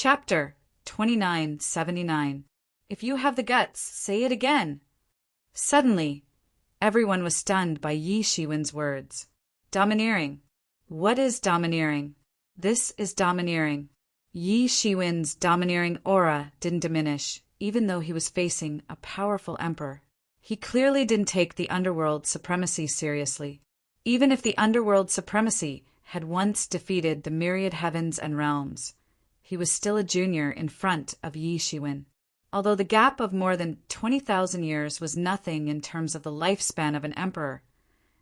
Chapter 2979. If you have the guts, say it again. Suddenly, everyone was stunned by Yi Shiwen's words. Domineering. What is domineering? This is domineering. Yi Shiwen's domineering aura didn't diminish, even though he was facing a powerful emperor. He clearly didn't take the underworld supremacy seriously. Even if the underworld supremacy had once defeated the myriad heavens and realms, he was still a junior in front of Yi Shiwen. Although the gap of more than 20,000 years was nothing in terms of the lifespan of an emperor,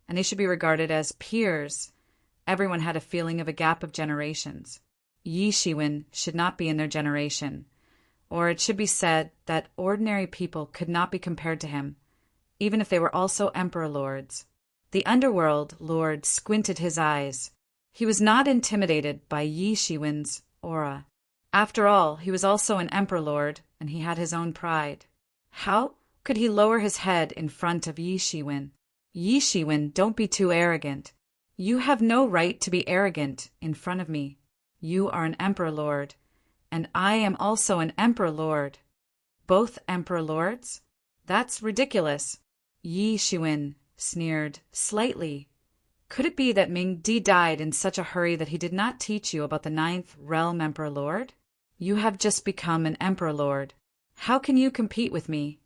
and they should be regarded as peers, everyone had a feeling of a gap of generations. Yi Shiwen should not be in their generation, or it should be said that ordinary people could not be compared to him, even if they were also emperor lords. The underworld lord squinted his eyes. He was not intimidated by Yi Shiwen's aura. After all, he was also an emperor lord, and he had his own pride. How could he lower his head in front of Yi Shiwen? Yi Shiwen, don't be too arrogant. You have no right to be arrogant in front of me. You are an emperor lord, and I am also an emperor lord. Both emperor lords? That's ridiculous. Yi Shiwen sneered slightly. Could it be that Ming Di died in such a hurry that he did not teach you about the 9th realm emperor lord? You have just become an emperor lord. How can you compete with me?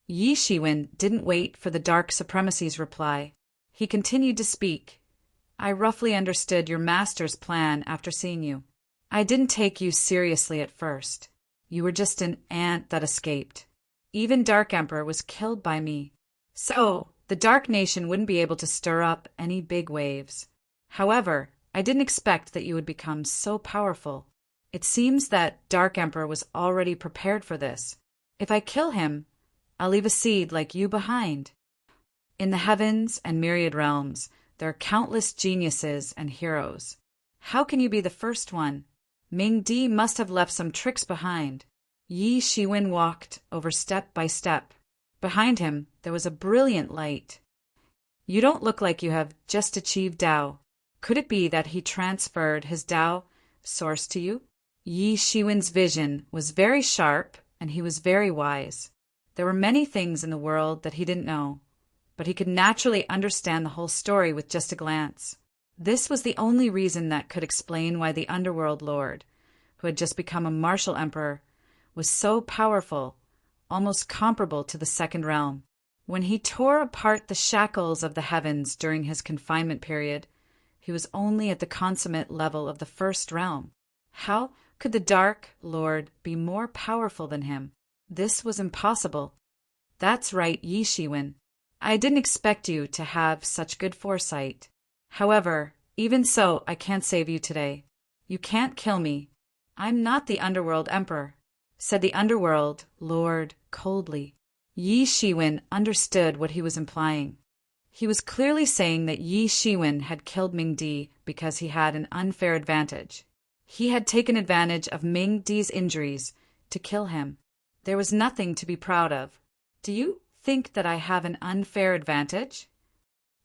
Yi Shiwen didn't wait for the dark supremacy's reply. He continued to speak. I roughly understood your master's plan after seeing you. I didn't take you seriously at first. You were just an ant that escaped. Even Dark Emperor was killed by me. So, the Dark Nation wouldn't be able to stir up any big waves. However, I didn't expect that you would become so powerful. It seems that Dark Emperor was already prepared for this. If I kill him, I'll leave a seed like you behind. In the heavens and myriad realms, there are countless geniuses and heroes. How can you be the first one? Ming Di must have left some tricks behind. Yi Shiwen walked over step by step. Behind him, there was a brilliant light. You don't look like you have just achieved Tao. Could it be that he transferred his Tao source to you? Yi Shiwen's vision was very sharp, and he was very wise. There were many things in the world that he didn't know, but he could naturally understand the whole story with just a glance. This was the only reason that could explain why the underworld lord, who had just become a martial emperor, was so powerful, almost comparable to the second realm. When he tore apart the shackles of the heavens during his confinement period, he was only at the consummate level of the first realm. How could the Dark Lord be more powerful than him? This was impossible. That's right, Yi Shiwen. I didn't expect you to have such good foresight. However, even so, I can't save you today. You can't kill me. I'm not the Underworld Emperor, said the Underworld Lord coldly. Yi Shiwen understood what he was implying. He was clearly saying that Yi Shiwen had killed Ming Di because he had an unfair advantage. He had taken advantage of Ming Di's injuries to kill him. There was nothing to be proud of. Do you think that I have an unfair advantage?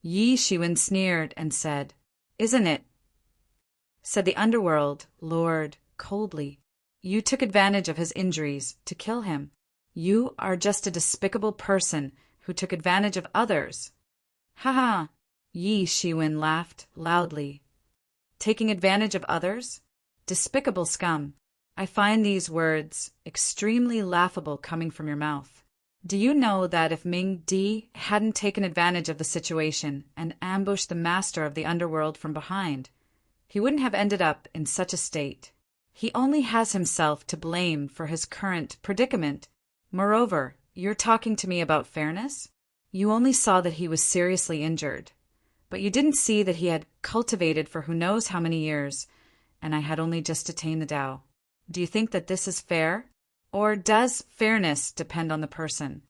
Yi Shiwen sneered and said, Isn't it? Said the Underworld Lord coldly. You took advantage of his injuries to kill him. You are just a despicable person who took advantage of others. Ha ha! Yi Shiwen laughed loudly. Taking advantage of others? Despicable scum. I find these words extremely laughable coming from your mouth. Do you know that if Ming Di hadn't taken advantage of the situation and ambushed the master of the underworld from behind, he wouldn't have ended up in such a state. He only has himself to blame for his current predicament. Moreover, you're talking to me about fairness? You only saw that he was seriously injured, but you didn't see that he had cultivated for who knows how many years, and I had only just attained the Tao. Do you think that this is fair? Or does fairness depend on the person?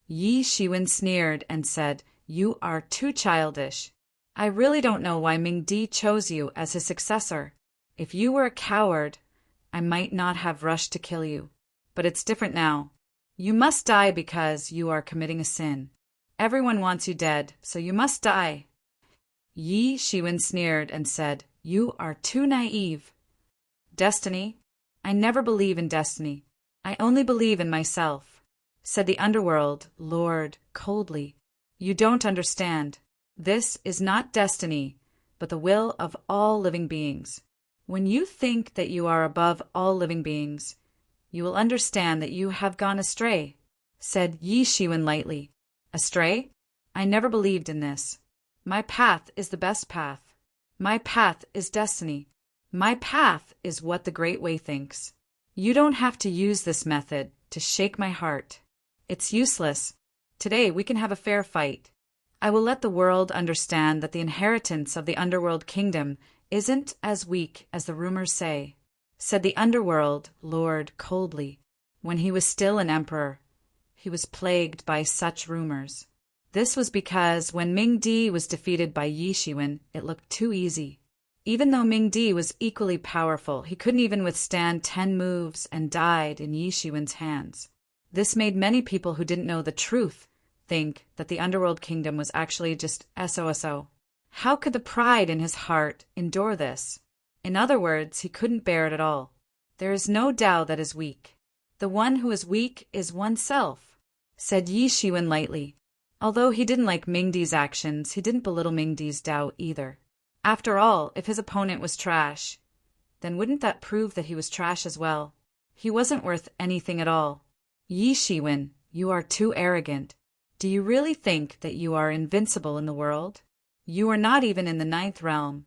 Yi Shiwen sneered and said, You are too childish. I really don't know why Ming Di chose you as his successor. If you were a coward, I might not have rushed to kill you. But it's different now. You must die because you are committing a sin. Everyone wants you dead, so you must die. Yi Shiwen sneered and said, You are too naive. Destiny, I never believe in destiny. I only believe in myself, said the underworld lord coldly. You don't understand. This is not destiny, but the will of all living beings. When you think that you are above all living beings, you will understand that you have gone astray, said Yi Shiwen lightly. Astray? I never believed in this. My path is the best path. My path is destiny. My path is what the Great Way thinks. You don't have to use this method to shake my heart. It's useless. Today we can have a fair fight. I will let the world understand that the inheritance of the underworld kingdom isn't as weak as the rumors say, said the underworld lord coldly. When he was still an emperor, he was plagued by such rumors. This was because when Ming Di was defeated by Yi Shiwen, it looked too easy. Even though Ming Di was equally powerful, he couldn't even withstand 10 moves and died in Yi Shiwen's hands. This made many people who didn't know the truth think that the underworld kingdom was actually just SOSO. How could the pride in his heart endure this? In other words, he couldn't bear it at all. There is no Tao that is weak. The one who is weak is oneself, said Yi Shiwen lightly. Although he didn't like Ming Di's actions, he didn't belittle Ming Di's Tao either. After all, if his opponent was trash, then wouldn't that prove that he was trash as well? He wasn't worth anything at all. Yi Shiwen, you are too arrogant. Do you really think that you are invincible in the world? You are not even in the 9th realm.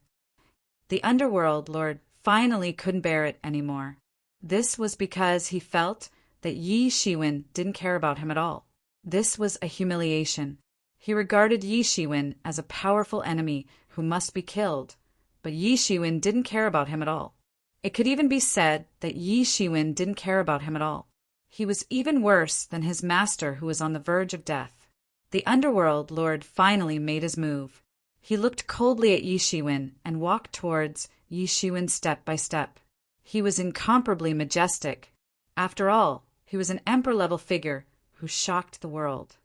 The underworld lord finally couldn't bear it anymore. This was because he felt that Yi Shiwen didn't care about him at all. This was a humiliation. He regarded Yi Shiwen as a powerful enemy who must be killed, but Yi Shiwen didn't care about him at all. It could even be said that Yi Shiwen didn't care about him at all. He was even worse than his master who was on the verge of death. The underworld lord finally made his move. He looked coldly at Yi Shiwen and walked towards Yi Shiwen step by step. He was incomparably majestic. After all, he was an emperor-level figure who shocked the world.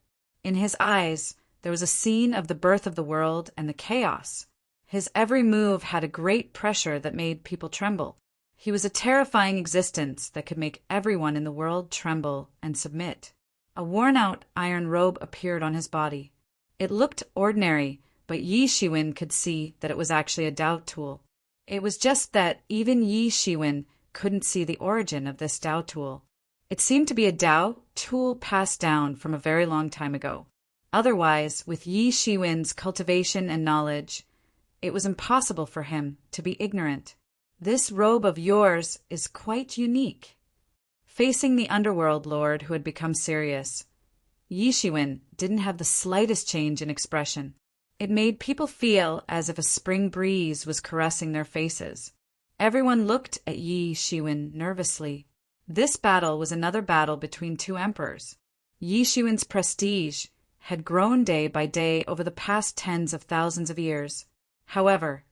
In his eyes, there was a scene of the birth of the world and the chaos. His every move had a great pressure that made people tremble. He was a terrifying existence that could make everyone in the world tremble and submit. A worn-out iron robe appeared on his body. It looked ordinary, but Yi Shiwen could see that it was actually a Tao tool. It was just that even Yi Shiwen couldn't see the origin of this Tao tool. It seemed to be a Tao tool passed down from a very long time ago. Otherwise, with Yi Shiwen's cultivation and knowledge, it was impossible for him to be ignorant. This robe of yours is quite unique. Facing the underworld lord who had become serious, Yi Shiwen didn't have the slightest change in expression. It made people feel as if a spring breeze was caressing their faces. Everyone looked at Yi Shiwen nervously. This battle was another battle between two emperors. Yi Shiwen's prestige had grown day by day over the past tens of thousands of years. However,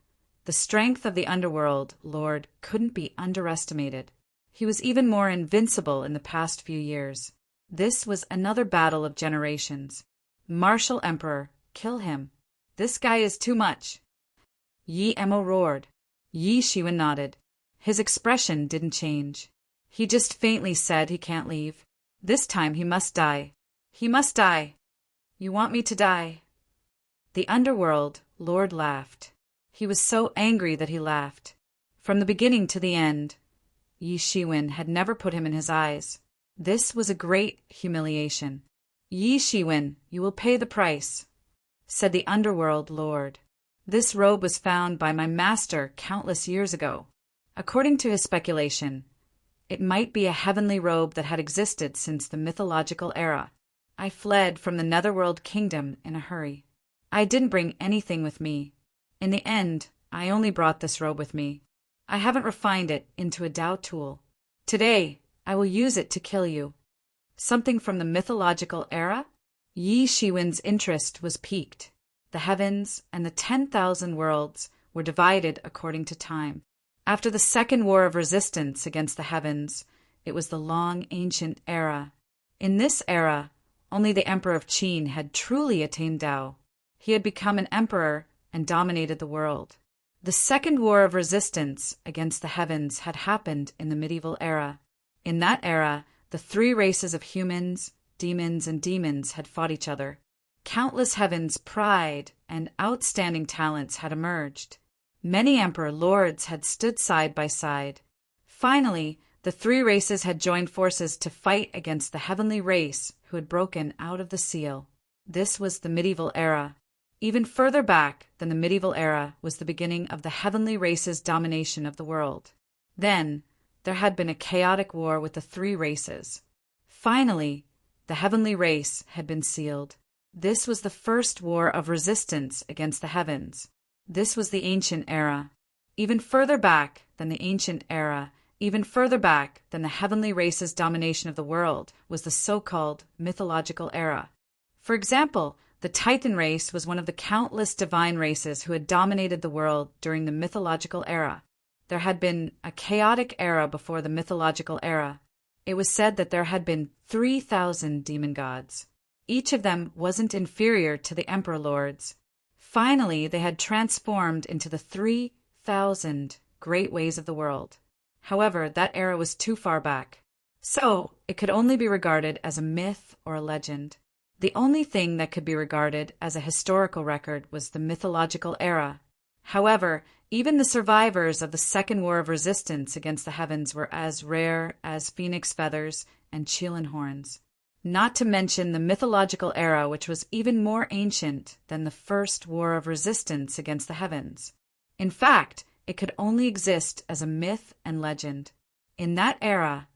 the strength of the underworld lord couldn't be underestimated. He was even more invincible in the past few years. This was another battle of generations. Martial Emperor, kill him. This guy is too much. Yi Emo roared. Yi Shiwen nodded. His expression didn't change. He just faintly said he can't leave. This time he must die. He must die. You want me to die? The underworld lord laughed. He was so angry that he laughed. From the beginning to the end, Yi Shiwen had never put him in his eyes. This was a great humiliation. Yi Shiwen, you will pay the price, said the underworld lord. This robe was found by my master countless years ago. According to his speculation, it might be a heavenly robe that had existed since the mythological era. I fled from the netherworld kingdom in a hurry. I didn't bring anything with me. In the end, I only brought this robe with me. I haven't refined it into a Tao tool. Today, I will use it to kill you. Something from the mythological era? Yi Shiwen's interest was piqued. The heavens and the 10,000 worlds were divided according to time. After the Second War of Resistance against the heavens, it was the long ancient era. In this era, only the Emperor of Qin had truly attained Tao. He had become an emperor and dominated the world. The Second War of Resistance against the Heavens had happened in the medieval era. In that era, the three races of humans, demons, and demons had fought each other. Countless heavens' pride and outstanding talents had emerged. Many emperor lords had stood side by side. Finally, the three races had joined forces to fight against the heavenly race who had broken out of the seal. This was the medieval era. Even further back than the medieval era was the beginning of the heavenly race's domination of the world. Then, there had been a chaotic war with the three races. Finally, the heavenly race had been sealed. This was the first war of resistance against the heavens. This was the ancient era. Even further back than the ancient era, even further back than the heavenly race's domination of the world, was the so-called mythological era. For example, the Titan race was one of the countless divine races who had dominated the world during the mythological era. There had been a chaotic era before the mythological era. It was said that there had been 3,000 demon gods. Each of them wasn't inferior to the emperor lords. Finally, they had transformed into the 3,000 great ways of the world. However, that era was too far back. So, it could only be regarded as a myth or a legend. The only thing that could be regarded as a historical record was the mythological era. However, even the survivors of the Second War of Resistance against the heavens were as rare as phoenix feathers and Chilan horns. Not to mention the mythological era, which was even more ancient than the First War of Resistance against the heavens. In fact, it could only exist as a myth and legend. In that era,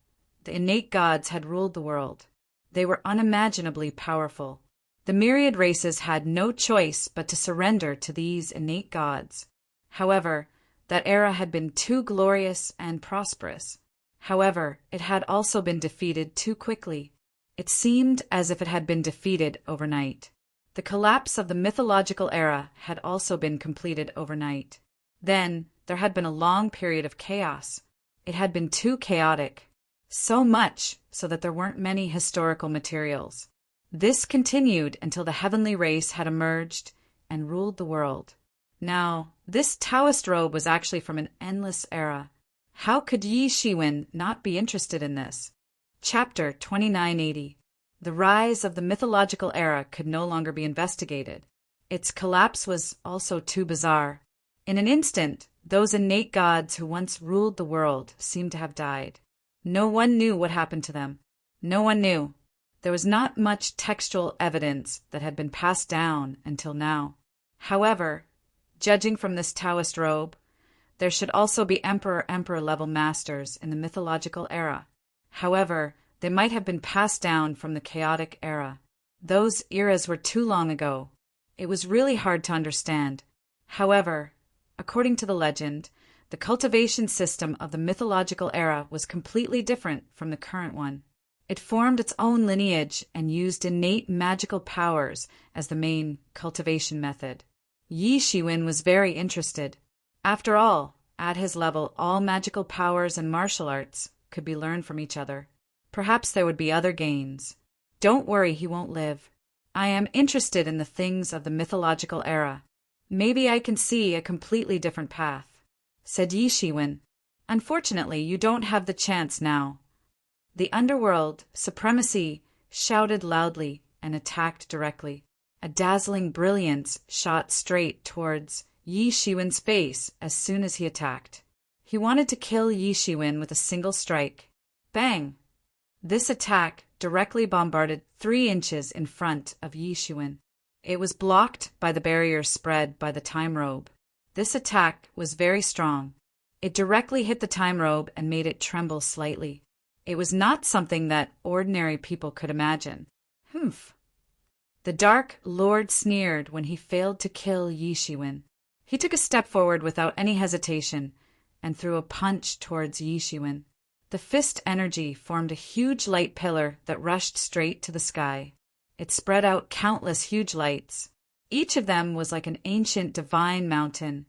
the innate gods had ruled the world. They were unimaginably powerful. The myriad races had no choice but to surrender to these innate gods. However, that era had been too glorious and prosperous. However, it had also been defeated too quickly. It seemed as if it had been defeated overnight. The collapse of the mythological era had also been completed overnight. Then, there had been a long period of chaos. It had been too chaotic. So much so that there weren't many historical materials. This continued until the heavenly race had emerged and ruled the world. Now, this Taoist robe was actually from an endless era. How could Yi Shiwen not be interested in this? Chapter 2980. The rise of the mythological era could no longer be investigated. Its collapse was also too bizarre. In an instant, those innate gods who once ruled the world seemed to have died. No one knew what happened to them. No one knew. There was not much textual evidence that had been passed down until now. However, judging from this Taoist robe, there should also be emperor level masters in the mythological era. However, they might have been passed down from the chaotic era. Those eras were too long ago. It was really hard to understand. However, according to the legend, the cultivation system of the mythological era was completely different from the current one. It formed its own lineage and used innate magical powers as the main cultivation method. Yi Shiwen was very interested. After all, at his level, all magical powers and martial arts could be learned from each other. Perhaps there would be other gains. Don't worry, he won't live. I am interested in the things of the mythological era. Maybe I can see a completely different path, said Yi Shiwen. Unfortunately, you don't have the chance now. The underworld, supremacy, shouted loudly and attacked directly. A dazzling brilliance shot straight towards Yi Shiwen's face as soon as he attacked. He wanted to kill Yi Shiwen with a single strike. Bang! This attack directly bombarded 3 inches in front of Yi Shiwen. It was blocked by the barrier spread by the time robe. This attack was very strong. It directly hit the time robe and made it tremble slightly. It was not something that ordinary people could imagine. Humph! The Dark Lord sneered when he failed to kill Yi Shiwen. He took a step forward without any hesitation and threw a punch towards Yi Shiwen. The fist energy formed a huge light pillar that rushed straight to the sky. It spread out countless huge lights. Each of them was like an ancient divine mountain,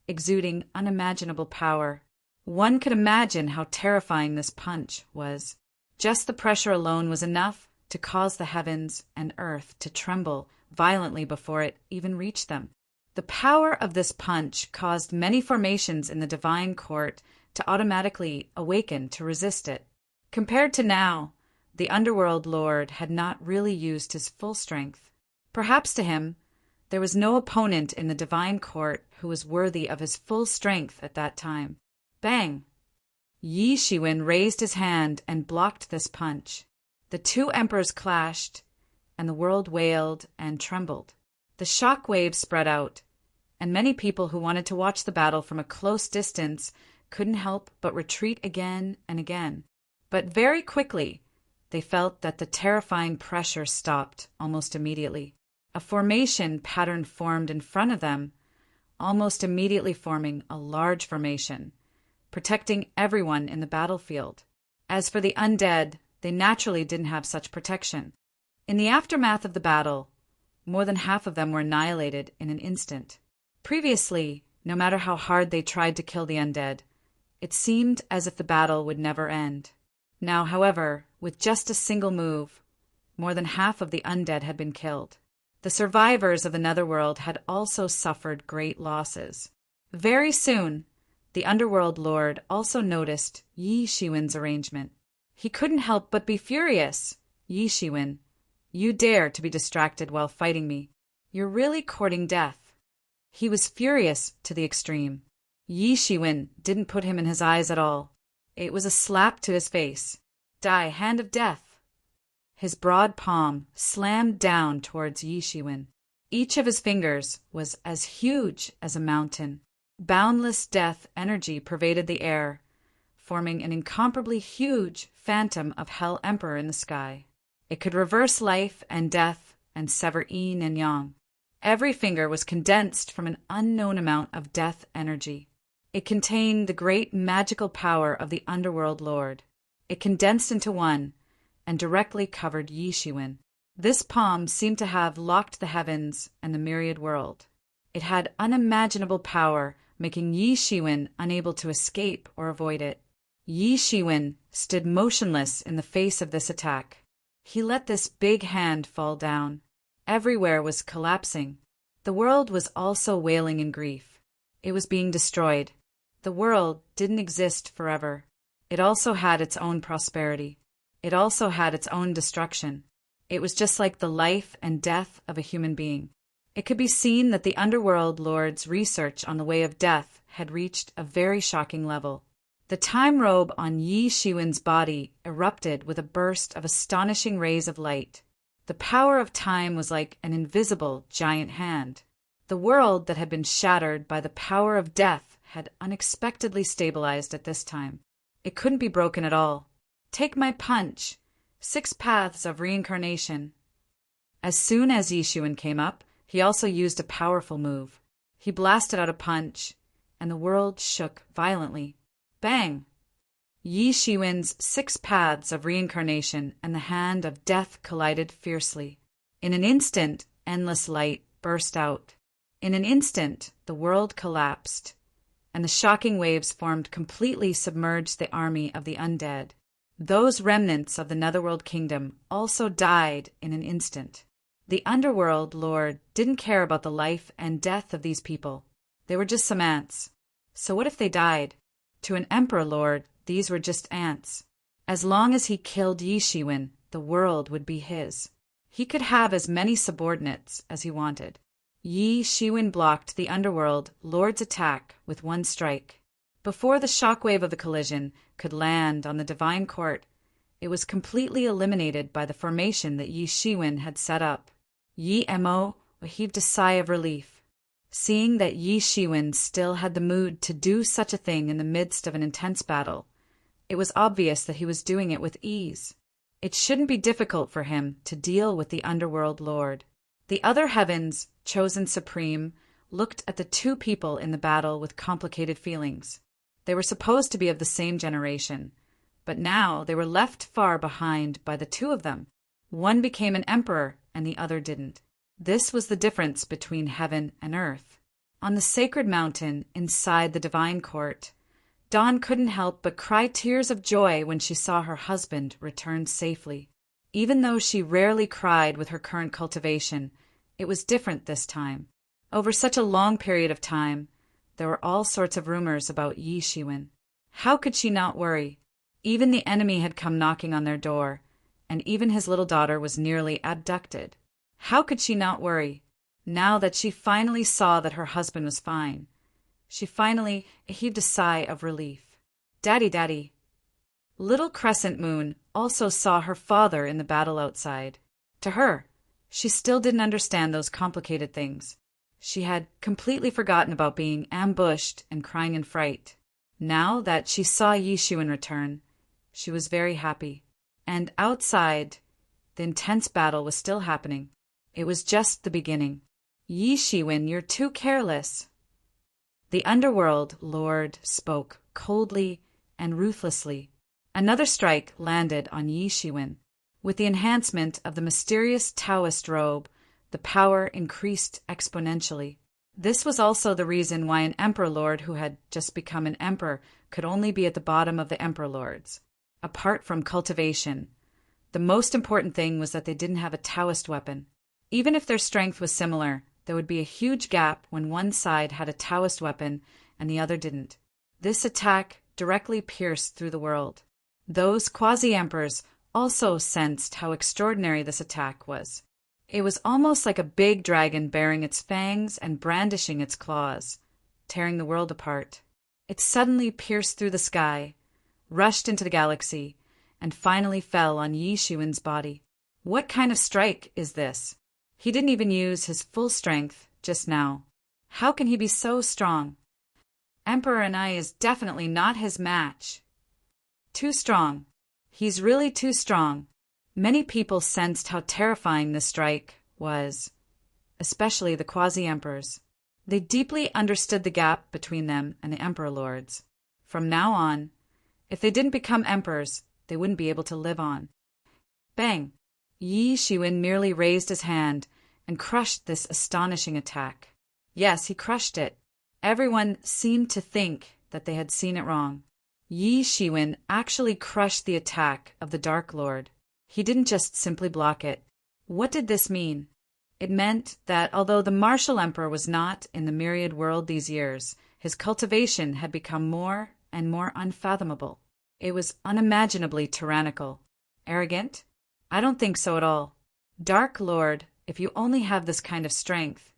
exuding unimaginable power. One could imagine how terrifying this punch was. Just the pressure alone was enough to cause the heavens and earth to tremble violently before it even reached them. The power of this punch caused many formations in the divine court to automatically awaken to resist it. Compared to now, the underworld lord had not really used his full strength. Perhaps to him, there was no opponent in the divine court who was worthy of his full strength at that time. Bang! Yi Shiwen raised his hand and blocked this punch. The two emperors clashed, and the world wailed and trembled. The shock waves spread out, and many people who wanted to watch the battle from a close distance couldn't help but retreat again and again. But very quickly, they felt that the terrifying pressure stopped almost immediately. A formation pattern formed in front of them, almost immediately forming a large formation, protecting everyone in the battlefield. As for the undead, they naturally didn't have such protection. In the aftermath of the battle, more than half of them were annihilated in an instant. Previously, no matter how hard they tried to kill the undead, it seemed as if the battle would never end. Now, however, with just a single move, more than half of the undead had been killed. The survivors of the Netherworld had also suffered great losses. Very soon, the Underworld Lord also noticed Yi Shiwen's arrangement. He couldn't help but be furious. Yi Shiwen, you dare to be distracted while fighting me. You're really courting death. He was furious to the extreme. Yi Shiwen didn't put him in his eyes at all. It was a slap to his face. Die, hand of death. His broad palm slammed down towards Yi Shiwen. Each of his fingers was as huge as a mountain. Boundless death energy pervaded the air, forming an incomparably huge phantom of Hell Emperor in the sky. It could reverse life and death and sever yin and yang. Every finger was condensed from an unknown amount of death energy. It contained the great magical power of the Underworld Lord. It condensed into one and directly covered Yi Shiwen. This palm seemed to have locked the heavens and the myriad world. It had unimaginable power, making Yi Shiwen unable to escape or avoid it. Yi Shiwen stood motionless in the face of this attack. He let this big hand fall down. Everywhere was collapsing. The world was also wailing in grief. It was being destroyed. The world didn't exist forever. It also had its own prosperity. It also had its own destruction. It was just like the life and death of a human being. It could be seen that the Underworld Lord's research on the way of death had reached a very shocking level. The time robe on Yi Shiwen's body erupted with a burst of astonishing rays of light. The power of time was like an invisible giant hand. The world that had been shattered by the power of death had unexpectedly stabilized at this time. It couldn't be broken at all. Take my punch. 6 paths of reincarnation. As soon as Yi Shiwen came up, he also used a powerful move. He blasted out a punch, and the world shook violently. Bang! Yi Shiwen's 6 paths of reincarnation and the hand of death collided fiercely. In an instant, endless light burst out. In an instant, the world collapsed, and the shocking waves formed completely submerged the army of the undead. Those remnants of the Netherworld Kingdom also died in an instant. The Underworld Lord didn't care about the life and death of these people. They were just some ants. So what if they died? To an Emperor Lord, these were just ants. As long as he killed Yi Shiwen, the world would be his. He could have as many subordinates as he wanted. Yi Shiwen blocked the Underworld Lord's attack with one strike. Before the shockwave of the collision could land on the divine court, it was completely eliminated by the formation that Yi Shiwen had set up. Yi Mo heaved a sigh of relief. Seeing that Yi Shiwen still had the mood to do such a thing in the midst of an intense battle, it was obvious that he was doing it with ease. It shouldn't be difficult for him to deal with the Underworld Lord. The other heavens, chosen supreme, looked at the two people in the battle with complicated feelings. They were supposed to be of the same generation, but now they were left far behind by the two of them. One became an emperor and the other didn't. This was the difference between heaven and earth. On the sacred mountain inside the divine court, Dawn couldn't help but cry tears of joy when she saw her husband return safely. Even though she rarely cried with her current cultivation, it was different this time. Over such a long period of time, there were all sorts of rumors about Yi Shiwen. How could she not worry? Even the enemy had come knocking on their door, and even his little daughter was nearly abducted. How could she not worry, now that she finally saw that her husband was fine? She finally heaved a sigh of relief. Daddy, Daddy. Little Crescent Moon also saw her father in the battle outside. To her, she still didn't understand those complicated things. She had completely forgotten about being ambushed and crying in fright. Now that she saw Yi Shiwen return, she was very happy. And outside, the intense battle was still happening. It was just the beginning. Yi Shiwen, you're too careless. The underworld lord spoke coldly and ruthlessly. Another strike landed on Yi Shiwen. With the enhancement of the mysterious Taoist robe, the power increased exponentially. This was also the reason why an Emperor Lord who had just become an emperor could only be at the bottom of the Emperor Lords. Apart from cultivation, the most important thing was that they didn't have a Taoist weapon. Even if their strength was similar, there would be a huge gap when one side had a Taoist weapon and the other didn't. This attack directly pierced through the world. Those quasi-emperors also sensed how extraordinary this attack was. It was almost like a big dragon bearing its fangs and brandishing its claws, tearing the world apart. It suddenly pierced through the sky, rushed into the galaxy, and finally fell on Yi Shiwen's body. What kind of strike is this? He didn't even use his full strength just now. How can he be so strong? Emperor Anai is definitely not his match. Too strong. He's really too strong. Many people sensed how terrifying this strike was, especially the quasi-emperors. They deeply understood the gap between them and the Emperor Lords. From now on, if they didn't become emperors, they wouldn't be able to live on. Bang! Yi Shiwen merely raised his hand and crushed this astonishing attack. Yes, he crushed it. Everyone seemed to think that they had seen it wrong. Yi Shiwen actually crushed the attack of the Dark Lord. He didn't just simply block it. What did this mean? It meant that although the martial emperor was not in the myriad world these years, his cultivation had become more and more unfathomable. It was unimaginably tyrannical. Arrogant? I don't think so at all. Dark Lord, if you only have this kind of strength,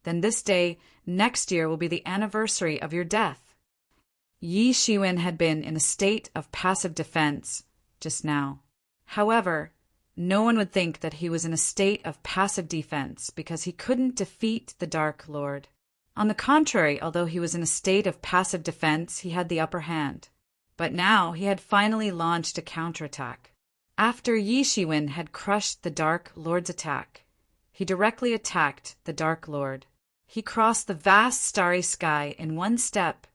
then this day next year will be the anniversary of your death. Yi Shiwen had been in a state of passive defense just now. However, no one would think that he was in a state of passive defense because he couldn't defeat the Dark Lord. On the contrary, although he was in a state of passive defense, he had the upper hand. But now he had finally launched a counterattack. After Yi Shiwen had crushed the Dark Lord's attack, he directly attacked the Dark Lord. He crossed the vast starry sky in one step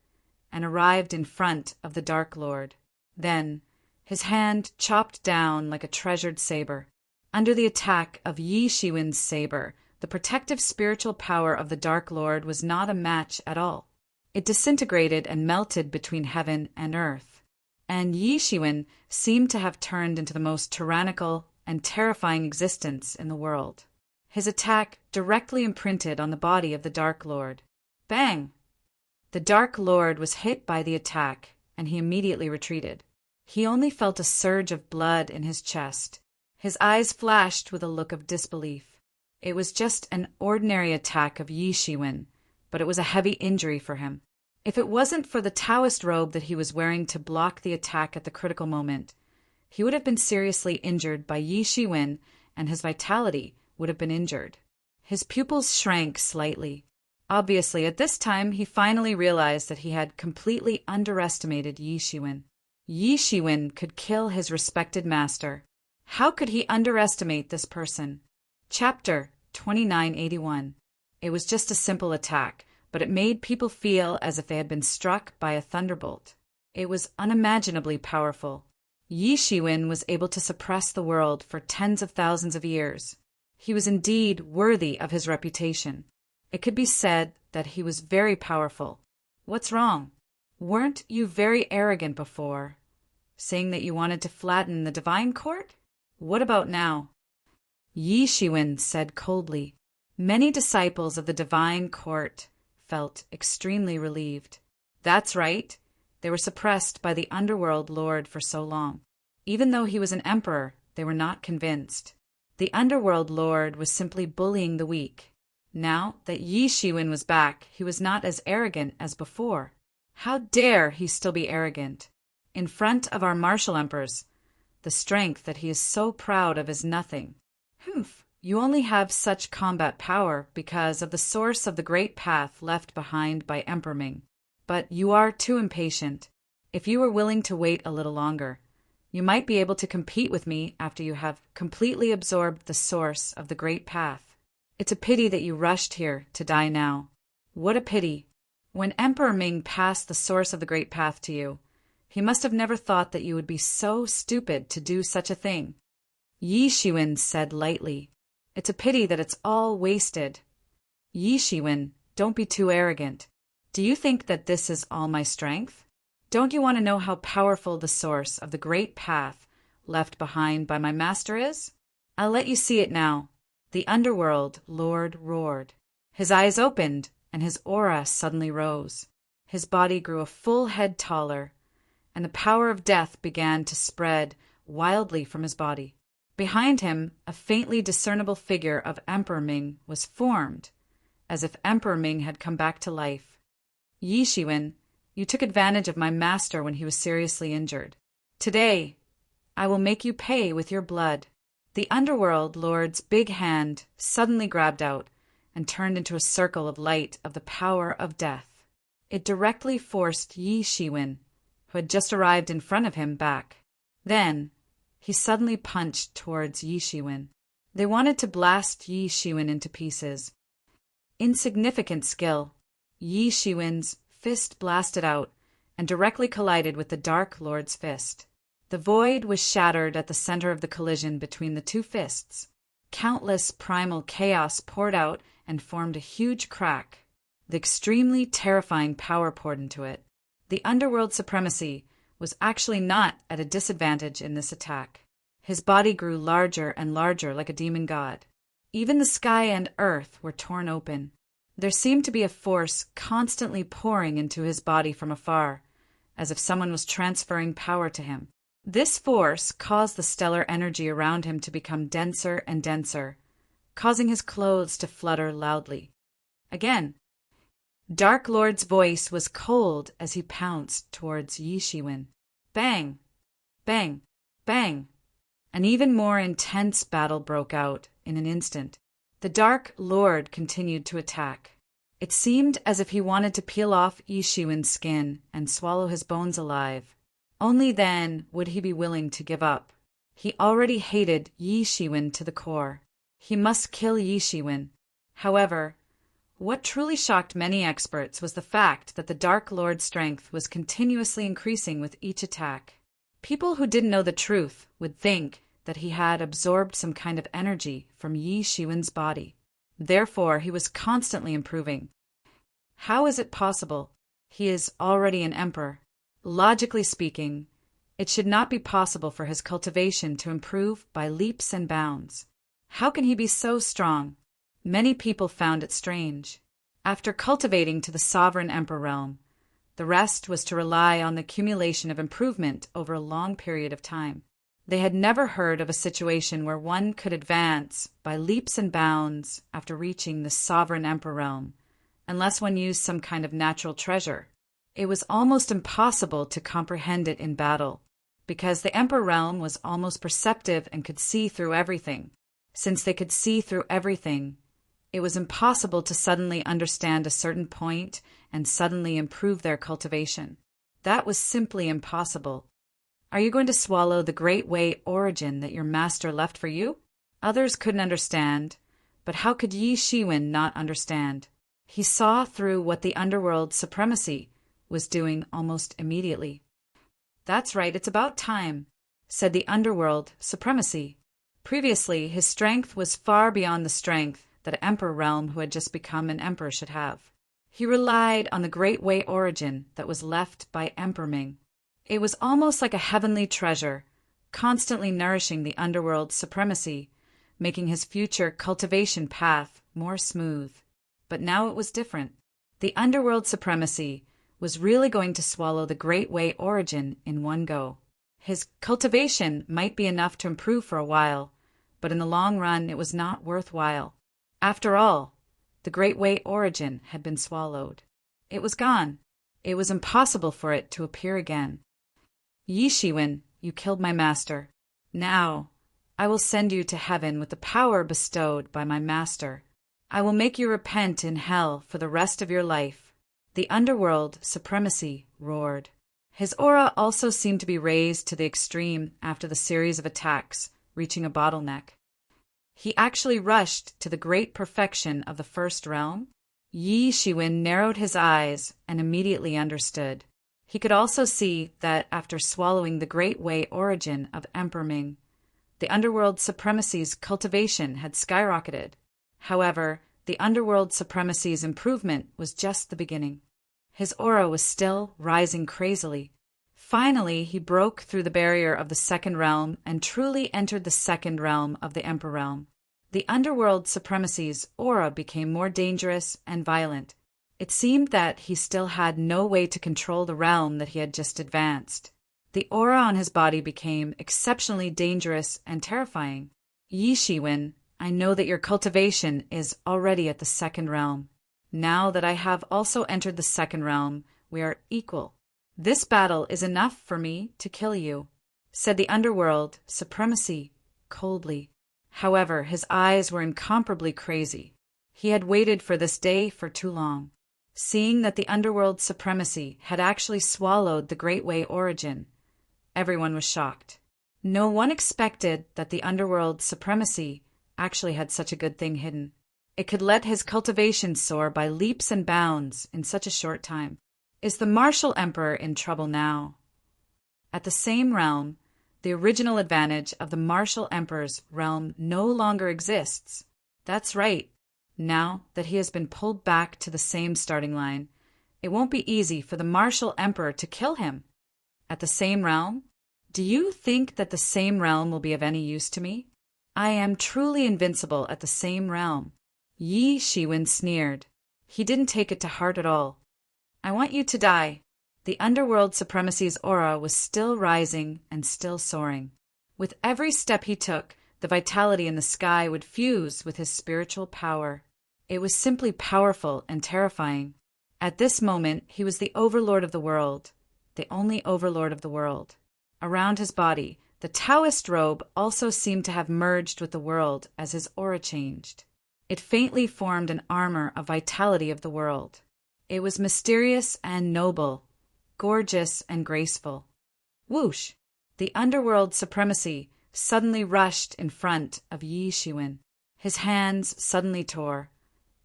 and arrived in front of the Dark Lord. Then, his hand chopped down like a treasured saber. Under the attack of Yi Shiwen's saber, the protective spiritual power of the Dark Lord was not a match at all. It disintegrated and melted between heaven and earth. And Yi Shiwen seemed to have turned into the most tyrannical and terrifying existence in the world. His attack directly imprinted on the body of the Dark Lord. Bang! The Dark Lord was hit by the attack, and he immediately retreated. He only felt a surge of blood in his chest. His eyes flashed with a look of disbelief. It was just an ordinary attack of Yi Shiwen, but it was a heavy injury for him. If it wasn't for the Taoist robe that he was wearing to block the attack at the critical moment, he would have been seriously injured by Yi Shiwen, and his vitality would have been injured. His pupils shrank slightly. Obviously, at this time, he finally realized that he had completely underestimated Yi Shiwen. Yi Shiwen could kill his respected master. How could he underestimate this person? Chapter 2981. It was just a simple attack, but it made people feel as if they had been struck by a thunderbolt. It was unimaginably powerful. Yi Shiwen was able to suppress the world for tens of thousands of years. He was indeed worthy of his reputation. It could be said that he was very powerful. What's wrong? Weren't you very arrogant before, saying that you wanted to flatten the divine court? What about now? Yi Shiwen said coldly. Many disciples of the divine court felt extremely relieved. That's right, they were suppressed by the underworld lord for so long. Even though he was an emperor, they were not convinced. The underworld lord was simply bullying the weak. Now that Yi Shiwen was back, he was not as arrogant as before. How dare he still be arrogant? In front of our martial emperors, the strength that he is so proud of is nothing. Humph, you only have such combat power because of the source of the great path left behind by Emperor Ming. But you are too impatient. If you were willing to wait a little longer, you might be able to compete with me after you have completely absorbed the source of the great path. It's a pity that you rushed here to die now. What a pity! When Emperor Ming passed the source of the great path to you, he must have never thought that you would be so stupid to do such a thing. Yi Shiwen said lightly, "It's a pity that it's all wasted." Yi Shiwen, don't be too arrogant. Do you think that this is all my strength? Don't you want to know how powerful the source of the great path left behind by my master is? I'll let you see it now. The underworld lord roared. His eyes opened, and his aura suddenly rose. His body grew a full head taller, and the power of death began to spread wildly from his body. Behind him, a faintly discernible figure of Emperor Ming was formed, as if Emperor Ming had come back to life. Yi Shiwen, you took advantage of my master when he was seriously injured. Today, I will make you pay with your blood. The underworld lord's big hand suddenly grabbed out and turned into a circle of light of the power of death. It directly forced Yi Shiwen, who had just arrived in front of him, back. Then, he suddenly punched towards Yi Shiwen. They wanted to blast Yi Shiwen into pieces. Insignificant skill. Yi Shiwen's fist blasted out and directly collided with the Dark Lord's fist. The void was shattered at the center of the collision between the two fists. Countless primal chaos poured out and formed a huge crack. The extremely terrifying power poured into it. The underworld supremacy was actually not at a disadvantage in this attack. His body grew larger and larger like a demon god. Even the sky and earth were torn open. There seemed to be a force constantly pouring into his body from afar, as if someone was transferring power to him. This force caused the stellar energy around him to become denser and denser, causing his clothes to flutter loudly. Again, Dark Lord's voice was cold as he pounced towards Yi Shiwen. Bang! Bang! Bang! An even more intense battle broke out in an instant. The Dark Lord continued to attack. It seemed as if he wanted to peel off Yi Shiwen's skin and swallow his bones alive. Only then would he be willing to give up. He already hated Yi Shiwen to the core. He must kill Yi Shiwen. However, what truly shocked many experts was the fact that the Dark Lord's strength was continuously increasing with each attack. People who didn't know the truth would think that he had absorbed some kind of energy from Yi Shiwen's body. Therefore, he was constantly improving. How is it possible? He is already an emperor. Logically speaking, it should not be possible for his cultivation to improve by leaps and bounds. How can he be so strong? Many people found it strange. After cultivating to the sovereign emperor realm, the rest was to rely on the accumulation of improvement over a long period of time. They had never heard of a situation where one could advance by leaps and bounds after reaching the sovereign emperor realm, unless one used some kind of natural treasure. It was almost impossible to comprehend it in battle, because the emperor realm was almost perceptive and could see through everything. Since they could see through everything, it was impossible to suddenly understand a certain point and suddenly improve their cultivation. That was simply impossible. Are you going to swallow the great way origin that your master left for you? Others couldn't understand, but how could Yi Shiwen not understand? He saw through what the underworld supremacy was doing almost immediately. That's right, it's about time, said the underworld supremacy. Previously, his strength was far beyond the strength that an emperor realm who had just become an emperor should have. He relied on the great way origin that was left by Emperor Ming. It was almost like a heavenly treasure, constantly nourishing the underworld supremacy, making his future cultivation path more smooth. But now it was different. The underworld supremacy was really going to swallow the Great Way origin in one go. His cultivation might be enough to improve for a while, but in the long run it was not worthwhile. After all, the Great Way origin had been swallowed. It was gone. It was impossible for it to appear again. Yi Shiwen, you killed my master. Now, I will send you to heaven with the power bestowed by my master. I will make you repent in hell for the rest of your life. The underworld supremacy roared. His aura also seemed to be raised to the extreme after the series of attacks, reaching a bottleneck. He actually rushed to the great perfection of the first realm. Yi Shiwen narrowed his eyes and immediately understood. He could also see that after swallowing the Great Way origin of Emperor Ming, the underworld supremacy's cultivation had skyrocketed. However, the underworld supremacy's improvement was just the beginning. His aura was still rising crazily. Finally, he broke through the barrier of the second realm and truly entered the second realm of the Emperor realm. The underworld supremacy's aura became more dangerous and violent. It seemed that he still had no way to control the realm that he had just advanced. The aura on his body became exceptionally dangerous and terrifying. Yi Shiwen, I know that your cultivation is already at the second realm. Now that I have also entered the second realm, we are equal. This battle is enough for me to kill you, said the underworld supremacy coldly. However, his eyes were incomparably crazy. He had waited for this day for too long. Seeing that the underworld supremacy had actually swallowed the Great Way origin, everyone was shocked. No one expected that the underworld supremacy actually had such a good thing hidden. It could let his cultivation soar by leaps and bounds in such a short time. Is the martial emperor in trouble now? At the same realm, the original advantage of the martial emperor's realm no longer exists. That's right. Now that he has been pulled back to the same starting line, it won't be easy for the martial emperor to kill him. At the same realm? Do you think that the same realm will be of any use to me? I am truly invincible at the same realm. Yi Shiwen sneered. He didn't take it to heart at all. I want you to die. The underworld supremacy's aura was still rising and still soaring. With every step he took, the vitality in the sky would fuse with his spiritual power. It was simply powerful and terrifying. At this moment, he was the overlord of the world, the only overlord of the world. Around his body, the Taoist robe also seemed to have merged with the world as his aura changed. It faintly formed an armor of vitality of the world. It was mysterious and noble, gorgeous and graceful. Whoosh! The underworld supremacy suddenly rushed in front of Yi Shiwen. His hands suddenly tore,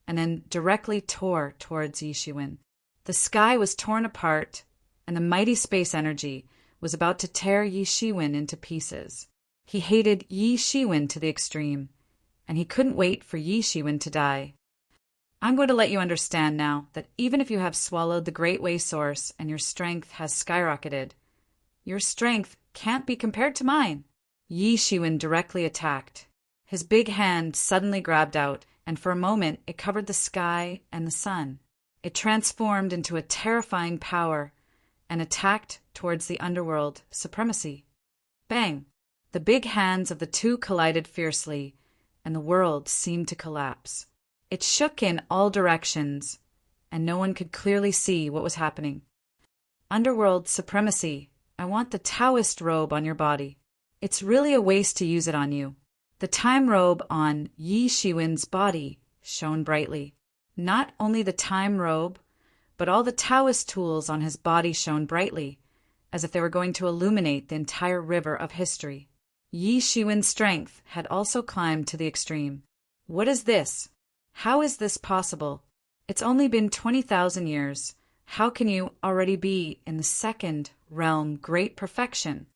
and then directly tore towards Yi Shiwen. The sky was torn apart, and the mighty space energy was about to tear Yi Shiwen into pieces. He hated Yi Shiwen to the extreme, and he couldn't wait for Yi Shiwen to die. I'm going to let you understand now that even if you have swallowed the Great Way source and your strength has skyrocketed, your strength can't be compared to mine. Yi Shiwen directly attacked. His big hand suddenly grabbed out, and for a moment it covered the sky and the sun. It transformed into a terrifying power and attacked towards the underworld supremacy. Bang! The big hands of the two collided fiercely, and the world seemed to collapse. It shook in all directions, and no one could clearly see what was happening. Underworld supremacy, I want the Taoist robe on your body. It's really a waste to use it on you. The time robe on Yi Shiwen's body shone brightly. Not only the time robe, but all the Taoist tools on his body shone brightly, as if they were going to illuminate the entire river of history. Yi Shiwen's strength had also climbed to the extreme. What is this? How is this possible? It's only been 20,000 years. How can you already be in the second realm great perfection?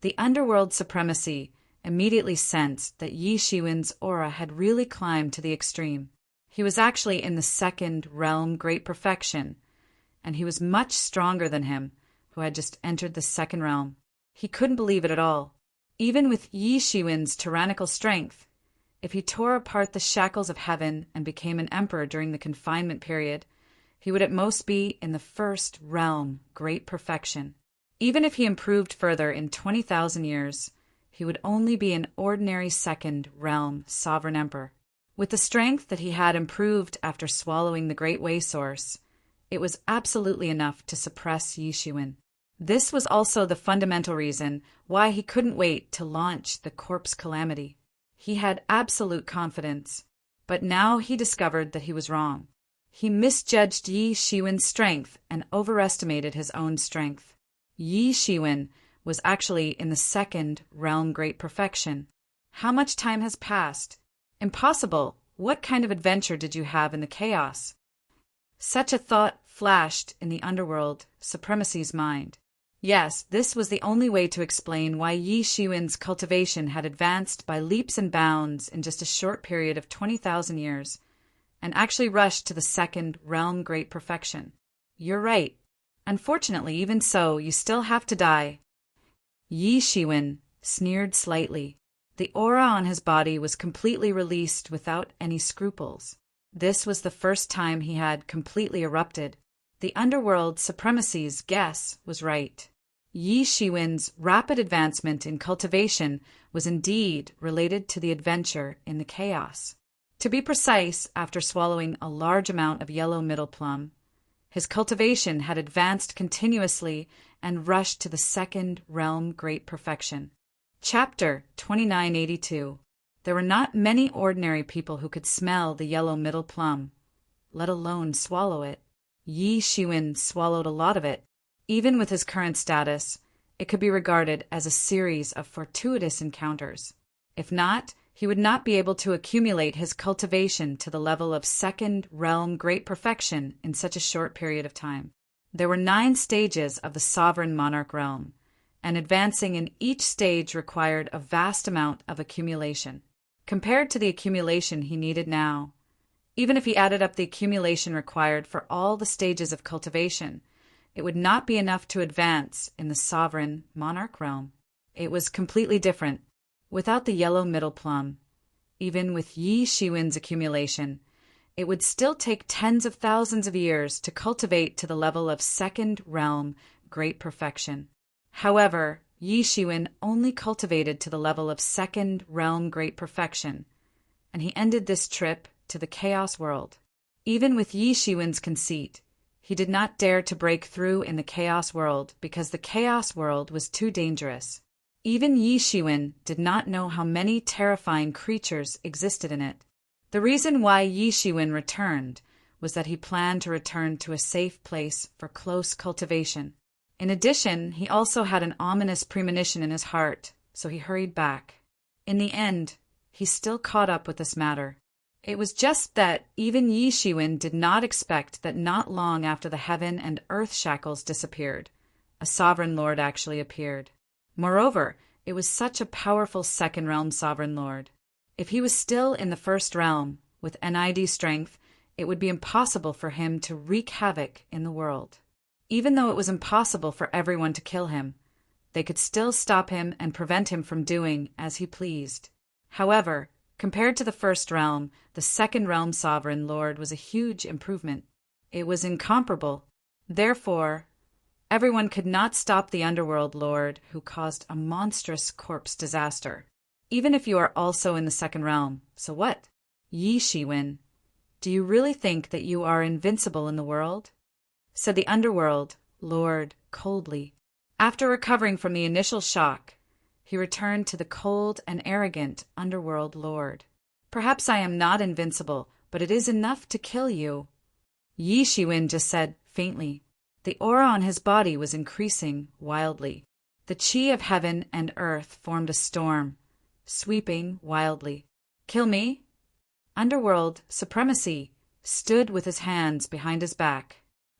The underworld supremacy immediately sensed that Yi Shiwen's aura had really climbed to the extreme. He was actually in the second realm great perfection, and he was much stronger than him, who had just entered the second realm. He couldn't believe it at all. Even with Yi Shiwen's tyrannical strength, If he tore apart the shackles of heaven and became an emperor during the confinement period, he would at most be in the first realm, great perfection. Even if he improved further in 20,000 years, he would only be an ordinary second realm sovereign emperor. With the strength that he had improved after swallowing the great way source, it was absolutely enough to suppress Yi Shiwen. This was also the fundamental reason why he couldn't wait to launch the corpse calamity. He had absolute confidence, but now he discovered that he was wrong. He misjudged Yi Shiwen's strength and overestimated his own strength. Yi Shiwen was actually in the second realm great perfection. How much time has passed? Impossible. What kind of adventure did you have in the chaos? Such a thought flashed in the underworld supremacy's mind. Yes, this was the only way to explain why Yi Shiwen's cultivation had advanced by leaps and bounds in just a short period of 20,000 years, and actually rushed to the second realm great perfection. You're right. Unfortunately, even so, you still have to die. Yi Shiwen sneered slightly. The aura on his body was completely released without any scruples. This was the first time he had completely erupted. The underworld supremacy's guess was right. Yi Shiwen's rapid advancement in cultivation was indeed related to the adventure in the chaos. To be precise, after swallowing a large amount of yellow middle plum, his cultivation had advanced continuously and rushed to the second realm great perfection. Chapter 2982. There were not many ordinary people who could smell the yellow middle plum, let alone swallow it. Yi Shiwen swallowed a lot of it. Even with his current status, it could be regarded as a series of fortuitous encounters. If not, he would not be able to accumulate his cultivation to the level of second realm great perfection in such a short period of time. There were 9 stages of the sovereign monarch realm, and advancing in each stage required a vast amount of accumulation. Compared to the accumulation he needed now, even if he added up the accumulation required for all the stages of cultivation, it would not be enough to advance in the sovereign monarch realm. It was completely different. Without the yellow middle plum, even with Yi Shiwen's accumulation, it would still take tens of thousands of years to cultivate to the level of second realm great perfection. However, Yi Shiwen only cultivated to the level of second realm great perfection, and he ended this trip to the chaos world. Even with Yi Shiwen's conceit, he did not dare to break through in the chaos world because the chaos world was too dangerous. Even Yi Shiwen did not know how many terrifying creatures existed in it. The reason why Yi Shiwen returned was that he planned to return to a safe place for close cultivation. In addition, he also had an ominous premonition in his heart, so he hurried back. In the end, he still caught up with this matter. It was just that even Yi Shiwen did not expect that not long after the heaven and earth shackles disappeared, a sovereign lord actually appeared. Moreover, it was such a powerful second realm sovereign lord. If he was still in the first realm, with NID strength, it would be impossible for him to wreak havoc in the world. Even though it was impossible for everyone to kill him, they could still stop him and prevent him from doing as he pleased. However, compared to the first realm, the second realm sovereign lord was a huge improvement. It was incomparable. Therefore, everyone could not stop the underworld lord who caused a monstrous corpse disaster. Even if you are also in the second realm, so what? Yi Shiwen, do you really think that you are invincible in the world? Said the underworld lord coldly. After recovering from the initial shock, he returned to the cold and arrogant underworld lord. Perhaps I am not invincible, but it is enough to kill you. Yi Shiwen just said faintly. The aura on his body was increasing wildly. The chi of heaven and earth formed a storm, sweeping wildly. Kill me? Underworld supremacy stood with his hands behind his back.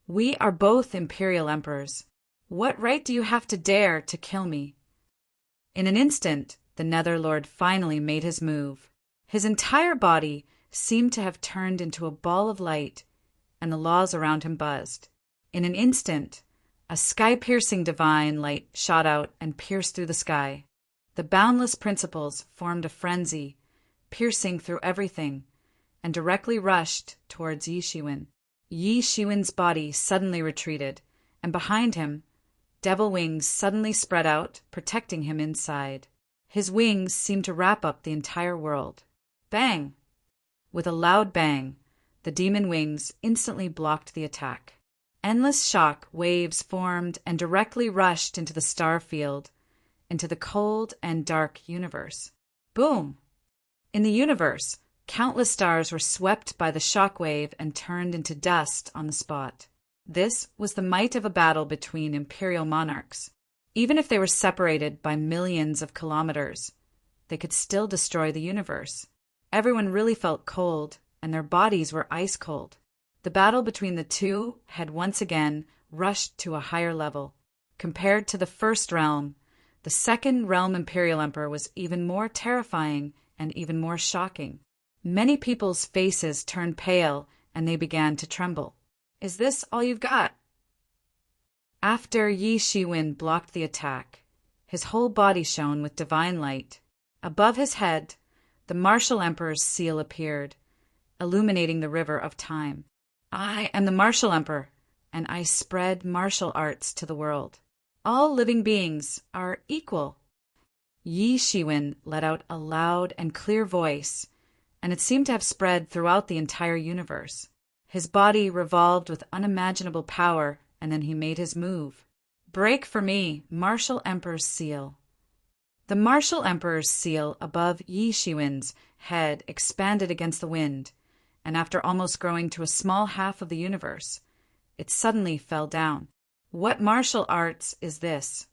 We are both imperial emperors. What right do you have to dare to kill me? In an instant, the Netherlord finally made his move. His entire body seemed to have turned into a ball of light, and the laws around him buzzed. In an instant, a sky-piercing divine light shot out and pierced through the sky. The boundless principles formed a frenzy, piercing through everything, and directly rushed towards Yi Shiwen. Yi Shiwen's body suddenly retreated, and behind him, devil wings suddenly spread out, protecting him inside. His wings seemed to wrap up the entire world. Bang! With a loud bang, the demon wings instantly blocked the attack. Endless shock waves formed and directly rushed into the star field, into the cold and dark universe. Boom! In the universe, countless stars were swept by the shock wave and turned into dust on the spot. This was the might of a battle between imperial monarchs. Even if they were separated by millions of kilometers, they could still destroy the universe. Everyone really felt cold, and their bodies were ice cold. The battle between the two had once again rushed to a higher level. Compared to the first realm, the second realm Imperial Emperor was even more terrifying and even more shocking. Many people's faces turned pale and they began to tremble. Is this all you've got? After Yi Shiwen blocked the attack, his whole body shone with divine light. Above his head, the Martial Emperor's seal appeared, illuminating the river of time. I am the Martial Emperor, and I spread martial arts to the world. All living beings are equal. Yi Shiwen let out a loud and clear voice, and it seemed to have spread throughout the entire universe. His body revolved with unimaginable power, and then he made his move. Break for me, Martial Emperor's seal. The Martial Emperor's seal above Yi Shiwen's head expanded against the wind, and after almost growing to a small half of the universe, it suddenly fell down. What martial arts is this?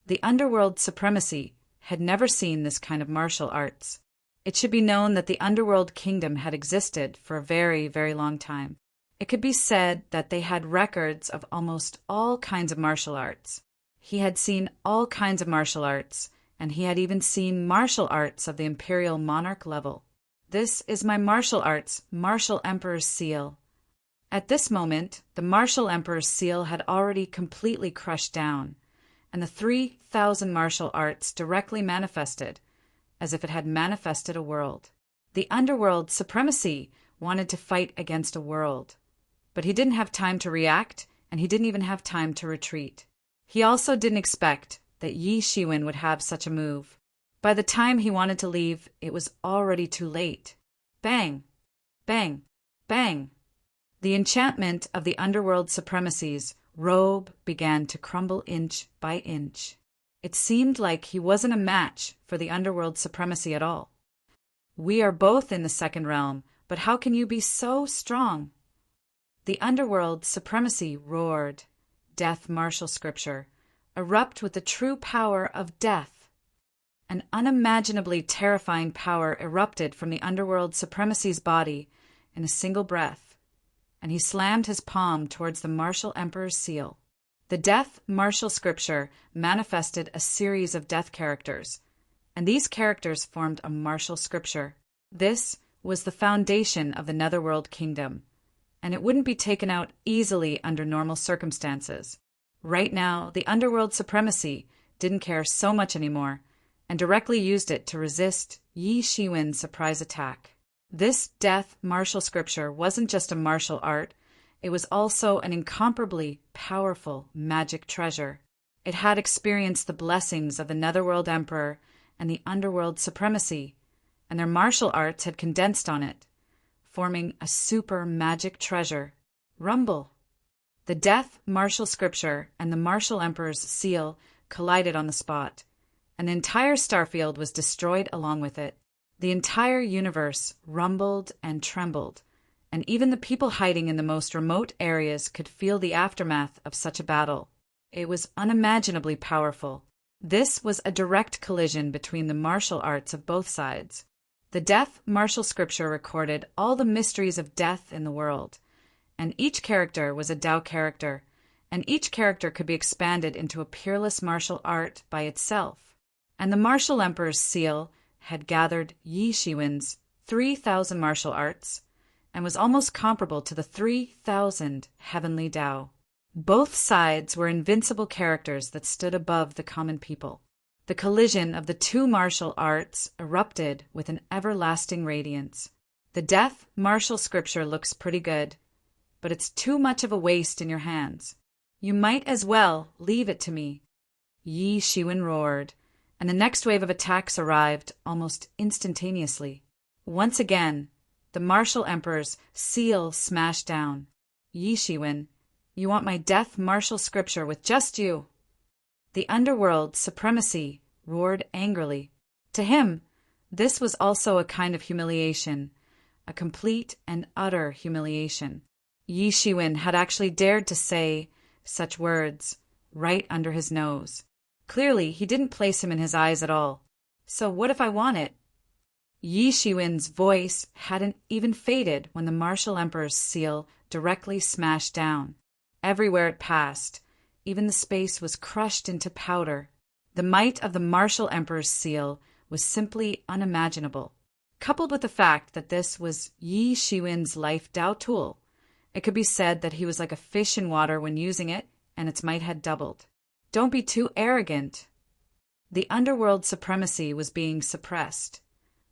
The underworld supremacy had never seen this kind of martial arts. It should be known that the underworld kingdom had existed for a very, very long time. It could be said that they had records of almost all kinds of martial arts. He had seen all kinds of martial arts, and he had even seen martial arts of the imperial monarch level. This is my martial arts, Martial Emperor's seal. At this moment, the Martial Emperor's seal had already completely crushed down, and the 3,000 martial arts directly manifested, as if it had manifested a world. The underworld supremacy wanted to fight against a world, but he didn't have time to react, and he didn't even have time to retreat. He also didn't expect that Yi Shiwen would have such a move. By the time he wanted to leave, it was already too late. Bang! Bang! Bang! The enchantment of the underworld supremacy's robe began to crumble inch by inch. It seemed like he wasn't a match for the underworld supremacy at all. We are both in the second realm, but how can you be so strong? The underworld supremacy roared. Death martial scripture. Erupt with the true power of death. An unimaginably terrifying power erupted from the underworld supremacy's body in a single breath, and he slammed his palm towards the Martial Emperor's seal. The death martial scripture manifested a series of death characters, and these characters formed a martial scripture. This was the foundation of the Netherworld Kingdom, and it wouldn't be taken out easily under normal circumstances. Right now, the underworld supremacy didn't care so much anymore, and directly used it to resist Yi Shiwen's surprise attack. This death martial scripture wasn't just a martial art, it was also an incomparably powerful magic treasure. It had experienced the blessings of the Netherworld Emperor and the underworld supremacy, and their martial arts had condensed on it, forming a super magic treasure. Rumble! The death martial scripture and the Martial Emperor's seal collided on the spot. An entire starfield was destroyed along with it. The entire universe rumbled and trembled, and even the people hiding in the most remote areas could feel the aftermath of such a battle. It was unimaginably powerful. This was a direct collision between the martial arts of both sides. The death martial scripture recorded all the mysteries of death in the world, and each character was a Tao character, and each character could be expanded into a peerless martial art by itself. And the Martial Emperor's seal had gathered Yi Shiwen's 3,000 martial arts and was almost comparable to the 3,000 heavenly Tao. Both sides were invincible characters that stood above the common people. The collision of the two martial arts erupted with an everlasting radiance. The death martial scripture looks pretty good, but it's too much of a waste in your hands. You might as well leave it to me. Yi Shiwen roared, and the next wave of attacks arrived almost instantaneously. Once again, the martial emperor's seal smashed down. Yi Shiwen, you want my death martial scripture with just you. The underworld supremacy roared angrily. To him, this was also a kind of humiliation, a complete and utter humiliation. Yi Shiwen had actually dared to say such words right under his nose. Clearly, he didn't place him in his eyes at all. So what if I want it? Yi Shiwen's voice hadn't even faded when the martial emperor's seal directly smashed down. Everywhere it passed, even the space was crushed into powder. The might of the martial emperor's seal was simply unimaginable. Coupled with the fact that this was Yi Shiwen's life Dao tool, it could be said that he was like a fish in water when using it, and its might had doubled. Don't be too arrogant. The underworld supremacy was being suppressed,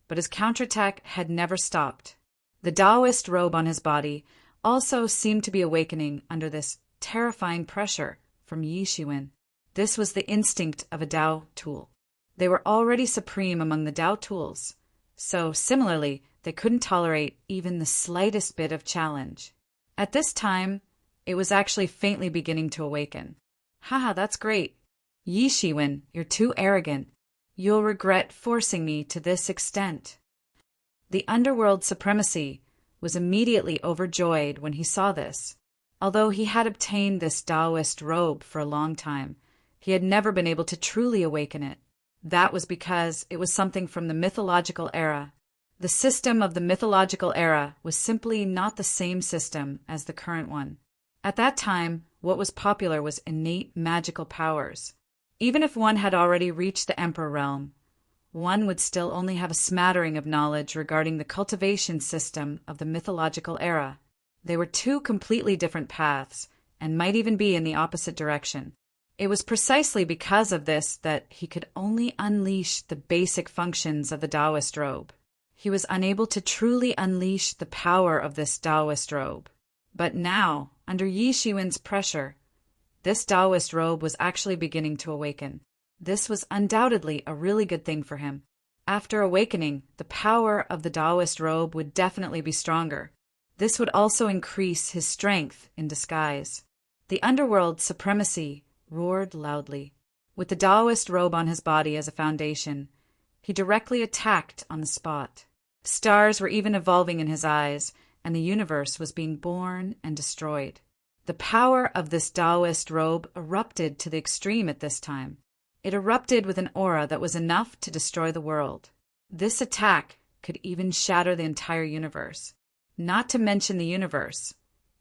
but his counterattack had never stopped. The Taoist robe on his body also seemed to be awakening under this terrifying pressure from Yi Shiwen. This was the instinct of a Tao tool. They were already supreme among the Tao tools, so similarly, they couldn't tolerate even the slightest bit of challenge. At this time, it was actually faintly beginning to awaken. Haha, that's great. Yi Shiwen, you're too arrogant. You'll regret forcing me to this extent. The underworld supremacy was immediately overjoyed when he saw this. Although he had obtained this Taoist robe for a long time, he had never been able to truly awaken it. That was because it was something from the mythological era. The system of the mythological era was simply not the same system as the current one. At that time, what was popular was innate magical powers. Even if one had already reached the Emperor realm, one would still only have a smattering of knowledge regarding the cultivation system of the mythological era. They were two completely different paths, and might even be in the opposite direction. It was precisely because of this that he could only unleash the basic functions of the Taoist robe. He was unable to truly unleash the power of this Taoist robe. But now, under Yi Shiwen's pressure, this Taoist robe was actually beginning to awaken. This was undoubtedly a really good thing for him. After awakening, the power of the Taoist robe would definitely be stronger. This would also increase his strength in disguise. The underworld supremacy roared loudly. With the Taoist robe on his body as a foundation, he directly attacked on the spot. Stars were even evolving in his eyes, and the universe was being born and destroyed. The power of this Taoist robe erupted to the extreme at this time. It erupted with an aura that was enough to destroy the world. This attack could even shatter the entire universe. Not to mention the universe.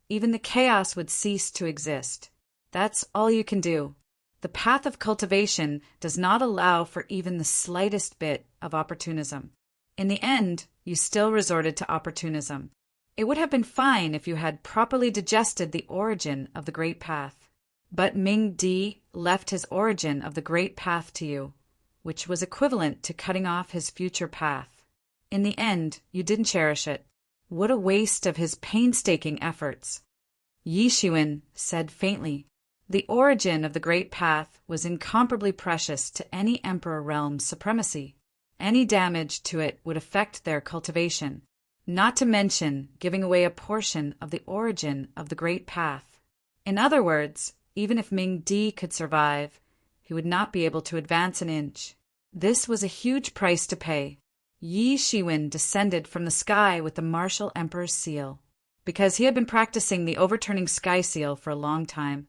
Even the chaos would cease to exist. That's all you can do. The path of cultivation does not allow for even the slightest bit of opportunism. In the end, you still resorted to opportunism. It would have been fine if you had properly digested the origin of the Great Path. But Ming Di left his origin of the Great Path to you, which was equivalent to cutting off his future path. In the end, you didn't cherish it. What a waste of his painstaking efforts. Yi Shiwen said faintly, the origin of the Great Path was incomparably precious to any Emperor realm's supremacy. Any damage to it would affect their cultivation, not to mention giving away a portion of the origin of the Great Path. In other words, even if Ming Di could survive, he would not be able to advance an inch. This was a huge price to pay. Yi Shiwen descended from the sky with the martial emperor's seal. Because he had been practicing the overturning sky seal for a long time,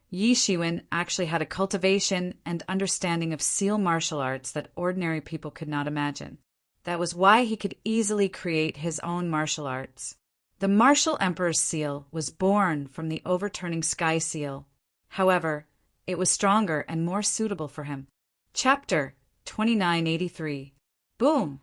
Yi Shiwen actually had a cultivation and understanding of seal martial arts that ordinary people could not imagine. That was why he could easily create his own martial arts. The martial emperor's seal was born from the overturning sky seal. However, it was stronger and more suitable for him. Chapter 2983. Boom!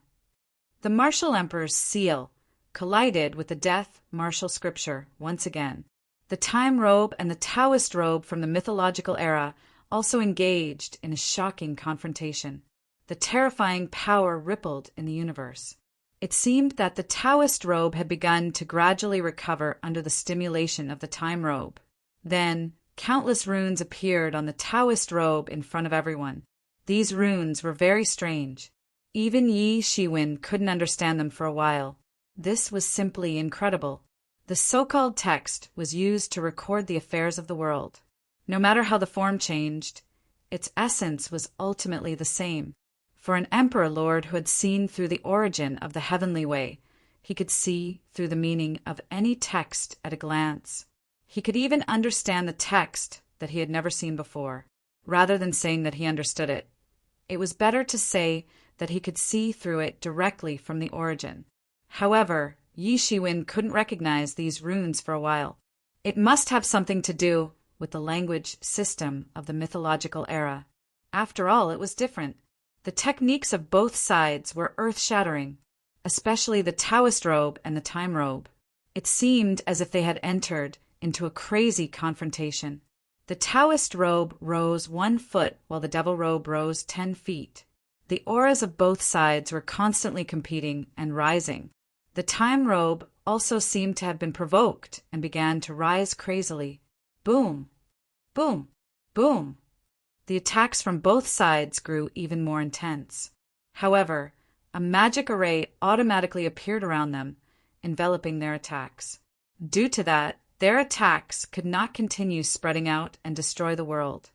The martial emperor's seal collided with the death martial scripture once again. The time robe and the Taoist robe from the mythological era also engaged in a shocking confrontation. The terrifying power rippled in the universe. It seemed that the Taoist robe had begun to gradually recover under the stimulation of the time robe. Then, countless runes appeared on the Taoist robe in front of everyone. These runes were very strange. Even Yi Shiwen couldn't understand them for a while. This was simply incredible. The so-called text was used to record the affairs of the world. No matter how the form changed, its essence was ultimately the same. For an emperor lord who had seen through the origin of the heavenly way, he could see through the meaning of any text at a glance. He could even understand the text that he had never seen before. Rather than saying that he understood it, it was better to say that he could see through it directly from the origin. However, Yi Shiwen couldn't recognize these runes for a while. It must have something to do with the language system of the mythological era. After all, it was different. The techniques of both sides were earth-shattering, especially the Taoist robe and the time robe. It seemed as if they had entered into a crazy confrontation. The Taoist robe rose 1 foot while the devil robe rose 10 feet. The auras of both sides were constantly competing and rising. The time robe also seemed to have been provoked and began to rise crazily. Boom! Boom! Boom! The attacks from both sides grew even more intense. However, a magic array automatically appeared around them, enveloping their attacks. Due to that, their attacks could not continue spreading out and destroy the world.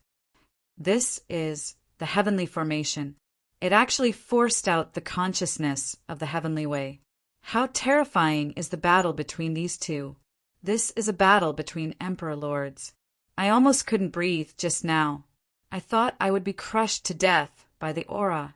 This is the heavenly formation. It actually forced out the consciousness of the heavenly way. How terrifying is the battle between these two? This is a battle between emperor lords. I almost couldn't breathe just now. I thought I would be crushed to death by the aura.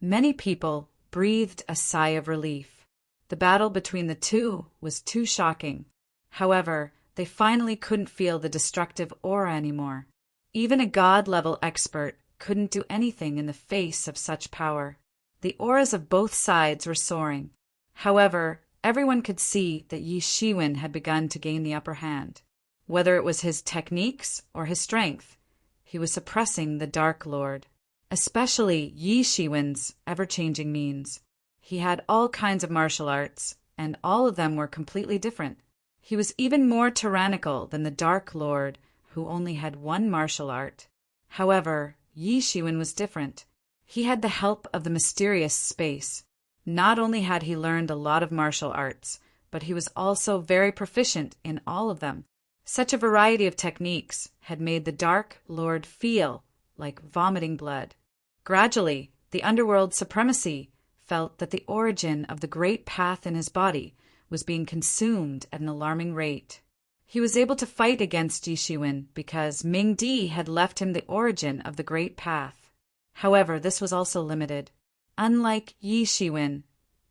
Many people breathed a sigh of relief. The battle between the two was too shocking. However, they finally couldn't feel the destructive aura anymore. Even a god-level expert couldn't do anything in the face of such power. The auras of both sides were soaring. However, everyone could see that Yi Shiwen had begun to gain the upper hand. Whether it was his techniques or his strength, he was suppressing the Dark Lord, especially Yi Shiwen's ever-changing means. He had all kinds of martial arts, and all of them were completely different. He was even more tyrannical than the Dark Lord, who only had one martial art. However, Yi Shiwen was different. He had the help of the mysterious space. Not only had he learned a lot of martial arts, but he was also very proficient in all of them. Such a variety of techniques had made the Dark Lord feel like vomiting blood. Gradually, the underworld supremacy felt that the origin of the great path in his body was being consumed at an alarming rate. He was able to fight against Yi Shiwen because Ming Di had left him the origin of the great path. However, this was also limited. Unlike Yi Shiwen,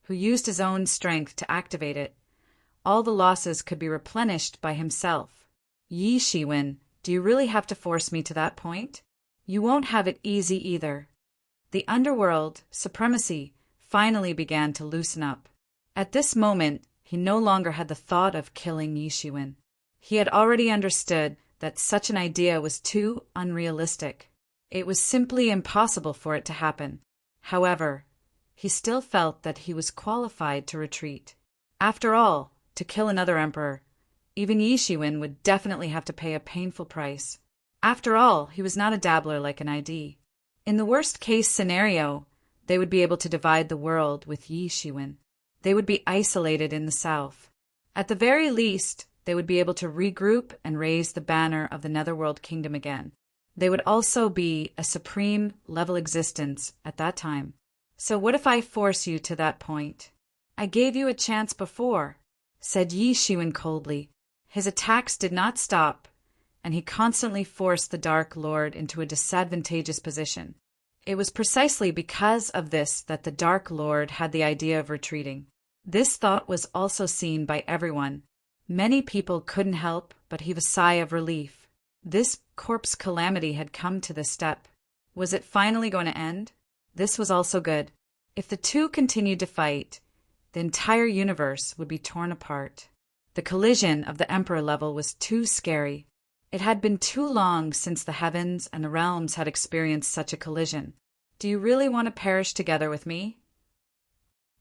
who used his own strength to activate it, all the losses could be replenished by himself. Yi Shiwen, do you really have to force me to that point? You won't have it easy either. The underworld supremacy finally began to loosen up. At this moment, he no longer had the thought of killing Yi Shiwen. He had already understood that such an idea was too unrealistic. It was simply impossible for it to happen. However, he still felt that he was qualified to retreat. After all, to kill another emperor, even Yi Shiwen would definitely have to pay a painful price. After all, he was not a dabbler like an ID. In the worst-case scenario, they would be able to divide the world with Yi Shiwen. They would be isolated in the south. At the very least, they would be able to regroup and raise the banner of the Netherworld Kingdom again. They would also be a supreme-level existence at that time. So what if I force you to that point? I gave you a chance before, said Yi Shiwen coldly. His attacks did not stop, and he constantly forced the Dark Lord into a disadvantageous position. It was precisely because of this that the Dark Lord had the idea of retreating. This thought was also seen by everyone. Many people couldn't help but heave a sigh of relief. This corpse calamity had come to this step. Was it finally going to end? This was also good. If the two continued to fight, the entire universe would be torn apart. The collision of the Emperor level was too scary. It had been too long since the heavens and the realms had experienced such a collision. Do you really want to perish together with me?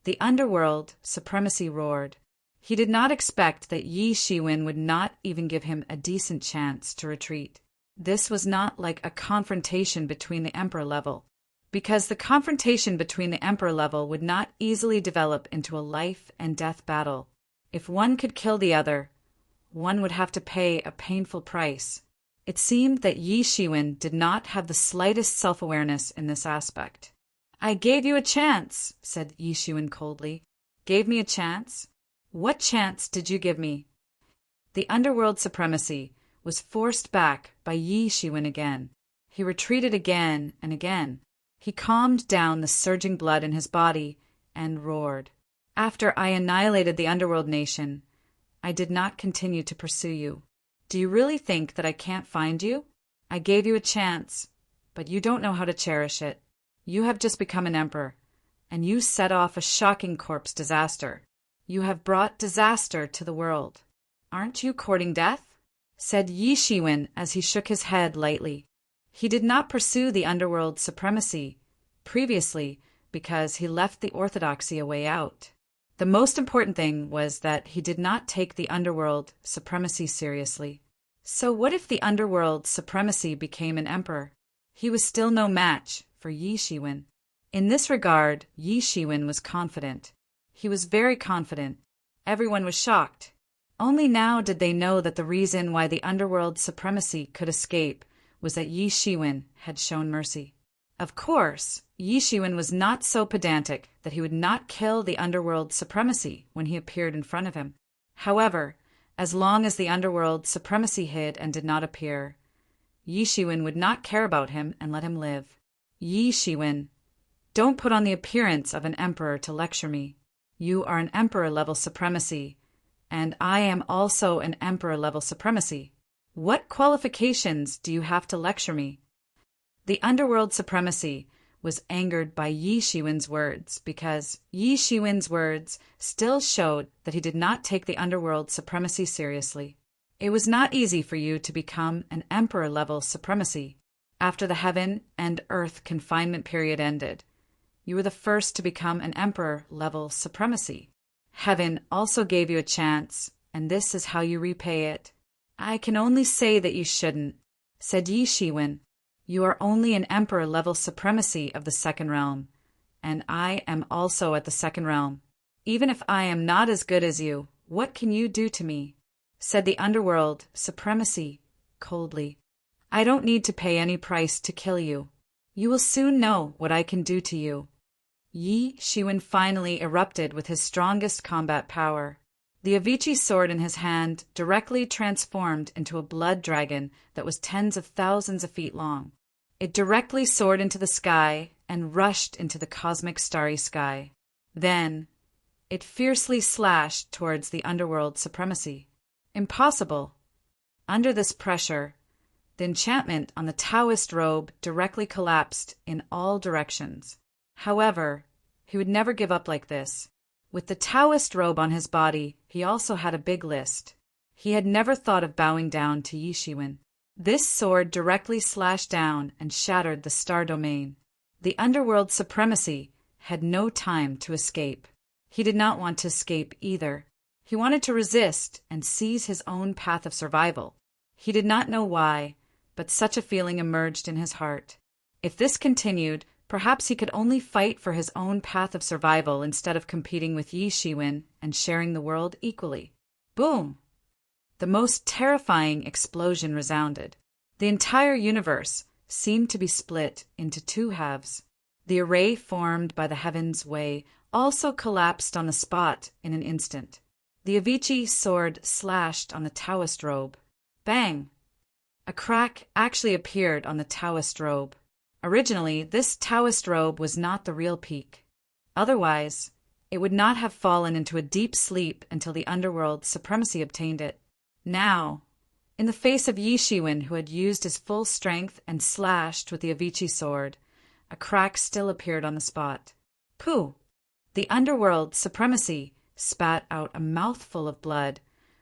The underworld supremacy roared. He did not expect that Yi Shiwen would not even give him a decent chance to retreat. This was not like a confrontation between the emperor level, because the confrontation between the emperor level would not easily develop into a life and death battle. If one could kill the other, one would have to pay a painful price. It seemed that Yi Shiwen did not have the slightest self-awareness in this aspect. I gave you a chance, said Yi Shiwen coldly. Gave me a chance? What chance did you give me? The underworld supremacy was forced back by Yi Shiwen again. He retreated again and again. He calmed down the surging blood in his body and roared. After I annihilated the underworld nation, I did not continue to pursue you. Do you really think that I can't find you? I gave you a chance, but you don't know how to cherish it. You have just become an emperor, and you set off a shocking corpse disaster. You have brought disaster to the world. Aren't you courting death? Said Yi Shiwen as he shook his head lightly. He did not pursue the underworld supremacy previously because he left the orthodoxy a way out. The most important thing was that he did not take the underworld supremacy seriously. So what if the underworld supremacy became an emperor? He was still no match for Yi Shiwen. In this regard, Yi Shiwen was confident. He was very confident. Everyone was shocked. Only now did they know that the reason why the underworld supremacy could escape was that Yi Shiwen had shown mercy. Of course, Yi Shiwen was not so pedantic that he would not kill the underworld supremacy when he appeared in front of him. However, as long as the underworld supremacy hid and did not appear, Yi Shiwen would not care about him and let him live. Yi Shiwen, don't put on the appearance of an emperor to lecture me. You are an emperor-level supremacy, and I am also an emperor-level supremacy. What qualifications do you have to lecture me? The underworld supremacy was angered by Yi Shiwen's words because Yi Shiwen's words still showed that he did not take the underworld supremacy seriously. It was not easy for you to become an emperor-level supremacy. After the heaven and earth confinement period ended, you were the first to become an emperor-level supremacy. Heaven also gave you a chance, and this is how you repay it. I can only say that you shouldn't, said Yi Shiwen. You are only an emperor-level supremacy of the second realm, and I am also at the second realm. Even if I am not as good as you, what can you do to me? Said the underworld supremacy coldly. I don't need to pay any price to kill you. You will soon know what I can do to you. Yi Shiwen finally erupted with his strongest combat power. The Avicii sword in his hand directly transformed into a blood dragon that was tens of thousands of feet long. It directly soared into the sky and rushed into the cosmic starry sky. Then, it fiercely slashed towards the underworld supremacy. Impossible. Under this pressure, the enchantment on the Taoist robe directly collapsed in all directions. However, he would never give up like this. With the Taoist robe on his body, he also had a big list. He had never thought of bowing down to Yi Shiwen. This sword directly slashed down and shattered the star domain. The underworld supremacy had no time to escape. He did not want to escape either. He wanted to resist and seize his own path of survival. He did not know why, but such a feeling emerged in his heart. If this continued, perhaps he could only fight for his own path of survival instead of competing with Yi Shiwen and sharing the world equally. Boom! The most terrifying explosion resounded. The entire universe seemed to be split into two halves. The array formed by the heavens' way also collapsed on the spot in an instant. The Avicii sword slashed on the Taoist robe. Bang! A crack actually appeared on the Taoist robe. Originally, this Taoist robe was not the real peak. Otherwise, it would not have fallen into a deep sleep until the underworld supremacy obtained it. Now, in the face of Yi Shiwen, who had used his full strength and slashed with the Avicii sword, a crack still appeared on the spot. Pooh! The underworld supremacy spat out a mouthful of blood,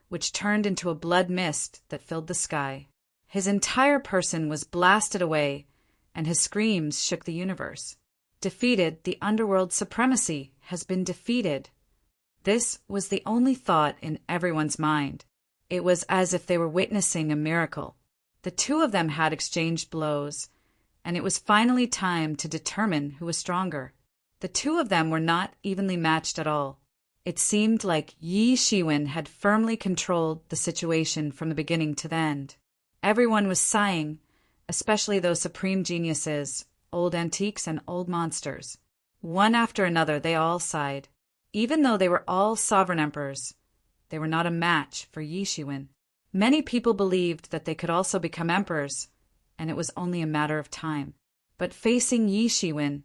which turned into a blood mist that filled the sky. His entire person was blasted away, and his screams shook the universe. Defeated, the underworld's supremacy has been defeated. This was the only thought in everyone's mind. It was as if they were witnessing a miracle. The two of them had exchanged blows, and it was finally time to determine who was stronger. The two of them were not evenly matched at all. It seemed like Yi Shiwen had firmly controlled the situation from the beginning to the end. Everyone was sighing, especially those supreme geniuses, old antiques and old monsters. One after another, they all sighed. Even though they were all sovereign emperors, they were not a match for Yi Shiwen. Many people believed that they could also become emperors, and it was only a matter of time. But facing Yi Shiwen,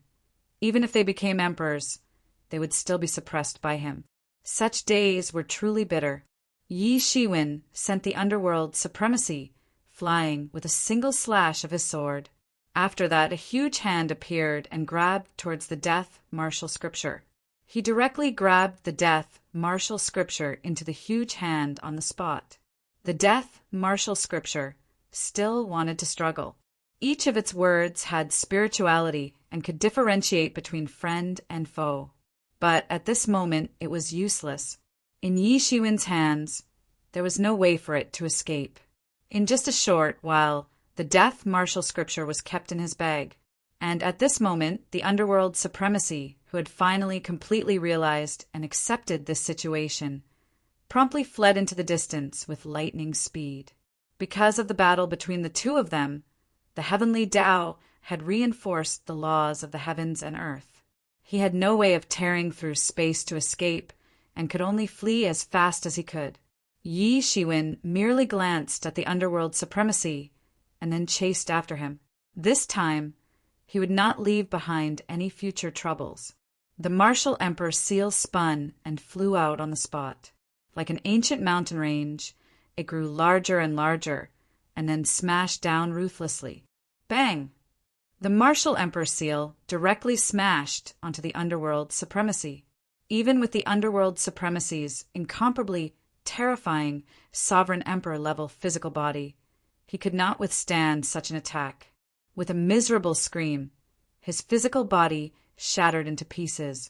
even if they became emperors, they would still be suppressed by him. Such days were truly bitter. Yi Shiwen sent the underworld supremacy flying with a single slash of his sword. After that, a huge hand appeared and grabbed towards the death martial scripture. He directly grabbed the death martial scripture into the huge hand on the spot. The death martial scripture still wanted to struggle. Each of its words had spirituality and could differentiate between friend and foe. But at this moment, it was useless. In Yi Shiwen's hands, there was no way for it to escape. In just a short while, the death martial scripture was kept in his bag. And at this moment, the underworld supremacy, who had finally completely realized and accepted this situation, promptly fled into the distance with lightning speed. Because of the battle between the two of them, the heavenly Tao had reinforced the laws of the heavens and earth. He had no way of tearing through space to escape, and could only flee as fast as he could. Yi Shiwen merely glanced at the underworld supremacy, and then chased after him. This time, he would not leave behind any future troubles. The martial emperor seal spun and flew out on the spot. Like an ancient mountain range, it grew larger and larger, and then smashed down ruthlessly. Bang! The martial emperor seal directly smashed onto the underworld supremacy. Even with the underworld supremacy's incomparably terrifying sovereign emperor-level physical body, he could not withstand such an attack. With a miserable scream, his physical body shattered into pieces.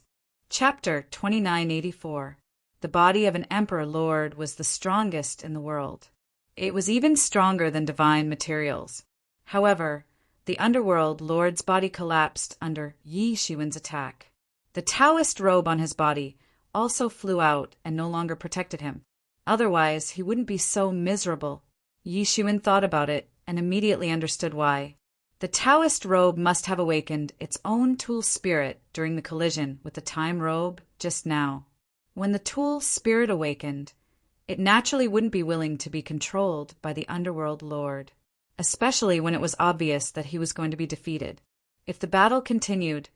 Chapter 2984. The body of an emperor lord was the strongest in the world. It was even stronger than divine materials. However, the underworld lord's body collapsed under Yi Shiwen's attack. The Taoist robe on his body also flew out and no longer protected him. Otherwise, he wouldn't be so miserable. Yi Shiwen thought about it and immediately understood why. The Taoist robe must have awakened its own tool spirit during the collision with the time robe just now. When the tool spirit awakened, it naturally wouldn't be willing to be controlled by the underworld lord, especially when it was obvious that he was going to be defeated. If the battle continued,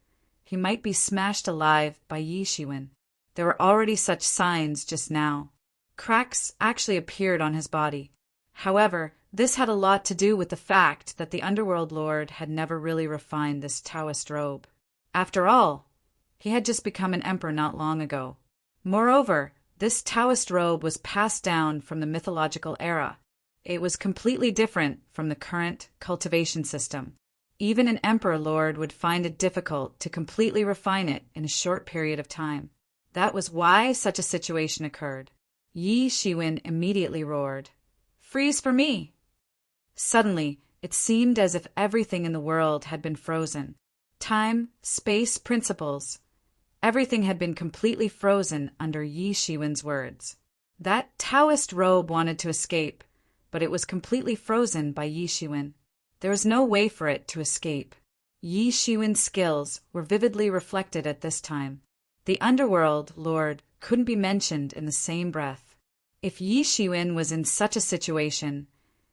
he might be smashed alive by Yi Shiwen. There were already such signs just now. Cracks actually appeared on his body. However, this had a lot to do with the fact that the underworld lord had never really refined this Taoist robe. After all, he had just become an emperor not long ago. Moreover, this Taoist robe was passed down from the mythological era. It was completely different from the current cultivation system. Even an emperor lord would find it difficult to completely refine it in a short period of time. That was why such a situation occurred. Yi Shiwen immediately roared, "Freeze for me!" Suddenly, it seemed as if everything in the world had been frozen. Time, space, principles. Everything had been completely frozen under Yi Shiwen's words. That Taoist robe wanted to escape, but it was completely frozen by Yi Shiwen. There was no way for it to escape. Yi Shiwen's skills were vividly reflected at this time. The underworld lord couldn't be mentioned in the same breath. If Yi Shiwen was in such a situation,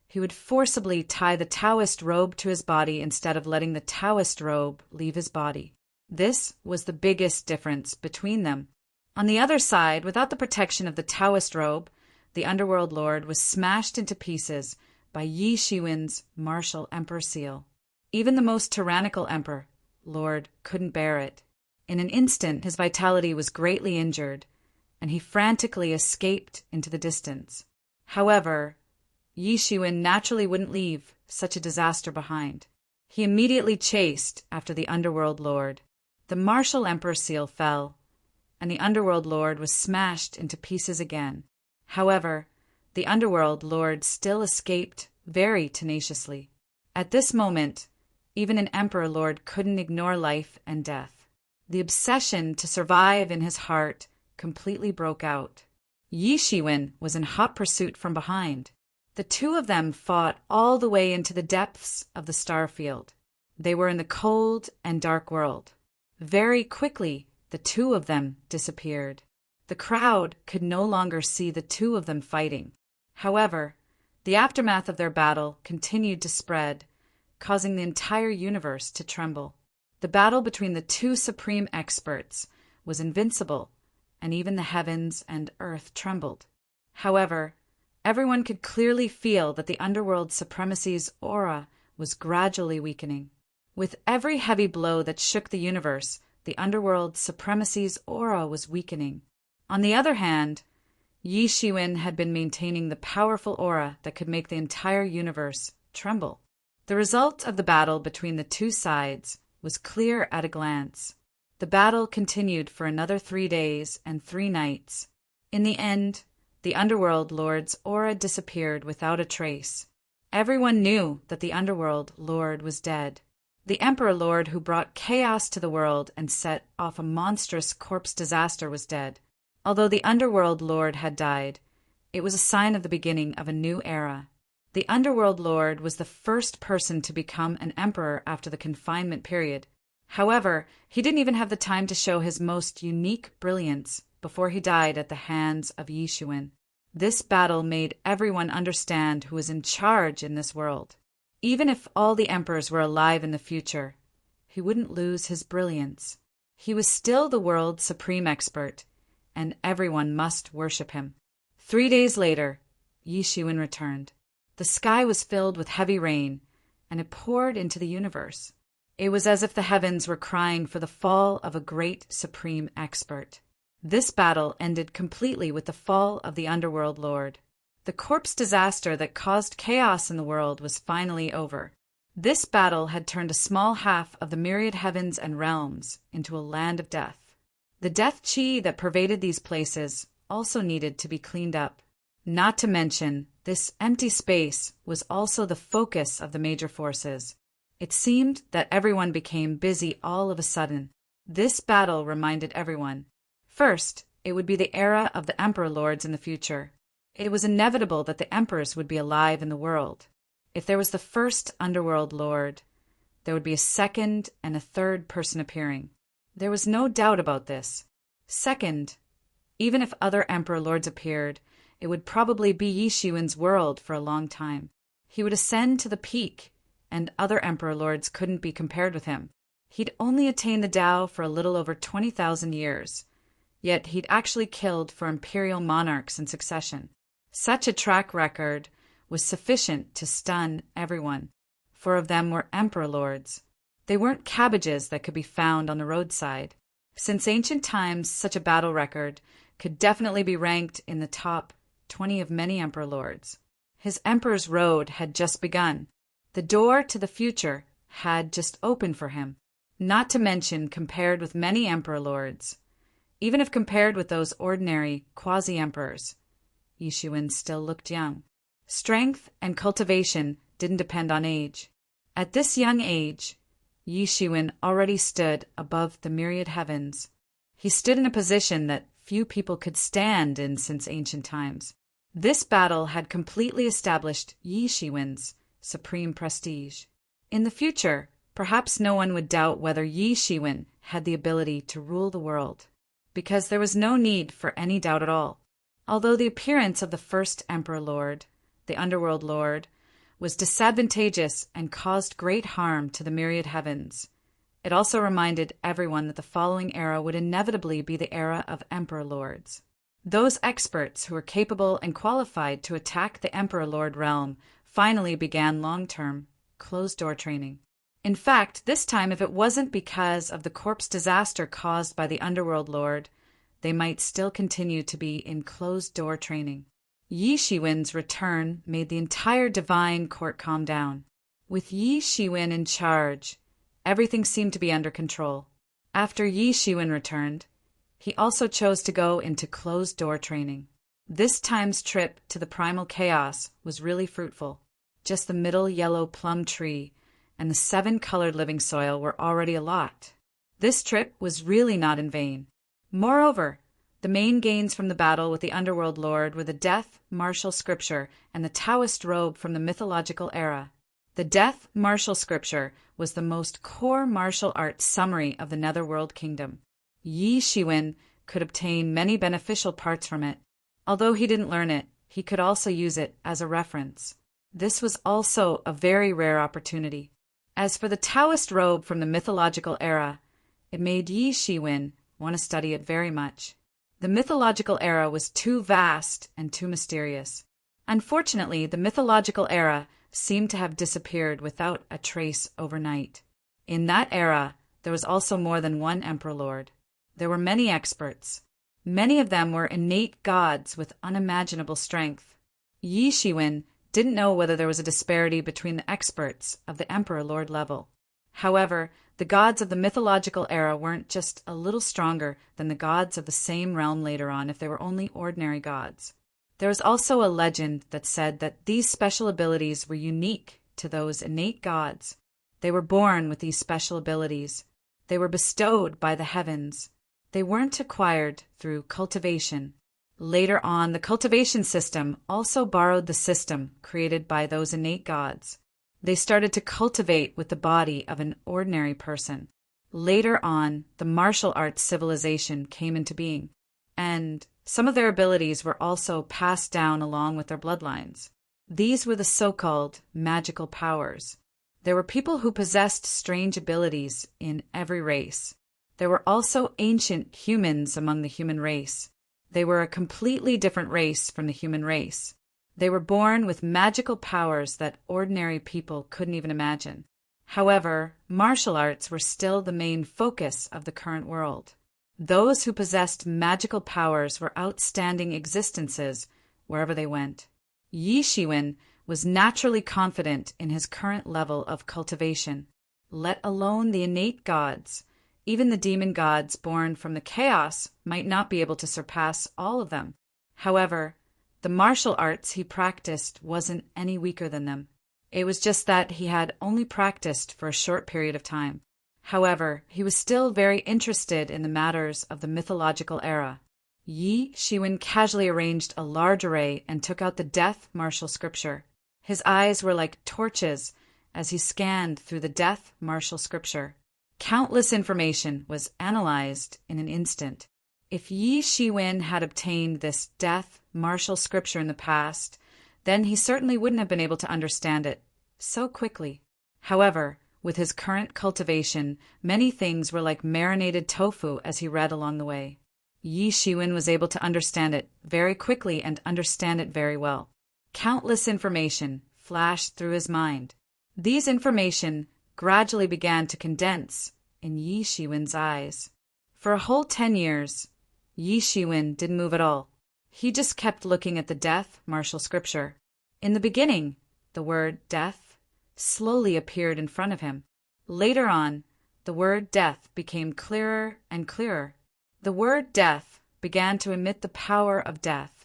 he would forcibly tie the Taoist robe to his body instead of letting the Taoist robe leave his body. This was the biggest difference between them. On the other side, without the protection of the Taoist robe, the underworld lord was smashed into pieces by Yi Shiwen's martial emperor seal. Even the most tyrannical emperor lord couldn't bear it. In an instant, his vitality was greatly injured, and he frantically escaped into the distance. However, Yi Shiwen naturally wouldn't leave such a disaster behind. He immediately chased after the Underworld Lord. The martial Emperor seal fell, and the Underworld Lord was smashed into pieces again. However, the Underworld Lord still escaped very tenaciously. At this moment, even an Emperor Lord couldn't ignore life and death. The obsession to survive in his heart completely broke out. Yi Shiwen was in hot pursuit from behind. The two of them fought all the way into the depths of the star field. They were in the cold and dark world. Very quickly, the two of them disappeared. The crowd could no longer see the two of them fighting. However, the aftermath of their battle continued to spread, causing the entire universe to tremble. The battle between the two supreme experts was invincible, and even the heavens and earth trembled. However, everyone could clearly feel that the Underworld Supremacy's aura was gradually weakening. With every heavy blow that shook the universe, the Underworld Supremacy's aura was weakening. On the other hand, Yi Shiwen had been maintaining the powerful aura that could make the entire universe tremble. The result of the battle between the two sides was clear at a glance. The battle continued for another 3 days and 3 nights. In the end, the Underworld Lord's aura disappeared without a trace. Everyone knew that the Underworld Lord was dead. The Emperor Lord who brought chaos to the world and set off a monstrous corpse disaster was dead. Although the Underworld Lord had died, it was a sign of the beginning of a new era. The Underworld Lord was the first person to become an emperor after the confinement period. However, he didn't even have the time to show his most unique brilliance before he died at the hands of Yi Shiwen. This battle made everyone understand who was in charge in this world. Even if all the emperors were alive in the future, he wouldn't lose his brilliance. He was still the world's supreme expert, and everyone must worship him. 3 days later, Yi Shiwen returned. The sky was filled with heavy rain, and it poured into the universe. It was as if the heavens were crying for the fall of a great supreme expert. This battle ended completely with the fall of the Underworld Lord. The corpse disaster that caused chaos in the world was finally over. This battle had turned a small half of the myriad heavens and realms into a land of death. The death chi that pervaded these places also needed to be cleaned up. Not to mention, this empty space was also the focus of the major forces. It seemed that everyone became busy all of a sudden. This battle reminded everyone. First, it would be the era of the Emperor Lords in the future. It was inevitable that the emperors would be alive in the world. If there was the first Underworld Lord, there would be a second and a third person appearing. There was no doubt about this. Second, even if other Emperor Lords appeared, it would probably be Yi Shiwen's world for a long time. He would ascend to the peak, and other Emperor Lords couldn't be compared with him. He'd only attained the Tao for a little over 20,000 years, yet he'd actually killed 4 imperial monarchs in succession. Such a track record was sufficient to stun everyone. 4 of them were Emperor Lords. They weren't cabbages that could be found on the roadside. Since ancient times, such a battle record could definitely be ranked in the top 20 of many Emperor Lords. His Emperor's road had just begun. The door to the future had just opened for him. Not to mention, compared with many Emperor Lords, even if compared with those ordinary quasi-emperors, Yi Shiwen still looked young. Strength and cultivation didn't depend on age. At this young age, Yi Shiwen already stood above the myriad heavens. He stood in a position that few people could stand in since ancient times. This battle had completely established Yi Shiwen's supreme prestige. In the future, perhaps no one would doubt whether Yi Shiwen had the ability to rule the world, because there was no need for any doubt at all. Although the appearance of the first Emperor Lord, the Underworld Lord, was disadvantageous and caused great harm to the myriad heavens, it also reminded everyone that the following era would inevitably be the era of Emperor Lords. Those experts who were capable and qualified to attack the Emperor Lord realm finally began long-term, closed-door training. In fact, this time, if it wasn't because of the corpse disaster caused by the Underworld Lord, they might still continue to be in closed-door training. Yi Shiwen's return made the entire divine court calm down. With Yi Shiwen in charge, everything seemed to be under control. After Yi Shiwen returned, he also chose to go into closed-door training. This time's trip to the primal chaos was really fruitful. Just the middle yellow plum tree and the 7-colored living soil were already a lot. This trip was really not in vain. Moreover, the main gains from the battle with the underworld lord were the death martial scripture and the Taoist robe from the mythological era. The death martial scripture was the most core martial arts summary of the netherworld kingdom. Yi Shiwen could obtain many beneficial parts from it. Although he didn't learn it, he could also use it as a reference. This was also a very rare opportunity. As for the Taoist robe from the mythological era, it made Yi Shiwen want to study it very much. The mythological era was too vast and too mysterious. Unfortunately, the mythological era seemed to have disappeared without a trace overnight. In that era, there was also more than one Emperor Lord. There were many experts. Many of them were innate gods with unimaginable strength. Yi Shiwen didn't know whether there was a disparity between the experts of the Emperor Lord level. However, the gods of the mythological era weren't just a little stronger than the gods of the same realm later on if they were only ordinary gods. There was also a legend that said that these special abilities were unique to those innate gods. They were born with these special abilities. They were bestowed by the heavens. They weren't acquired through cultivation. Later on, the cultivation system also borrowed the system created by those innate gods. They started to cultivate with the body of an ordinary person. Later on, the martial arts civilization came into being, and some of their abilities were also passed down along with their bloodlines. These were the so-called magical powers. There were people who possessed strange abilities in every race. There were also ancient humans among the human race. They were a completely different race from the human race. They were born with magical powers that ordinary people couldn't even imagine. However, martial arts were still the main focus of the current world. Those who possessed magical powers were outstanding existences wherever they went. Yi Shiwen was naturally confident in his current level of cultivation, let alone the innate gods. Even the demon gods born from the chaos might not be able to surpass all of them. However, the martial arts he practiced wasn't any weaker than them. It was just that he had only practiced for a short period of time. However, he was still very interested in the matters of the mythological era. Yi Shiwen casually arranged a large array and took out the death martial scripture. His eyes were like torches as he scanned through the death martial scripture. Countless information was analyzed in an instant. If Yi Shiwen had obtained this death martial scripture in the past, then he certainly wouldn't have been able to understand it so quickly. However, with his current cultivation, many things were like marinated tofu as he read along the way. Yi Shiwen was able to understand it very quickly and understand it very well. Countless information flashed through his mind. These information gradually began to condense in Yi Shiwen's eyes. For a whole 10 years, Yi Shiwen didn't move at all. He just kept looking at the death martial scripture. In the beginning, the word death slowly appeared in front of him. Later on, the word death became clearer and clearer. The word death began to emit the power of death,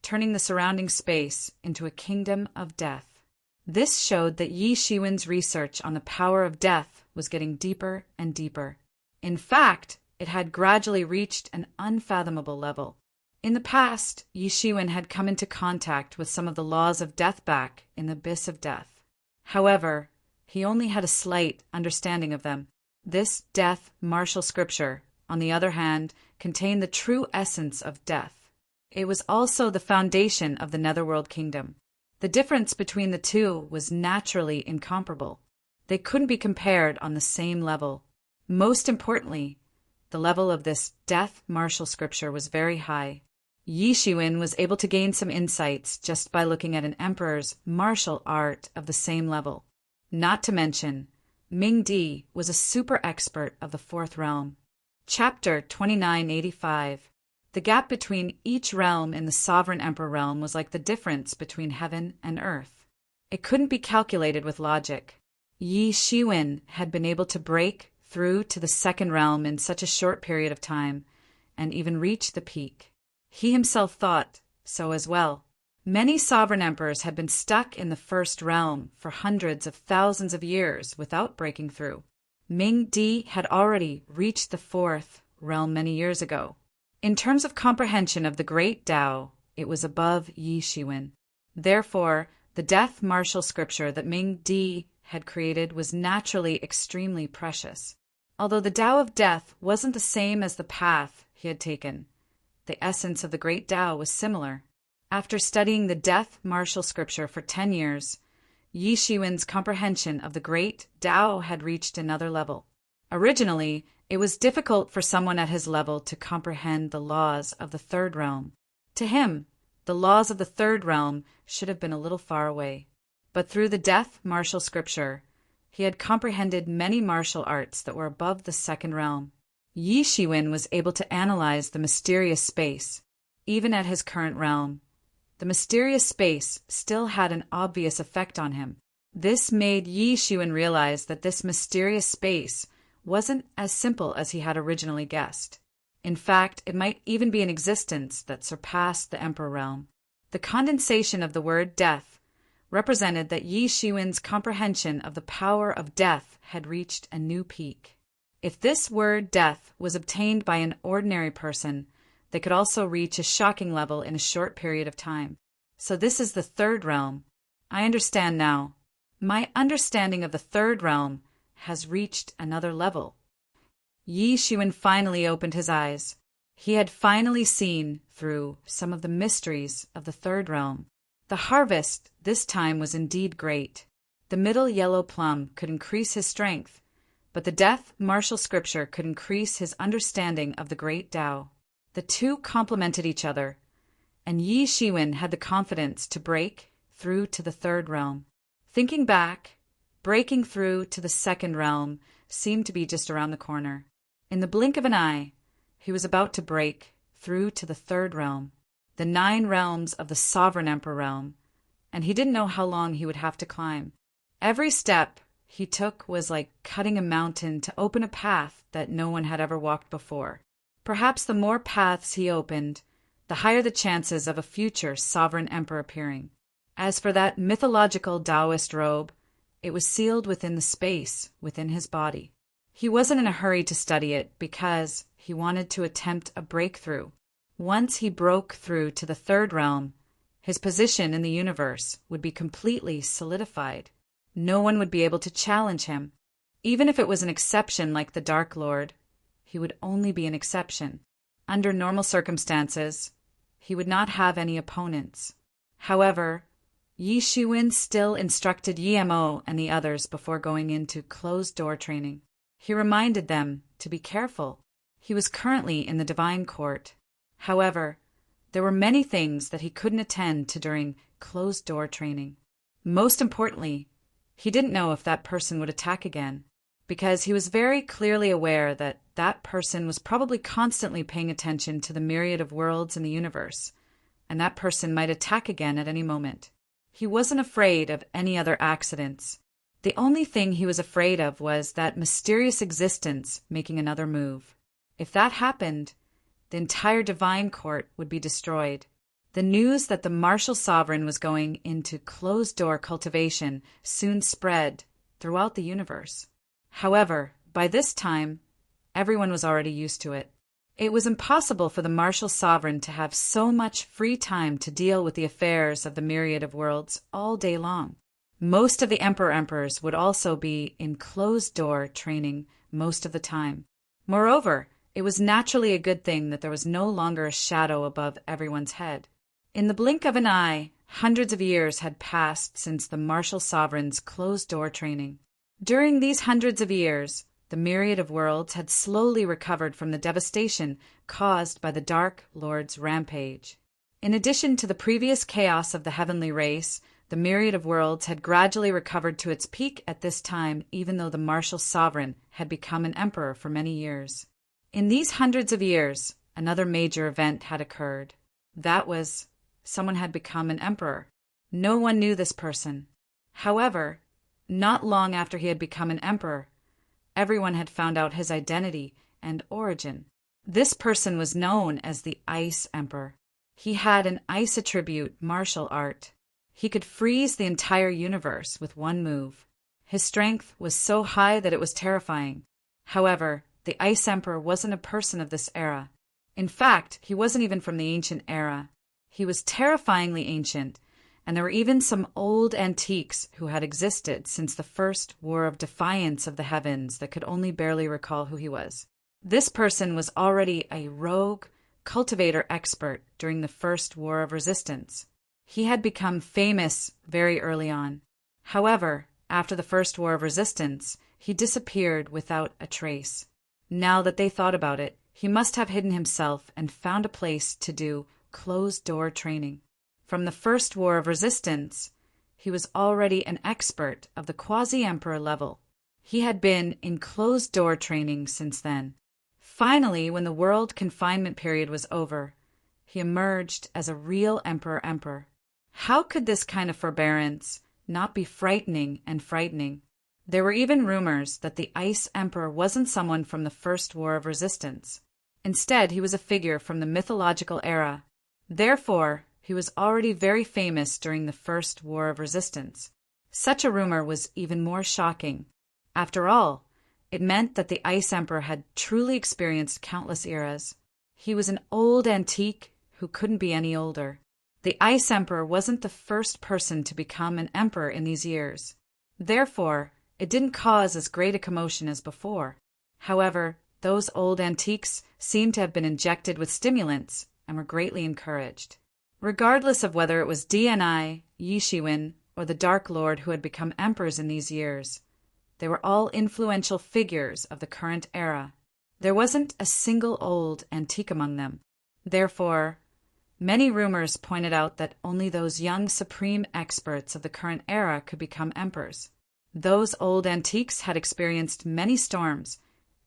turning the surrounding space into a kingdom of death. This showed that Yi Shiwen's research on the power of death was getting deeper and deeper. In fact, it had gradually reached an unfathomable level. In the past, Yi Shiwen had come into contact with some of the laws of death back in the abyss of death. However, he only had a slight understanding of them. This death martial scripture, on the other hand, contained the true essence of death. It was also the foundation of the netherworld kingdom. The difference between the two was naturally incomparable. They couldn't be compared on the same level. Most importantly, the level of this death martial scripture was very high. Yi Shiwen was able to gain some insights just by looking at an emperor's martial art of the same level. Not to mention, Ming Di was a super expert of the fourth realm. Chapter 2985. The The gap between each realm in the sovereign emperor realm was like the difference between heaven and earth. It couldn't be calculated with logic. Yi Shiwen had been able to break through to the second realm in such a short period of time, and even reach the peak. He himself thought so as well. Many sovereign emperors had been stuck in the first realm for hundreds of thousands of years without breaking through. Ming Di had already reached the fourth realm many years ago. In terms of comprehension of the great Tao, it was above Yi Shiwen. Therefore, the death martial scripture that Ming Di had created was naturally extremely precious. Although the Tao of death wasn't the same as the path he had taken, the essence of the great Tao was similar. After studying the death martial scripture for 10 years, Yi Shiwen's comprehension of the great Tao had reached another level. Originally, it was difficult for someone at his level to comprehend the laws of the third realm. To him, the laws of the third realm should have been a little far away. But through the death martial scripture, he had comprehended many martial arts that were above the second realm. Yi Shiwen was able to analyze the mysterious space, even at his current realm. The mysterious space still had an obvious effect on him. This made Yi Shiwen realize that this mysterious space wasn't as simple as he had originally guessed. In fact, it might even be an existence that surpassed the Emperor realm. The condensation of the word death represented that Yi Shiwen's comprehension of the power of death had reached a new peak. If this word death was obtained by an ordinary person, they could also reach a shocking level in a short period of time. So this is the third realm. I understand now. My understanding of the third realm has reached another level. Yi Shiwen finally opened his eyes. He had finally seen through some of the mysteries of the third realm. The harvest this time was indeed great. The middle yellow plum could increase his strength, but the death martial scripture could increase his understanding of the great Tao. The two complemented each other, and Yi Shiwen had the confidence to break through to the third realm. Thinking back, breaking through to the second realm seemed to be just around the corner. In the blink of an eye, he was about to break through to the third realm, the 9 realms of the sovereign emperor realm, and he didn't know how long he would have to climb. Every step he took was like cutting a mountain to open a path that no one had ever walked before. Perhaps the more paths he opened, the higher the chances of a future sovereign emperor appearing. As for that mythological Taoist robe, it was sealed within the space within his body. He wasn't in a hurry to study it because he wanted to attempt a breakthrough. Once he broke through to the third realm, his position in the universe would be completely solidified. No one would be able to challenge him. Even if it was an exception like the Dark Lord, he would only be an exception. Under normal circumstances, he would not have any opponents. However, Yi Shiwen still instructed Yi Mo and the others before going into closed-door training. He reminded them to be careful. He was currently in the divine court. However, there were many things that he couldn't attend to during closed-door training. Most importantly, he didn't know if that person would attack again, because he was very clearly aware that that person was probably constantly paying attention to the myriad of worlds in the universe, and that person might attack again at any moment. He wasn't afraid of any other accidents. The only thing he was afraid of was that mysterious existence making another move. If that happened, the entire divine court would be destroyed. The news that the martial sovereign was going into closed-door cultivation soon spread throughout the universe. However, by this time, everyone was already used to it. It was impossible for the martial sovereign to have so much free time to deal with the affairs of the myriad of worlds all day long. Most of the emperors would also be in closed-door training most of the time. Moreover, it was naturally a good thing that there was no longer a shadow above everyone's head. In the blink of an eye, hundreds of years had passed since the martial sovereign's closed-door training. During these hundreds of years, the myriad of worlds had slowly recovered from the devastation caused by the Dark Lord's rampage. In addition to the previous chaos of the heavenly race, the myriad of worlds had gradually recovered to its peak at this time, even though the martial sovereign had become an emperor for many years. In these hundreds of years, another major event had occurred. That was, someone had become an emperor. No one knew this person. However, not long after he had become an emperor, everyone had found out his identity and origin. This person was known as the Ice Emperor. He had an ice attribute martial art. He could freeze the entire universe with one move. His strength was so high that it was terrifying. However, the Ice Emperor wasn't a person of this era. In fact, he wasn't even from the ancient era. He was terrifyingly ancient, and there were even some old antiques who had existed since the first War of Defiance of the Heavens that could only barely recall who he was. This person was already a rogue, cultivator expert during the first War of Resistance. He had become famous very early on. However, after the first War of Resistance, he disappeared without a trace. Now that they thought about it, he must have hidden himself and found a place to do closed-door training. From the first War of Resistance, he was already an expert of the quasi-emperor level. He had been in closed-door training since then. Finally, when the world confinement period was over, he emerged as a real emperor. How could this kind of forbearance not be frightening and frightening? There were even rumors that the Ice Emperor wasn't someone from the First War of Resistance. Instead, he was a figure from the mythological era. Therefore, he was already very famous during the First War of Resistance. Such a rumor was even more shocking. After all, it meant that the Ice Emperor had truly experienced countless eras. He was an old antique who couldn't be any older. The Ice Emperor wasn't the first person to become an emperor in these years. Therefore, it didn't cause as great a commotion as before. However, those old antiques seemed to have been injected with stimulants and were greatly encouraged. Regardless of whether it was DNI, Yi Shiwen, or the Dark Lord who had become emperors in these years, they were all influential figures of the current era. There wasn't a single old antique among them. Therefore, many rumors pointed out that only those young supreme experts of the current era could become emperors. Those old antiques had experienced many storms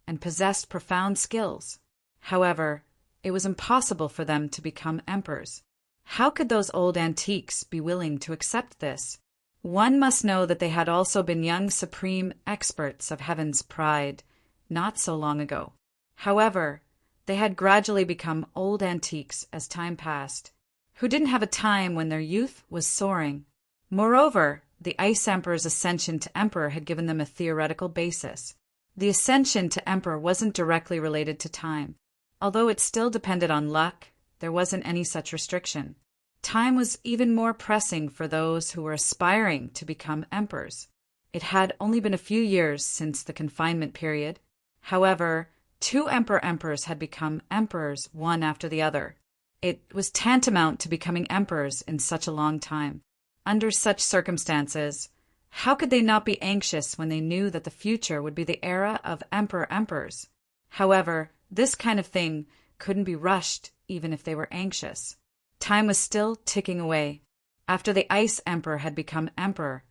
and possessed profound skills. However, it was impossible for them to become emperors. How could those old antiques be willing to accept this? One must know that they had also been young supreme experts of heaven's pride not so long ago. However, they had gradually become old antiques as time passed, who didn't have a time when their youth was soaring. Moreover, the Ice Emperor's ascension to emperor had given them a theoretical basis. The ascension to emperor wasn't directly related to time. Although it still depended on luck, there wasn't any such restriction. Time was even more pressing for those who were aspiring to become emperors. It had only been a few years since the confinement period. However, 2 emperors had become emperors one after the other. It was tantamount to becoming emperors in such a long time. Under such circumstances, how could they not be anxious when they knew that the future would be the era of emperors? However, this kind of thing couldn't be rushed even if they were anxious. Time was still ticking away. After the Ice Emperor had become emperor,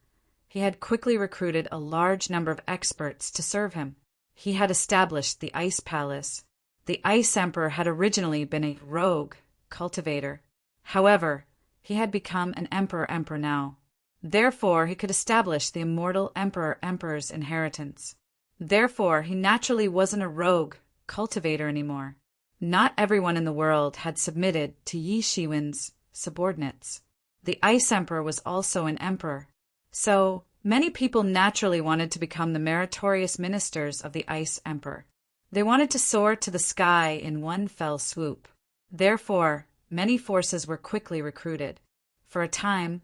he had quickly recruited a large number of experts to serve him. He had established the Ice Palace. The Ice Emperor had originally been a rogue cultivator. However, he had become an emperor now. Therefore, he could establish the immortal emperor's inheritance. Therefore, he naturally wasn't a rogue cultivator anymore. Not everyone in the world had submitted to Yi Shiwen's subordinates. The Ice Emperor was also an emperor. So, many people naturally wanted to become the meritorious ministers of the Ice Emperor. They wanted to soar to the sky in one fell swoop. Therefore, many forces were quickly recruited. For a time,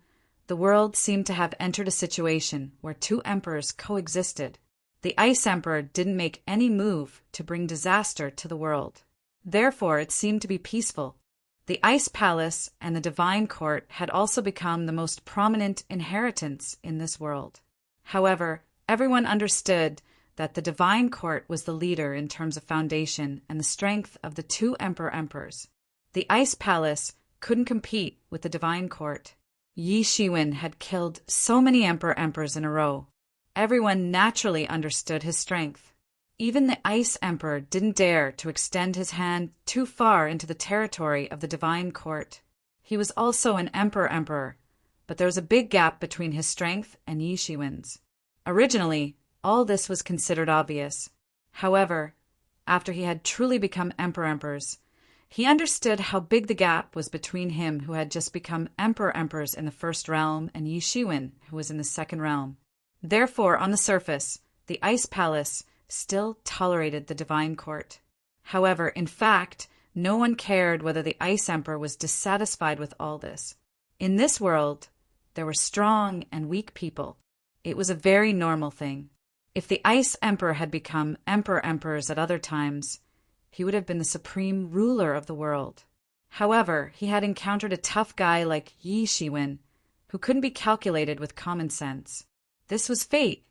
the world seemed to have entered a situation where 2 emperors coexisted. The Ice Emperor didn't make any move to bring disaster to the world. Therefore, it seemed to be peaceful. The Ice Palace and the Divine Court had also become the most prominent inheritance in this world. However, everyone understood that the Divine Court was the leader in terms of foundation and the strength of the 2 emperors. The Ice Palace couldn't compete with the Divine Court. Yi Shiwen had killed so many emperors in a row. Everyone naturally understood his strength. Even the Ice Emperor didn't dare to extend his hand too far into the territory of the divine court. He was also an emperor, but there was a big gap between his strength and Yi Shiwen's. Originally, all this was considered obvious. However, after he had truly become emperors, he understood how big the gap was between him who had just become emperors in the first realm and Yi Shiwen, who was in the second realm. Therefore, on the surface, the Ice Palace still tolerated the divine court. However, in fact, no one cared whether the Ice Emperor was dissatisfied with all this. In this world, there were strong and weak people. It was a very normal thing. If the Ice Emperor had become emperors at other times, he would have been the supreme ruler of the world. However, he had encountered a tough guy like Yi Shiwen, who couldn't be calculated with common sense. This was fate.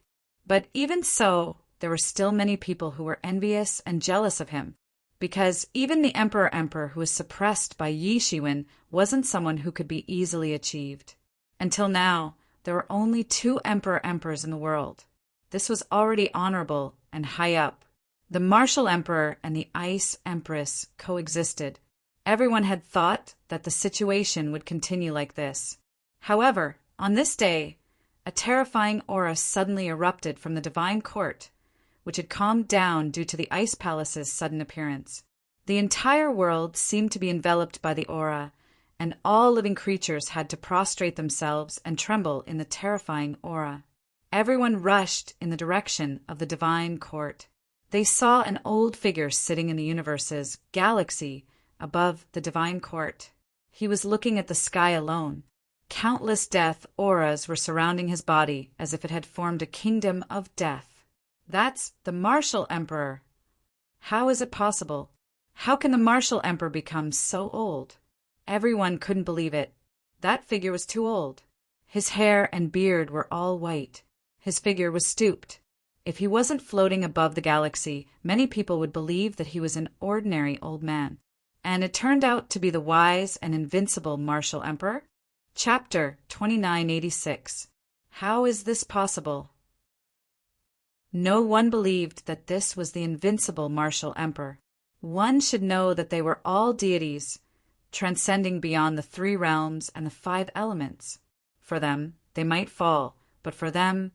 But even so, there were still many people who were envious and jealous of him, because even the emperor who was suppressed by Yi Shiwen wasn't someone who could be easily achieved. Until now, there were only 2 emperors in the world. This was already honorable and high up. The Martial Emperor and the Ice Empress coexisted. Everyone had thought that the situation would continue like this. However, on this day, a terrifying aura suddenly erupted from the divine court, which had calmed down due to the Ice Palace's sudden appearance. The entire world seemed to be enveloped by the aura, and all living creatures had to prostrate themselves and tremble in the terrifying aura. Everyone rushed in the direction of the divine court. They saw an old figure sitting in the universe's galaxy above the divine court. He was looking at the sky alone. Countless death auras were surrounding his body as if it had formed a kingdom of death. That's the Martial Emperor. How is it possible? How can the Martial Emperor become so old? Everyone couldn't believe it. That figure was too old. His hair and beard were all white. His figure was stooped. If he wasn't floating above the galaxy, many people would believe that he was an ordinary old man. And it turned out to be the wise and invincible Martial Emperor. Chapter 2986. How is this possible? No one believed that this was the invincible Martial Emperor. One should know that they were all deities, transcending beyond the 3 realms and the 5 elements. For them, they might fall, but for them,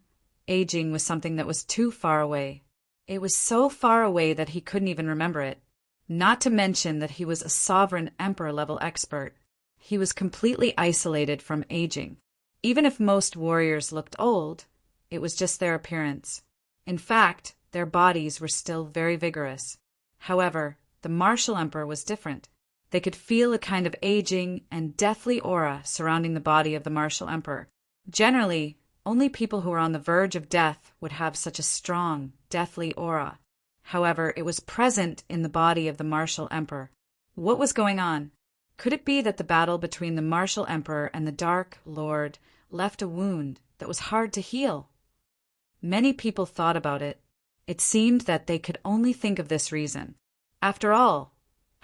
aging was something that was too far away. It was so far away that he couldn't even remember it. Not to mention that he was a sovereign emperor-level expert. He was completely isolated from aging. Even if most warriors looked old, it was just their appearance. In fact, their bodies were still very vigorous. However, the Martial Emperor was different. They could feel a kind of aging and deathly aura surrounding the body of the Martial Emperor. Generally, only people who were on the verge of death would have such a strong, deathly aura. However, it was present in the body of the Martial Emperor. What was going on? Could it be that the battle between the Martial Emperor and the Dark Lord left a wound that was hard to heal? Many people thought about it. It seemed that they could only think of this reason. After all,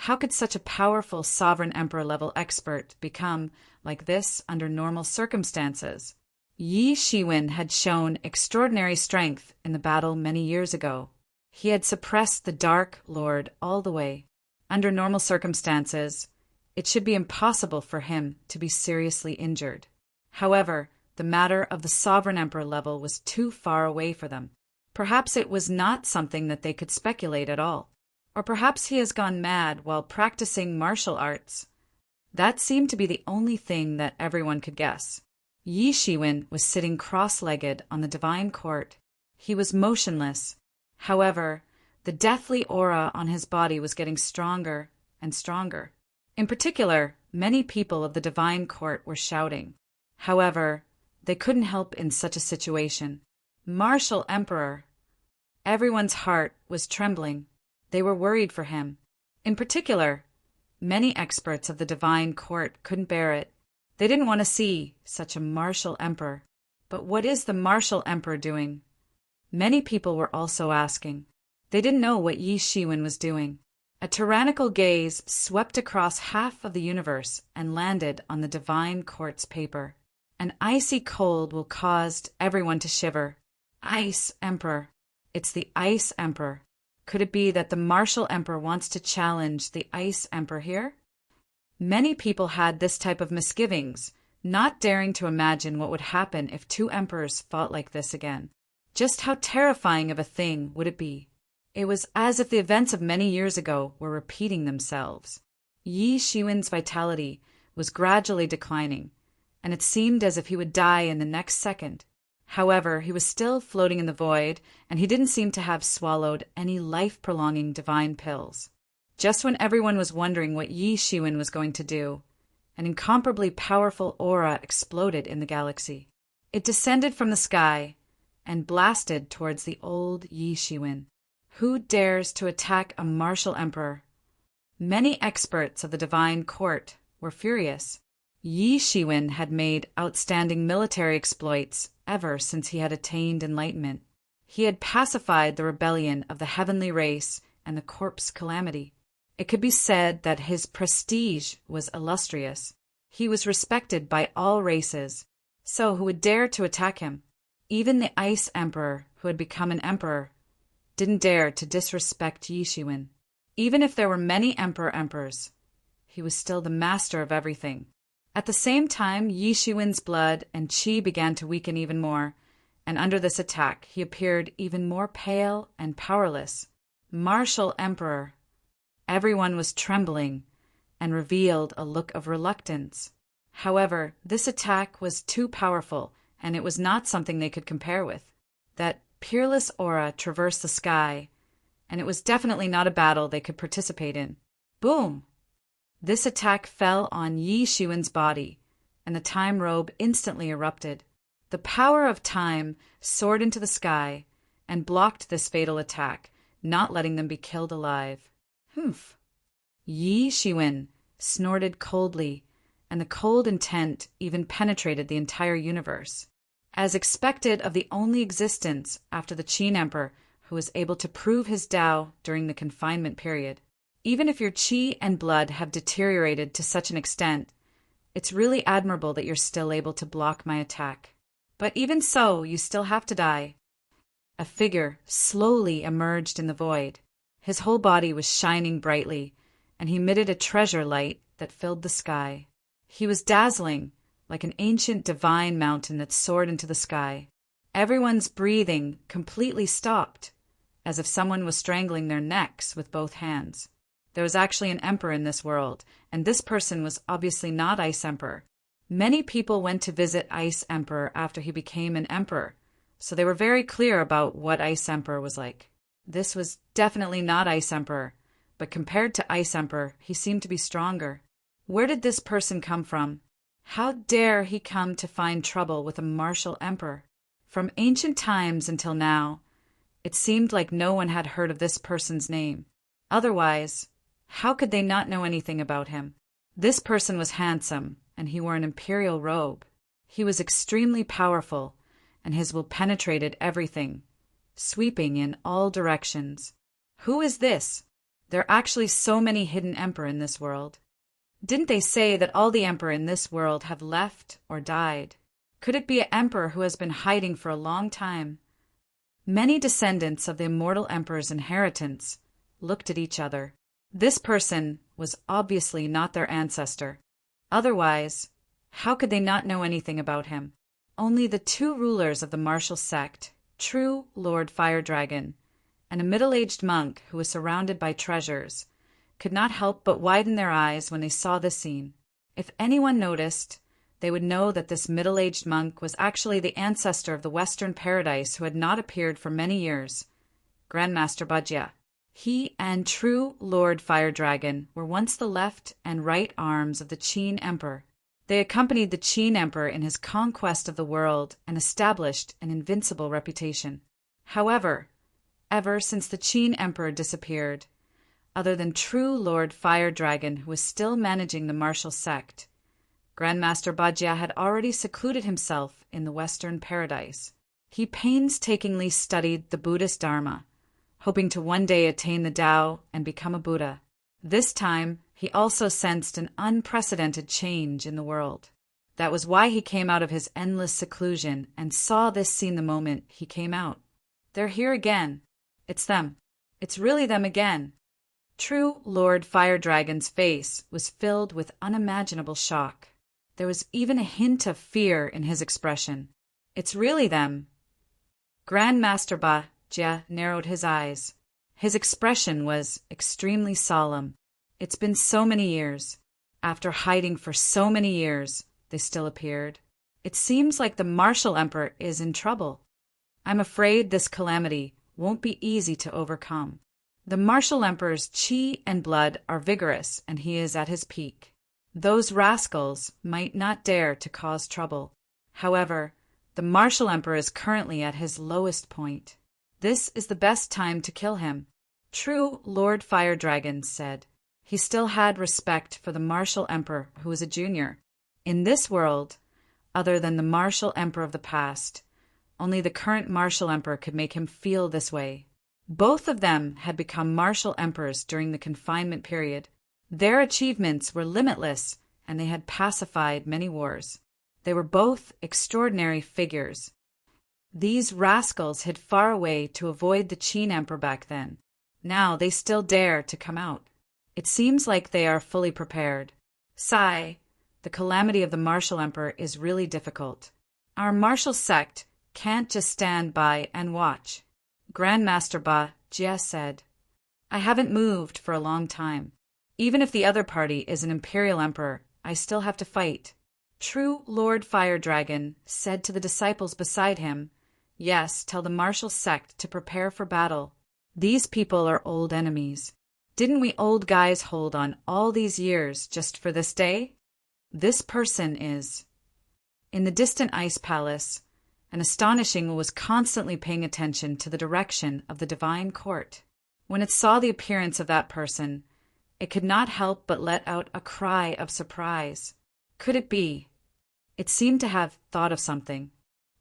how could such a powerful sovereign emperor-level expert become like this under normal circumstances? Yi Shiwen had shown extraordinary strength in the battle many years ago. He had suppressed the Dark Lord all the way. Under normal circumstances, it should be impossible for him to be seriously injured. However, the matter of the sovereign emperor level was too far away for them. Perhaps it was not something that they could speculate at all. Or perhaps he has gone mad while practicing martial arts. That seemed to be the only thing that everyone could guess. Yi Shiwen was sitting cross-legged on the divine court. He was motionless. However, the deathly aura on his body was getting stronger and stronger. In particular, many people of the divine court were shouting. However, they couldn't help in such a situation. Martial Emperor! Everyone's heart was trembling. They were worried for him. In particular, many experts of the divine court couldn't bear it. They didn't want to see such a martial emperor. But what is the Martial Emperor doing? Many people were also asking. They didn't know what Yi Shiwen was doing. A tyrannical gaze swept across half of the universe and landed on the divine court's paper. An icy cold will cause everyone to shiver. Ice Emperor. It's the Ice Emperor. Could it be that the martial emperor wants to challenge the ice emperor here? Many people had this type of misgivings, not daring to imagine what would happen if two emperors fought like this again. Just how terrifying of a thing would it be? It was as if the events of many years ago were repeating themselves. Yi Shiwen's vitality was gradually declining, and it seemed as if he would die in the next second. However, he was still floating in the void, and he didn't seem to have swallowed any life-prolonging divine pills. Just when everyone was wondering what Yi Shiwen was going to do, an incomparably powerful aura exploded in the galaxy. It descended from the sky and blasted towards the old Yi Shiwen. Who dares to attack a martial emperor? Many experts of the divine court were furious. Yi Shiwen had made outstanding military exploits ever since he had attained enlightenment. He had pacified the rebellion of the heavenly race and the corpse calamity. It could be said that his prestige was illustrious. He was respected by all races. So who would dare to attack him? Even the Ice Emperor, who had become an emperor, didn't dare to disrespect Yi Shiwen. Even if there were many emperors, he was still the master of everything. At the same time, Yi Shiwen's blood and qi began to weaken even more, and under this attack he appeared even more pale and powerless. Martial Emperor. Everyone was trembling and revealed a look of reluctance. However, this attack was too powerful, and it was not something they could compare with. That peerless aura traversed the sky, and it was definitely not a battle they could participate in. Boom! This attack fell on Yi Shiwen's body, and the time robe instantly erupted. The power of time soared into the sky and blocked this fatal attack, not letting them be killed alive. Humph! Yi Shiwen snorted coldly, and the cold intent even penetrated the entire universe. As expected of the only existence after the Qin Emperor who was able to prove his Tao during the confinement period. Even if your qi and blood have deteriorated to such an extent, it's really admirable that you're still able to block my attack. But even so, you still have to die. A figure slowly emerged in the void. His whole body was shining brightly, and he emitted a treasure light that filled the sky. He was dazzling, like an ancient divine mountain that soared into the sky. Everyone's breathing completely stopped, as if someone was strangling their necks with both hands. There was actually an emperor in this world, and this person was obviously not Ice Emperor. Many people went to visit Ice Emperor after he became an emperor, so they were very clear about what Ice Emperor was like. This was definitely not Ice Emperor, but compared to Ice Emperor, he seemed to be stronger. Where did this person come from? How dare he come to find trouble with a martial emperor? From ancient times until now, it seemed like no one had heard of this person's name. Otherwise, how could they not know anything about him? This person was handsome, and he wore an imperial robe. He was extremely powerful, and his will penetrated everything, sweeping in all directions. Who is this? There are actually so many hidden emperor in this world. Didn't they say that all the emperor in this world have left or died? Could it be an emperor who has been hiding for a long time? Many descendants of the immortal emperor's inheritance looked at each other. This person was obviously not their ancestor. Otherwise, how could they not know anything about him? Only the two rulers of the martial sect, true Lord Fire Dragon, and a middle-aged monk who was surrounded by treasures, could not help but widen their eyes when they saw this scene. If anyone noticed, they would know that this middle-aged monk was actually the ancestor of the Western Paradise who had not appeared for many years, Grandmaster Bajia. He and true Lord Fire Dragon were once the left and right arms of the Qin Emperor. They accompanied the Qin Emperor in his conquest of the world and established an invincible reputation. However, ever since the Qin Emperor disappeared, other than true Lord Fire Dragon who was still managing the martial sect, Grandmaster Bajia had already secluded himself in the Western Paradise. He painstakingly studied the Buddhist Dharma, hoping to one day attain the Tao and become a Buddha. This time, he also sensed an unprecedented change in the world. That was why he came out of his endless seclusion and saw this scene the moment he came out. They're here again. It's them. It's really them again. True Lord Fire Dragon's face was filled with unimaginable shock. There was even a hint of fear in his expression. It's really them. Grandmaster Ba Jia narrowed his eyes. His expression was extremely solemn. It's been so many years. After hiding for so many years, they still appeared. It seems like the Martial Emperor is in trouble. I'm afraid this calamity won't be easy to overcome. The Martial Emperor's qi and blood are vigorous, and he is at his peak. Those rascals might not dare to cause trouble. However, the Martial Emperor is currently at his lowest point. This is the best time to kill him. True Lord Fire Dragon said. He still had respect for the Martial Emperor, who was a junior. In this world, other than the Martial Emperor of the past, only the current Martial Emperor could make him feel this way. Both of them had become Martial Emperors during the confinement period. Their achievements were limitless, and they had pacified many wars. They were both extraordinary figures. These rascals hid far away to avoid the Qin Emperor back then. Now they still dare to come out. It seems like they are fully prepared. Sigh, the calamity of the Martial Emperor is really difficult. Our martial sect can't just stand by and watch. Grandmaster Ba Jia said. I haven't moved for a long time. Even if the other party is an Imperial Emperor, I still have to fight. True Lord Fire Dragon said to the disciples beside him, Yes, tell the martial sect to prepare for battle. These people are old enemies. Didn't we old guys hold on all these years just for this day? This person is. In the distant ice palace, an astonishing was constantly paying attention to the direction of the divine court. When it saw the appearance of that person, it could not help but let out a cry of surprise. Could it be? It seemed to have thought of something.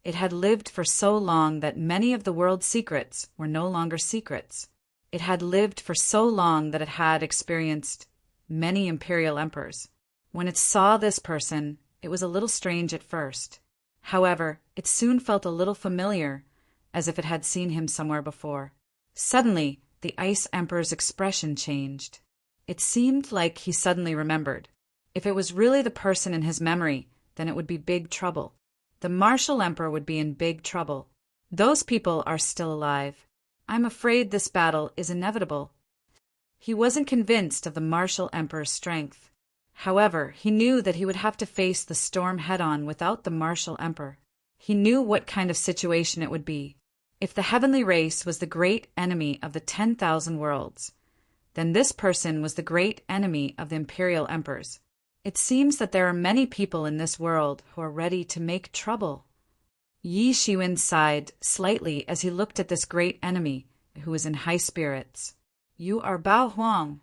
It had lived for so long that many of the world's secrets were no longer secrets. It had lived for so long that it had experienced many imperial emperors. When it saw this person, it was a little strange at first. However, it soon felt a little familiar, as if it had seen him somewhere before. Suddenly, the Ice Emperor's expression changed. It seemed like he suddenly remembered. If it was really the person in his memory, then it would be big trouble. The Martial Emperor would be in big trouble. Those people are still alive. I'm afraid this battle is inevitable. He wasn't convinced of the Martial Emperor's strength. However, he knew that he would have to face the storm head-on without the Martial Emperor. He knew what kind of situation it would be. If the heavenly race was the great enemy of the 10,000 worlds, then this person was the great enemy of the imperial emperors. It seems that there are many people in this world who are ready to make trouble. Yi Shiwen sighed slightly as he looked at this great enemy, who was in high spirits. You are Bao Huang.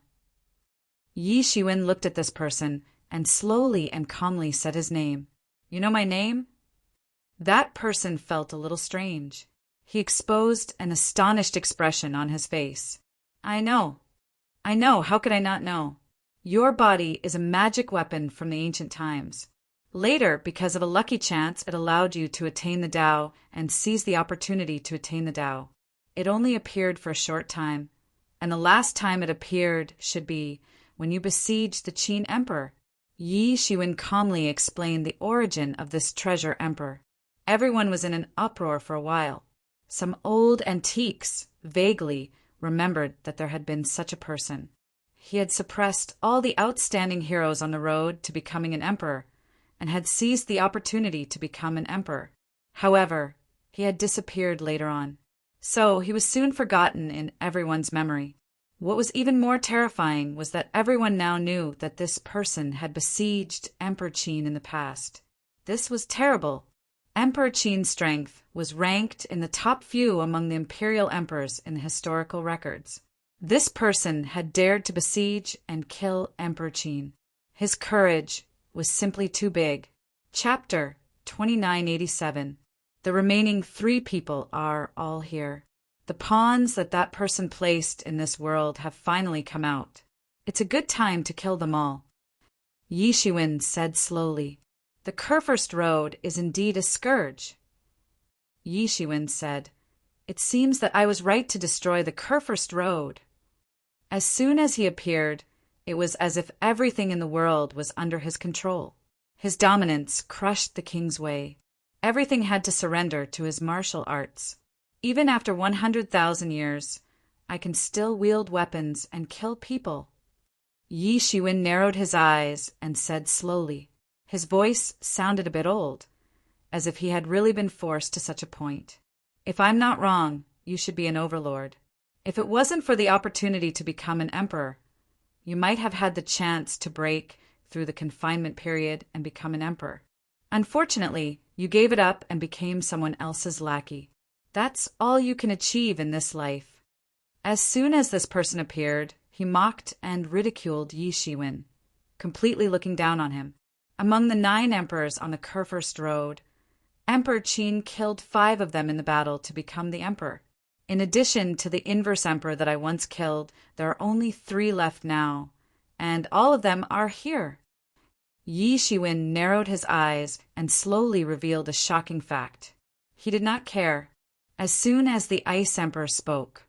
Yi Shiwen looked at this person and slowly and calmly said his name. You know my name? That person felt a little strange. He exposed an astonished expression on his face. I know. How could I not know? Your body is a magic weapon from the ancient times. Later, because of a lucky chance, it allowed you to attain the Tao and seize the opportunity to attain the Tao. It only appeared for a short time, and the last time it appeared should be when you besieged the Qin Emperor. Yi Shiwen calmly explained the origin of this treasure emperor. Everyone was in an uproar for a while. Some old antiques vaguely remembered that there had been such a person. He had suppressed all the outstanding heroes on the road to becoming an emperor, and had seized the opportunity to become an emperor. However, he had disappeared later on. So he was soon forgotten in everyone's memory. What was even more terrifying was that everyone now knew that this person had besieged Emperor Qin in the past. This was terrible. Emperor Qin's strength was ranked in the top few among the imperial emperors in the historical records. This person had dared to besiege and kill Emperor Qin. His courage was simply too big. Chapter 2987. The remaining 3 people are all here. The pawns that person placed in this world have finally come out. It's a good time to kill them all. Yi Shiwen said slowly. The Kurfürst Road is indeed a scourge. Yi Shiwen said, It seems that I was right to destroy the Kurfürst road. As soon as he appeared, it was as if everything in the world was under his control. His dominance crushed the king's way. Everything had to surrender to his martial arts. Even after 100,000 years, I can still wield weapons and kill people. Yi Shiwen narrowed his eyes and said slowly. His voice sounded a bit old, as if he had really been forced to such a point. If I'm not wrong, you should be an overlord. If it wasn't for the opportunity to become an emperor, you might have had the chance to break through the confinement period and become an emperor. Unfortunately, you gave it up and became someone else's lackey. That's all you can achieve in this life. As soon as this person appeared, he mocked and ridiculed Yi Shiwen, completely looking down on him. Among the 9 emperors on the Kurfürst road, Emperor Qin killed 5 of them in the battle to become the emperor. In addition to the inverse emperor that I once killed, there are only 3 left now, and all of them are here. Yi Shiwen narrowed his eyes and slowly revealed a shocking fact. He did not care. As soon as the Ice Emperor spoke,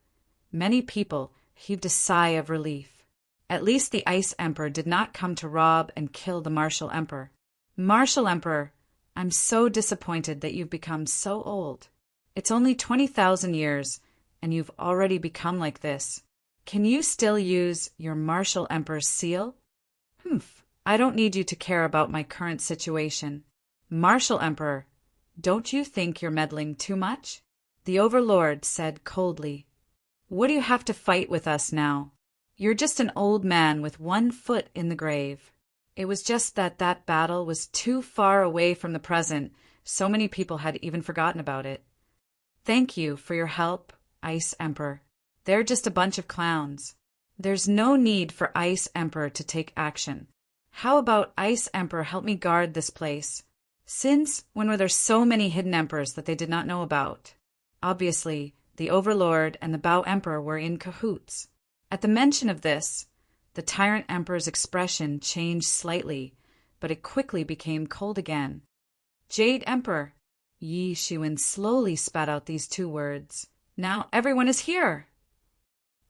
many people heaved a sigh of relief. At least the Ice Emperor did not come to rob and kill the Martial Emperor. Martial Emperor, I'm so disappointed that you've become so old. It's only 20,000 years, and you've already become like this. Can you still use your Martial Emperor's seal? I don't need you to care about my current situation. Martial Emperor, don't you think you're meddling too much? The Overlord said coldly. What do you have to fight with us now? You're just an old man with 1 foot in the grave. It was just that battle was too far away from the present. So many people had even forgotten about it. Thank you for your help, Ice Emperor. They're just a bunch of clowns. There's no need for Ice Emperor to take action. How about Ice Emperor help me guard this place? Since when were there so many hidden emperors that they did not know about? Obviously, the Overlord and the Bao Emperor were in cahoots. At the mention of this, the Tyrant Emperor's expression changed slightly, but it quickly became cold again. Jade Emperor. Yi Shiwen slowly spat out these 2 words. Now everyone is here.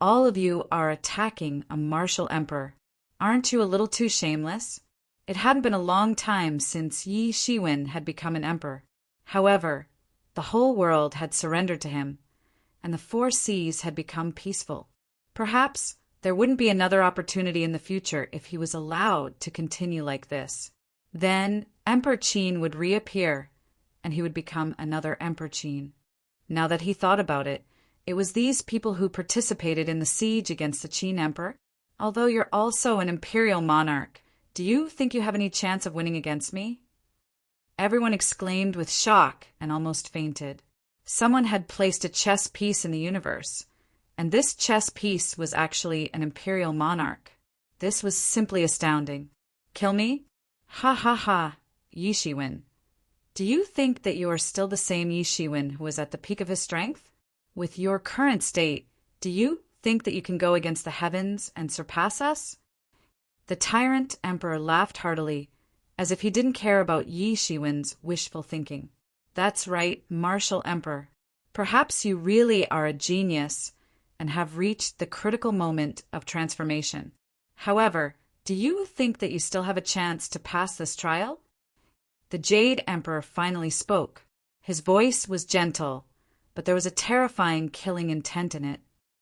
All of you are attacking a martial emperor. Aren't you a little too shameless? It hadn't been a long time since Yi Shiwen had become an emperor. However, the whole world had surrendered to him, and the 4 seas had become peaceful. Perhaps there wouldn't be another opportunity in the future if he was allowed to continue like this. Then Emperor Qin would reappear, and he would become another Emperor Qin. Now that he thought about it, it was these people who participated in the siege against the Qin Emperor. Although you're also an imperial monarch, do you think you have any chance of winning against me? Everyone exclaimed with shock and almost fainted. Someone had placed a chess piece in the universe, and this chess piece was actually an imperial monarch. This was simply astounding. Kill me? Ha ha ha, Yi Shiwen. Do you think that you are still the same Yi Shiwen who was at the peak of his strength? With your current state, do you think that you can go against the heavens and surpass us? The Tyrant Emperor laughed heartily, as if he didn't care about Yi Shiwen's wishful thinking. That's right, Martial Emperor. Perhaps you really are a genius and have reached the critical moment of transformation. However, do you think that you still have a chance to pass this trial? The Jade Emperor finally spoke. His voice was gentle, but there was a terrifying killing intent in it.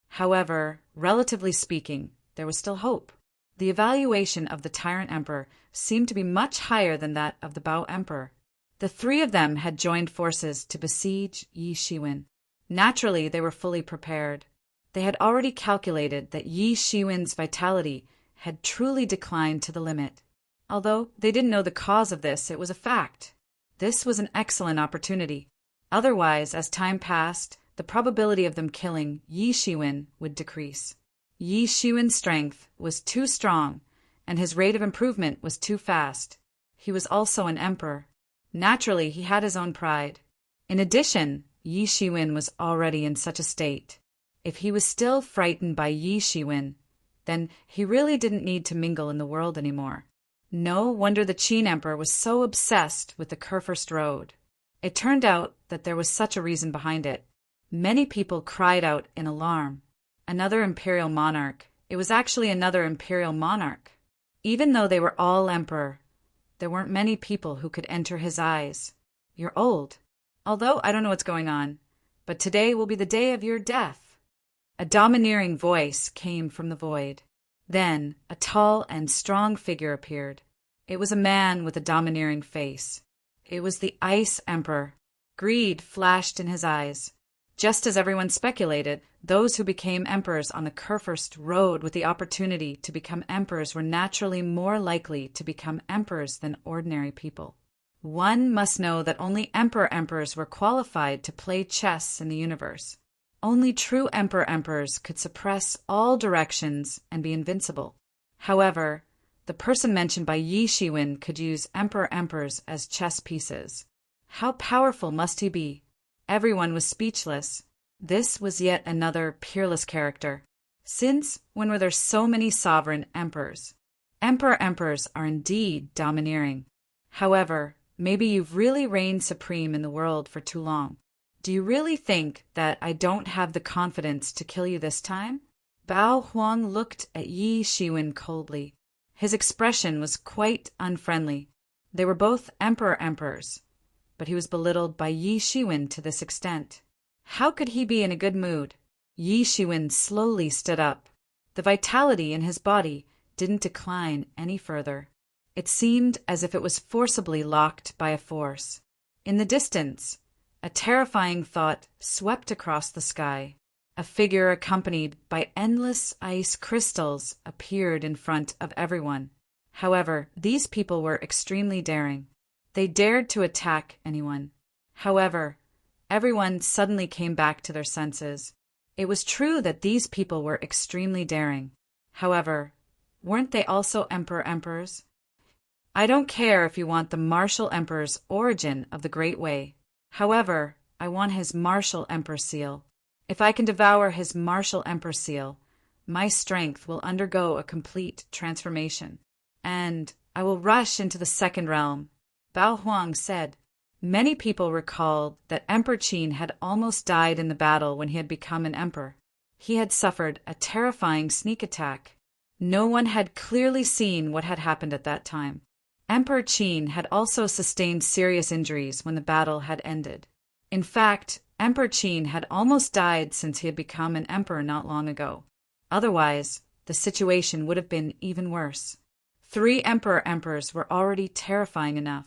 However, relatively speaking, there was still hope. The evaluation of the Tyrant Emperor seemed to be much higher than that of the Bao Emperor. The 3 of them had joined forces to besiege Yi Shiwen. Naturally, they were fully prepared. They had already calculated that Yi Shiwen's vitality had truly declined to the limit. Although they didn't know the cause of this, it was a fact. This was an excellent opportunity. Otherwise, as time passed, the probability of them killing Yi Shiwen would decrease. Yi Shiwen's strength was too strong, and his rate of improvement was too fast. He was also an emperor. Naturally, he had his own pride. In addition, Yi Shiwen was already in such a state. If he was still frightened by Yi Shiwen, then he really didn't need to mingle in the world anymore. No wonder the Qin Emperor was so obsessed with the Kurfürst road. It turned out that there was such a reason behind it. Many people cried out in alarm. Another imperial monarch. It was actually another imperial monarch. Even though they were all emperor, there weren't many people who could enter his eyes. You're old. Although I don't know what's going on, but today will be the day of your death. A domineering voice came from the void. Then a tall and strong figure appeared. It was a man with a domineering face. It was the Ice Emperor. Greed flashed in his eyes. Just as everyone speculated, those who became emperors on the Kurfürst road with the opportunity to become emperors were naturally more likely to become emperors than ordinary people. One must know that only emperors were qualified to play chess in the universe. Only true emperors could suppress all directions and be invincible. However, the person mentioned by Yi Shiwen could use emperors as chess pieces. How powerful must he be? Everyone was speechless. This was yet another peerless character. Since when were there so many sovereign emperors? Emperors are indeed domineering. However, maybe you've really reigned supreme in the world for too long. Do you really think that I don't have the confidence to kill you this time? Bao Huang looked at Yi Shiwen coldly. His expression was quite unfriendly. They were both emperors, but he was belittled by Yi Shiwen to this extent. How could he be in a good mood? Yi Shiwen slowly stood up. The vitality in his body didn't decline any further. It seemed as if it was forcibly locked by a force. In the distance, a terrifying thought swept across the sky. A figure accompanied by endless ice crystals appeared in front of everyone. However, these people were extremely daring. They dared to attack anyone. However, everyone suddenly came back to their senses. It was true that these people were extremely daring. However, weren't they also emperors? I don't care if you want the martial emperor's origin of the Great Way. However, I want his martial emperor seal. If I can devour his martial emperor seal, my strength will undergo a complete transformation, and I will rush into the second realm. Bao Huang said. Many people recalled that Emperor Qin had almost died in the battle when he had become an emperor. He had suffered a terrifying sneak attack. No one had clearly seen what had happened at that time. Emperor Qin had also sustained serious injuries when the battle had ended. In fact, Emperor Qin had almost died since he had become an emperor not long ago. Otherwise, the situation would have been even worse. 3 emperors were already terrifying enough.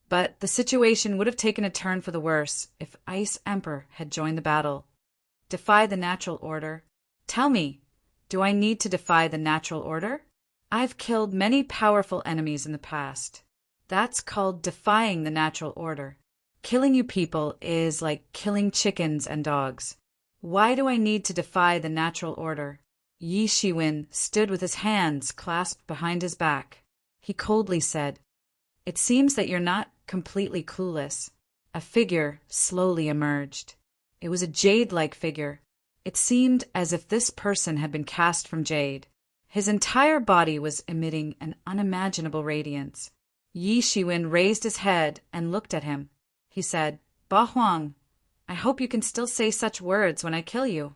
But the situation would have taken a turn for the worse if Ice Emperor had joined the battle. Defy the natural order? Tell me, do I need to defy the natural order? I've killed many powerful enemies in the past. That's called defying the natural order. Killing you people is like killing chickens and dogs. Why do I need to defy the natural order? Yi Shiwen stood with his hands clasped behind his back. He coldly said, "It seems that you're not completely clueless." A figure slowly emerged. It was a jade-like figure. It seemed as if this person had been cast from jade. His entire body was emitting an unimaginable radiance. Yi Shiwen raised his head and looked at him. He said, "Bao Huang, I hope you can still say such words when I kill you."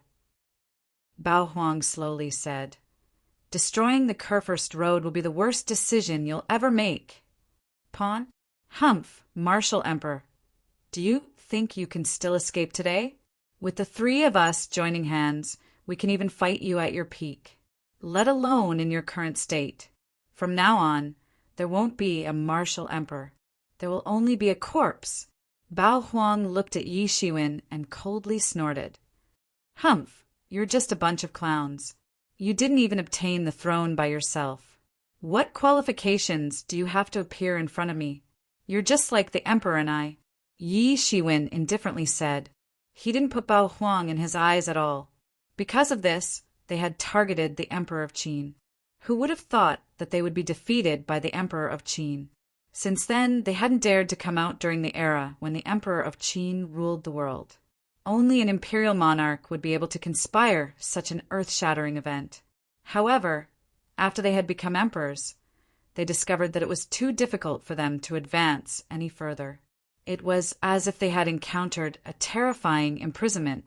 Bao Huang slowly said, "Destroying the Kurfürst road will be the worst decision you'll ever make." Pawn? Humph, Martial Emperor. Do you think you can still escape today? With the 3 of us joining hands, we can even fight you at your peak, let alone in your current state. From now on, there won't be a Martial Emperor. There will only be a corpse. Bao Huang looked at Yi Shiwen and coldly snorted. Humph, you're just a bunch of clowns. You didn't even obtain the throne by yourself. What qualifications do you have to appear in front of me? You're just like the Emperor and I. Yi Shiwen indifferently said. He didn't put Bao Huang in his eyes at all. Because of this, they had targeted the Emperor of Qin. Who would have thought that they would be defeated by the Emperor of Qin? Since then, they hadn't dared to come out during the era when the Emperor of Qin ruled the world. Only an imperial monarch would be able to conspire such an earth-shattering event. However, after they had become emperors, they discovered that it was too difficult for them to advance any further. It was as if they had encountered a terrifying imprisonment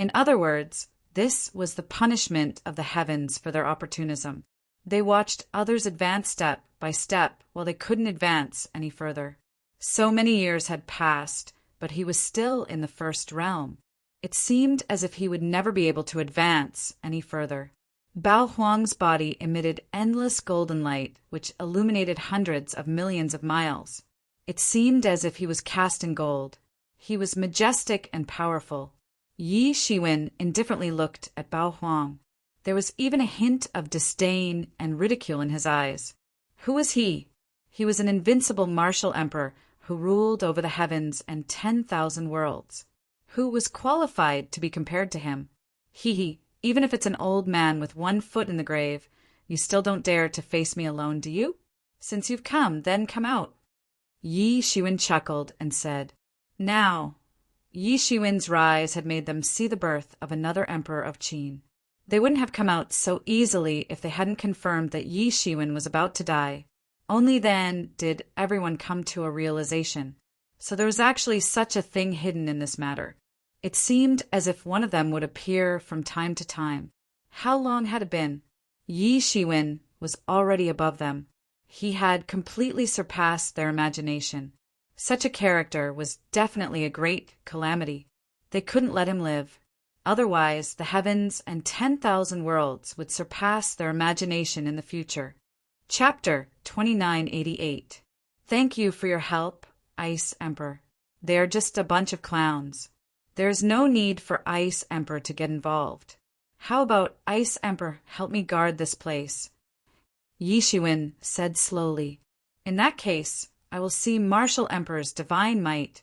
In other words, this was the punishment of the heavens for their opportunism. They watched others advance step by step while they couldn't advance any further. So many years had passed, but he was still in the first realm. It seemed as if he would never be able to advance any further. Bao Huang's body emitted endless golden light, which illuminated hundreds of millions of miles. It seemed as if he was cast in gold. He was majestic and powerful. Yi Shiwen indifferently looked at Bao Huang. There was even a hint of disdain and ridicule in his eyes. Who was he? He was an invincible martial emperor who ruled over the heavens and 10,000 worlds. Who was qualified to be compared to him? Even if it's an old man with one foot in the grave, you still don't dare to face me alone, do you? Since you've come, then come out. Yi Shiwen chuckled and said, Now. Yi Shiwen's rise had made them see the birth of another emperor of Qin. They wouldn't have come out so easily if they hadn't confirmed that Yi Shiwen was about to die. Only then did everyone come to a realization. So there was actually such a thing hidden in this matter. It seemed as if one of them would appear from time to time. How long had it been? Yi Shiwen was already above them. He had completely surpassed their imagination. Such a character was definitely a great calamity. They couldn't let him live. Otherwise, the heavens and 10,000 worlds would surpass their imagination in the future. Chapter 2988. Thank you for your help, Ice Emperor. They are just a bunch of clowns. There is no need for Ice Emperor to get involved. How about Ice Emperor help me guard this place? Yi Shiwen said slowly. In that case, I will see Martial Emperor's divine might.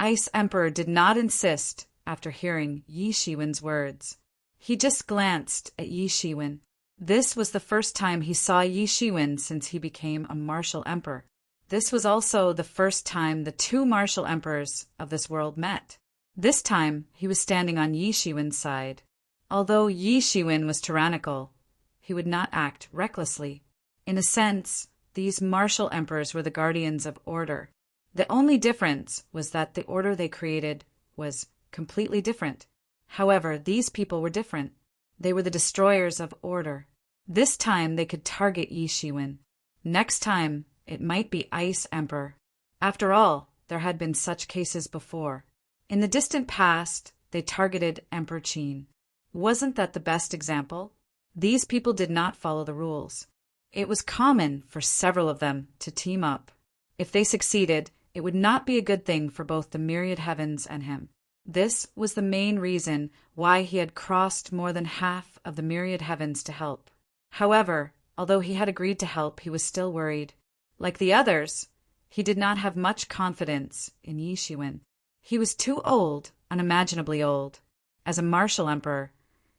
Ice Emperor did not insist after hearing Yi Shiwen's words. He just glanced at Yi Shiwen. This was the first time he saw Yi Shiwen since he became a Martial Emperor. This was also the first time the two Martial Emperors of this world met. This time, he was standing on Yi Shiwen's side. Although Yi Shiwen was tyrannical, he would not act recklessly. In a sense, these martial emperors were the guardians of order. The only difference was that the order they created was completely different. However, these people were different. They were the destroyers of order. This time they could target Yi Shiwen. Next time, it might be Ice Emperor. After all, there had been such cases before. In the distant past, they targeted Emperor Qin. Wasn't that the best example? These people did not follow the rules. It was common for several of them to team up. If they succeeded, it would not be a good thing for both the myriad heavens and him. This was the main reason why he had crossed more than half of the myriad heavens to help. However, although he had agreed to help, he was still worried. Like the others, he did not have much confidence in Yi Shiwen. He was too old, unimaginably old. As a martial emperor,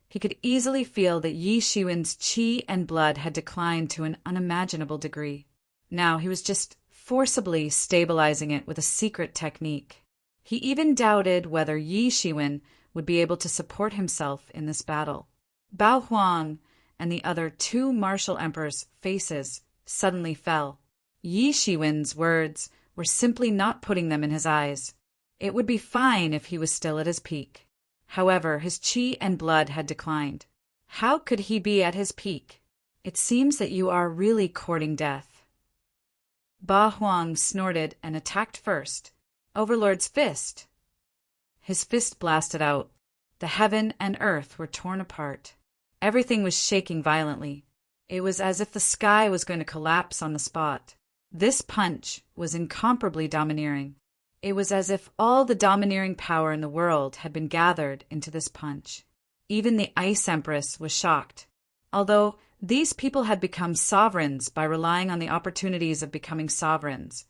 he could easily feel that Yi Shiwen's qi and blood had declined to an unimaginable degree. Now he was just forcibly stabilizing it with a secret technique. He even doubted whether Yi Shiwen would be able to support himself in this battle. Bao Huang and the other two martial emperors' faces suddenly fell. Yi Shiwen's words were simply not putting them in his eyes. It would be fine if he was still at his peak. However, his qi and blood had declined. How could he be at his peak? It seems that you are really courting death. Ba Huang snorted and attacked first. Overlord's fist. His fist blasted out. The heaven and earth were torn apart. Everything was shaking violently. It was as if the sky was going to collapse on the spot. This punch was incomparably domineering. It was as if all the domineering power in the world had been gathered into this punch. Even the Ice Empress was shocked. Although these people had become sovereigns by relying on the opportunities of becoming sovereigns,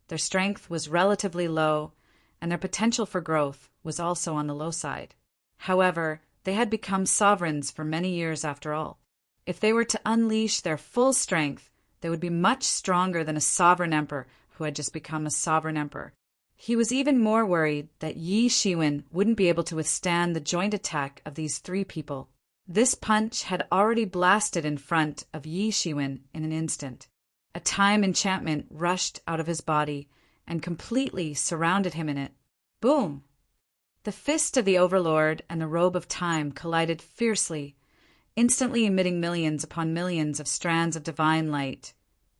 their strength was relatively low, and their potential for growth was also on the low side. However, they had become sovereigns for many years after all. If they were to unleash their full strength, they would be much stronger than a sovereign emperor who had just become a sovereign emperor. He was even more worried that Yi Shiwen wouldn't be able to withstand the joint attack of these three people. This punch had already blasted in front of Yi Shiwen in an instant. A time enchantment rushed out of his body and completely surrounded him in it. Boom! The fist of the overlord and the robe of time collided fiercely, instantly emitting millions upon millions of strands of divine light,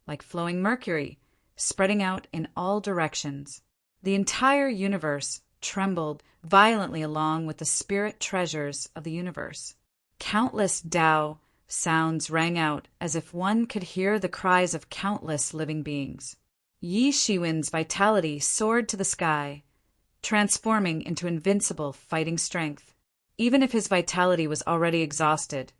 like flowing mercury, spreading out in all directions. The entire universe trembled violently along with the spirit treasures of the universe. Countless Tao sounds rang out as if one could hear the cries of countless living beings. Yi Shiwen's vitality soared to the sky, transforming into invincible fighting strength. Even if his vitality was already exhausted,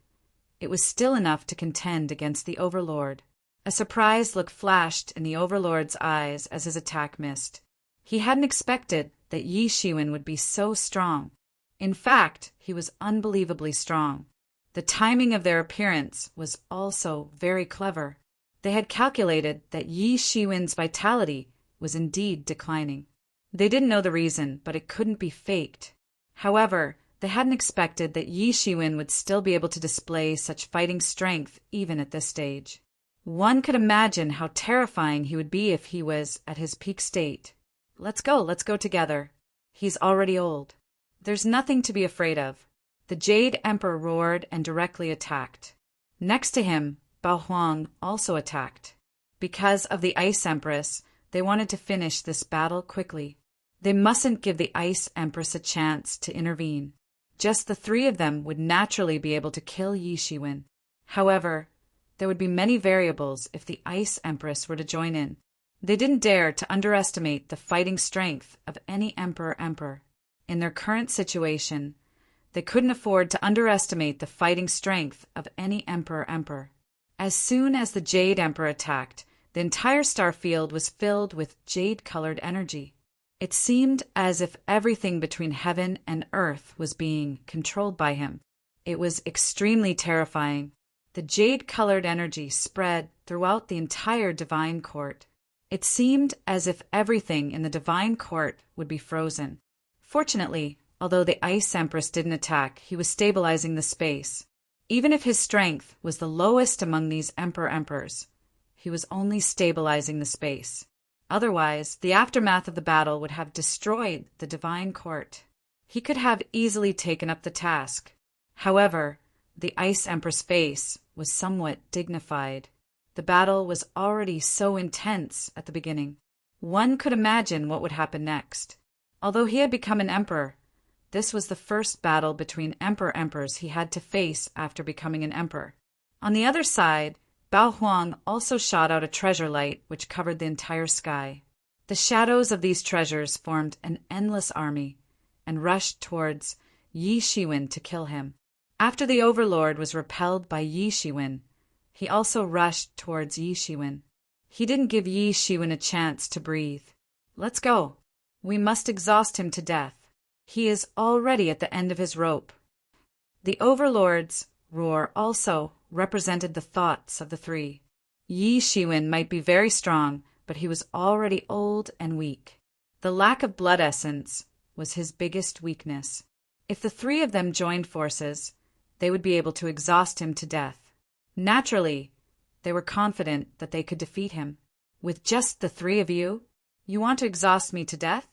it was still enough to contend against the Overlord. A surprised look flashed in the Overlord's eyes as his attack missed. He hadn't expected that Yi Shiwen would be so strong. In fact, he was unbelievably strong. The timing of their appearance was also very clever. They had calculated that Yi Shiwen's vitality was indeed declining. They didn't know the reason, but it couldn't be faked. However, they hadn't expected that Yi Shiwen would still be able to display such fighting strength even at this stage. One could imagine how terrifying he would be if he was at his peak state. Let's go together. He's already old. There's nothing to be afraid of. The Jade Emperor roared and directly attacked. Next to him, Bao Huang also attacked. Because of the Ice Empress, they wanted to finish this battle quickly. They mustn't give the Ice Empress a chance to intervene. Just the three of them would naturally be able to kill Yi Shiwen. However, there would be many variables if the Ice Empress were to join in. They didn't dare to underestimate the fighting strength of any emperor. In their current situation, they couldn't afford to underestimate the fighting strength of any emperor. As soon as the Jade Emperor attacked, the entire star field was filled with jade-colored energy. It seemed as if everything between heaven and earth was being controlled by him. It was extremely terrifying. The jade-colored energy spread throughout the entire divine court. It seemed as if everything in the divine court would be frozen. Fortunately, although the Ice Empress didn't attack, he was stabilizing the space. Even if his strength was the lowest among these emperors, he was only stabilizing the space. Otherwise, the aftermath of the battle would have destroyed the divine court. He could have easily taken up the task. However, the Ice Empress' face was somewhat dignified. The battle was already so intense at the beginning. One could imagine what would happen next. Although he had become an emperor, this was the first battle between emperors he had to face after becoming an emperor. On the other side, Bao Huang also shot out a treasure light which covered the entire sky. The shadows of these treasures formed an endless army and rushed towards Yi Shiwen to kill him. After the Overlord was repelled by Yi Shiwen, he also rushed towards Yi Shiwen. He didn't give Yi Shiwen a chance to breathe. Let's go. We must exhaust him to death. He is already at the end of his rope. The Overlord's roar also represented the thoughts of the three. Yi Shiwen might be very strong, but he was already old and weak. The lack of blood essence was his biggest weakness. If the three of them joined forces, they would be able to exhaust him to death. Naturally, they were confident that they could defeat him. With just the three of you, you want to exhaust me to death?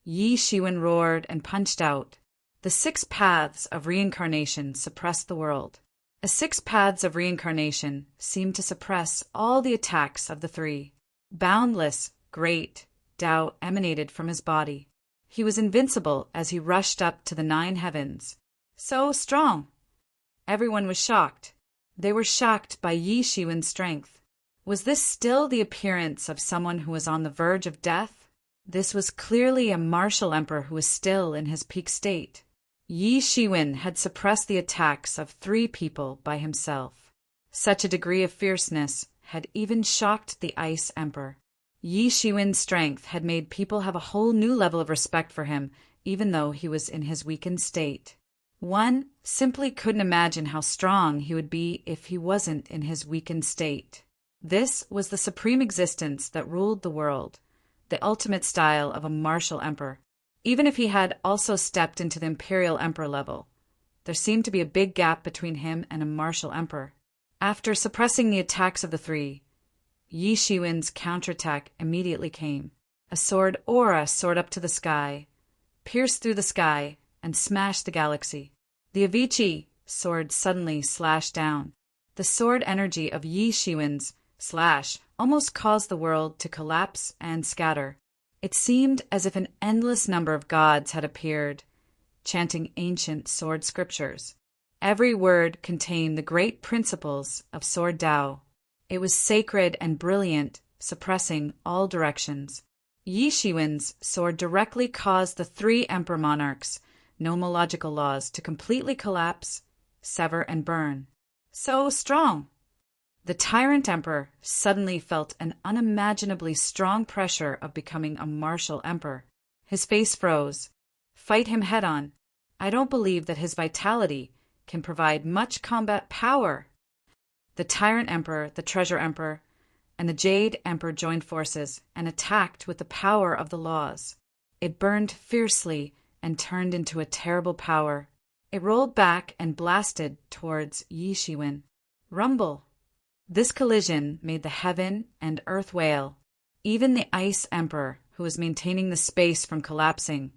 Yi Shiwen roared and punched out. The 6 paths of reincarnation suppressed the world. The 6 paths of reincarnation seemed to suppress all the attacks of the three. Boundless, great Tao emanated from his body. He was invincible as he rushed up to the 9 heavens. So strong! Everyone was shocked. They were shocked by Yi Shiwen's strength. Was this still the appearance of someone who was on the verge of death? This was clearly a martial emperor who was still in his peak state. Yi Shiwen had suppressed the attacks of 3 people by himself. Such a degree of fierceness had even shocked the Ice Emperor. Yi Shiwen's strength had made people have a whole new level of respect for him, even though he was in his weakened state. One simply couldn't imagine how strong he would be if he wasn't in his weakened state. This was the supreme existence that ruled the world, the ultimate style of a martial emperor. Even if he had also stepped into the imperial emperor level, there seemed to be a big gap between him and a martial emperor. After suppressing the attacks of the 3, Yi Shiwen's counterattack immediately came. A sword aura soared up to the sky, pierced through the sky, and smashed the galaxy. The Avicii sword suddenly slashed down. The sword energy of Yi Shiwen's slash almost caused the world to collapse and scatter. It seemed as if an endless number of gods had appeared, chanting ancient sword scriptures. Every word contained the great principles of Sword Tao. It was sacred and brilliant, suppressing all directions. Yi Shiwen's sword directly caused the three emperor monarchs' nomological laws to completely collapse, sever, and burn. So strong! The tyrant emperor suddenly felt an unimaginably strong pressure of becoming a martial emperor. His face froze. Fight him head-on. I don't believe that his vitality can provide much combat power. The tyrant emperor, the treasure emperor, and the jade emperor joined forces and attacked with the power of the laws. It burned fiercely and turned into a terrible power. It rolled back and blasted towards Yi Shiwen. Rumble! This collision made the heaven and earth wail. Even the ice emperor, who was maintaining the space from collapsing,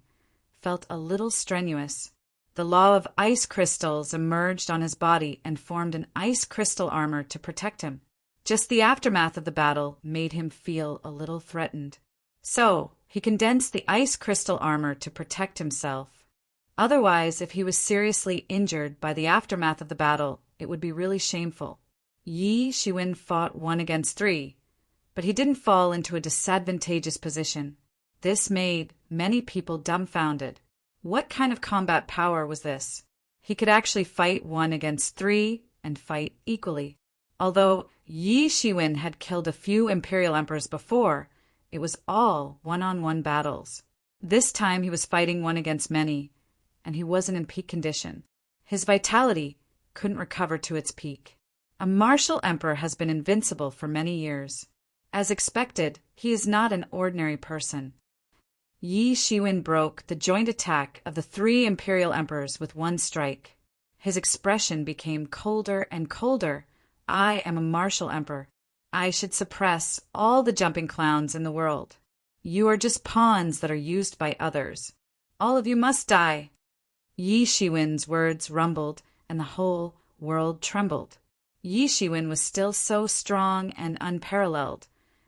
felt a little strenuous. The law of ice crystals emerged on his body and formed an ice crystal armor to protect him. Just the aftermath of the battle made him feel a little threatened. So, he condensed the ice crystal armor to protect himself. Otherwise, if he was seriously injured by the aftermath of the battle, it would be really shameful. Yi Shiwen fought 1 against 3, but he didn't fall into a disadvantageous position. This made many people dumbfounded. What kind of combat power was this? He could actually fight 1 against 3 and fight equally. Although Yi Shiwen had killed a few imperial emperors before, it was all one-on-one battles. This time he was fighting 1 against many, and he wasn't in peak condition. His vitality couldn't recover to its peak. A martial emperor has been invincible for many years. As expected, he is not an ordinary person. Yi Shiwen broke the joint attack of the 3 imperial emperors with 1 strike. His expression became colder and colder. I am a martial emperor. I should suppress all the jumping clowns in the world. You are just pawns that are used by others. All of you must die. Yi Shiwen's words rumbled, and the whole world trembled. Yi Shiwen was still so strong and unparalleled,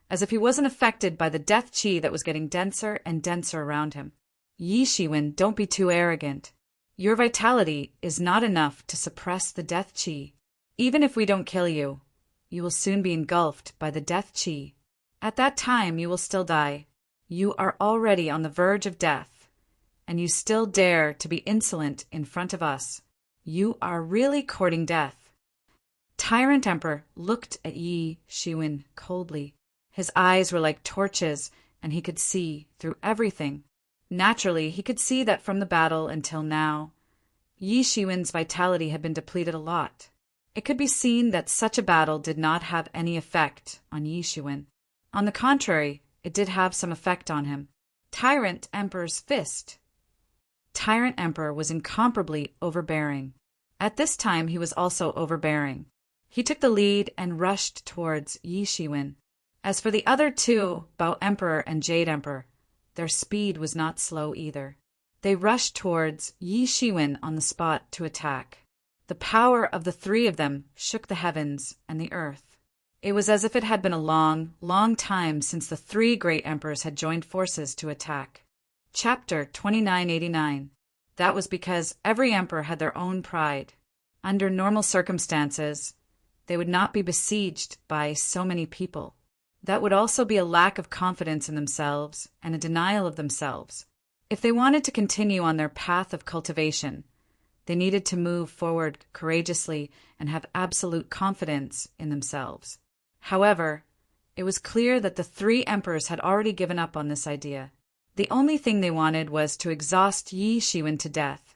as if he wasn't affected by the death qi that was getting denser and denser around him. Yi Shiwen, don't be too arrogant. Your vitality is not enough to suppress the death qi. Even if we don't kill you, you will soon be engulfed by the death qi. At that time, you will still die. You are already on the verge of death, and you still dare to be insolent in front of us. You are really courting death. Tyrant Emperor looked at Yi Shiwen coldly. His eyes were like torches, and he could see through everything. Naturally, he could see that from the battle until now, Yi Shiwen's vitality had been depleted a lot. It could be seen that such a battle did not have any effect on Yi Shiwen. On the contrary, it did have some effect on him. Tyrant Emperor's fist. Tyrant Emperor was incomparably overbearing. At this time, he was also overbearing. He took the lead and rushed towards Yi Shiwen. As for the other 2, Bao Emperor and Jade Emperor, their speed was not slow either. They rushed towards Yi Shiwen on the spot to attack. The power of the 3 of them shook the heavens and the earth. It was as if it had been a long, long time since the 3 great emperors had joined forces to attack. Chapter 2989. That was because every emperor had their own pride. Under normal circumstances, they would not be besieged by so many people. That would also be a lack of confidence in themselves and a denial of themselves. If they wanted to continue on their path of cultivation, they needed to move forward courageously and have absolute confidence in themselves. However, it was clear that the 3 emperors had already given up on this idea. The only thing they wanted was to exhaust Yi Shiwen to death,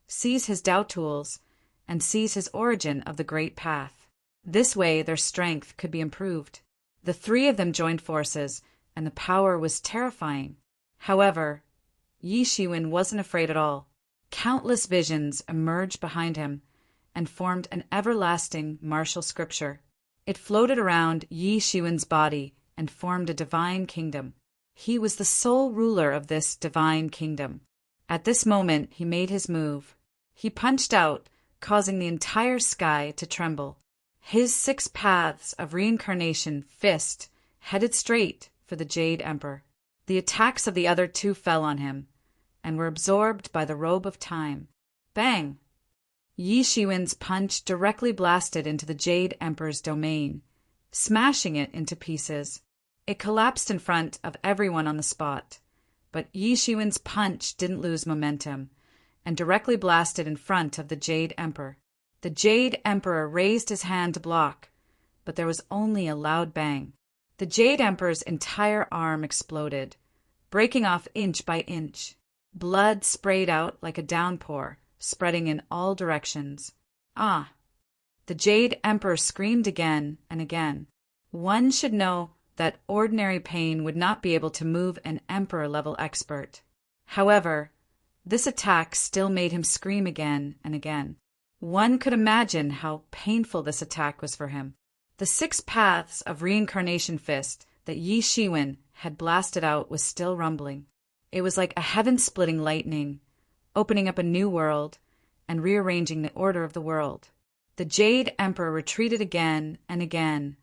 seize his Tao tools, and seize his origin of the Great Path. This way, their strength could be improved. The 3 of them joined forces, and the power was terrifying. However, Yi Shiwen wasn't afraid at all. Countless visions emerged behind him and formed an everlasting martial scripture. It floated around Yi Shiwen's body and formed a divine kingdom. He was the sole ruler of this divine kingdom. At this moment he made his move. He punched out, causing the entire sky to tremble. His 6 paths of reincarnation fist headed straight for the Jade Emperor. The attacks of the other 2 fell on him, and were absorbed by the robe of time. Bang! Yi Shiwen's punch directly blasted into the Jade Emperor's domain, smashing it into pieces. It collapsed in front of everyone on the spot, but Yi Shiwen's punch didn't lose momentum, and directly blasted in front of the Jade Emperor. The Jade Emperor raised his hand to block, but there was only a loud bang. The Jade Emperor's entire arm exploded, breaking off inch by inch. Blood sprayed out like a downpour, spreading in all directions. Ah! The Jade Emperor screamed again and again. One should know that ordinary pain would not be able to move an Emperor-level expert. However, this attack still made him scream again and again. One could imagine how painful this attack was for him. The 6 paths of reincarnation fist that Yi Shiwen had blasted out was still rumbling. It was like a heaven-splitting lightning, opening up a new world and rearranging the order of the world. The Jade Emperor retreated again and again,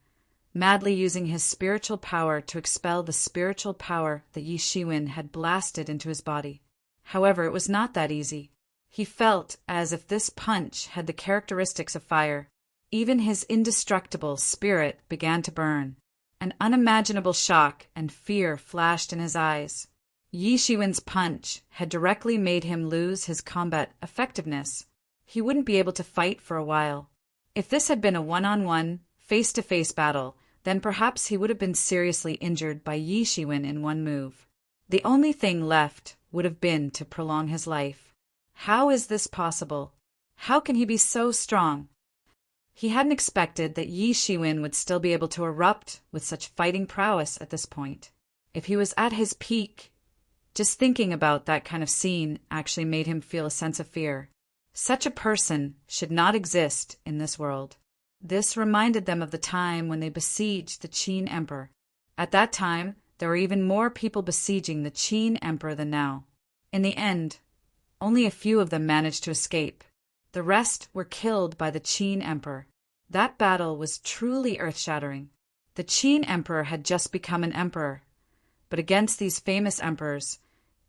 madly using his spiritual power to expel the spiritual power that Yi Shiwen had blasted into his body. However, it was not that easy. He felt as if this punch had the characteristics of fire. Even his indestructible spirit began to burn. An unimaginable shock and fear flashed in his eyes. Yi Shiwen's punch had directly made him lose his combat effectiveness. He wouldn't be able to fight for a while. If this had been a one-on-one, face-to-face battle, then perhaps he would have been seriously injured by Yi Shiwen in one move. The only thing left would have been to prolong his life. How is this possible? How can he be so strong? He hadn't expected that Yi Shiwen would still be able to erupt with such fighting prowess at this point. If he was at his peak, just thinking about that kind of scene actually made him feel a sense of fear. Such a person should not exist in this world. This reminded them of the time when they besieged the Qin Emperor. At that time, there were even more people besieging the Qin Emperor than now. In the end, only a few of them managed to escape. The rest were killed by the Qin Emperor. That battle was truly earth-shattering. The Qin Emperor had just become an emperor, but against these famous emperors,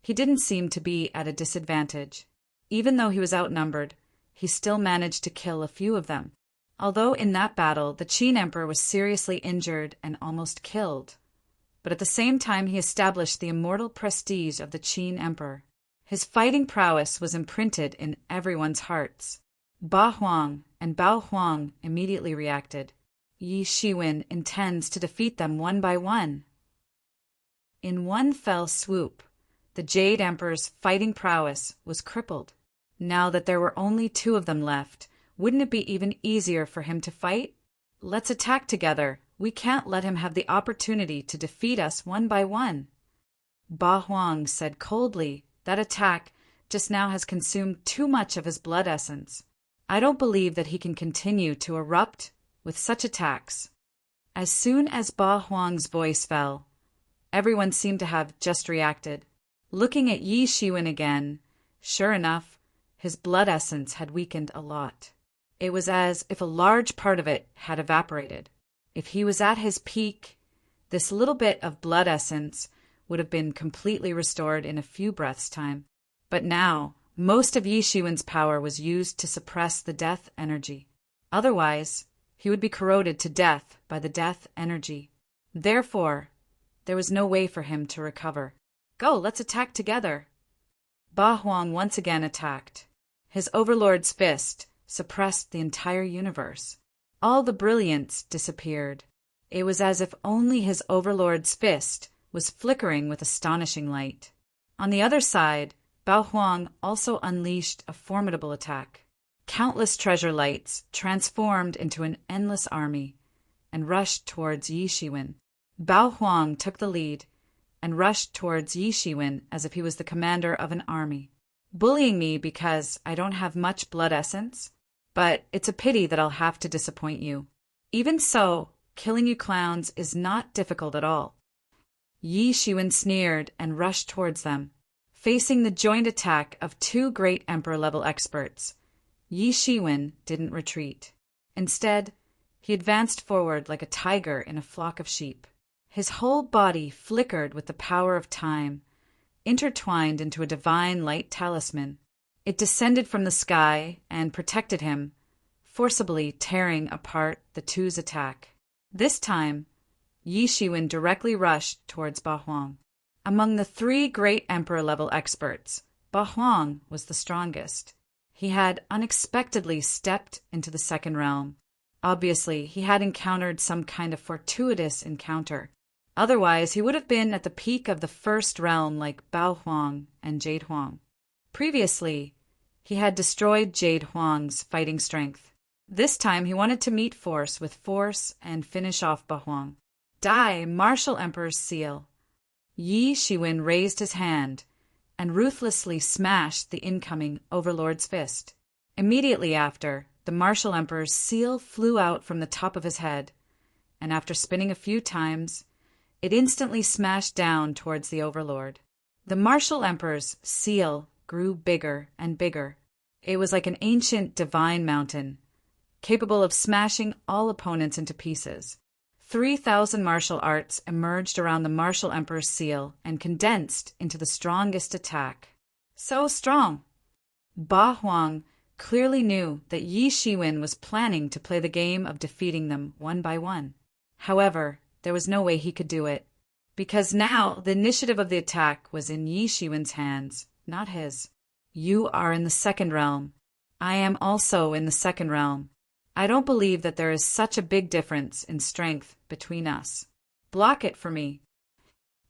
he didn't seem to be at a disadvantage. Even though he was outnumbered, he still managed to kill a few of them. Although in that battle the Qin Emperor was seriously injured and almost killed, but at the same time he established the immortal prestige of the Qin Emperor. His fighting prowess was imprinted in everyone's hearts. Ba Huang and Bao Huang immediately reacted. Yi Shiwen intends to defeat them one by one. In one fell swoop, the Jade Emperor's fighting prowess was crippled. Now that there were only 2 of them left, wouldn't it be even easier for him to fight? Let's attack together. We can't let him have the opportunity to defeat us one by one. Ba Huang said coldly, that attack just now has consumed too much of his blood essence. I don't believe that he can continue to erupt with such attacks. As soon as Ba Huang's voice fell, everyone seemed to have just reacted. Looking at Yi Shiwen again, sure enough, his blood essence had weakened a lot. It was as if a large part of it had evaporated. If he was at his peak, this little bit of blood essence would have been completely restored in a few breaths' time. But now, most of Yi Shiwen's power was used to suppress the death energy. Otherwise, he would be corroded to death by the death energy. Therefore, there was no way for him to recover. Go, let's attack together. Ba Huang once again attacked. His overlord's fist suppressed the entire universe. All the brilliance disappeared. It was as if only his overlord's fist was flickering with astonishing light. On the other side, Bao Huang also unleashed a formidable attack. Countless treasure lights transformed into an endless army and rushed towards Yi Shiwen. Bao Huang took the lead and rushed towards Yi Shiwen as if he was the commander of an army. Bullying me because I don't have much blood essence? But it's a pity that I'll have to disappoint you. Even so, killing you clowns is not difficult at all. Yi Shiwen sneered and rushed towards them. Facing the joint attack of two great emperor-level experts, Yi Shiwen didn't retreat. Instead, he advanced forward like a tiger in a flock of sheep. His whole body flickered with the power of time, intertwined into a divine light talisman. It descended from the sky and protected him, forcibly tearing apart the two's attack. This time, Yi Shiwen directly rushed towards Ba Huang. Among the three great emperor-level experts, Ba Huang was the strongest. He had unexpectedly stepped into the second realm. Obviously, he had encountered some kind of fortuitous encounter. Otherwise, he would have been at the peak of the first realm like Bao Huang and Jade Huang. Previously, he had destroyed Jade Huang's fighting strength. This time, he wanted to meet force with force and finish off Ba Huang. Die, Martial Emperor's seal! Yi Shiwen raised his hand and ruthlessly smashed the incoming Overlord's fist. Immediately after, the Martial Emperor's seal flew out from the top of his head, and after spinning a few times, it instantly smashed down towards the Overlord. The Martial Emperor's seal grew bigger and bigger. It was like an ancient divine mountain, capable of smashing all opponents into pieces. 3,000 martial arts emerged around the Martial Emperor's seal and condensed into the strongest attack. So strong! Ba Huang clearly knew that Yi Shiwen was planning to play the game of defeating them one by one. However, there was no way he could do it, because now the initiative of the attack was in Yi Shiwen's hands, not his. You are in the second realm. I am also in the second realm. I don't believe that there is such a big difference in strength between us. Block it for me.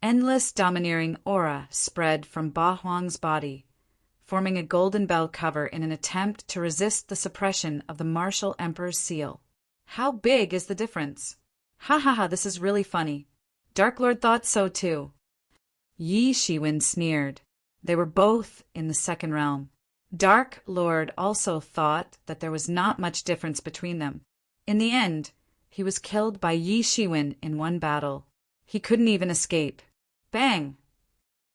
Endless domineering aura spread from Ba Huang's body, forming a golden bell cover in an attempt to resist the suppression of the Martial Emperor's seal. How big is the difference? Ha ha ha, this is really funny. Dark Lord thought so too. Yi Shiwen sneered. They were both in the second realm. Dark Lord also thought that there was not much difference between them. In the end, he was killed by Yi Shiwen in one battle. He couldn't even escape. Bang!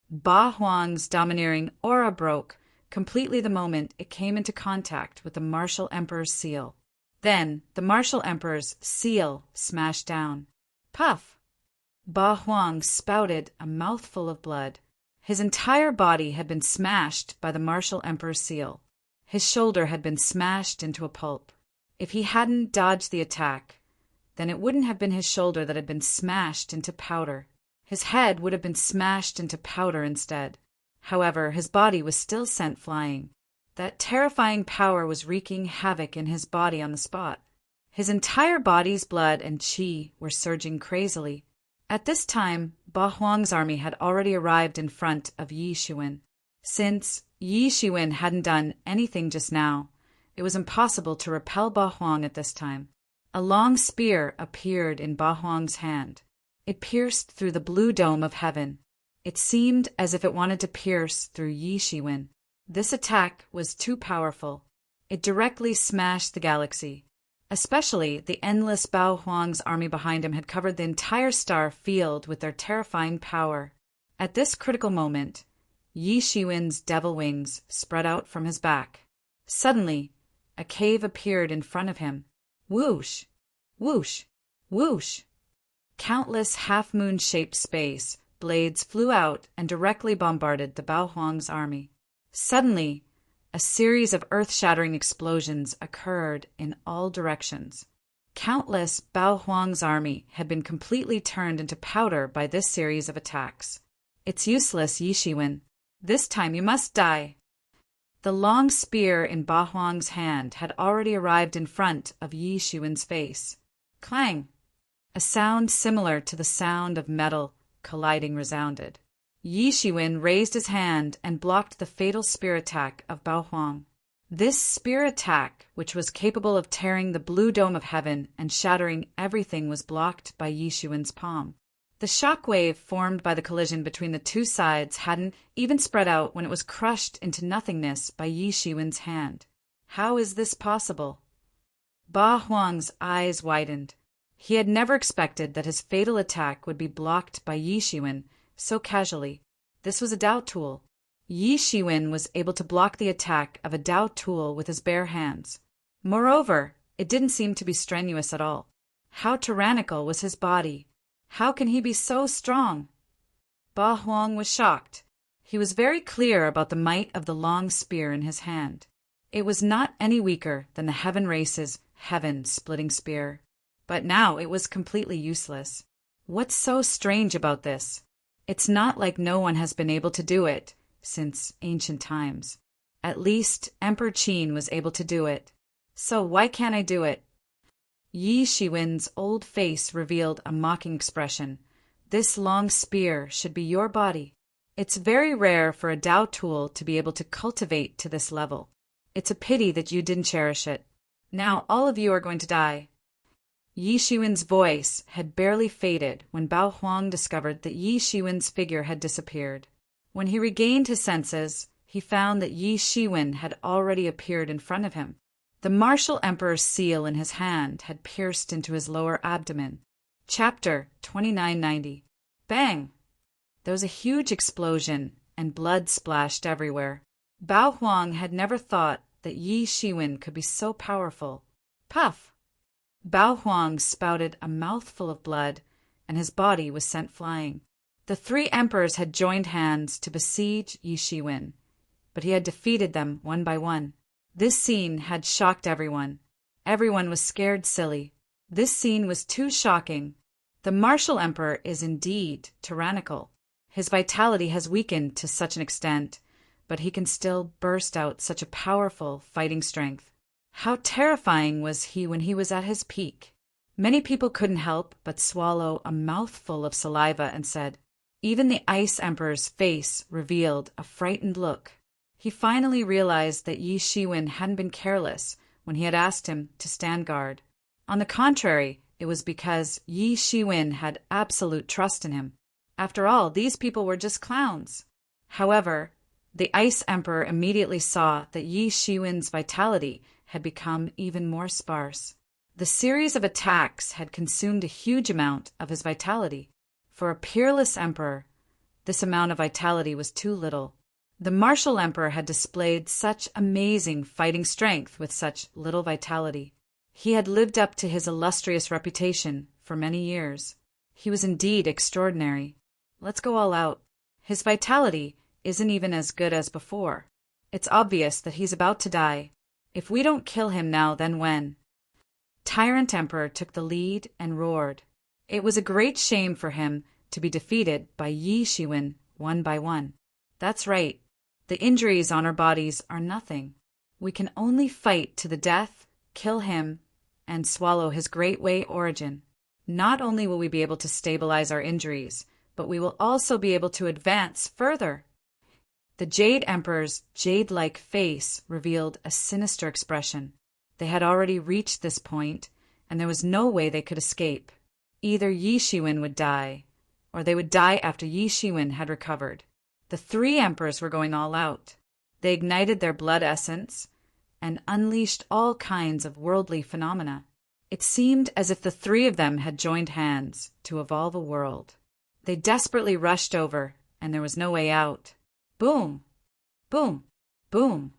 Ba Huang's domineering aura broke completely the moment it came into contact with the Martial Emperor's seal. Then the Martial Emperor's seal smashed down. Puff! Ba Huang spouted a mouthful of blood. His entire body had been smashed by the Martial Emperor's seal. His shoulder had been smashed into a pulp. If he hadn't dodged the attack, then it wouldn't have been his shoulder that had been smashed into powder. His head would have been smashed into powder instead. However, his body was still sent flying. That terrifying power was wreaking havoc in his body on the spot. His entire body's blood and qi were surging crazily. At this time, Ba Huang's army had already arrived in front of Yi Shiwen. Since Yi Shiwen hadn't done anything just now, it was impossible to repel Ba Huang at this time. A long spear appeared in Ba Huang's hand. It pierced through the blue dome of heaven. It seemed as if it wanted to pierce through Yi Shiwen. This attack was too powerful. It directly smashed the galaxy. Especially the endless Bao Huang's army behind him had covered the entire star field with their terrifying power. At this critical moment, Yi Shiwen's devil wings spread out from his back. Suddenly, a cave appeared in front of him. Whoosh! Whoosh! Whoosh! Countless half-moon-shaped space blades flew out and directly bombarded the Bao Huang's army. Suddenly, a series of earth-shattering explosions occurred in all directions. Countless Bao Huang's army had been completely turned into powder by this series of attacks. It's useless, Yi Shiwen. This time you must die. The long spear in Ba Huang's hand had already arrived in front of Yi Shiwen's face. Clang! A sound similar to the sound of metal colliding resounded. Yi Shiwen raised his hand and blocked the fatal spear attack of Bao Huang. This spear attack, which was capable of tearing the blue dome of heaven and shattering everything, was blocked by Yi Shiwen's palm. The shock wave formed by the collision between the two sides hadn't even spread out when it was crushed into nothingness by Yi Shiwen's hand. How is this possible? Ba Huang's eyes widened. He had never expected that his fatal attack would be blocked by Yi Shiwen so casually. This was a doubt tool. Yi Shiwen was able to block the attack of a Dao tool with his bare hands. Moreover, it didn't seem to be strenuous at all. How tyrannical was his body! How can he be so strong? Ba Huang was shocked. He was very clear about the might of the long spear in his hand. It was not any weaker than the heaven race's heaven-splitting spear. But now it was completely useless. What's so strange about this? It's not like no one has been able to do it since ancient times. At least Emperor Qin was able to do it. So why can't I do it? Yi Shiwen's old face revealed a mocking expression. This long spear should be your body. It's very rare for a Dao tool to be able to cultivate to this level. It's a pity that you didn't cherish it. Now all of you are going to die. Yi Shiwen's voice had barely faded when Bao Huang discovered that Yi Shiwen's figure had disappeared. When he regained his senses, he found that Yi Shiwen had already appeared in front of him. The martial emperor's seal in his hand had pierced into his lower abdomen. Chapter 2990. Bang! There was a huge explosion, and blood splashed everywhere. Bao Huang had never thought that Yi Shiwen could be so powerful. Puff! Bao Huang spouted a mouthful of blood, and his body was sent flying. The three emperors had joined hands to besiege Yi Shiwen, but he had defeated them one by one. This scene had shocked everyone. Everyone was scared silly. This scene was too shocking. The martial emperor is indeed tyrannical. His vitality has weakened to such an extent, but he can still burst out such a powerful fighting strength. How terrifying was he when he was at his peak? Many people couldn't help but swallow a mouthful of saliva and said, even the Ice Emperor's face revealed a frightened look. He finally realized that Yi Shiwen hadn't been careless when he had asked him to stand guard. On the contrary, it was because Yi Shiwen had absolute trust in him. After all, these people were just clowns. However, the Ice Emperor immediately saw that Yi Shiwen's vitality had become even more sparse. The series of attacks had consumed a huge amount of his vitality. For a peerless emperor, this amount of vitality was too little. The martial emperor had displayed such amazing fighting strength with such little vitality. He had lived up to his illustrious reputation for many years. He was indeed extraordinary. Let's go all out. His vitality isn't even as good as before. It's obvious that he's about to die. If we don't kill him now, then when? Tyrant Emperor took the lead and roared. It was a great shame for him to be defeated by Yi Shiwen one by one. That's right. The injuries on our bodies are nothing. We can only fight to the death, kill him, and swallow his great Wei origin. Not only will we be able to stabilize our injuries, but we will also be able to advance further. The Jade Emperor's jade-like face revealed a sinister expression. They had already reached this point, and there was no way they could escape. Either Yi Shiwen would die, or they would die after Yi Shiwen had recovered. The three emperors were going all out. They ignited their blood essence and unleashed all kinds of worldly phenomena. It seemed as if the three of them had joined hands to evolve a world. They desperately rushed over, and there was no way out. Boom! Boom! Boom!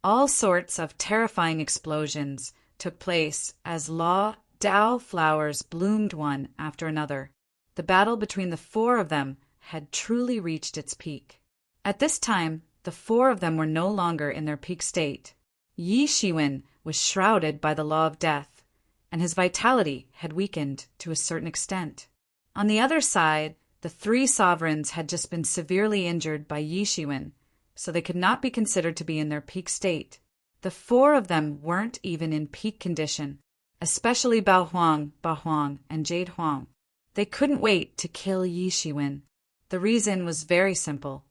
All sorts of terrifying explosions took place as Dao flowers bloomed one after another. The battle between the four of them had truly reached its peak. At this time, the four of them were no longer in their peak state. Yi Shiwen was shrouded by the law of death, and his vitality had weakened to a certain extent. On the other side, the three sovereigns had just been severely injured by Yi Shiwen, so they could not be considered to be in their peak state. The four of them weren't even in peak condition, especially Bao Huang, and Jade Huang. They couldn't wait to kill Yi Shiwen. The reason was very simple.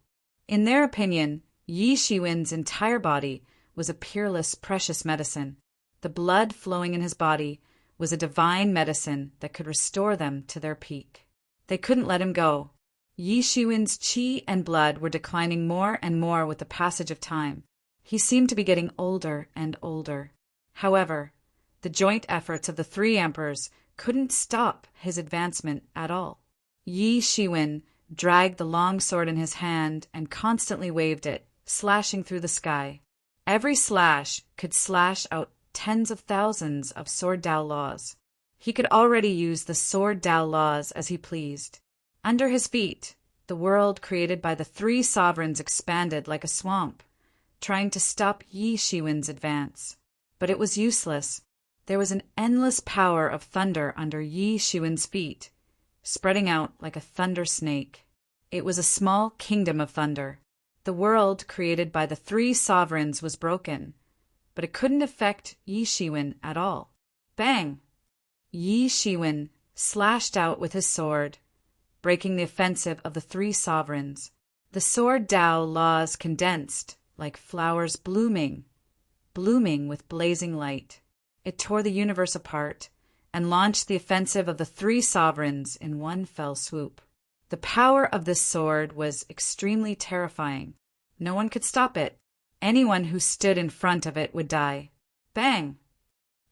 In their opinion, Yi Shiwen's entire body was a peerless, precious medicine. The blood flowing in his body was a divine medicine that could restore them to their peak. They couldn't let him go. Yi Shiwen's qi and blood were declining more and more with the passage of time. He seemed to be getting older and older. However, the joint efforts of the three emperors couldn't stop his advancement at all. Yi Shiwen dragged the long sword in his hand and constantly waved it, slashing through the sky. Every slash could slash out tens of thousands of sword Dao laws. He could already use the sword Dao laws as he pleased. Under his feet, the world created by the three sovereigns expanded like a swamp, trying to stop Yi Shiwen's advance. But it was useless. There was an endless power of thunder under Yi Shiwen's feet, spreading out like a thunder snake. It was a small kingdom of thunder. The world created by the three sovereigns was broken, but it couldn't affect Yi Shiwen at all. Bang! Yi Shiwen slashed out with his sword, breaking the offensive of the three sovereigns. The sword Dao laws condensed like flowers blooming with blazing light. It tore the universe apart and launched the offensive of the three sovereigns in one fell swoop. The power of this sword was extremely terrifying. No one could stop it. Anyone who stood in front of it would die. Bang!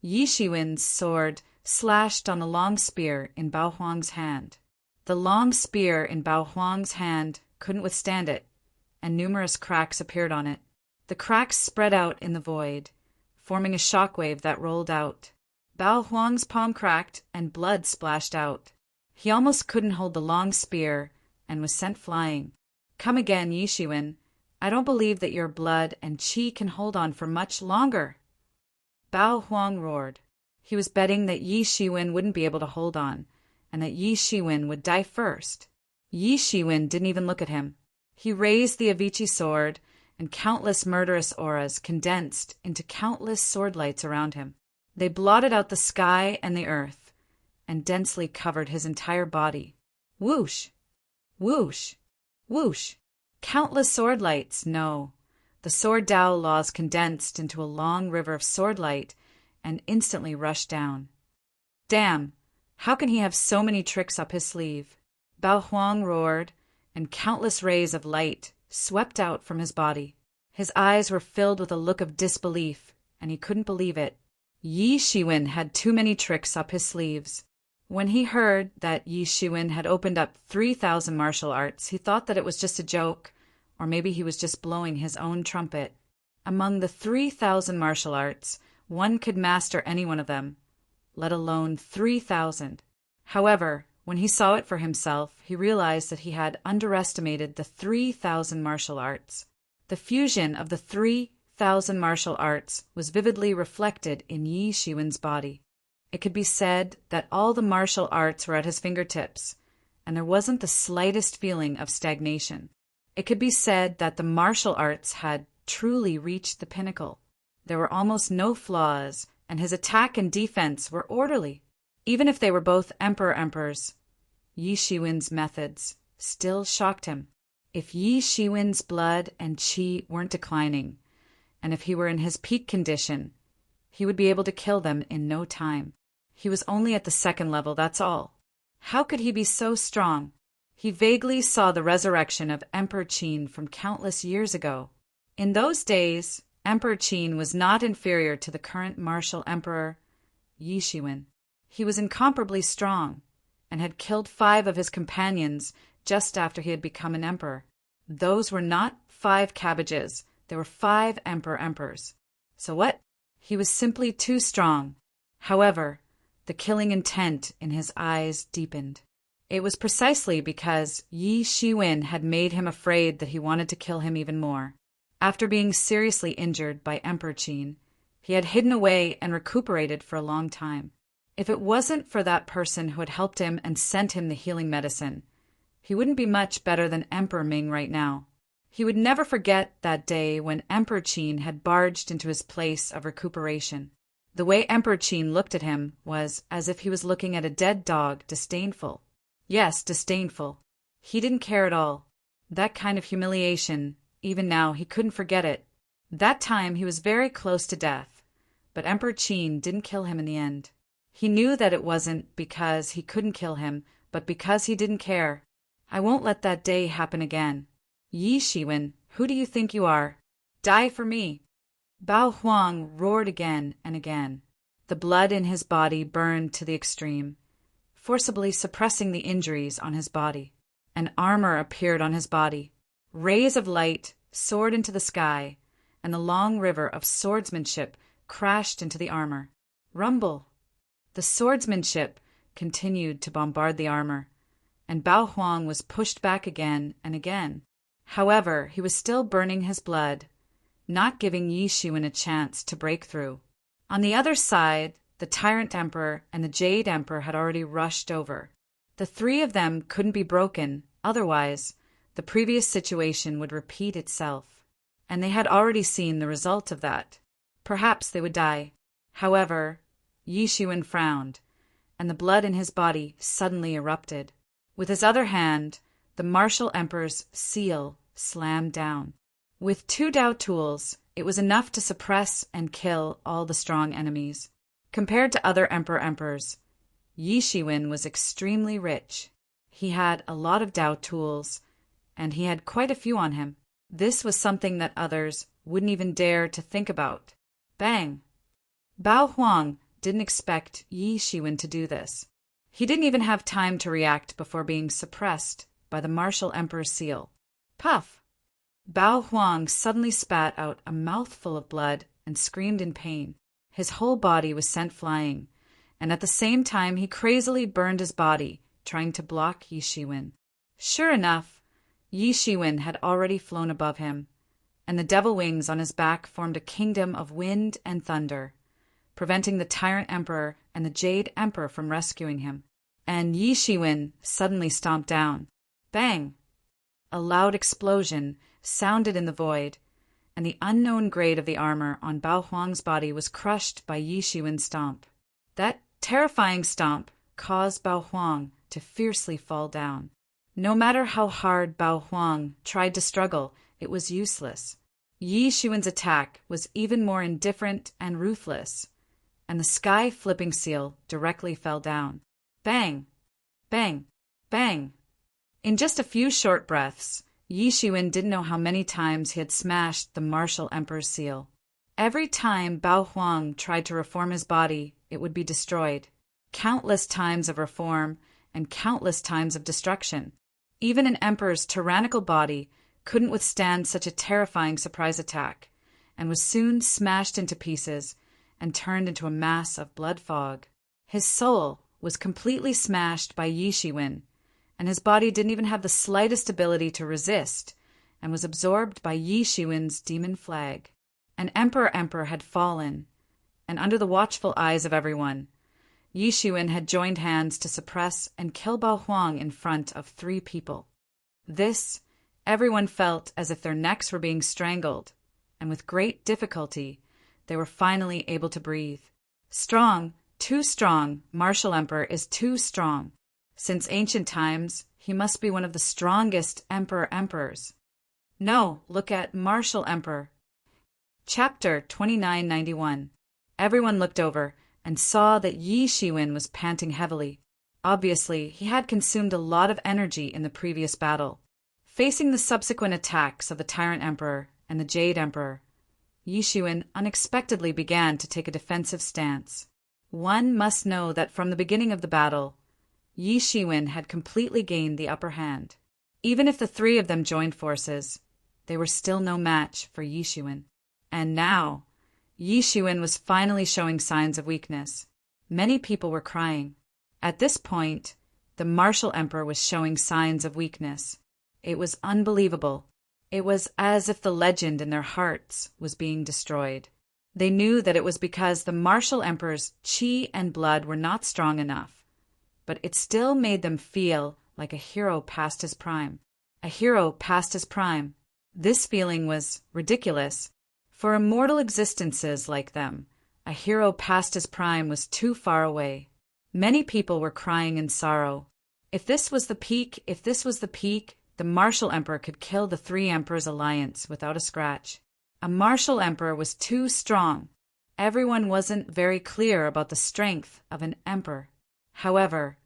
Yi Shiwen's sword slashed on the long spear in Bao Huang's hand. The long spear in Bao Huang's hand couldn't withstand it, and numerous cracks appeared on it. The cracks spread out in the void, forming a shockwave that rolled out. Bao Huang's palm cracked and blood splashed out. He almost couldn't hold the long spear and was sent flying. Come again, Yi Shiwen. I don't believe that your blood and qi can hold on for much longer. Bao Huang roared. He was betting that Yi Shiwen wouldn't be able to hold on, and that Yi Shiwen would die first. Yi Shiwen didn't even look at him. He raised the Avicii sword, and countless murderous auras condensed into countless sword lights around him. They blotted out the sky and the earth, and densely covered his entire body. Whoosh! Whoosh! Whoosh! Countless sword lights, no. The sword Dao laws condensed into a long river of sword light and instantly rushed down. Damn! How can he have so many tricks up his sleeve? Bao Huang roared, and countless rays of light swept out from his body. His eyes were filled with a look of disbelief, and he couldn't believe it. Yi Shiwen had too many tricks up his sleeves. When he heard that Yi Shiwen had opened up 3,000 martial arts, he thought that it was just a joke, or maybe he was just blowing his own trumpet. Among the 3,000 martial arts, one could master any one of them, let alone 3,000. However, when he saw it for himself, he realized that he had underestimated the 3,000 martial arts. The fusion of the 3,000 martial arts was vividly reflected in Yi Shiwen's body. It could be said that all the martial arts were at his fingertips, and there wasn't the slightest feeling of stagnation. It could be said that the martial arts had truly reached the pinnacle. There were almost no flaws, and his attack and defense were orderly. Even if they were both emperors, Yi Shiwen's methods still shocked him. If Yi Shiwen's blood and qi weren't declining, and if he were in his peak condition, he would be able to kill them in no time. He was only at the second level, that's all. How could he be so strong? He vaguely saw the resurrection of Emperor Qin from countless years ago. In those days, Emperor Qin was not inferior to the current martial emperor, Yi Shiwen. He was incomparably strong, and had killed 5 of his companions just after he had become an emperor. Those were not 5 cabbages, there were 5 emperors. So what? He was simply too strong. However, the killing intent in his eyes deepened. It was precisely because Yi Shiwen had made him afraid that he wanted to kill him even more. After being seriously injured by Emperor Qin, he had hidden away and recuperated for a long time. If it wasn't for that person who had helped him and sent him the healing medicine, he wouldn't be much better than Emperor Ming right now. He would never forget that day when Emperor Qin had barged into his place of recuperation. The way Emperor Qin looked at him was as if he was looking at a dead dog, disdainful. Yes, disdainful. He didn't care at all. That kind of humiliation, even now, he couldn't forget it. That time he was very close to death, but Emperor Qin didn't kill him in the end. He knew that it wasn't because he couldn't kill him, but because he didn't care. I won't let that day happen again. Yi Shiwen, who do you think you are? Die for me. Bao Huang roared again and again. The blood in his body burned to the extreme, forcibly suppressing the injuries on his body. and armor appeared on his body. Rays of light soared into the sky, and the long river of swordsmanship crashed into the armor. Rumble! The swordsmanship continued to bombard the armor, and Bao Huang was pushed back again and again. However, he was still burning his blood, not giving Yi Shiwen a chance to break through. On the other side, the Tyrant Emperor and the Jade Emperor had already rushed over. The three of them couldn't be broken, otherwise the previous situation would repeat itself, and they had already seen the result of that. Perhaps they would die. However, Yi Shiwen frowned, and the blood in his body suddenly erupted. With his other hand, the Martial Emperor's seal slammed down. With 2 Dao tools, it was enough to suppress and kill all the strong enemies. Compared to other emperors, Yi Shiwen was extremely rich. He had a lot of Dao tools, and he had quite a few on him. This was something that others wouldn't even dare to think about. Bang! Bao Huang didn't expect Yi Shiwen to do this. He didn't even have time to react before being suppressed by the Martial Emperor's seal. Puff! Bao Huang suddenly spat out a mouthful of blood and screamed in pain. His whole body was sent flying, and at the same time he crazily burned his body, trying to block Yi Shiwen. Sure enough, Yi Shiwen had already flown above him, and the devil wings on his back formed a kingdom of wind and thunder, preventing the Tyrant Emperor and the Jade Emperor from rescuing him. And Yi Shiwen suddenly stomped down. Bang! A loud explosion sounded in the void, and the unknown grade of the armor on Bao Huang's body was crushed by Yi Shiwen's stomp. That terrifying stomp caused Bao Huang to fiercely fall down. No matter how hard Bao Huang tried to struggle, it was useless. Yi Shiwen's attack was even more indifferent and ruthless, and the sky flipping seal directly fell down. Bang! Bang! Bang! In just a few short breaths, Yi Shiwen didn't know how many times he had smashed the Martial Emperor's seal. Every time Bao Huang tried to reform his body, it would be destroyed. Countless times of reform and countless times of destruction. Even an emperor's tyrannical body couldn't withstand such a terrifying surprise attack, and was soon smashed into pieces and turned into a mass of blood fog. His soul was completely smashed by Yi Shiwen, and his body didn't even have the slightest ability to resist, and was absorbed by Yi Shiwen's demon flag. An emperor had fallen, and under the watchful eyes of everyone, Yi Shiwen had joined hands to suppress and kill Bao Huang in front of 3 people. This, everyone felt as if their necks were being strangled, and with great difficulty, they were finally able to breathe. Strong, too strong, Martial Emperor is too strong. Since ancient times, he must be one of the strongest emperors. No, look at Martial Emperor. Chapter 2991. Everyone looked over and saw that Yi Shiwen was panting heavily. Obviously, he had consumed a lot of energy in the previous battle. Facing the subsequent attacks of the Tyrant Emperor and the Jade Emperor, Yi Shiwen unexpectedly began to take a defensive stance. One must know that from the beginning of the battle, Yi Shiwen had completely gained the upper hand. Even if the 3 of them joined forces, they were still no match for Yi Shiwen. And now, Yi Shiwen was finally showing signs of weakness. Many people were crying. At this point, the Martial Emperor was showing signs of weakness. It was unbelievable. It was as if the legend in their hearts was being destroyed. They knew that it was because the Martial Emperor's qi and blood were not strong enough, but it still made them feel like a hero past his prime. A hero past his prime. This feeling was ridiculous. For immortal existences like them, a hero past his prime was too far away. Many people were crying in sorrow. If this was the peak, the Martial Emperor could kill the 3 emperors' alliance without a scratch. A Martial Emperor was too strong. Everyone wasn't very clear about the strength of an emperor. However,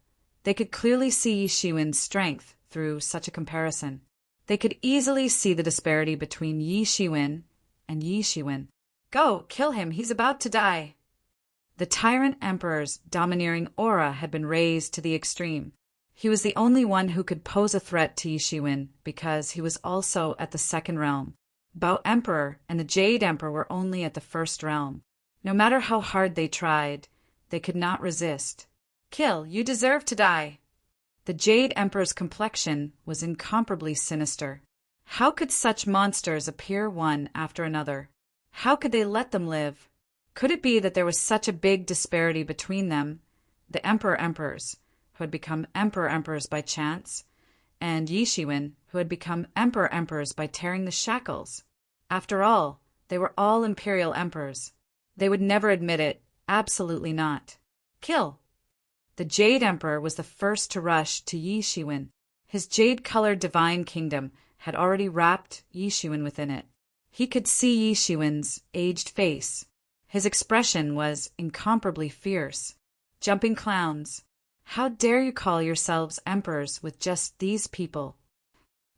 they could clearly see Yi Shiwen's strength through such a comparison. They could easily see the disparity between Yi Shiwen and Yi Shiwen. Go, kill him, he's about to die. The Tyrant Emperor's domineering aura had been raised to the extreme. He was the only one who could pose a threat to Yi Shiwen because he was also at the second realm. Bao Emperor and the Jade Emperor were only at the first realm. No matter how hard they tried, they could not resist. Kill, you deserve to die. The Jade Emperor's complexion was incomparably sinister. How could such monsters appear one after another? How could they let them live? Could it be that there was such a big disparity between them, the Emperors, who had become Emperors by chance, and Yi Shiwen, who had become Emperors by tearing the shackles? After all, they were all Imperial Emperors. They would never admit it, absolutely not. Kill! The Jade Emperor was the first to rush to Yi Shiwen. His jade-colored divine kingdom had already wrapped Yi Shiwen within it. He could see Yi Shiwen's aged face. His expression was incomparably fierce. Jumping clowns, how dare you call yourselves emperors with just these people?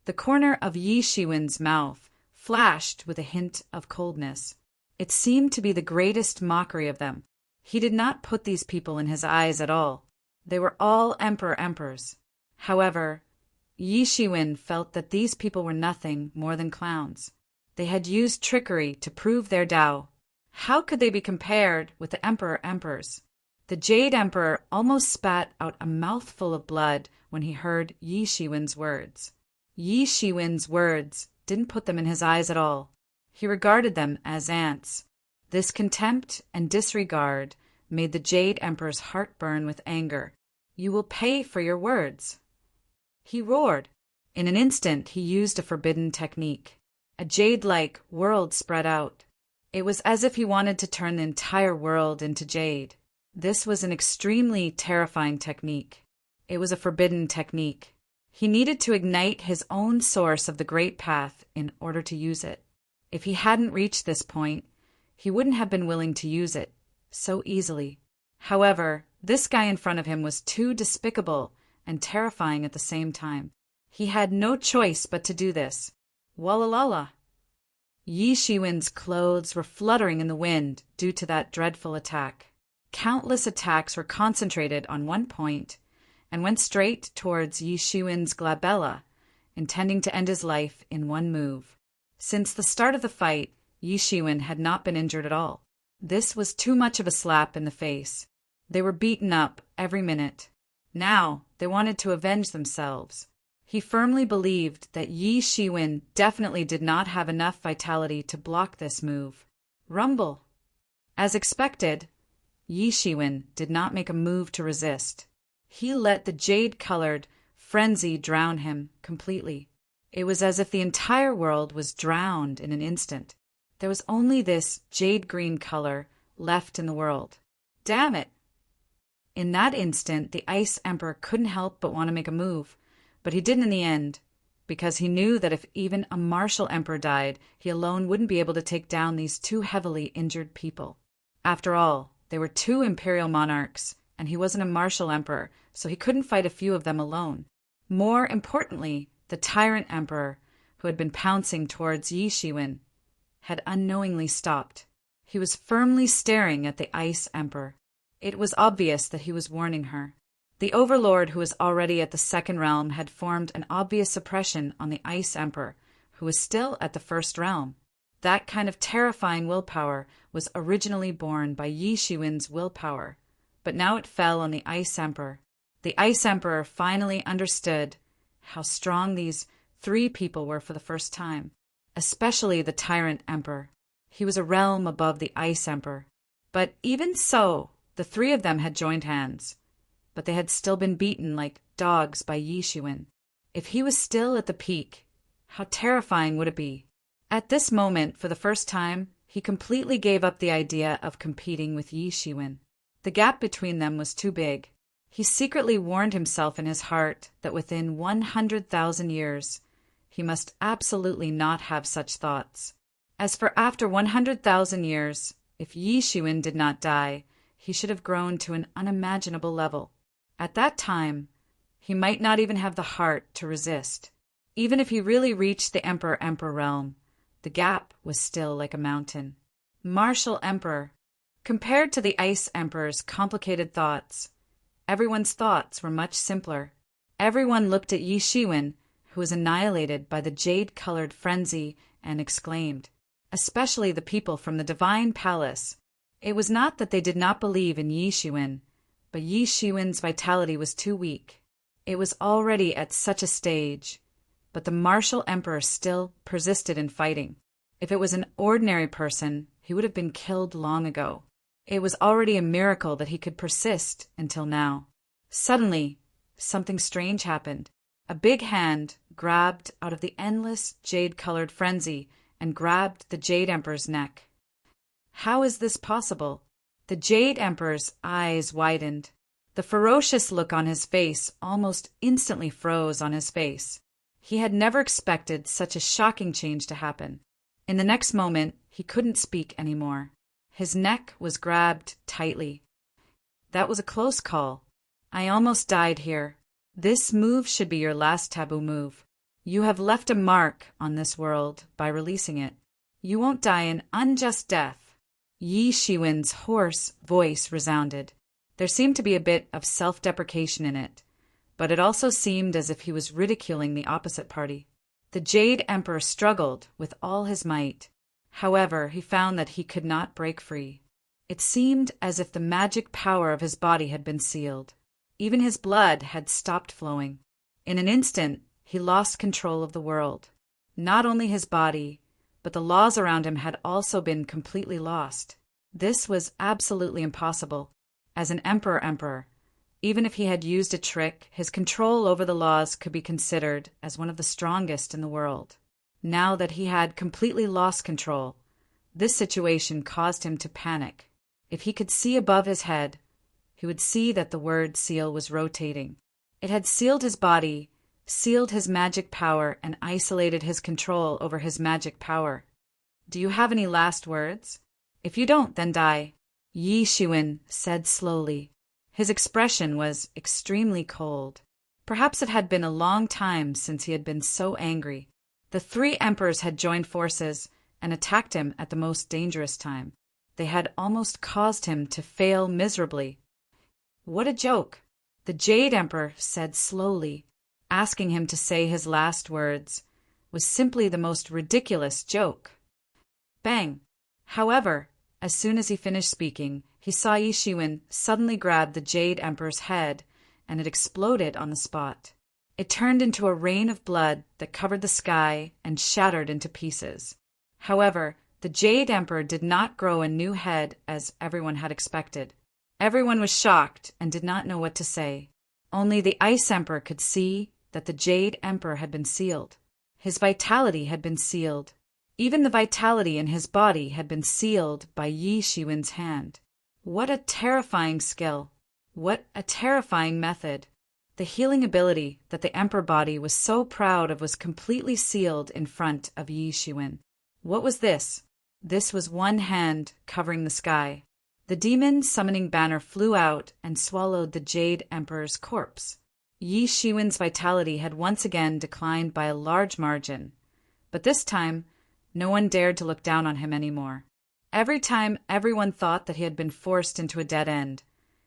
The corner of Yi Shiwen's mouth flashed with a hint of coldness. It seemed to be the greatest mockery of them. He did not put these people in his eyes at all. They were all Emperors. However, Yi Shiwen felt that these people were nothing more than clowns. They had used trickery to prove their Tao. How could they be compared with the Emperors? The Jade Emperor almost spat out a mouthful of blood when he heard Yi Shiwen's words. Yi Shiwen's words didn't put them in his eyes at all. He regarded them as ants. This contempt and disregard made the Jade Emperor's heart burn with anger. You will pay for your words. He roared. In an instant, he used a forbidden technique. A jade-like world spread out. It was as if he wanted to turn the entire world into jade. This was an extremely terrifying technique. It was a forbidden technique. He needed to ignite his own source of the Great Path in order to use it. If he hadn't reached this point, he wouldn't have been willing to use it so easily. However, this guy in front of him was too despicable and terrifying at the same time. He had no choice but to do this. Wallalala! Yi Shiwen's clothes were fluttering in the wind due to that dreadful attack. Countless attacks were concentrated on one point and went straight towards Yi Shiwen's glabella, intending to end his life in one move. Since the start of the fight, Yi Shiwen had not been injured at all. This was too much of a slap in the face. They were beaten up every minute. Now they wanted to avenge themselves. He firmly believed that Yi Shiwen definitely did not have enough vitality to block this move. Rumble! As expected, Yi Shiwen did not make a move to resist. He let the jade-colored frenzy drown him completely. It was as if the entire world was drowned in an instant. There was only this jade-green color left in the world. Damn it! In that instant, the Ice Emperor couldn't help but want to make a move, but he didn't in the end, because he knew that if even a martial emperor died, he alone wouldn't be able to take down these two heavily injured people. After all, they were two imperial monarchs, and he wasn't a martial emperor, so he couldn't fight a few of them alone. More importantly, the tyrant emperor, who had been pouncing towards Yi Shiwen, had unknowingly stopped. He was firmly staring at the Ice Emperor. It was obvious that he was warning her. The overlord, who was already at the second realm, had formed an obvious suppression on the Ice Emperor, who was still at the first realm. That kind of terrifying willpower was originally born by Yi Shiwen's willpower, but now it fell on the Ice Emperor. The Ice Emperor finally understood how strong these three people were for the first time, especially the Tyrant Emperor. He was a realm above the Ice Emperor. But even so, the three of them had joined hands. But they had still been beaten like dogs by Yi Shiwen. If he was still at the peak, how terrifying would it be? At this moment, for the first time, he completely gave up the idea of competing with Yi Shiwen. The gap between them was too big. He secretly warned himself in his heart that within 100,000 years, he must absolutely not have such thoughts. As for after 100,000 years, if Yi Shiwen did not die, he should have grown to an unimaginable level. At that time, he might not even have the heart to resist. Even if he really reached the Emperor realm, the gap was still like a mountain. Martial Emperor. Compared to the Ice Emperor's complicated thoughts, everyone's thoughts were much simpler. Everyone looked at Yi Shiwen, who was annihilated by the jade-colored frenzy, and exclaimed, especially the people from the divine palace. It was not that they did not believe in Yi Shiwen, but Yi Shiwen's vitality was too weak. It was already at such a stage, but the martial emperor still persisted in fighting. If it was an ordinary person, he would have been killed long ago. It was already a miracle that he could persist until now. Suddenly, something strange happened. A big hand grabbed out of the endless jade-colored frenzy and grabbed the Jade Emperor's neck. How is this possible? The Jade Emperor's eyes widened. The ferocious look on his face almost instantly froze on his face. He had never expected such a shocking change to happen. In the next moment, he couldn't speak anymore. His neck was grabbed tightly. That was a close call. I almost died here. This move should be your last taboo move. You have left a mark on this world by releasing it. You won't die an unjust death. Yi Shiwen's hoarse voice resounded. There seemed to be a bit of self-deprecation in it, but it also seemed as if he was ridiculing the opposite party. The Jade Emperor struggled with all his might. However, he found that he could not break free. It seemed as if the magic power of his body had been sealed. Even his blood had stopped flowing. In an instant, he lost control of the world. Not only his body, but the laws around him had also been completely lost. This was absolutely impossible. As an emperor, even if he had used a trick, his control over the laws could be considered as one of the strongest in the world. Now that he had completely lost control, this situation caused him to panic. If he could see above his head, he would see that the word seal was rotating. It had sealed his body, sealed his magic power, and isolated his control over his magic power. Do you have any last words? If you don't, then die, Yi Shiwen said slowly. His expression was extremely cold. Perhaps it had been a long time since he had been so angry. The three emperors had joined forces and attacked him at the most dangerous time. They had almost caused him to fail miserably. What a joke! The Jade Emperor said slowly. Asking him to say his last words was simply the most ridiculous joke. Bang! However, as soon as he finished speaking, he saw Yi Shiwen suddenly grab the Jade Emperor's head, and it exploded on the spot. It turned into a rain of blood that covered the sky and shattered into pieces. However, the Jade Emperor did not grow a new head as everyone had expected. Everyone was shocked and did not know what to say. Only the Ice Emperor could see that the Jade Emperor had been sealed. His vitality had been sealed. Even the vitality in his body had been sealed by Yi Shiwen's hand. What a terrifying skill! What a terrifying method! The healing ability that the Emperor body was so proud of was completely sealed in front of Yi Shiwen. What was this? This was one hand covering the sky. The demon summoning banner flew out and swallowed the Jade Emperor's corpse. Yi Shiwen's vitality had once again declined by a large margin, but this time no one dared to look down on him anymore. Every time everyone thought that he had been forced into a dead end,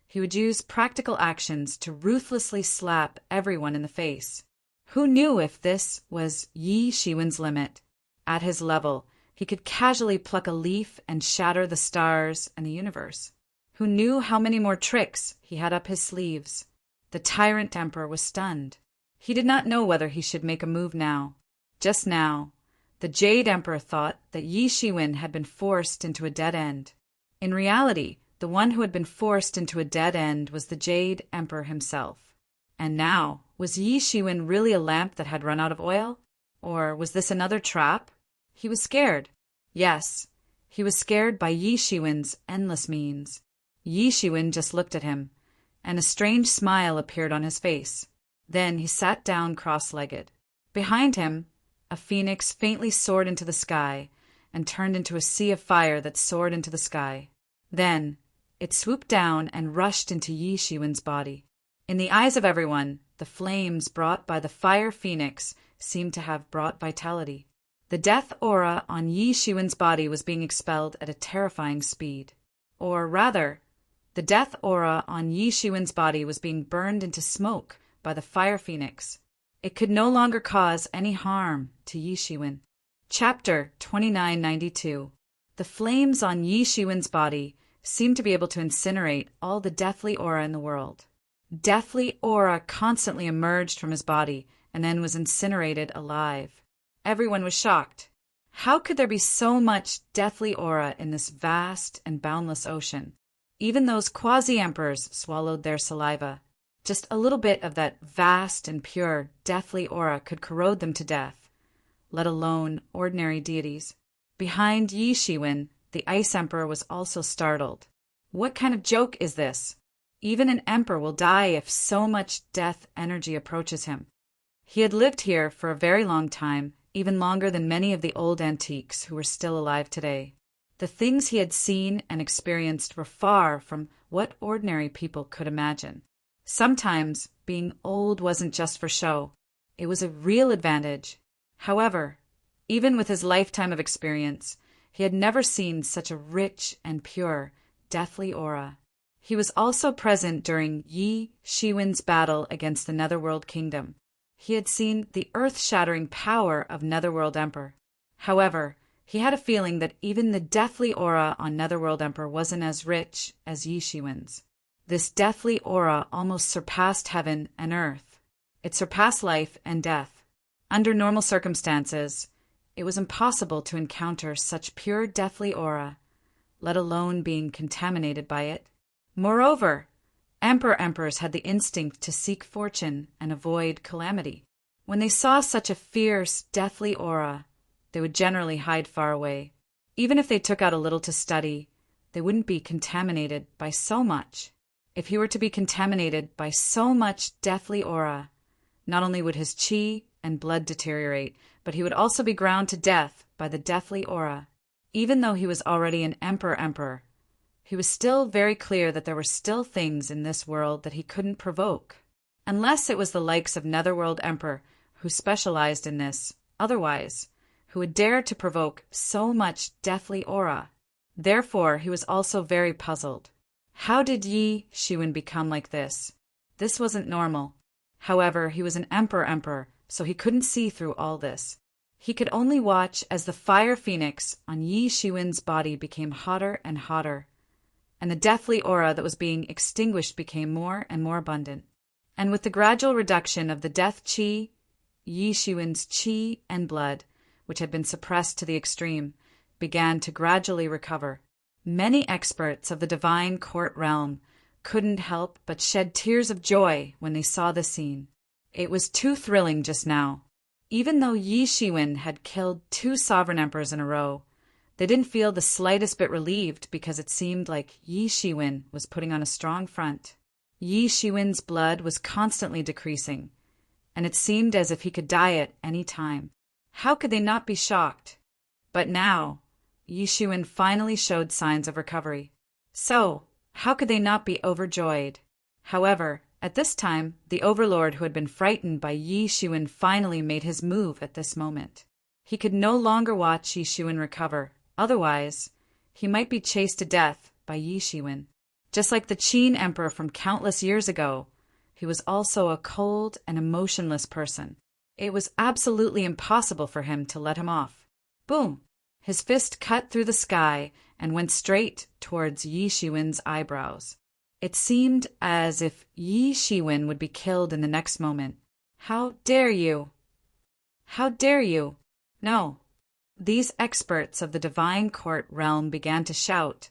he would use practical actions to ruthlessly slap everyone in the face. Who knew if this was Yi Shiwen's limit? At his level, he could casually pluck a leaf and shatter the stars and the universe. Who knew how many more tricks he had up his sleeves? The Tyrant Emperor was stunned. He did not know whether he should make a move now. Just now, the Jade Emperor thought that Yi Shiwen had been forced into a dead end. In reality, the one who had been forced into a dead end was the Jade Emperor himself. And now, was Yi Shiwen really a lamp that had run out of oil? Or was this another trap? He was scared. Yes, he was scared by Yi Shiwen's endless means. Yi Shiwen just looked at him, and a strange smile appeared on his face. Then he sat down cross-legged. Behind him, a phoenix faintly soared into the sky and turned into a sea of fire that soared into the sky. Then it swooped down and rushed into Yi Shiwen's body. In the eyes of everyone, the flames brought by the fire phoenix seemed to have brought vitality. The death aura on Yi Shiwen's body was being expelled at a terrifying speed. Or rather, the death aura on Yi Shiwen's body was being burned into smoke by the fire phoenix. It could no longer cause any harm to Yi Shiwen. Chapter 2992. The flames on Yi Shiwen's body seemed to be able to incinerate all the deathly aura in the world. Deathly aura constantly emerged from his body and then was incinerated alive. Everyone was shocked. How could there be so much deathly aura in this vast and boundless ocean? Even those quasi-emperors swallowed their saliva. Just a little bit of that vast and pure deathly aura could corrode them to death, let alone ordinary deities. Behind Yi Shiwen, the Ice Emperor was also startled. What kind of joke is this? Even an emperor will die if so much death energy approaches him. He had lived here for a very long time, even longer than many of the old antiques who were still alive today. The things he had seen and experienced were far from what ordinary people could imagine. Sometimes being old wasn't just for show. It was a real advantage. However, even with his lifetime of experience, he had never seen such a rich and pure, deathly aura. He was also present during Yi Shiwen's battle against the Netherworld Kingdom. He had seen the earth-shattering power of Netherworld Emperor. However, he had a feeling that even the deathly aura on Netherworld Emperor wasn't as rich as Yi Shiwen's. This deathly aura almost surpassed heaven and earth. It surpassed life and death. Under normal circumstances, it was impossible to encounter such pure deathly aura, let alone being contaminated by it. Moreover, emperors had the instinct to seek fortune and avoid calamity. When they saw such a fierce, deathly aura, they would generally hide far away. Even if they took out a little to study, they wouldn't be contaminated by so much. If he were to be contaminated by so much deathly aura, not only would his chi and blood deteriorate, but he would also be ground to death by the deathly aura. Even though he was already an emperor, he was still very clear that there were still things in this world that he couldn't provoke. Unless it was the likes of Netherworld Emperor who specialized in this, otherwise, who would dare to provoke so much deathly aura. Therefore, he was also very puzzled. How did Yi Shiwen become like this? This wasn't normal. However, he was an emperor, so he couldn't see through all this. He could only watch as the fire phoenix on Yi Shiwen's body became hotter and hotter, and the deathly aura that was being extinguished became more and more abundant. And with the gradual reduction of the death chi, Yi Shiwen's chi and blood, which had been suppressed to the extreme, began to gradually recover. Many experts of the divine court realm couldn't help but shed tears of joy when they saw the scene. It was too thrilling just now. Even though Yi Shiwen had killed 2 sovereign emperors in a row, they didn't feel the slightest bit relieved because it seemed like Yi Shiwen was putting on a strong front. Yi Shiwen's blood was constantly decreasing, and it seemed as if he could die at any time. How could they not be shocked? But now, Yi Shiwen finally showed signs of recovery. So, how could they not be overjoyed? However, at this time, the overlord who had been frightened by Yi Shiwen finally made his move at this moment. He could no longer watch Yi Shiwen recover, otherwise, he might be chased to death by Yi Shiwen. Just like the Qin Emperor from countless years ago, he was also a cold and emotionless person. It was absolutely impossible for him to let him off. Boom! His fist cut through the sky and went straight towards Yi Shiwen's eyebrows. It seemed as if Yi Shiwen would be killed in the next moment. How dare you? How dare you? No. These experts of the divine court realm began to shout,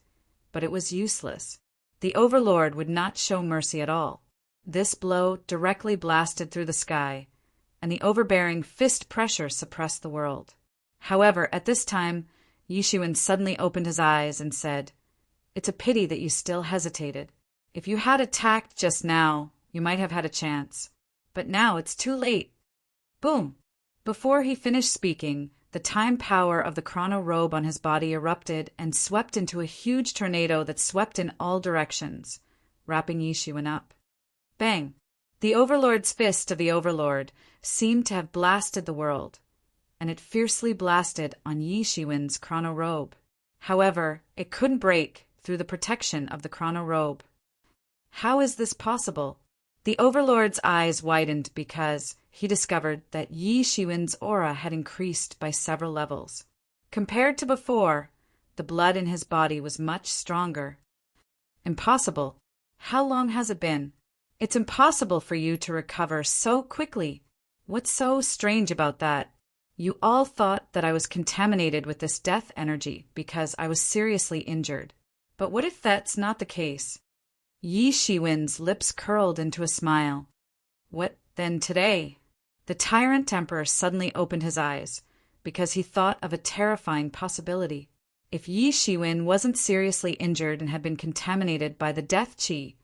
but it was useless. The overlord would not show mercy at all. This blow directly blasted through the sky, and the overbearing fist pressure suppressed the world. However, at this time, Yi Shiwen suddenly opened his eyes and said, "It's a pity that you still hesitated. If you had attacked just now, you might have had a chance. But now it's too late." Boom! Before he finished speaking, the time power of the chrono robe on his body erupted and swept into a huge tornado that swept in all directions, wrapping Yi Shiwen up. Bang! The overlord's fist of the overlord seemed to have blasted the world, and it fiercely blasted on Yi Shiwen's chrono robe. However, it couldn't break through the protection of the chrono robe. How is this possible? The Overlord's eyes widened because he discovered that Yi Shiwen's aura had increased by several levels. Compared to before, the blood in his body was much stronger. Impossible. How long has it been? It's impossible for you to recover so quickly. What's so strange about that? You all thought that I was contaminated with this death energy because I was seriously injured. But what if that's not the case? Yi Shiwen's lips curled into a smile. What then today? The tyrant emperor suddenly opened his eyes, because he thought of a terrifying possibility. If Yi Shiwen wasn't seriously injured and had been contaminated by the death qi,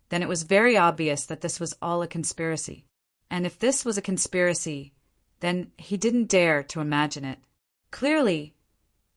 then it was very obvious that this was all a conspiracy. And if this was a conspiracy, then he didn't dare to imagine it. Clearly,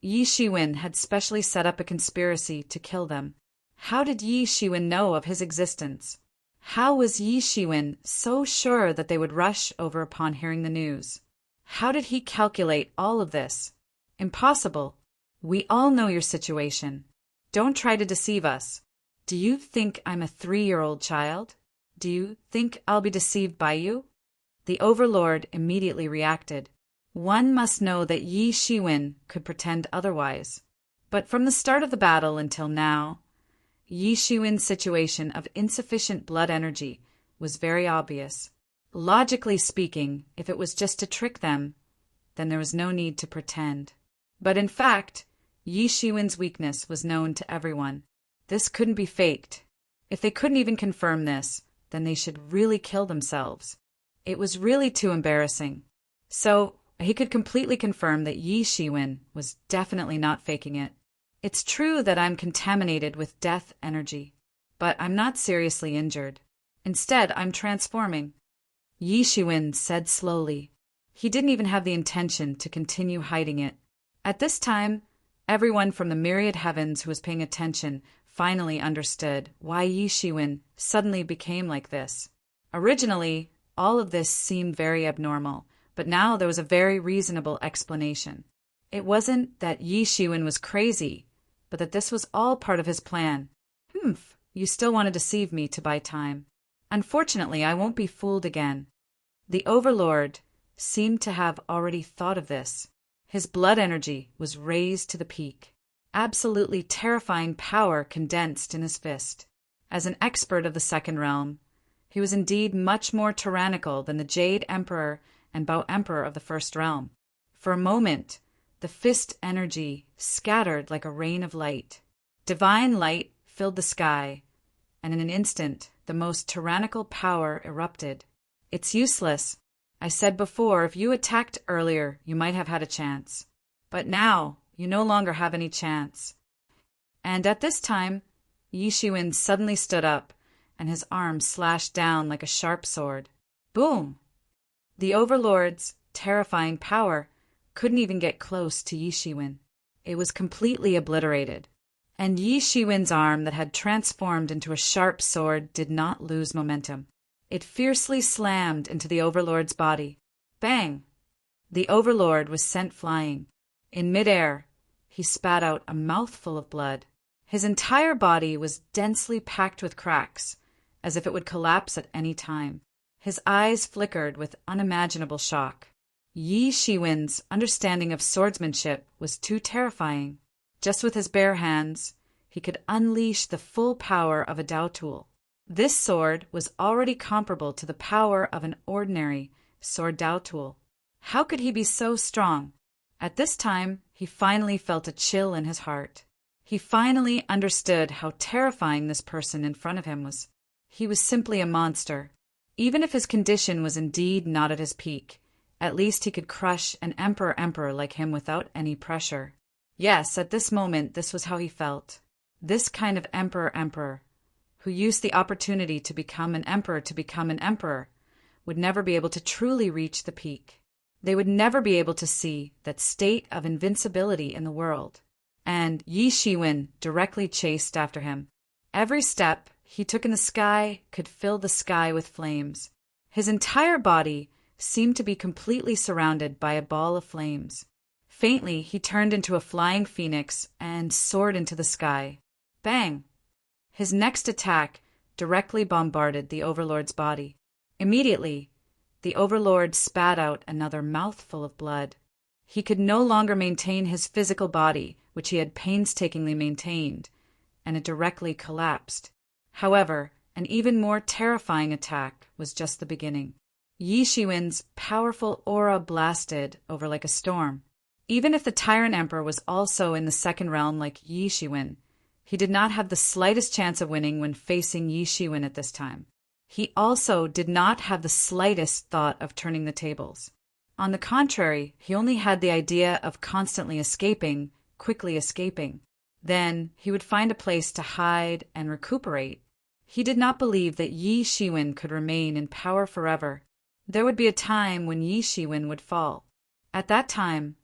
Yi Shiwen had specially set up a conspiracy to kill them. How did Yi Shiwen know of his existence? How was Yi Shiwen so sure that they would rush over upon hearing the news? How did he calculate all of this? Impossible. We all know your situation. Don't try to deceive us. Do you think I'm a 3-year-old child? Do you think I'll be deceived by you? The Overlord immediately reacted. One must know that Yi Shiwen could pretend otherwise. But from the start of the battle until now, Yi Shiwen's situation of insufficient blood energy was very obvious. Logically speaking, if it was just to trick them, then there was no need to pretend. But in fact, Yi Shiwen's weakness was known to everyone. This couldn't be faked. If they couldn't even confirm this, then they should really kill themselves. It was really too embarrassing. So he could completely confirm that Yi Shiwen was definitely not faking it. It's true that I'm contaminated with death energy, but I'm not seriously injured. Instead, I'm transforming. Yi Shiwen said slowly. He didn't even have the intention to continue hiding it. At this time, everyone from the myriad heavens who was paying attention finally understood why Yi Shiwen suddenly became like this. Originally, all of this seemed very abnormal, but now there was a very reasonable explanation. It wasn't that Yi Shiwen was crazy, but that this was all part of his plan. You still want to deceive me to buy time. Unfortunately, I won't be fooled again. The Overlord seemed to have already thought of this. His blood energy was raised to the peak. Absolutely terrifying power condensed in his fist. As an expert of the Second Realm, he was indeed much more tyrannical than the Jade Emperor and Bow Emperor of the First Realm. For a moment, the fist energy scattered like a rain of light. Divine light filled the sky, and in an instant, the most tyrannical power erupted. It's useless. I said before, if you attacked earlier, you might have had a chance. But now, you no longer have any chance. And at this time, Yi Shiwen suddenly stood up, and his arm slashed down like a sharp sword. Boom! The Overlord's terrifying power couldn't even get close to Yi Shiwen. It was completely obliterated. And Yi Shiwen's arm that had transformed into a sharp sword did not lose momentum. It fiercely slammed into the Overlord's body. Bang! The Overlord was sent flying. In midair, he spat out a mouthful of blood. His entire body was densely packed with cracks, as if it would collapse at any time. His eyes flickered with unimaginable shock. Yi Shiwen's understanding of swordsmanship was too terrifying. Just with his bare hands, he could unleash the full power of a Dao tool. This sword was already comparable to the power of an ordinary sword Dao tool. How could he be so strong? At this time, he finally felt a chill in his heart. He finally understood how terrifying this person in front of him was. He was simply a monster. Even if his condition was indeed not at his peak, at least he could crush an emperor like him without any pressure. Yes, at this moment, this was how he felt. This kind of emperor, who used the opportunity to become an emperor, would never be able to truly reach the peak. They would never be able to see that state of invincibility in the world. And Yi Shiwen directly chased after him. Every step he took in the sky could fill the sky with flames. His entire body seemed to be completely surrounded by a ball of flames. Faintly, he turned into a flying phoenix and soared into the sky. Bang! His next attack directly bombarded the Overlord's body. Immediately, the Overlord spat out another mouthful of blood. He could no longer maintain his physical body, which he had painstakingly maintained, and it directly collapsed. However, an even more terrifying attack was just the beginning. Yi Shiwen's powerful aura blasted over like a storm. Even if the Tyrant Emperor was also in the second realm like Yi Shiwen, he did not have the slightest chance of winning when facing Yi Shiwen at this time. He also did not have the slightest thought of turning the tables. On the contrary, he only had the idea of constantly escaping, quickly escaping. Then he would find a place to hide and recuperate. He did not believe that Yi Shiwen could remain in power forever. There would be a time when Yi Shiwen would fall. At that time,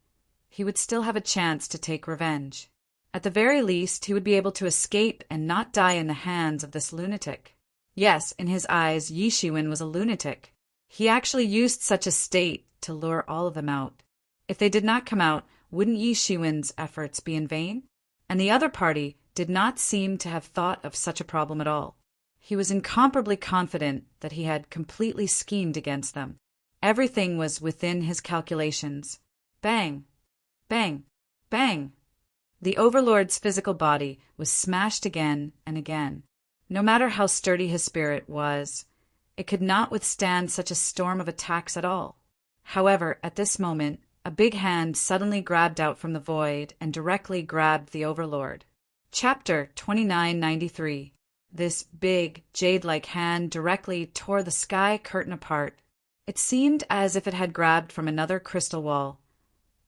he would still have a chance to take revenge. At the very least, he would be able to escape and not die in the hands of this lunatic. Yes, in his eyes, Yi Shiwen was a lunatic. He actually used such a state to lure all of them out. If they did not come out, wouldn't Yi Shiwen's efforts be in vain? And the other party did not seem to have thought of such a problem at all. He was incomparably confident that he had completely schemed against them. Everything was within his calculations. Bang! Bang! Bang! The Overlord's physical body was smashed again and again. No matter how sturdy his spirit was, it could not withstand such a storm of attacks at all. However, at this moment, a big hand suddenly grabbed out from the void and directly grabbed the Overlord. Chapter 2993. This big, jade-like hand directly tore the sky curtain apart. It seemed as if it had grabbed from another crystal wall,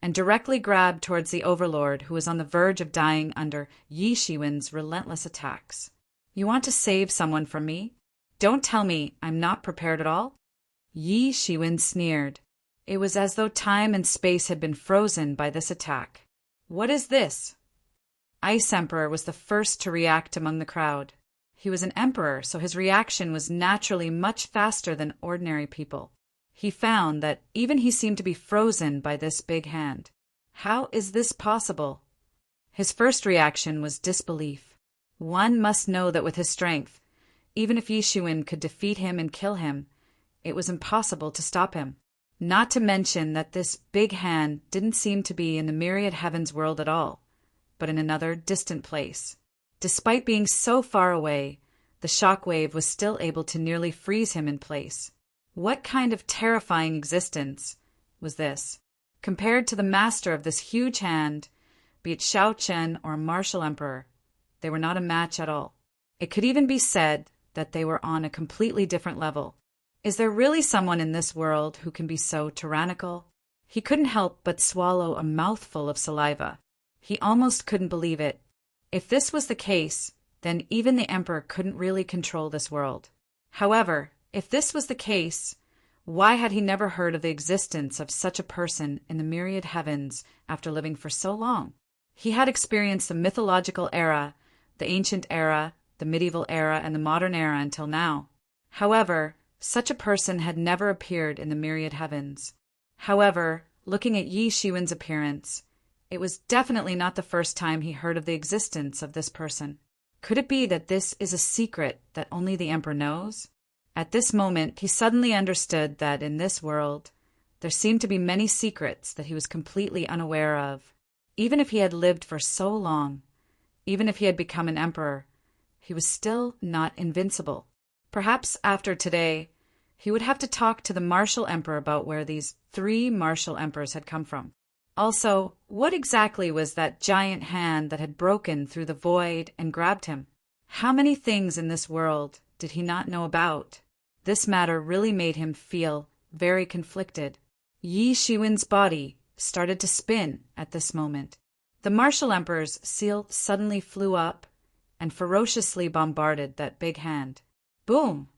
and directly grabbed towards the Overlord, who was on the verge of dying under Yi Shiwen's relentless attacks. You want to save someone from me? Don't tell me I'm not prepared at all? Yi Shiwen sneered. It was as though time and space had been frozen by this attack. What is this? Ice Emperor was the first to react among the crowd. He was an emperor, so his reaction was naturally much faster than ordinary people. He found that even he seemed to be frozen by this big hand. How is this possible? His first reaction was disbelief. One must know that with his strength, even if Yi Shiwen could defeat him and kill him, it was impossible to stop him. Not to mention that this big hand didn't seem to be in the myriad heavens world at all, but in another distant place. Despite being so far away, the shockwave was still able to nearly freeze him in place. What kind of terrifying existence was this? Compared to the master of this huge hand, be it Xiao Chen or Martial Emperor, they were not a match at all. It could even be said that they were on a completely different level. Is there really someone in this world who can be so tyrannical? He couldn't help but swallow a mouthful of saliva. He almost couldn't believe it. If this was the case, then even the Emperor couldn't really control this world. However, if this was the case, why had he never heard of the existence of such a person in the myriad heavens after living for so long? He had experienced the mythological era, the ancient era, the medieval era, and the modern era until now. However, such a person had never appeared in the myriad heavens. However, looking at Yi Shiwen's appearance, it was definitely not the first time he heard of the existence of this person. Could it be that this is a secret that only the Emperor knows? At this moment, he suddenly understood that in this world, there seemed to be many secrets that he was completely unaware of. Even if he had lived for so long, even if he had become an emperor, he was still not invincible. Perhaps after today, he would have to talk to the Martial Emperor about where these 3 Martial Emperors had come from. Also, what exactly was that giant hand that had broken through the void and grabbed him? How many things in this world did he not know about? This matter really made him feel very conflicted. Yi Shiwen's body started to spin at this moment. The Martial Emperor's seal suddenly flew up and ferociously bombarded that big hand. Boom!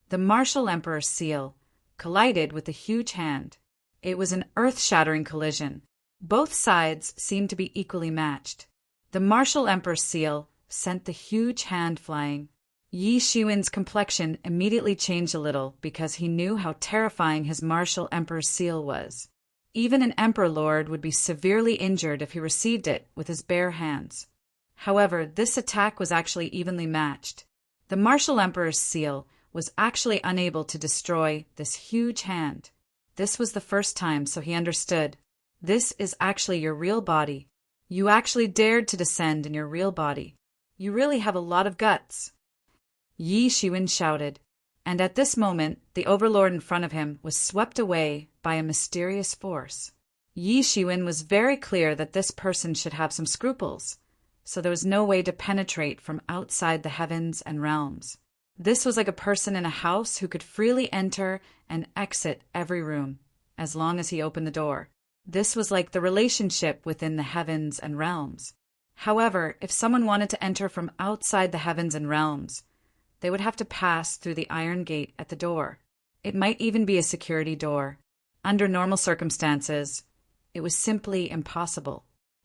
The Martial Emperor's seal collided with the huge hand. It was an earth-shattering collision. Both sides seemed to be equally matched. The Martial Emperor's seal sent the huge hand flying. Yi Shiwen's complexion immediately changed a little because he knew how terrifying his Martial Emperor's seal was. Even an Emperor Lord would be severely injured if he received it with his bare hands. However, this attack was actually evenly matched. The The martial emperor's seal was actually unable to destroy this huge hand. This was the first time, so he understood. This is actually your real body. You actually dared to descend in your real body. You really have a lot of guts. Yi Shiwen shouted, and at this moment the overlord in front of him was swept away by a mysterious force. Yi Shiwen was very clear that this person should have some scruples, so there was no way to penetrate from outside the heavens and realms. This was like a person in a house who could freely enter and exit every room, as long as he opened the door. This was like the relationship within the heavens and realms. However, if someone wanted to enter from outside the heavens and realms, they would have to pass through the iron gate at the door. It might even be a security door. Under normal circumstances, it was simply impossible.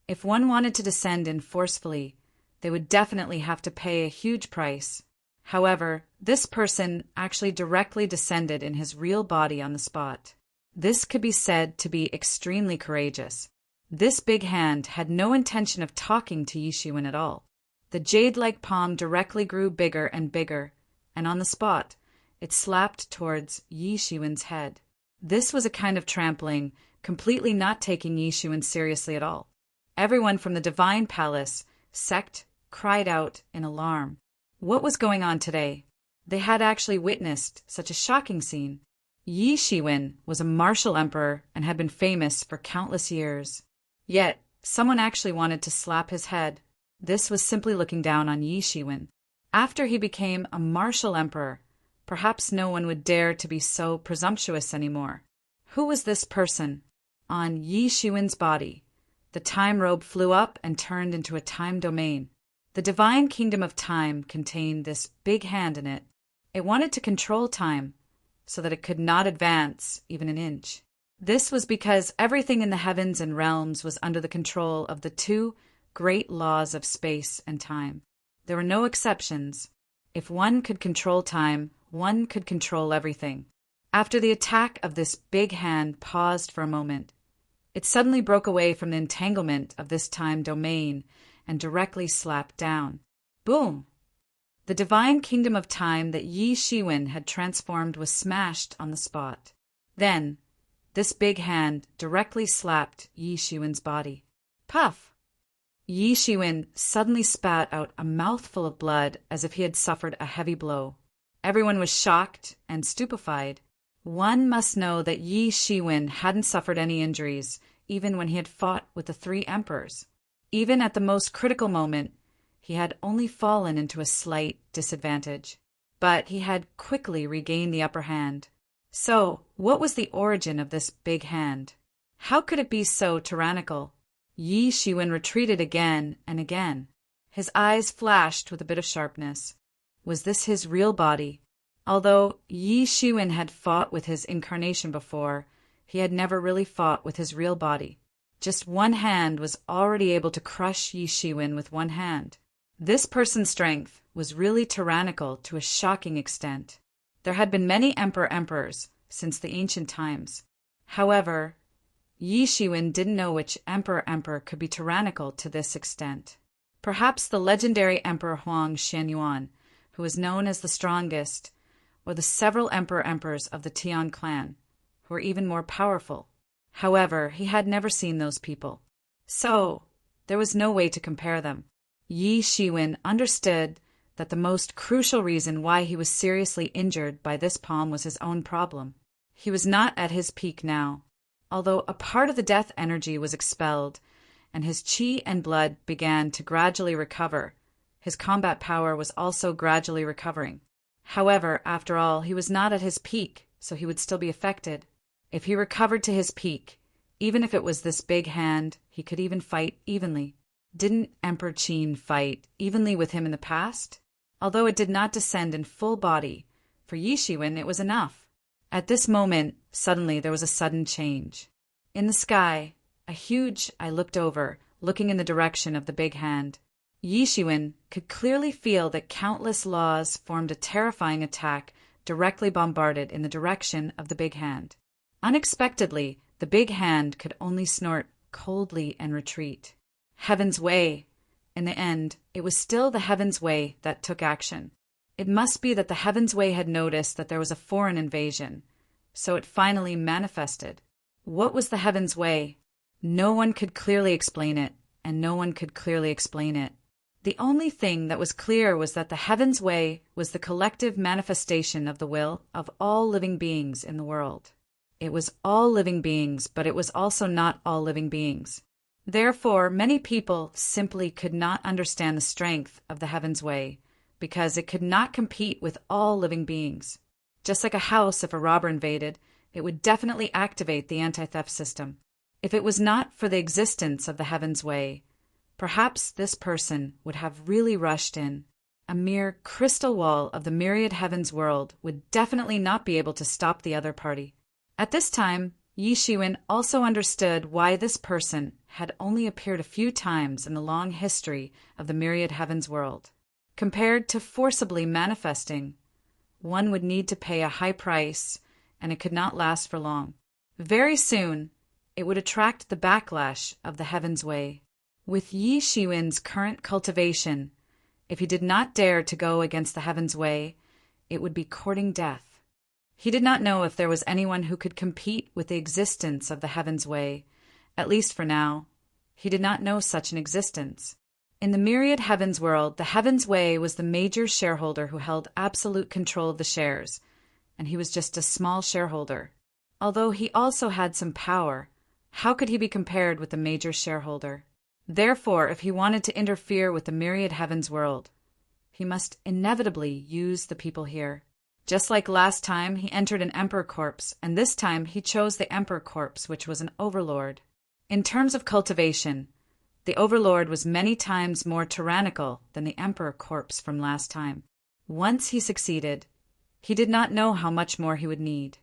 If one wanted to descend in forcefully, they would definitely have to pay a huge price. However, this person actually directly descended in his real body on the spot. This could be said to be extremely courageous. This big hand had no intention of talking to Yi Shiwen at all. The jade-like palm directly grew bigger and bigger, and on the spot, it slapped towards Yi Shiwen's head. This was a kind of trampling, completely not taking Yi Shiwen seriously at all. Everyone from the divine palace sect cried out in alarm. What was going on today? They had actually witnessed such a shocking scene. Yi Shiwen was a martial emperor and had been famous for countless years. Yet, someone actually wanted to slap his head. This was simply looking down on Yi Shiwen. After he became a martial emperor, perhaps no one would dare to be so presumptuous anymore. Who was this person? On Yi Shiwen's body, the time robe flew up and turned into a time domain. The divine kingdom of time contained this big hand in it. It wanted to control time, so that it could not advance even an inch. This was because everything in the heavens and realms was under the control of the two great laws of space and time. There were no exceptions. If one could control time, one could control everything. After the attack of this big hand paused for a moment, it suddenly broke away from the entanglement of this time domain and directly slapped down. Boom! The divine kingdom of time that Yi Shiwen had transformed was smashed on the spot. Then, this big hand directly slapped Yi Shiwen's body. Puff! Yi Shiwen suddenly spat out a mouthful of blood as if he had suffered a heavy blow. Everyone was shocked and stupefied. One must know that Yi Shiwen hadn't suffered any injuries, even when he had fought with the three emperors. Even at the most critical moment, he had only fallen into a slight disadvantage. But he had quickly regained the upper hand. So, what was the origin of this big hand? How could it be so tyrannical? Yi Shiwen retreated again and again. His eyes flashed with a bit of sharpness. Was this his real body? Although Yi Shiwen had fought with his incarnation before, he had never really fought with his real body. Just one hand was already able to crush Yi Shiwen with one hand. This person's strength was really tyrannical to a shocking extent. There had been many emperors since the ancient times. However, Yi Shiwen didn't know which emperor could be tyrannical to this extent. Perhaps the legendary Emperor Huang Xianyuan, who was known as the strongest, or the several emperors of the Tian clan, who were even more powerful. However, he had never seen those people. So, there was no way to compare them. Yi Shiwen understood that the most crucial reason why he was seriously injured by this palm was his own problem. He was not at his peak now. Although a part of the death energy was expelled, and his qi and blood began to gradually recover, his combat power was also gradually recovering. However, after all, he was not at his peak, so he would still be affected. If he recovered to his peak, even if it was this big hand, he could even fight evenly. Didn't Emperor Qin fight evenly with him in the past? Although it did not descend in full body, for Yi Shiwen it was enough. At this moment, suddenly there was a sudden change. In the sky, I looked over, looking in the direction of the big hand. Yi Shiwen could clearly feel that countless laws formed a terrifying attack directly bombarded in the direction of the big hand. Unexpectedly, the big hand could only snort coldly and retreat. Heaven's way. In the end, it was still the Heaven's way that took action. It must be that the Heaven's Way had noticed that there was a foreign invasion, so it finally manifested. What was the Heaven's Way? No one could clearly explain it, and no one could clearly explain it. The only thing that was clear was that the Heaven's Way was the collective manifestation of the will of all living beings in the world. It was all living beings, but it was also not all living beings. Therefore, many people simply could not understand the strength of the Heaven's Way, because it could not compete with all living beings. Just like a house, if a robber invaded, it would definitely activate the anti-theft system. If it was not for the existence of the Heaven's Way, perhaps this person would have really rushed in. A mere crystal wall of the myriad heavens world would definitely not be able to stop the other party. At this time, Yi Shiwen also understood why this person had only appeared a few times in the long history of the myriad heavens world. Compared to forcibly manifesting, one would need to pay a high price, and it could not last for long. Very soon, it would attract the backlash of the Heaven's Way. With Yi Shiwen's current cultivation, if he did not dare to go against the Heaven's Way, it would be courting death. He did not know if there was anyone who could compete with the existence of the Heaven's Way, at least for now. He did not know such an existence. In the myriad heavens world, the Heaven's Way was the major shareholder who held absolute control of the shares, and he was just a small shareholder. Although he also had some power, how could he be compared with the major shareholder? Therefore, if he wanted to interfere with the myriad heavens world, he must inevitably use the people here. Just like last time, he entered an emperor corpse, and this time he chose the emperor corpse, which was an overlord. In terms of cultivation, the overlord was many times more tyrannical than the emperor corpse from last time. Once he succeeded, he did not know how much more he would need.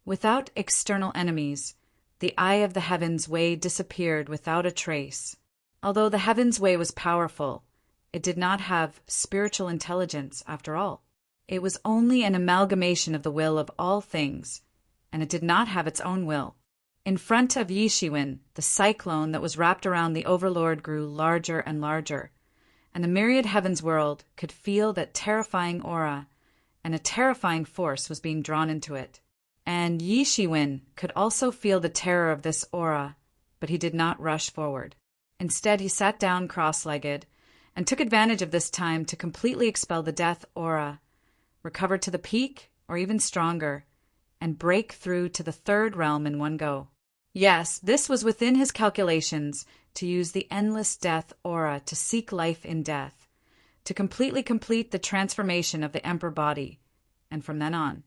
Without external enemies, the eye of the Heaven's Way disappeared without a trace. Although the Heaven's Way was powerful, it did not have spiritual intelligence after all. It was only an amalgamation of the will of all things, and it did not have its own will. In front of Yi Shiwen, the cyclone that was wrapped around the overlord grew larger and larger, and the myriad heavens world could feel that terrifying aura, and a terrifying force was being drawn into it. And Yi Shiwen could also feel the terror of this aura, but he did not rush forward. Instead, he sat down cross-legged and took advantage of this time to completely expel the death aura, recover to the peak or even stronger, and break through to the third realm in one go. Yes, this was within his calculations to use the endless death aura to seek life in death, to completely complete the transformation of the emperor body, and from then on,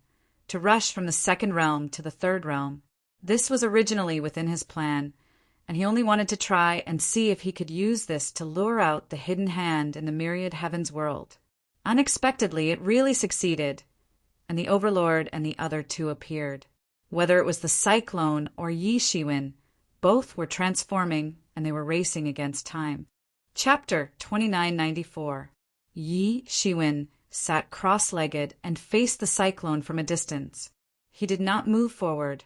to rush from the second realm to the third realm. This was originally within his plan, and he only wanted to try and see if he could use this to lure out the hidden hand in the myriad heavens world. Unexpectedly, it really succeeded, and the overlord and the other two appeared. Whether it was the cyclone or Yi Shiwen, both were transforming and they were racing against time. Chapter 2994. Yi Shiwen sat cross-legged and faced the cyclone from a distance. He did not move forward,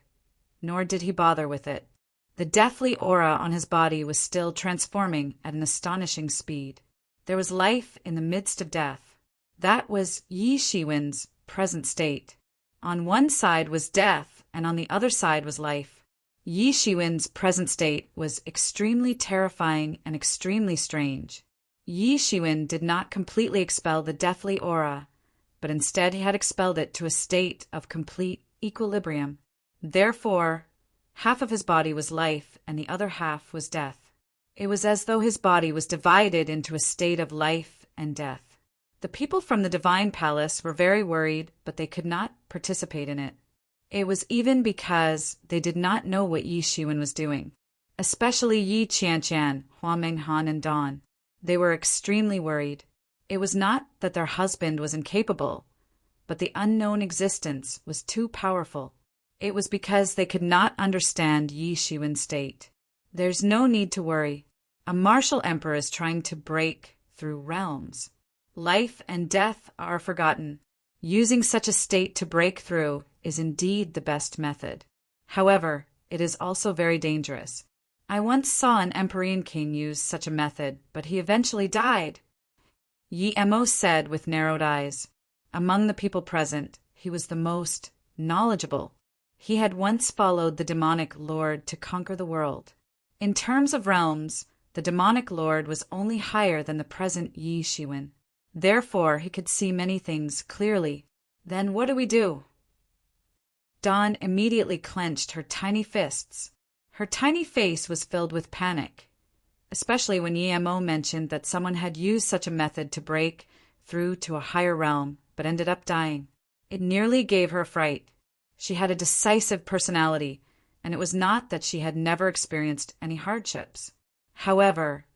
nor did he bother with it. The deathly aura on his body was still transforming at an astonishing speed. There was life in the midst of death. That was Yi Shiwen's present state. On one side was death, and on the other side was life. Yi Shiwen's present state was extremely terrifying and extremely strange. Yi Shiwen did not completely expel the deathly aura, but instead he had expelled it to a state of complete equilibrium. Therefore, half of his body was life and the other half was death. It was as though his body was divided into a state of life and death. The people from the Divine Palace were very worried, but they could not participate in it. It was even because they did not know what Yi Shiwen was doing, especially Yi Qianqian, Hua Menghan, and Dawn. They were extremely worried. It was not that their husband was incapable, but the unknown existence was too powerful. It was because they could not understand Yi Shiwen's state. There's no need to worry. A martial emperor is trying to break through realms. Life and death are forgotten. Using such a state to break through is indeed the best method. However, it is also very dangerous. I once saw an Emperorian king use such a method, but he eventually died. Yi Mo said with narrowed eyes. Among the people present, he was the most knowledgeable. He had once followed the demonic lord to conquer the world. In terms of realms, the demonic lord was only higher than the present Yi Shiwen. Therefore, he could see many things clearly. Then what do we do? Dawn immediately clenched her tiny fists. Her tiny face was filled with panic, especially when Yi-Mo mentioned that someone had used such a method to break through to a higher realm, but ended up dying. It nearly gave her a fright. She had a decisive personality, and it was not that she had never experienced any hardships. However,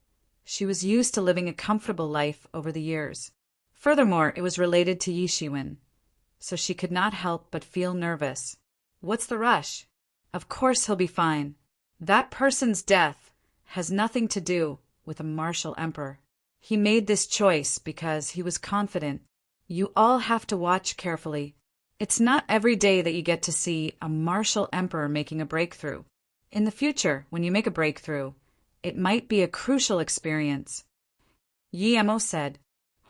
she was used to living a comfortable life over the years. Furthermore, it was related to Yi Shiwen, so she could not help but feel nervous. What's the rush? Of course he'll be fine. That person's death has nothing to do with a martial emperor. He made this choice because he was confident. You all have to watch carefully. It's not every day that you get to see a martial emperor making a breakthrough. In the future, when you make a breakthrough, it might be a crucial experience. Yi-Mo said.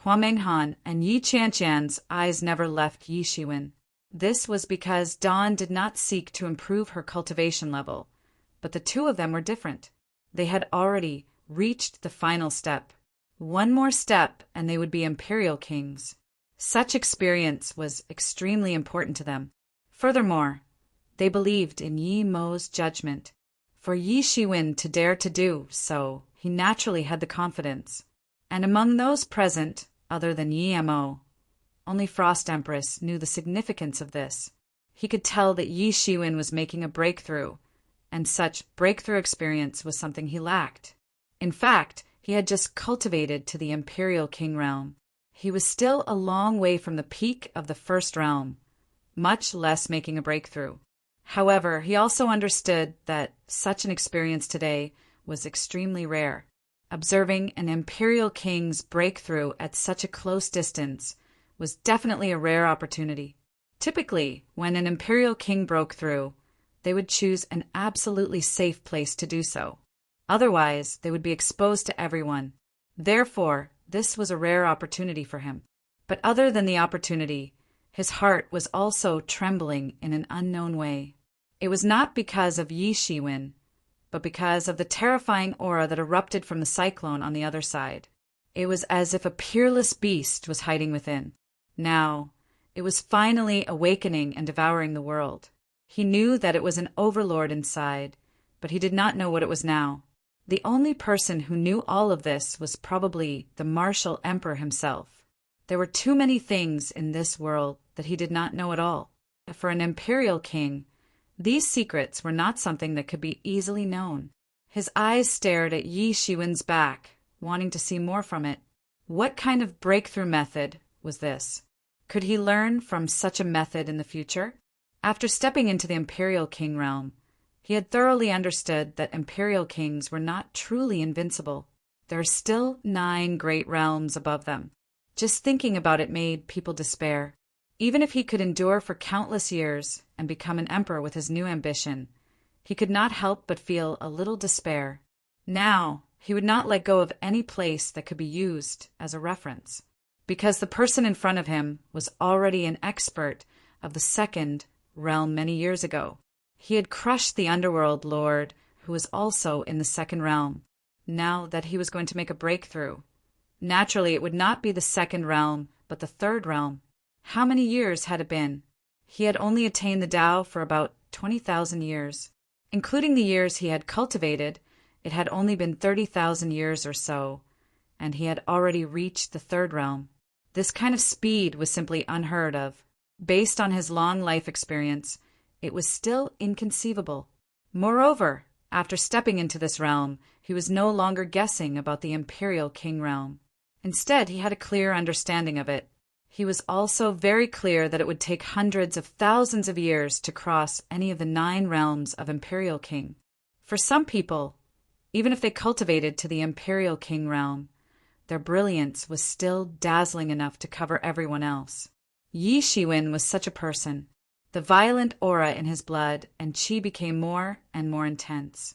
Hua Menghan and Yi Qianqian's eyes never left Yi Shiwen. This was because Dawn did not seek to improve her cultivation level, but the two of them were different. They had already reached the final step. One more step and they would be imperial kings. Such experience was extremely important to them. Furthermore, they believed in Yi-Mo's judgment. For Yi Shiwen to dare to do so, he naturally had the confidence. And among those present, other than Yi-Mo, only Frost Empress knew the significance of this. He could tell that Yi Shiwen was making a breakthrough, and such breakthrough experience was something he lacked. In fact, he had just cultivated to the Imperial King realm. He was still a long way from the peak of the first realm, much less making a breakthrough. However, he also understood that such an experience today was extremely rare. Observing an Imperial King's breakthrough at such a close distance was definitely a rare opportunity. Typically, when an Imperial King broke through, they would choose an absolutely safe place to do so. Otherwise, they would be exposed to everyone. Therefore, this was a rare opportunity for him. But other than the opportunity, his heart was also trembling in an unknown way. It was not because of Yi Shiwen, but because of the terrifying aura that erupted from the cyclone on the other side. It was as if a peerless beast was hiding within. Now, it was finally awakening and devouring the world. He knew that it was an overlord inside, but he did not know what it was now. The only person who knew all of this was probably the martial emperor himself. There were too many things in this world that he did not know at all. For an imperial king, these secrets were not something that could be easily known. His eyes stared at Yi Shiwen's back, wanting to see more from it. What kind of breakthrough method was this? Could he learn from such a method in the future? After stepping into the Imperial King realm, he had thoroughly understood that Imperial Kings were not truly invincible. There are still 9 great realms above them. Just thinking about it made people despair. Even if he could endure for countless years and become an emperor with his new ambition, he could not help but feel a little despair. Now, he would not let go of any place that could be used as a reference, because the person in front of him was already an expert of the second realm many years ago. He had crushed the underworld lord, who was also in the second realm. Now that he was going to make a breakthrough, naturally it would not be the second realm, but the third realm. How many years had it been? He had only attained the Tao for about 20,000 years. Including the years he had cultivated, it had only been 30,000 years or so, and he had already reached the third realm. This kind of speed was simply unheard of. Based on his long life experience, it was still inconceivable. Moreover, after stepping into this realm, he was no longer guessing about the Imperial King realm. Instead, he had a clear understanding of it. He was also very clear that it would take hundreds of thousands of years to cross any of the 9 realms of Imperial King. For some people, even if they cultivated to the Imperial King realm, their brilliance was still dazzling enough to cover everyone else. Yi Shiwen was such a person. The violent aura in his blood and qi became more and more intense.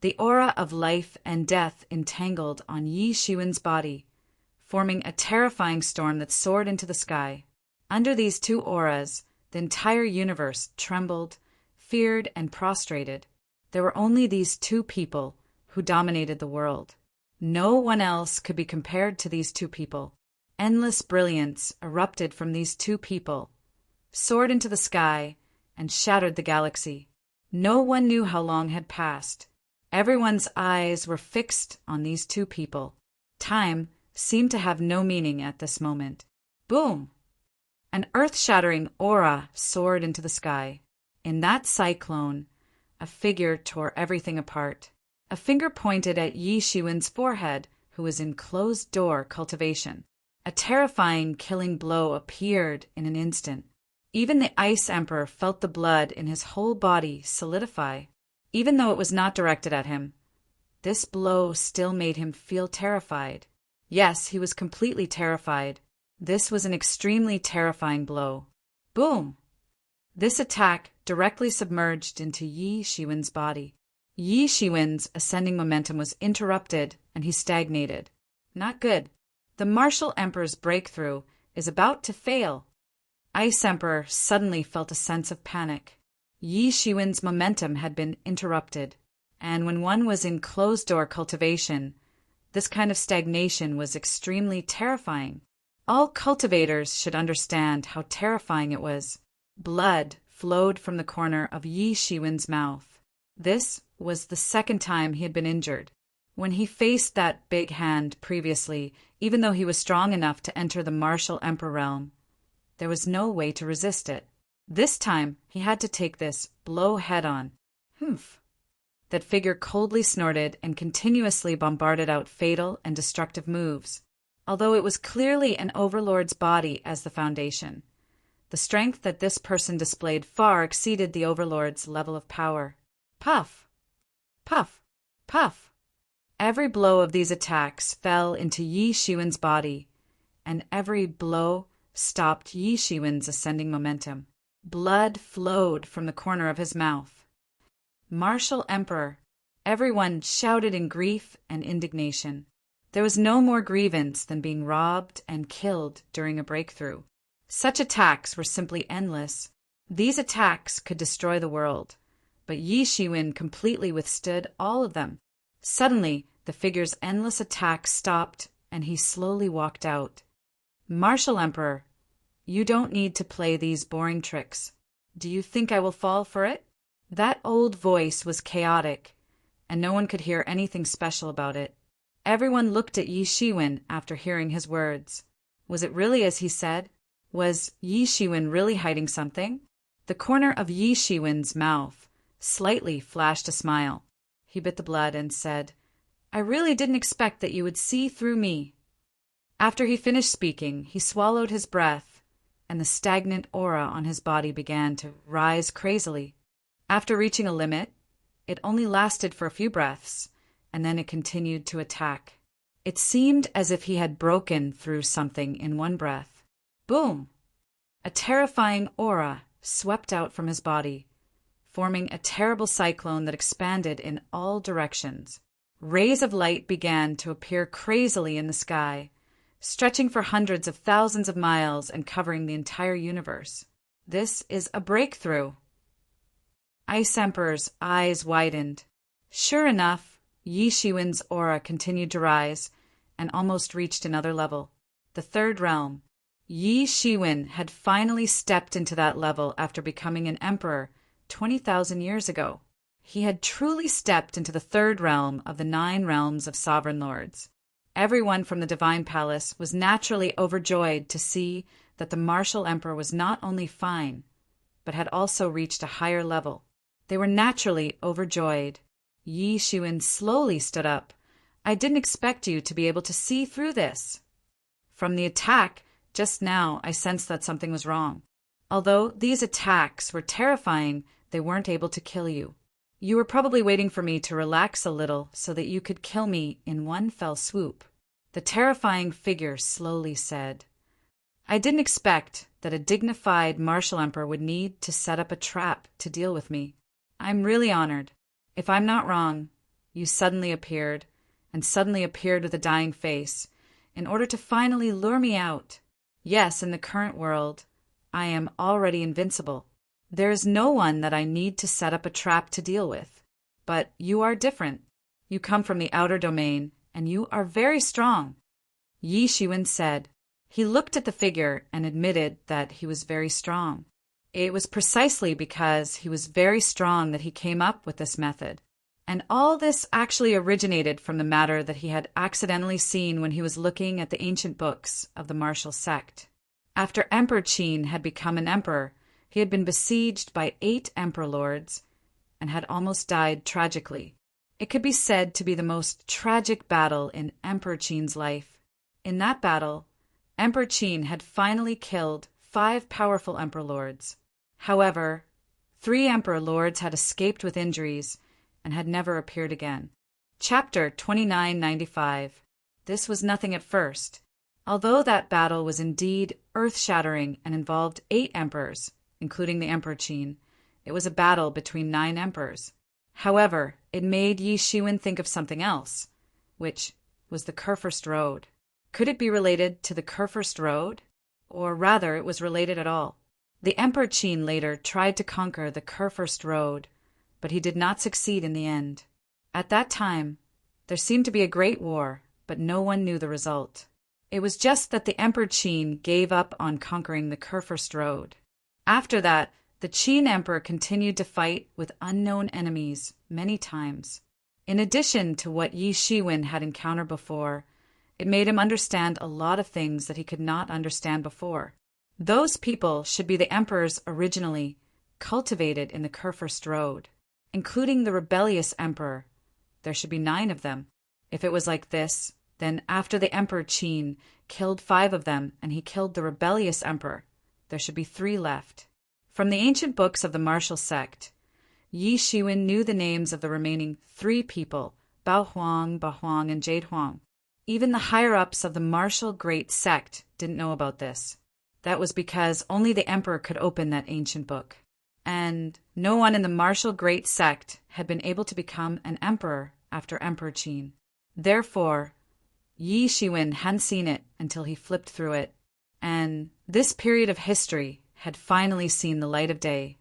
The aura of life and death entangled on Yi Shiwen's body, forming a terrifying storm that soared into the sky. Under these two auras, the entire universe trembled, feared, and prostrated. There were only these two people who dominated the world. No one else could be compared to these two people. Endless brilliance erupted from these two people, soared into the sky, and shattered the galaxy. No one knew how long had passed. Everyone's eyes were fixed on these two people. Time seemed to have no meaning at this moment. Boom! An earth-shattering aura soared into the sky. In that cyclone, a figure tore everything apart. A finger pointed at Yi Shiwen's forehead, who was in closed-door cultivation. A terrifying, killing blow appeared in an instant. Even the Ice Emperor felt the blood in his whole body solidify. Even though it was not directed at him, this blow still made him feel terrified. Yes, he was completely terrified. This was an extremely terrifying blow. Boom! This attack directly submerged into Yi Shiwen's body. Yi Shiwen's ascending momentum was interrupted, and he stagnated. Not good. The Martial Emperor's breakthrough is about to fail. Ice Emperor suddenly felt a sense of panic. Yi Shiwen's momentum had been interrupted, and when one was in closed-door cultivation, this kind of stagnation was extremely terrifying. All cultivators should understand how terrifying it was. Blood flowed from the corner of Yi Shiwen's mouth. This was the second time he had been injured. When he faced that big hand previously, even though he was strong enough to enter the Martial Emperor realm, there was no way to resist it. This time, he had to take this blow head-on. Humph! That figure coldly snorted and continuously bombarded out fatal and destructive moves, although it was clearly an overlord's body as the foundation. The strength that this person displayed far exceeded the overlord's level of power. Puff! Puff! Puff! Every blow of these attacks fell into Yi Shiwen's body, and every blow stopped Yi Shiwen's ascending momentum. Blood flowed from the corner of his mouth. Martial Emperor! Everyone shouted in grief and indignation. There was no more grievance than being robbed and killed during a breakthrough. Such attacks were simply endless. These attacks could destroy the world, but Yi Shiwen completely withstood all of them. Suddenly, the figure's endless attacks stopped, and he slowly walked out. Martial Emperor, you don't need to play these boring tricks. Do you think I will fall for it? That old voice was chaotic, and no one could hear anything special about it. Everyone looked at Yi Shiwen after hearing his words. Was it really as he said? Was Yi Shiwen really hiding something? The corner of Yi Shiwen's mouth slightly flashed a smile. He bit the blood and said, I really didn't expect that you would see through me. After he finished speaking, he swallowed his breath, and the stagnant aura on his body began to rise crazily. After reaching a limit, it only lasted for a few breaths, and then it continued to attack. It seemed as if he had broken through something in one breath. Boom! A terrifying aura swept out from his body, forming a terrible cyclone that expanded in all directions. Rays of light began to appear crazily in the sky, stretching for hundreds of thousands of miles and covering the entire universe. This is a breakthrough. Ice Emperor's eyes widened. Sure enough, Yi Shiwen's aura continued to rise and almost reached another level, the third realm. Yi Shiwen had finally stepped into that level after becoming an emperor 20,000 years ago. He had truly stepped into the third realm of the 9 realms of sovereign lords. Everyone from the Divine Palace was naturally overjoyed to see that the Martial Emperor was not only fine, but had also reached a higher level. They were naturally overjoyed. Yi Shiwen slowly stood up. I didn't expect you to be able to see through this. From the attack just now, I sensed that something was wrong. Although these attacks were terrifying, they weren't able to kill you. You were probably waiting for me to relax a little so that you could kill me in one fell swoop. The terrifying figure slowly said, I didn't expect that a dignified Martial Emperor would need to set up a trap to deal with me. I'm really honored. If I'm not wrong, you suddenly appeared with a dying face, in order to finally lure me out. Yes, in the current world, I am already invincible. There is no one that I need to set up a trap to deal with. But you are different. You come from the outer domain, and you are very strong." Yi Shiwen said. He looked at the figure and admitted that he was very strong. It was precisely because he was very strong that he came up with this method. And all this actually originated from the matter that he had accidentally seen when he was looking at the ancient books of the martial sect. After Emperor Qin had become an emperor, he had been besieged by 8 emperor lords and had almost died tragically. It could be said to be the most tragic battle in Emperor Qin's life. In that battle, Emperor Qin had finally killed 5 powerful emperor lords. However, 3 emperor lords had escaped with injuries and had never appeared again. Chapter 2995. This was nothing at first. Although that battle was indeed earth-shattering and involved 8 emperors, including the Emperor Qin, it was a battle between 9 emperors. However, it made Yi Shiwen think of something else, which was the Kurfürst Road. Could it be related to the Kurfürst Road? Or rather, it was related at all. The Emperor Qin later tried to conquer the Kurfürst Road, but he did not succeed in the end. At that time, there seemed to be a great war, but no one knew the result. It was just that the Emperor Qin gave up on conquering the Kurfürst Road. After that, the Qin Emperor continued to fight with unknown enemies many times. In addition to what Yi Shiwen had encountered before, it made him understand a lot of things that he could not understand before. Those people should be the emperors originally cultivated in the Kurfürst Road, including the rebellious emperor. There should be 9 of them. If it was like this, then after the Emperor Qin killed 5 of them and he killed the rebellious emperor, there should be 3 left. From the ancient books of the martial sect, Yi Shiwen knew the names of the remaining 3 people, Bao Huang, and Jade Huang. Even the higher-ups of the martial great sect didn't know about this. That was because only the emperor could open that ancient book. And no one in the martial great sect had been able to become an emperor after Emperor Qin. Therefore, Yi Shiwen hadn't seen it until he flipped through it, and this period of history had finally seen the light of day.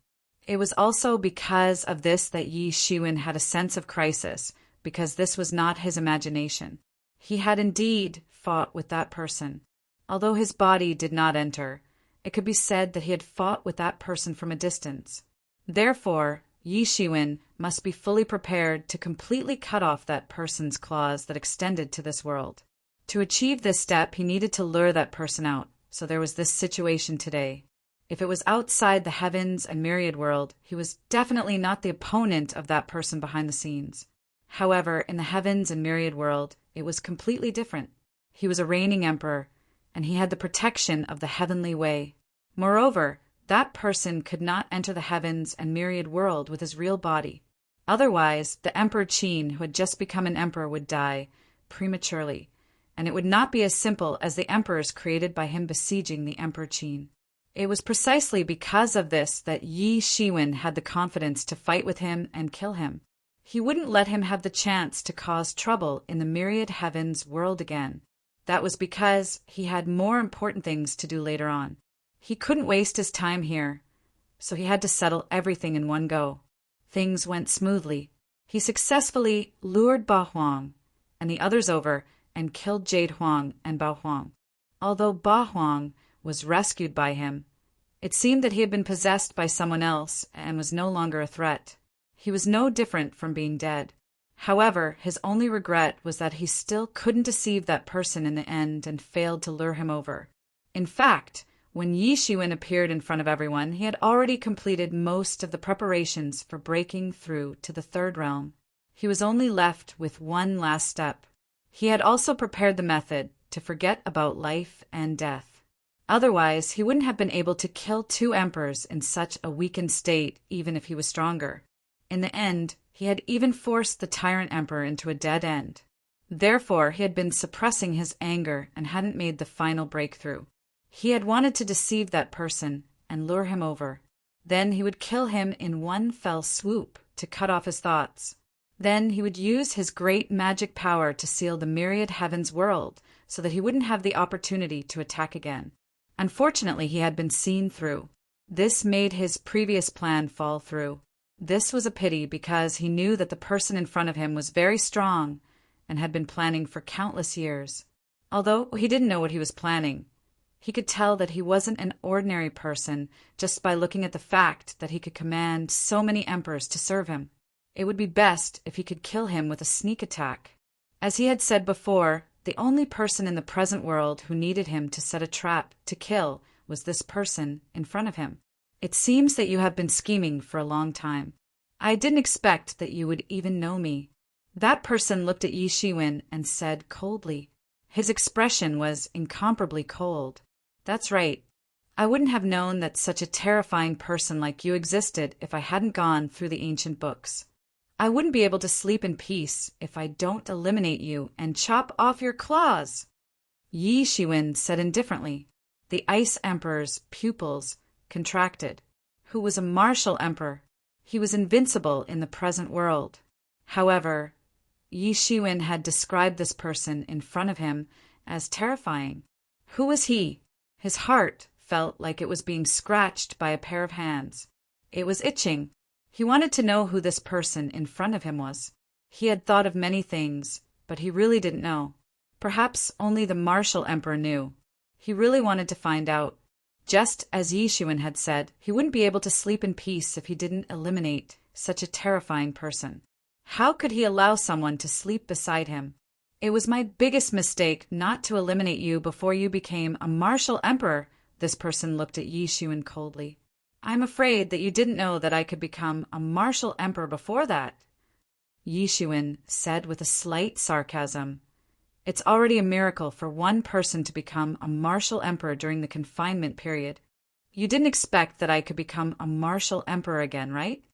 It was also because of this that Yi Shiwen had a sense of crisis, because this was not his imagination. He had indeed fought with that person. Although his body did not enter, it could be said that he had fought with that person from a distance. Therefore, Yi Shiwen must be fully prepared to completely cut off that person's claws that extended to this world. To achieve this step, he needed to lure that person out, so there was this situation today. If it was outside the heavens and myriad world, he was definitely not the opponent of that person behind the scenes. However, in the heavens and myriad world, it was completely different. He was a reigning emperor, and he had the protection of the heavenly way. Moreover, that person could not enter the heavens and myriad world with his real body. Otherwise, the Emperor Qin, who had just become an emperor, would die prematurely, and it would not be as simple as the emperors created by him besieging the Emperor Qin. It was precisely because of this that Yi Shiwen had the confidence to fight with him and kill him. He wouldn't let him have the chance to cause trouble in the myriad heavens world again. That was because he had more important things to do later on. He couldn't waste his time here, so he had to settle everything in one go. Things went smoothly. He successfully lured Ba Huang and the others over and killed Jade Huang and Bao Huang. Although Ba Huang was rescued by him, it seemed that he had been possessed by someone else and was no longer a threat. He was no different from being dead. However, his only regret was that he still couldn't deceive that person in the end and failed to lure him over. In fact, when Yi Shiwen appeared in front of everyone, he had already completed most of the preparations for breaking through to the 3rd realm. He was only left with one last step. He had also prepared the method to forget about life and death. Otherwise, he wouldn't have been able to kill 2 emperors in such a weakened state, even if he was stronger. In the end, he had even forced the tyrant emperor into a dead end. Therefore, he had been suppressing his anger and hadn't made the final breakthrough. He had wanted to deceive that person and lure him over. Then he would kill him in one fell swoop to cut off his thoughts. Then he would use his great magic power to seal the myriad heavens world so that he wouldn't have the opportunity to attack again. Unfortunately, he had been seen through. This made his previous plan fall through. This was a pity because he knew that the person in front of him was very strong and had been planning for countless years. Although he didn't know what he was planning, he could tell that he wasn't an ordinary person just by looking at the fact that he could command so many emperors to serve him. It would be best if he could kill him with a sneak attack. As he had said before, the only person in the present world who needed him to set a trap to kill was this person in front of him. It seems that you have been scheming for a long time. I didn't expect that you would even know me. That person looked at Yi Shiwen and said coldly. His expression was incomparably cold. That's right. I wouldn't have known that such a terrifying person like you existed if I hadn't gone through the ancient books. I wouldn't be able to sleep in peace if I don't eliminate you and chop off your claws. Yi Shiwen said indifferently. The Ice Emperor's pupils contracted. Who was a martial emperor? He was invincible in the present world. However, Yi Shiwen had described this person in front of him as terrifying. Who was he? His heart felt like it was being scratched by a pair of hands. It was itching. He wanted to know who this person in front of him was. He had thought of many things, but he really didn't know. Perhaps only the martial emperor knew. He really wanted to find out. Just as Yi Shiwen had said, he wouldn't be able to sleep in peace if he didn't eliminate such a terrifying person. How could he allow someone to sleep beside him? It was my biggest mistake not to eliminate you before you became a martial emperor. This person looked at Yi Shiwen coldly. I'm afraid that you didn't know that I could become a martial emperor before that. Yi Shiwen said with a slight sarcasm. It's already a miracle for one person to become a martial emperor during the confinement period. You didn't expect that I could become a martial emperor again, right?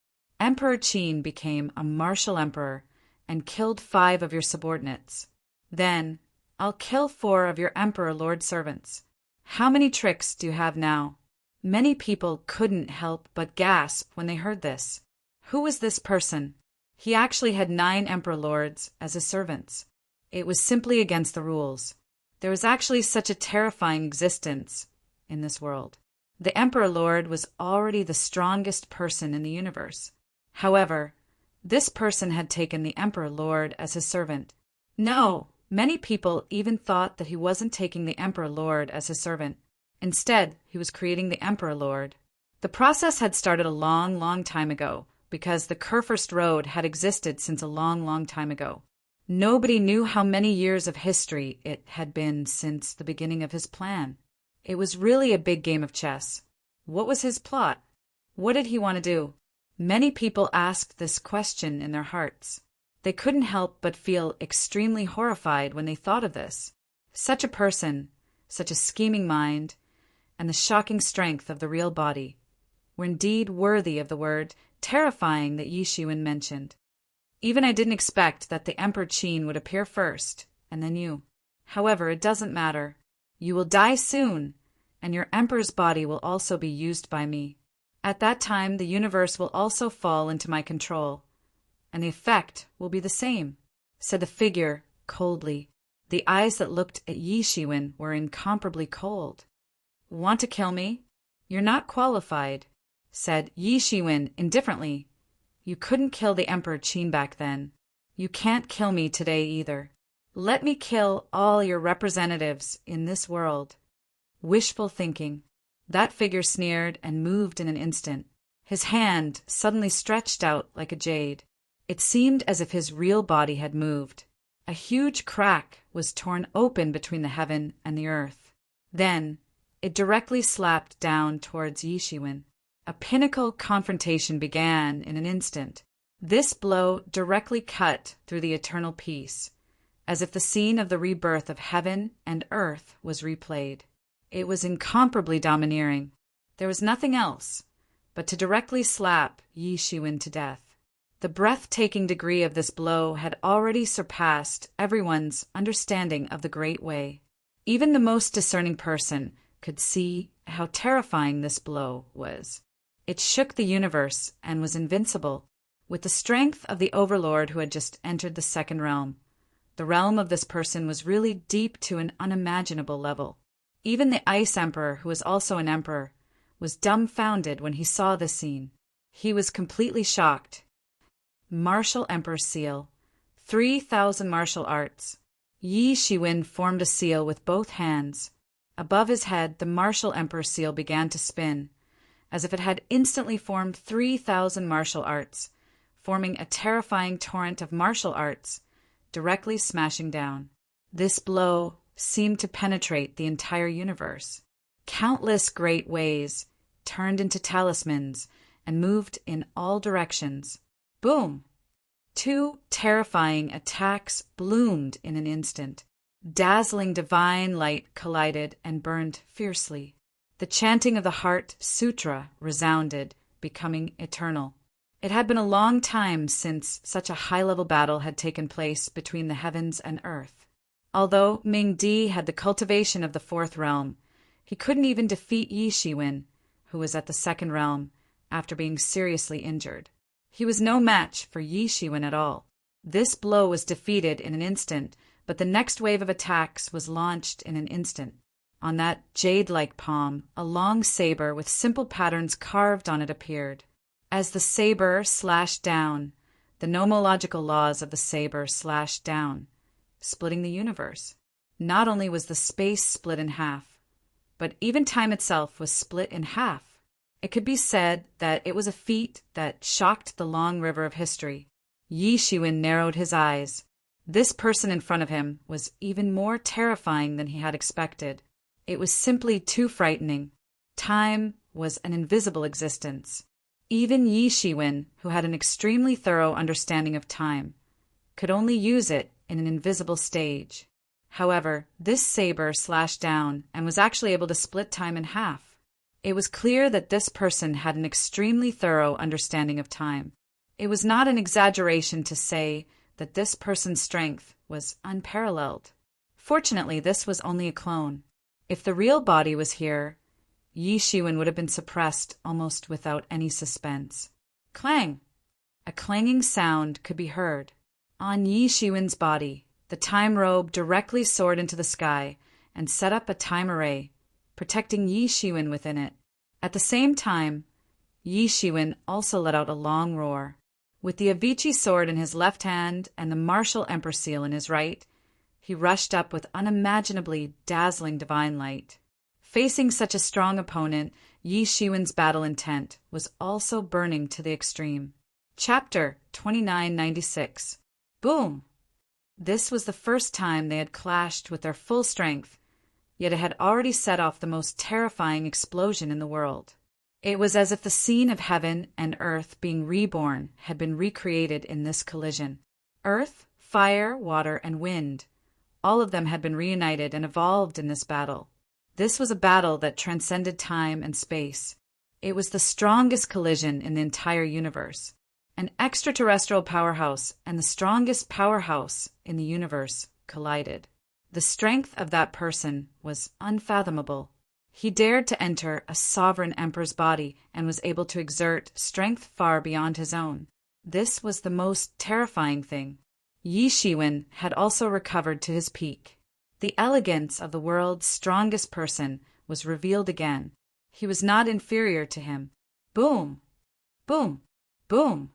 Emperor Qin became a martial emperor and killed 5 of your subordinates. Then, I'll kill 4 of your emperor lord servants. How many tricks do you have now? Many people couldn't help but gasp when they heard this. Who was this person? He actually had 9 emperor lords as his servants. It was simply against the rules. There was actually such a terrifying existence in this world. The emperor lord was already the strongest person in the universe. However, this person had taken the emperor lord as his servant. No, many people even thought that he wasn't taking the emperor lord as his servant. Instead, he was creating the emperor lord. The process had started a long, long time ago, because the Kurfürst Road had existed since a long, long time ago. Nobody knew how many years of history it had been since the beginning of his plan. It was really a big game of chess. What was his plot? What did he want to do? Many people asked this question in their hearts. They couldn't help but feel extremely horrified when they thought of this. Such a person, such a scheming mind, and the shocking strength of the real body were indeed worthy of the word terrifying that Yi Shiwen mentioned. Even I didn't expect that the Emperor Qin would appear first, and then you. However, it doesn't matter. You will die soon, and your emperor's body will also be used by me. At that time, the universe will also fall into my control, and the effect will be the same, said the figure coldly. The eyes that looked at Yi Shiwen were incomparably cold. Want to kill me? You're not qualified, said Yi Shiwen indifferently. You couldn't kill the Emperor Qin back then. You can't kill me today either. Let me kill all your representatives in this world. Wishful thinking. That figure sneered and moved in an instant. His hand suddenly stretched out like a jade. It seemed as if his real body had moved. A huge crack was torn open between the heaven and the earth. Then, it directly slapped down towards Yi Shiwen. A pinnacle confrontation began in an instant. This blow directly cut through the eternal peace, as if the scene of the rebirth of heaven and earth was replayed. It was incomparably domineering. There was nothing else but to directly slap Yi Shiwen to death. The breathtaking degree of this blow had already surpassed everyone's understanding of the Great Way. Even the most discerning person could see how terrifying this blow was. It shook the universe and was invincible. With the strength of the overlord who had just entered the second realm, the realm of this person was really deep to an unimaginable level. Even the Ice Emperor, who was also an emperor, was dumbfounded when he saw this scene. He was completely shocked. Martial Emperor's seal. 3,000 martial arts. Yi Shiwen formed a seal with both hands. Above his head, the Martial Emperor's seal began to spin, as if it had instantly formed 3,000 martial arts, forming a terrifying torrent of martial arts, directly smashing down. This blow seemed to penetrate the entire universe. Countless great ways turned into talismans and moved in all directions. Boom! 2 terrifying attacks bloomed in an instant. Dazzling divine light collided and burned fiercely. The chanting of the Heart Sutra resounded, becoming eternal. It had been a long time since such a high-level battle had taken place between the heavens and earth. Although Ming Di had the cultivation of the 4th realm, he couldn't even defeat Yi Shiwen, who was at the 2nd realm, after being seriously injured. He was no match for Yi Shiwen at all. This blow was defeated in an instant, but the next wave of attacks was launched in an instant. On that jade-like palm, a long saber with simple patterns carved on it appeared. As the saber slashed down, the nomological laws of the saber slashed down, splitting the universe. Not only was the space split in half, but even time itself was split in half. It could be said that it was a feat that shocked the long river of history. Yi Shiwen narrowed his eyes. This person in front of him was even more terrifying than he had expected. It was simply too frightening. Time was an invisible existence. Even Yi Shiwen, who had an extremely thorough understanding of time, could only use it in an invisible stage. However, this saber slashed down and was actually able to split time in half. It was clear that this person had an extremely thorough understanding of time. It was not an exaggeration to say that this person's strength was unparalleled. Fortunately, this was only a clone. If the real body was here, Yi Shiwen would have been suppressed almost without any suspense. Clang! A clanging sound could be heard. On Yi Shiwen's body, the time robe directly soared into the sky and set up a time array, protecting Yi Shiwen within it. At the same time, Yi Shiwen also let out a long roar. With the Avicii sword in his left hand and the Martial Emperor seal in his right, he rushed up with unimaginably dazzling divine light. Facing such a strong opponent, Yi Shiwen's battle intent was also burning to the extreme. Chapter 2996. Boom! This was the first time they had clashed with their full strength, yet it had already set off the most terrifying explosion in the world. It was as if the scene of heaven and earth being reborn had been recreated in this collision. Earth, fire, water, and wind, all of them had been reunited and evolved in this battle. This was a battle that transcended time and space. It was the strongest collision in the entire universe. An extraterrestrial powerhouse and the strongest powerhouse in the universe collided. The strength of that person was unfathomable. He dared to enter a sovereign emperor's body and was able to exert strength far beyond his own. This was the most terrifying thing. Yi Shiwen had also recovered to his peak. The elegance of the world's strongest person was revealed again. He was not inferior to him. Boom! Boom! Boom!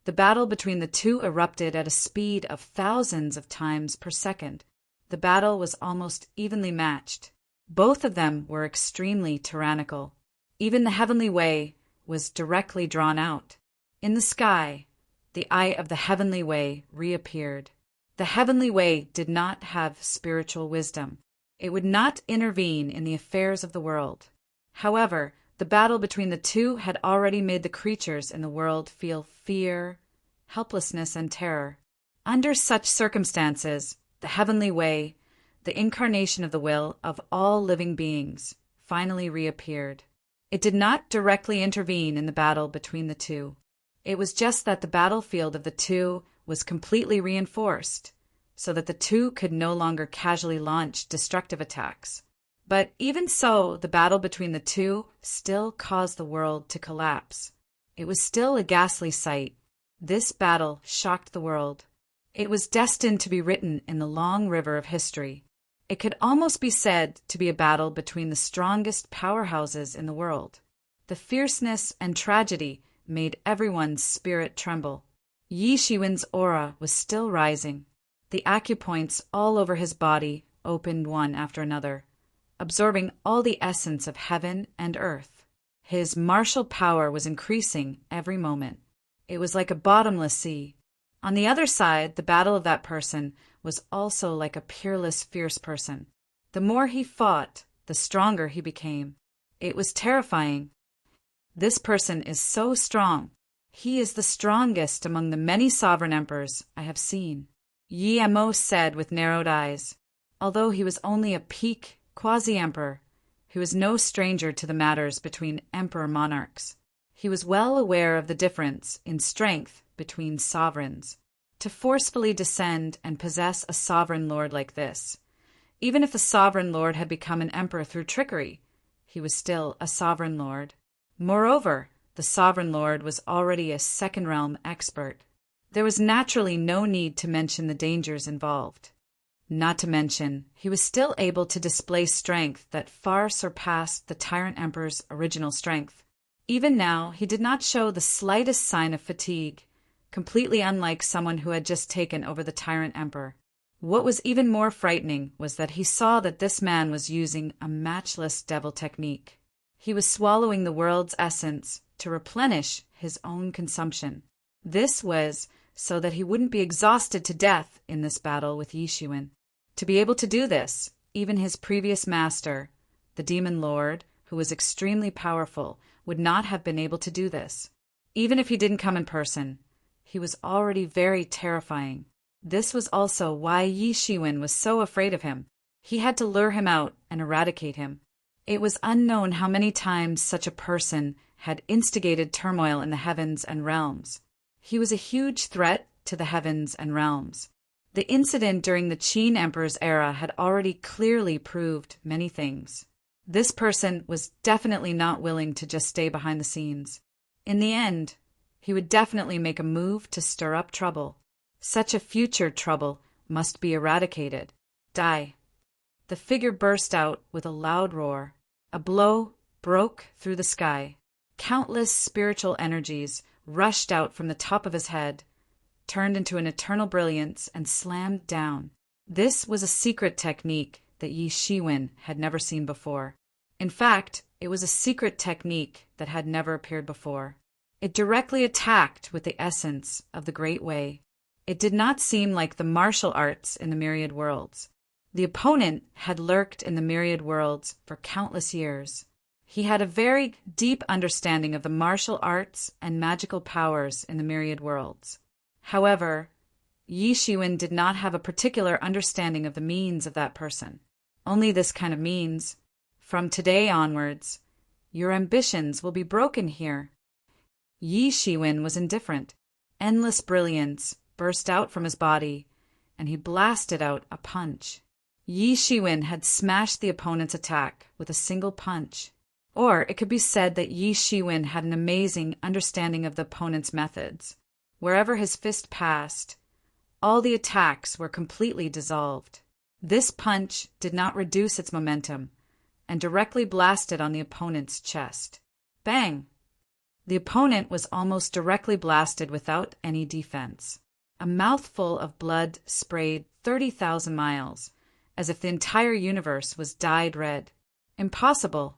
The battle between the two erupted at a speed of thousands of times per second. The battle was almost evenly matched. Both of them were extremely tyrannical. Even the heavenly way was directly drawn out. In the sky, the eye of the heavenly way reappeared. The heavenly way did not have spiritual wisdom. It would not intervene in the affairs of the world. However, the battle between the two had already made the creatures in the world feel fear, helplessness, and terror. Under such circumstances, the heavenly way, the incarnation of the will of all living beings, finally reappeared. It did not directly intervene in the battle between the two. It was just that the battlefield of the two was completely reinforced, so that the two could no longer casually launch destructive attacks. But even so, the battle between the two still caused the world to collapse. It was still a ghastly sight. This battle shocked the world. It was destined to be written in the long river of history. It could almost be said to be a battle between the strongest powerhouses in the world. The fierceness and tragedy made everyone's spirit tremble. Yi Shiwen's aura was still rising. The acupoints all over his body opened one after another, absorbing all the essence of heaven and earth. His martial power was increasing every moment. It was like a bottomless sea. On the other side, the battle of that person was also like a peerless, fierce person. The more he fought, the stronger he became. It was terrifying. This person is so strong. He is the strongest among the many sovereign emperors I have seen, Yi Mo said with narrowed eyes. Although he was only a peak quasi-emperor, he was no stranger to the matters between emperor-monarchs. He was well aware of the difference in strength between sovereigns. To forcefully descend and possess a sovereign lord like this, even if the sovereign lord had become an emperor through trickery, he was still a sovereign lord. Moreover, the sovereign lord was already a second-realm expert. There was naturally no need to mention the dangers involved. Not to mention, he was still able to display strength that far surpassed the tyrant emperor's original strength. Even now, he did not show the slightest sign of fatigue, completely unlike someone who had just taken over the tyrant emperor. What was even more frightening was that he saw that this man was using a matchless devil technique. He was swallowing the world's essence to replenish his own consumption. This was so that he wouldn't be exhausted to death in this battle with Yi Shiwen. To be able to do this, even his previous master, the demon lord, who was extremely powerful, would not have been able to do this. Even if he didn't come in person, he was already very terrifying. This was also why Yi Shiwen was so afraid of him. He had to lure him out and eradicate him. It was unknown how many times such a person had instigated turmoil in the heavens and realms. He was a huge threat to the heavens and realms. The incident during the Qin Emperor's era had already clearly proved many things. This person was definitely not willing to just stay behind the scenes. In the end, he would definitely make a move to stir up trouble. Such a future trouble must be eradicated. Die. The figure burst out with a loud roar. A blow broke through the sky. Countless spiritual energies rushed out from the top of his head, turned into an eternal brilliance, and slammed down. This was a secret technique that Yi Shiwen had never seen before. In fact, it was a secret technique that had never appeared before. It directly attacked with the essence of the Great Way. It did not seem like the martial arts in the myriad worlds. The opponent had lurked in the myriad worlds for countless years. He had a very deep understanding of the martial arts and magical powers in the myriad worlds. However, Yi Shiwen did not have a particular understanding of the means of that person. Only this kind of means. From today onwards, your ambitions will be broken here. Yi Shiwen was indifferent. Endless brilliance burst out from his body, and he blasted out a punch. Yi Shiwen had smashed the opponent's attack with a single punch. Or it could be said that Yi Shiwen had an amazing understanding of the opponent's methods. Wherever his fist passed, all the attacks were completely dissolved. This punch did not reduce its momentum and directly blasted on the opponent's chest. Bang! The opponent was almost directly blasted without any defense. A mouthful of blood sprayed 30,000 miles, as if the entire universe was dyed red. Impossible!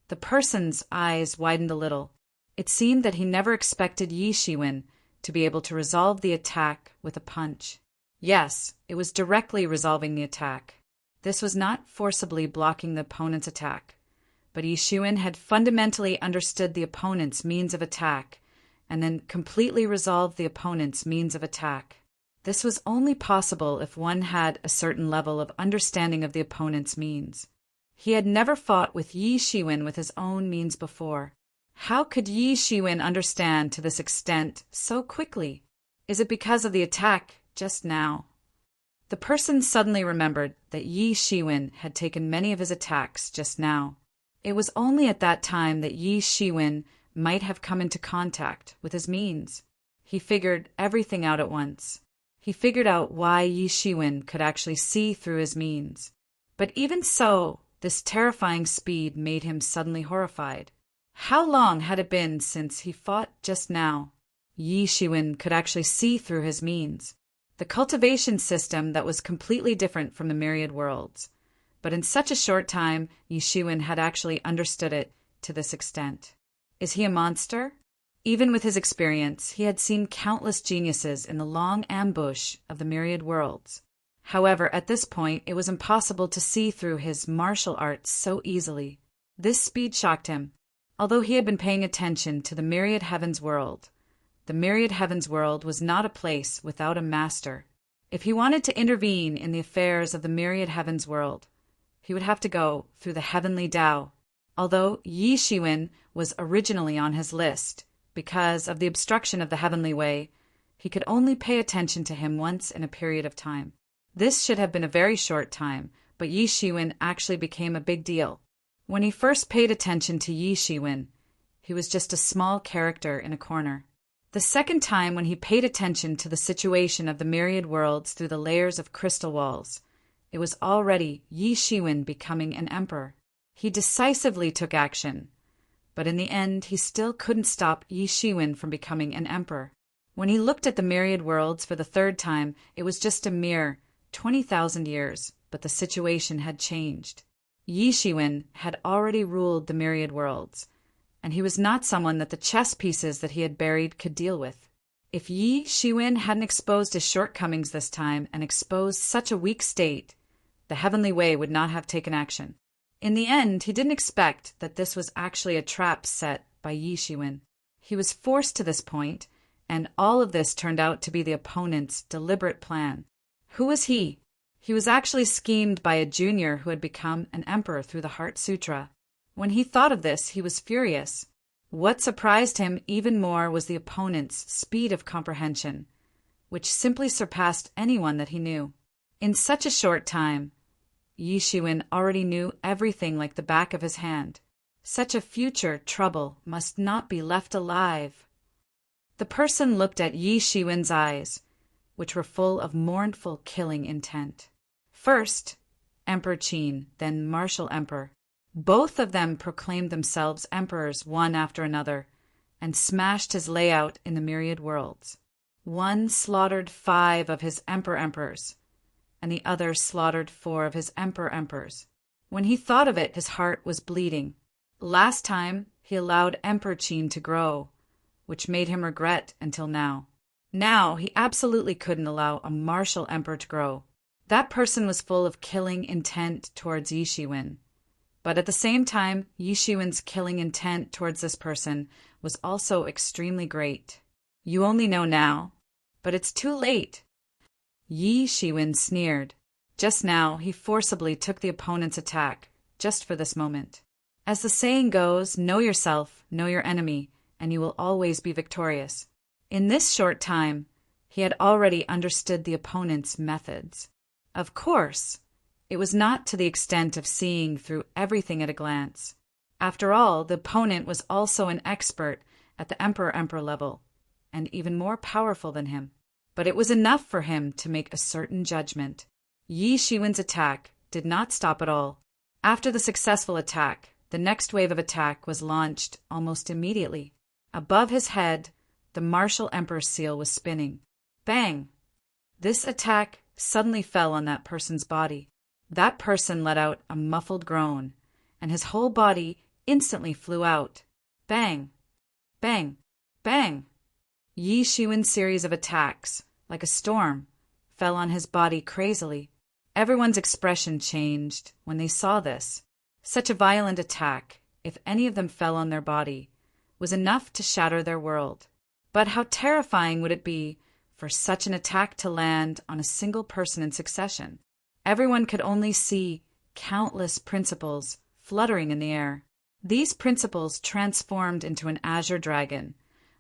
The person's eyes widened a little. It seemed that he never expected Yi Shiwen to be able to resolve the attack with a punch. Yes, it was directly resolving the attack. This was not forcibly blocking the opponent's attack, but Yi Shiwen had fundamentally understood the opponent's means of attack and then completely resolved the opponent's means of attack. This was only possible if one had a certain level of understanding of the opponent's means. He had never fought with Yi Shiwen with his own means before. How could Yi Shiwen understand to this extent so quickly? Is it because of the attack just now? The person suddenly remembered that Yi Shiwen had taken many of his attacks just now. It was only at that time that Yi Shiwen might have come into contact with his means. He figured everything out at once. He figured out why Yi Shiwen could actually see through his means. But even so, this terrifying speed made him suddenly horrified. How long had it been since he fought just now? Yi Shiwen could actually see through his means. The cultivation system that was completely different from the myriad worlds. But in such a short time, Yi Shiwen had actually understood it to this extent. Is he a monster? Even with his experience, he had seen countless geniuses in the long ambush of the myriad worlds. However, at this point, it was impossible to see through his martial arts so easily. This speed shocked him. Although he had been paying attention to the myriad heavens world, the myriad heavens world was not a place without a master. If he wanted to intervene in the affairs of the myriad heavens world, he would have to go through the heavenly Tao. Although Yi Shiwen was originally on his list, because of the obstruction of the heavenly way, he could only pay attention to him once in a period of time. This should have been a very short time, but Yi Shiwen actually became a big deal. When he first paid attention to Yi Shiwen, he was just a small character in a corner. The second time when he paid attention to the situation of the myriad worlds through the layers of crystal walls, it was already Yi Shiwen becoming an emperor. He decisively took action, but in the end he still couldn't stop Yi Shiwen from becoming an emperor. When he looked at the myriad worlds for the third time, it was just a mere 20,000 years, but the situation had changed. Yi Shiwen had already ruled the myriad worlds, and he was not someone that the chess pieces that he had buried could deal with. If Yi Shiwen hadn't exposed his shortcomings this time and exposed such a weak state, the heavenly way would not have taken action. In the end, he didn't expect that this was actually a trap set by Yi Shiwen. He was forced to this point, and all of this turned out to be the opponent's deliberate plan. Who was he? He was actually schemed by a junior who had become an emperor through the Heart Sutra. When he thought of this, he was furious. What surprised him even more was the opponent's speed of comprehension, which simply surpassed anyone that he knew. In such a short time, Yi Shiwen already knew everything like the back of his hand. Such a future trouble must not be left alive. The person looked at Yi Shiwen's eyes, which were full of mournful killing intent. First, Emperor Qin, then Martial Emperor. Both of them proclaimed themselves emperors one after another, and smashed his layout in the myriad worlds. One slaughtered 5 of his emperors, and the other slaughtered 4 of his emperors. When he thought of it, his heart was bleeding. Last time, he allowed Emperor Qin to grow, which made him regret until now. Now, he absolutely couldn't allow a martial emperor to grow. That person was full of killing intent towards Yi Shiwen. But at the same time, Yi Shiwen's killing intent towards this person was also extremely great. You only know now, but it's too late. Yi Shiwen sneered. Just now, he forcibly took the opponent's attack, just for this moment. As the saying goes, know yourself, know your enemy, and you will always be victorious. In this short time, he had already understood the opponent's methods. Of course, it was not to the extent of seeing through everything at a glance. After all, the opponent was also an expert at the emperor level, and even more powerful than him. But it was enough for him to make a certain judgment. Yi Shiwen's attack did not stop at all. After the successful attack, the next wave of attack was launched almost immediately. Above his head, the martial emperor's seal was spinning. Bang! This attack suddenly fell on that person's body. That person let out a muffled groan, and his whole body instantly flew out. Bang! Bang! Bang! Yi Shiwen's series of attacks, like a storm, fell on his body crazily. Everyone's expression changed when they saw this. Such a violent attack, if any of them fell on their body, was enough to shatter their world. But how terrifying would it be for such an attack to land on a single person in succession? Everyone could only see countless principles fluttering in the air. These principles transformed into an azure dragon,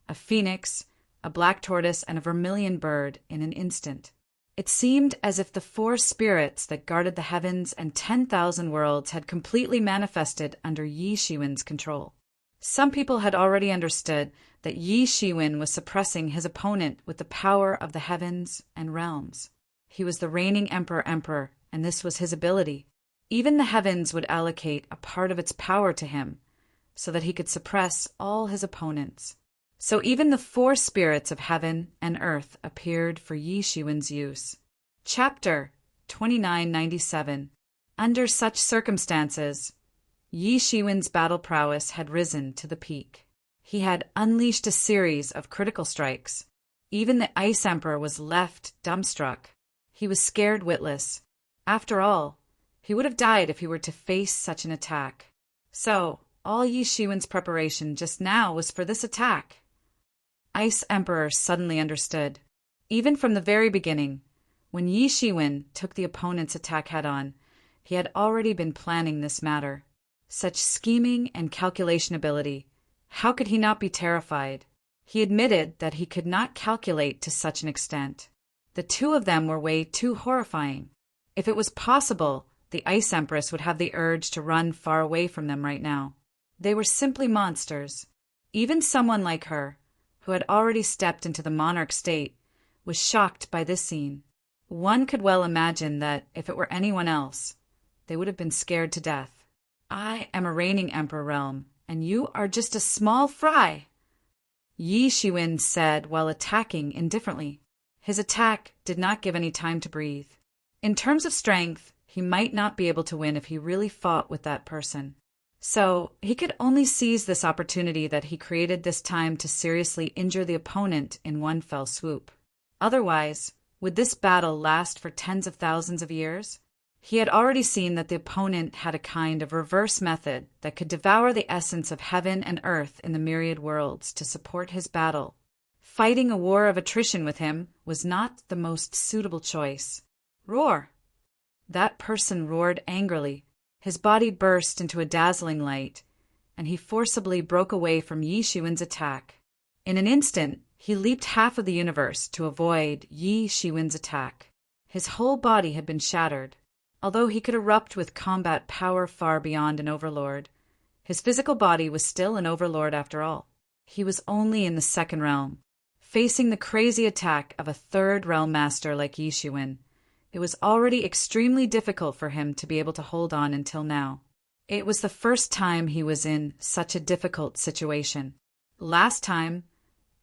a phoenix, a black tortoise, and a vermilion bird in an instant. It seemed as if the 4 spirits that guarded the heavens and 10,000 worlds had completely manifested under Yi Shiwen's control. Some people had already understood that Yi Shiwen was suppressing his opponent with the power of the heavens and realms. He was the reigning emperor, and this was his ability. Even the heavens would allocate a part of its power to him, so that he could suppress all his opponents. So even the four spirits of heaven and earth appeared for Yi Shiwen's use. Chapter 2997. Under such circumstances, Yi Shiwen's battle prowess had risen to the peak. He had unleashed a series of critical strikes. Even the Ice Emperor was left dumbstruck. He was scared witless. After all, he would have died if he were to face such an attack. So, all Yi Shiwen's preparation just now was for this attack. Ice Emperor suddenly understood. Even from the very beginning, when Yi Shiwen took the opponent's attack head-on, he had already been planning this matter. Such scheming and calculation ability, how could he not be terrified? He admitted that he could not calculate to such an extent. The two of them were way too horrifying. If it was possible, the Ice Empress would have the urge to run far away from them right now. They were simply monsters. Even someone like her, who had already stepped into the monarch state, was shocked by this scene. One could well imagine that if it were anyone else, they would have been scared to death. I am a reigning emperor realm, and you are just a small fry, Yi Shiwen said while attacking indifferently. His attack did not give any time to breathe. In terms of strength, he might not be able to win if he really fought with that person. So he could only seize this opportunity that he created this time to seriously injure the opponent in one fell swoop. Otherwise, would this battle last for tens of thousands of years? He had already seen that the opponent had a kind of reverse method that could devour the essence of heaven and earth in the myriad worlds to support his battle. Fighting a war of attrition with him was not the most suitable choice. Roar! That person roared angrily. His body burst into a dazzling light, and he forcibly broke away from Yi Shiwen's attack. In an instant, he leaped half of the universe to avoid Yi Shiwen's attack. His whole body had been shattered. Although he could erupt with combat power far beyond an overlord, his physical body was still an overlord after all. He was only in the second realm. Facing the crazy attack of a third realm master like Yi Shiwen, it was already extremely difficult for him to be able to hold on until now. It was the first time he was in such a difficult situation. Last time,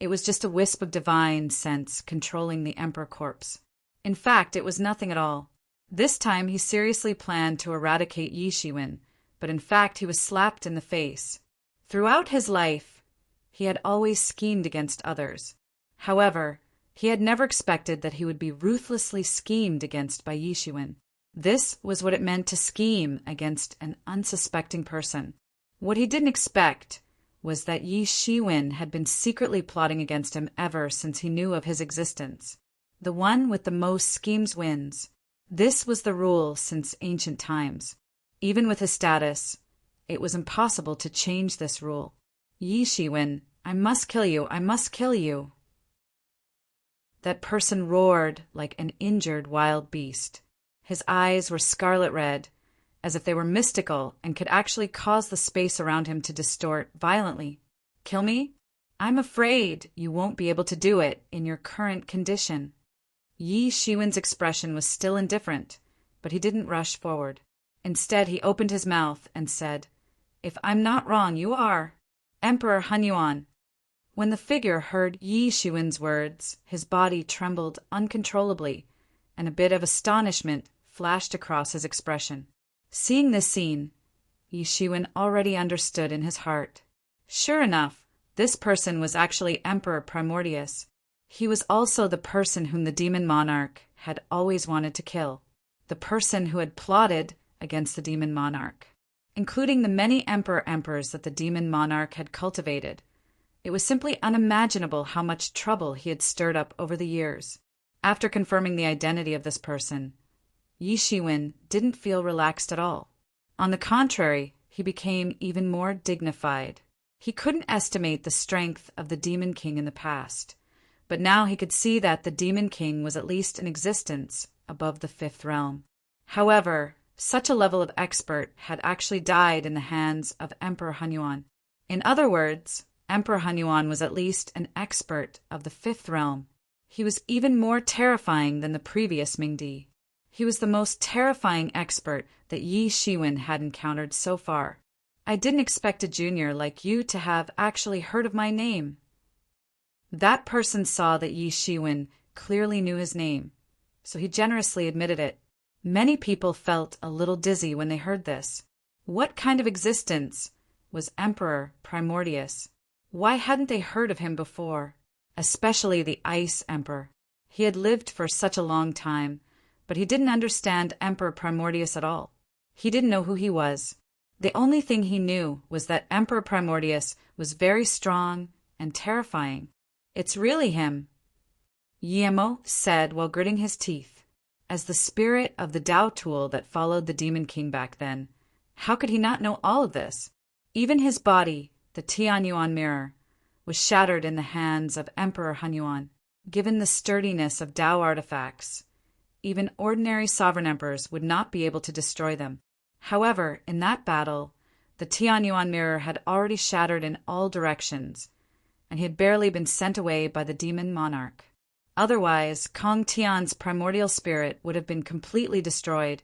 it was just a wisp of divine sense controlling the Emperor corpse. In fact, it was nothing at all. This time he seriously planned to eradicate Yi Shiwen, but in fact he was slapped in the face. Throughout his life, he had always schemed against others. However, he had never expected that he would be ruthlessly schemed against by Yi Shiwen. This was what it meant to scheme against an unsuspecting person. What he didn't expect was that Yi Shiwen had been secretly plotting against him ever since he knew of his existence. The one with the most schemes wins. This was the rule since ancient times. Even with his status, it was impossible to change this rule. Yi Shiwen, I must kill you, I must kill you. That person roared like an injured wild beast. His eyes were scarlet red, as if they were mystical and could actually cause the space around him to distort violently. Kill me? I'm afraid you won't be able to do it in your current condition. Yi Shiwen's expression was still indifferent, but he didn't rush forward. Instead, he opened his mouth and said, If I'm not wrong, you are. Emperor Hunyuan. When the figure heard Yi Shiwen's words, his body trembled uncontrollably, and a bit of astonishment flashed across his expression. Seeing this scene, Yi Shiwen already understood in his heart. Sure enough, this person was actually Emperor Primordius. He was also the person whom the demon monarch had always wanted to kill, the person who had plotted against the demon monarch, including the many emperors that the demon monarch had cultivated. It was simply unimaginable how much trouble he had stirred up over the years. After confirming the identity of this person, Yi Shiwen didn't feel relaxed at all. On the contrary, he became even more dignified. He couldn't estimate the strength of the Demon King in the past, but now he could see that the Demon King was at least in existence above the fifth realm. However, such a level of expert had actually died in the hands of Emperor Hunyuan. In other words, Emperor Hunyuan was at least an expert of the fifth realm. He was even more terrifying than the previous Mingdi. He was the most terrifying expert that Yi Shiwen had encountered so far. I didn't expect a junior like you to have actually heard of my name. That person saw that Yi Shiwen clearly knew his name, so he generously admitted it. Many people felt a little dizzy when they heard this. What kind of existence was Emperor Primordius? Why hadn't they heard of him before? Especially the Ice Emperor. He had lived for such a long time, but he didn't understand Emperor Primordius at all. He didn't know who he was. The only thing he knew was that Emperor Primordius was very strong and terrifying. It's really him, Yemo said while gritting his teeth. As the spirit of the Tao tool that followed the Demon King back then, how could he not know all of this? Even his body, the Tianyuan mirror, was shattered in the hands of Emperor Hanyuan. Given the sturdiness of Tao artifacts, even ordinary sovereign emperors would not be able to destroy them. However, in that battle, the Tianyuan mirror had already shattered in all directions, and he had barely been sent away by the demon monarch. Otherwise, Kong Tian's primordial spirit would have been completely destroyed,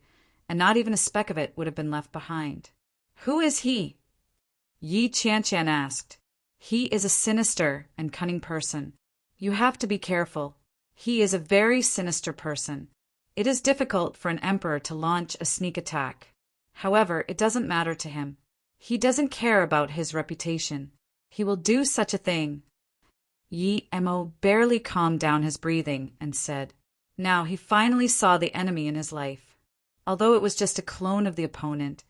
and not even a speck of it would have been left behind. Who is he? Yi Qianqian asked. He is a sinister and cunning person. You have to be careful. He is a very sinister person. It is difficult for an emperor to launch a sneak attack. However, it doesn't matter to him. He doesn't care about his reputation. He will do such a thing. Yi Mo barely calmed down his breathing and said, now he finally saw the enemy in his life. Although it was just a clone of the opponent,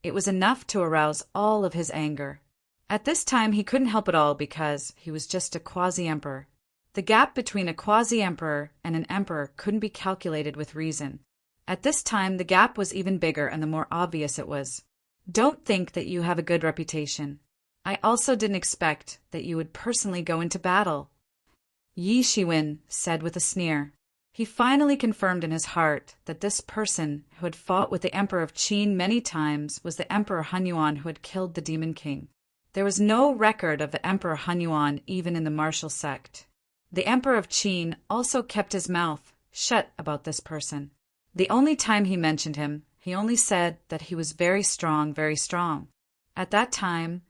it was enough to arouse all of his anger. At this time he couldn't help it all because he was just a quasi-emperor. The gap between a quasi-emperor and an emperor couldn't be calculated with reason. At this time the gap was even bigger and the more obvious it was. Don't think that you have a good reputation. I also didn't expect that you would personally go into battle, Yi Shiwen said with a sneer. He finally confirmed in his heart that this person who had fought with the Emperor of Qin many times was the Emperor Hanyuan who had killed the Demon King. There was no record of the Emperor Hanyuan even in the martial sect. The Emperor of Qin also kept his mouth shut about this person. The only time he mentioned him, he only said that he was very strong, very strong. At that time,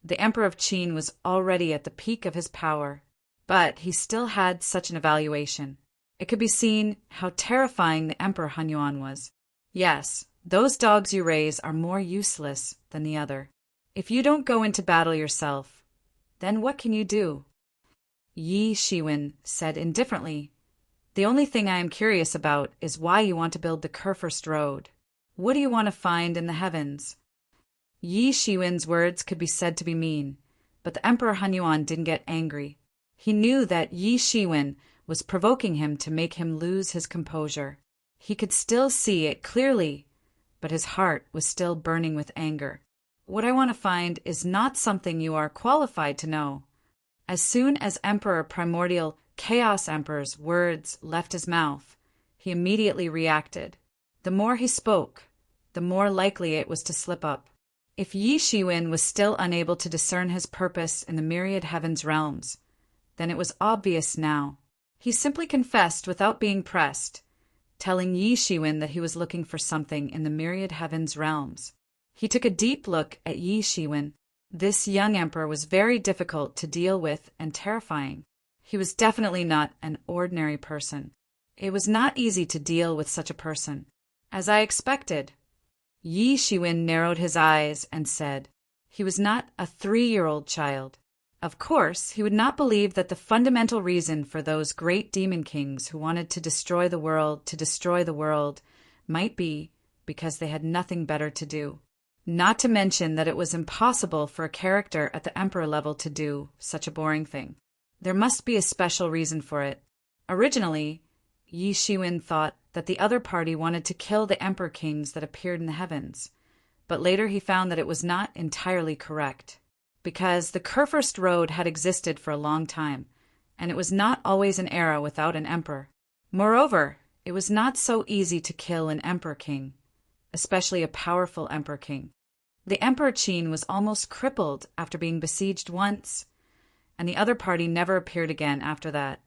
the Emperor of Qin was already at the peak of his power, but he still had such an evaluation. It could be seen how terrifying the Emperor Hanyuan was. Yes, those dogs you raise are more useless than the other. If you don't go into battle yourself, then what can you do? Yi Shiwen said indifferently, the only thing I am curious about is why you want to build the Kurfürst Road. What do you want to find in the heavens? Yi Shiwen's words could be said to be mean, but the Emperor Hanyuan didn't get angry. He knew that Yi Shiwen was provoking him to make him lose his composure. He could still see it clearly, but his heart was still burning with anger. What I want to find is not something you are qualified to know. As soon as Emperor Primordial Chaos Emperor's words left his mouth, he immediately reacted. The more he spoke, the more likely it was to slip up. If Yi Shiwen was still unable to discern his purpose in the myriad heavens realms, then it was obvious now. He simply confessed without being pressed, telling Yi Shiwen that he was looking for something in the myriad heavens realms. He took a deep look at Yi Shiwen. This young emperor was very difficult to deal with and terrifying. He was definitely not an ordinary person. It was not easy to deal with such a person. As I expected, Yi Shiwen narrowed his eyes and said, he was not a 3-year-old child. Of course, he would not believe that the fundamental reason for those great demon kings who wanted to destroy the world might be because they had nothing better to do. Not to mention that it was impossible for a character at the emperor level to do such a boring thing. There must be a special reason for it. Originally, Yi Shiwen thought that the other party wanted to kill the emperor kings that appeared in the heavens, but later he found that it was not entirely correct, because the Kurfürst Road had existed for a long time, and it was not always an era without an emperor. Moreover, it was not so easy to kill an emperor king, especially a powerful emperor king. The Emperor Qin was almost crippled after being besieged once, and the other party never appeared again after that.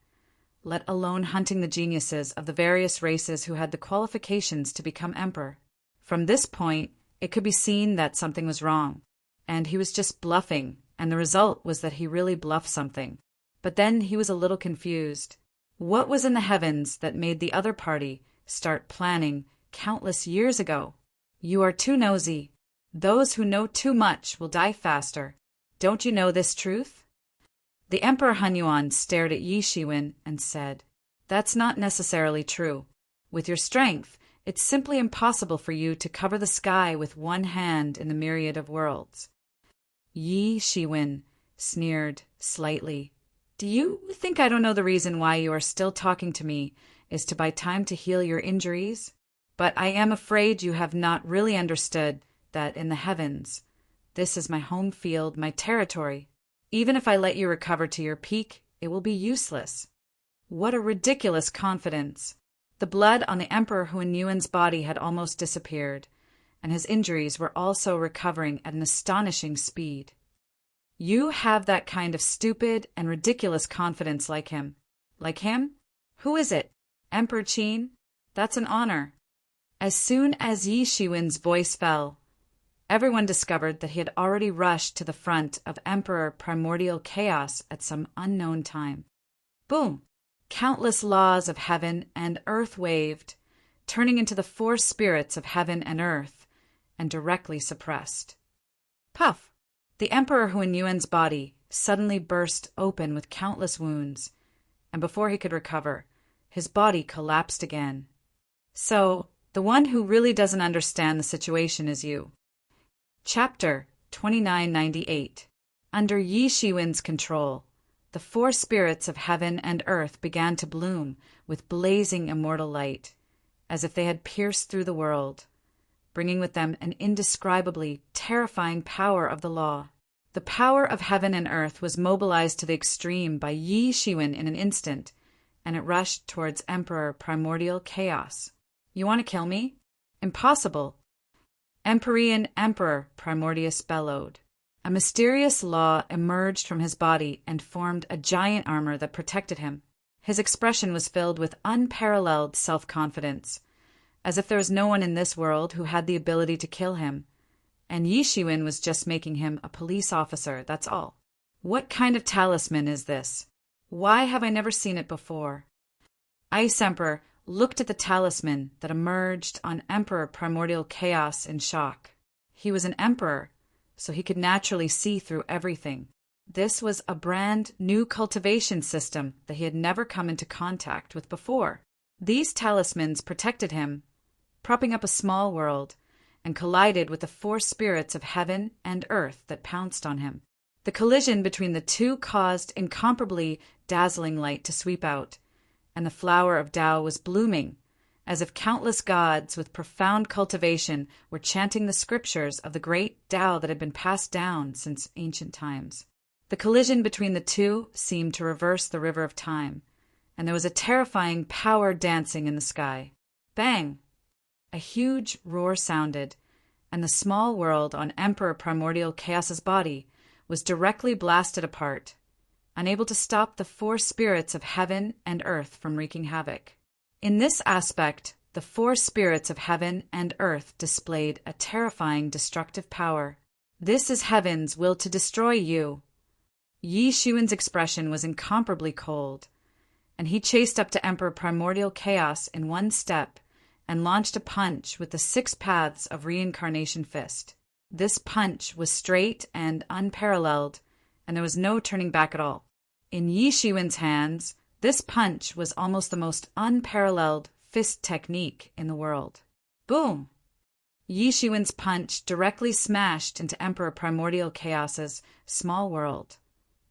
let alone hunting the geniuses of the various races who had the qualifications to become emperor. From this point, it could be seen that something was wrong, and he was just bluffing, and the result was that he really bluffed something. But then he was a little confused. What was in the heavens that made the other party start planning countless years ago? You are too nosy. Those who know too much will die faster. Don't you know this truth? The Emperor Hunyuan stared at Yi Shiwen and said, "That's not necessarily true. With your strength, it's simply impossible for you to cover the sky with one hand in the myriad of worlds." Yi Shiwen sneered slightly. "Do you think I don't know the reason why you are still talking to me is to buy time to heal your injuries? But I am afraid you have not really understood that in the heavens, this is my home field, my territory. Even if I let you recover to your peak, it will be useless." What a ridiculous confidence! The blood on the Emperor Hunyuan's body had almost disappeared, and his injuries were also recovering at an astonishing speed. You have that kind of stupid and ridiculous confidence like him. Like him? Who is it? Emperor Qin? That's an honor. As soon as Yi Shiwen's voice fell, everyone discovered that he had already rushed to the front of Emperor Primordial Chaos at some unknown time. Boom! Countless laws of heaven and earth waved, turning into the four spirits of heaven and earth, and directly suppressed. Puff! The Emperor Hunyuan's body suddenly burst open with countless wounds, and before he could recover, his body collapsed again. So, the one who really doesn't understand the situation is you. Chapter 2998. Under Yi Shiwen's control, the four spirits of heaven and earth began to bloom with blazing immortal light, as if they had pierced through the world, bringing with them an indescribably terrifying power of the law. The power of heaven and earth was mobilized to the extreme by Yi Shiwen in an instant, and it rushed towards Emperor Primordial Chaos. You want to kill me? Impossible. Empyrean Emperor Primordius bellowed. A mysterious law emerged from his body and formed a giant armor that protected him. His expression was filled with unparalleled self-confidence, as if there was no one in this world who had the ability to kill him, and Yi Shiwen was just making him a police officer, that's all. What kind of talisman is this? Why have I never seen it before? Ice Emperor looked at the talisman that emerged on Emperor Primordial Chaos in shock. He was an emperor, so he could naturally see through everything. This was a brand new cultivation system that he had never come into contact with before. These talismans protected him, propping up a small world, and collided with the four spirits of heaven and earth that pounced on him. The collision between the two caused incomparably dazzling light to sweep out, and the flower of Tao was blooming, as if countless gods with profound cultivation were chanting the scriptures of the great Tao that had been passed down since ancient times. The collision between the two seemed to reverse the river of time, and there was a terrifying power dancing in the sky. Bang! A huge roar sounded, and the small world on Emperor Primordial Chaos's body was directly blasted apart, unable to stop the four spirits of heaven and earth from wreaking havoc. In this aspect, the four spirits of heaven and earth displayed a terrifying destructive power. This is heaven's will to destroy you. Yi Shiwen's expression was incomparably cold, and he chased up to Emperor Primordial Chaos in one step and launched a punch with the 6 paths of reincarnation fist. This punch was straight and unparalleled, and there was no turning back at all. In Yi Shiwen's hands, this punch was almost the most unparalleled fist technique in the world. Boom! Yi Shiwen's punch directly smashed into Emperor Primordial Chaos's small world,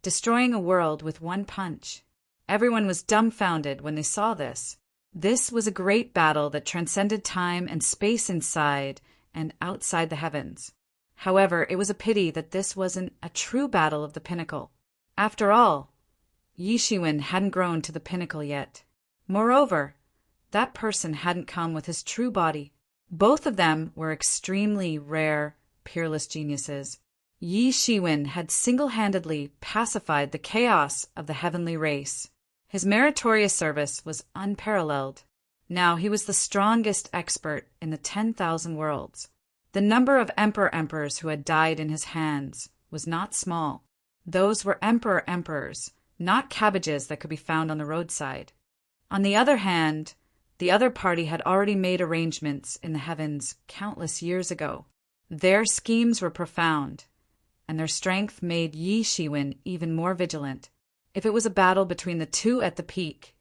destroying a world with one punch. Everyone was dumbfounded when they saw this. This was a great battle that transcended time and space inside and outside the heavens. However, it was a pity that this wasn't a true battle of the pinnacle. After all, Yi Shiwen hadn't grown to the pinnacle yet. Moreover, that person hadn't come with his true body. Both of them were extremely rare, peerless geniuses. Yi Shiwen had single-handedly pacified the chaos of the heavenly race. His meritorious service was unparalleled. Now he was the strongest expert in the 10,000 worlds. The number of emperors who had died in his hands was not small. Those were emperors, not cabbages that could be found on the roadside. On the other hand, the other party had already made arrangements in the heavens countless years ago. Their schemes were profound, and their strength made Yi Shiwen even more vigilant. If it was a battle between the two at the peak,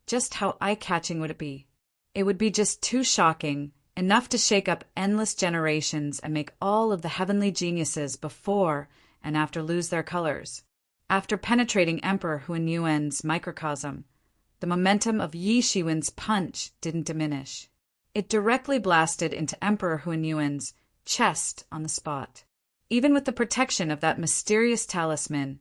just how eye-catching would it be? It would be just too shocking, enough to shake up endless generations and make all of the heavenly geniuses before and after lose their colors. After penetrating Emperor Hunyuan's microcosm, the momentum of Yi Shiwen's punch didn't diminish. It directly blasted into Emperor Hunyuan's chest on the spot. Even with the protection of that mysterious talisman,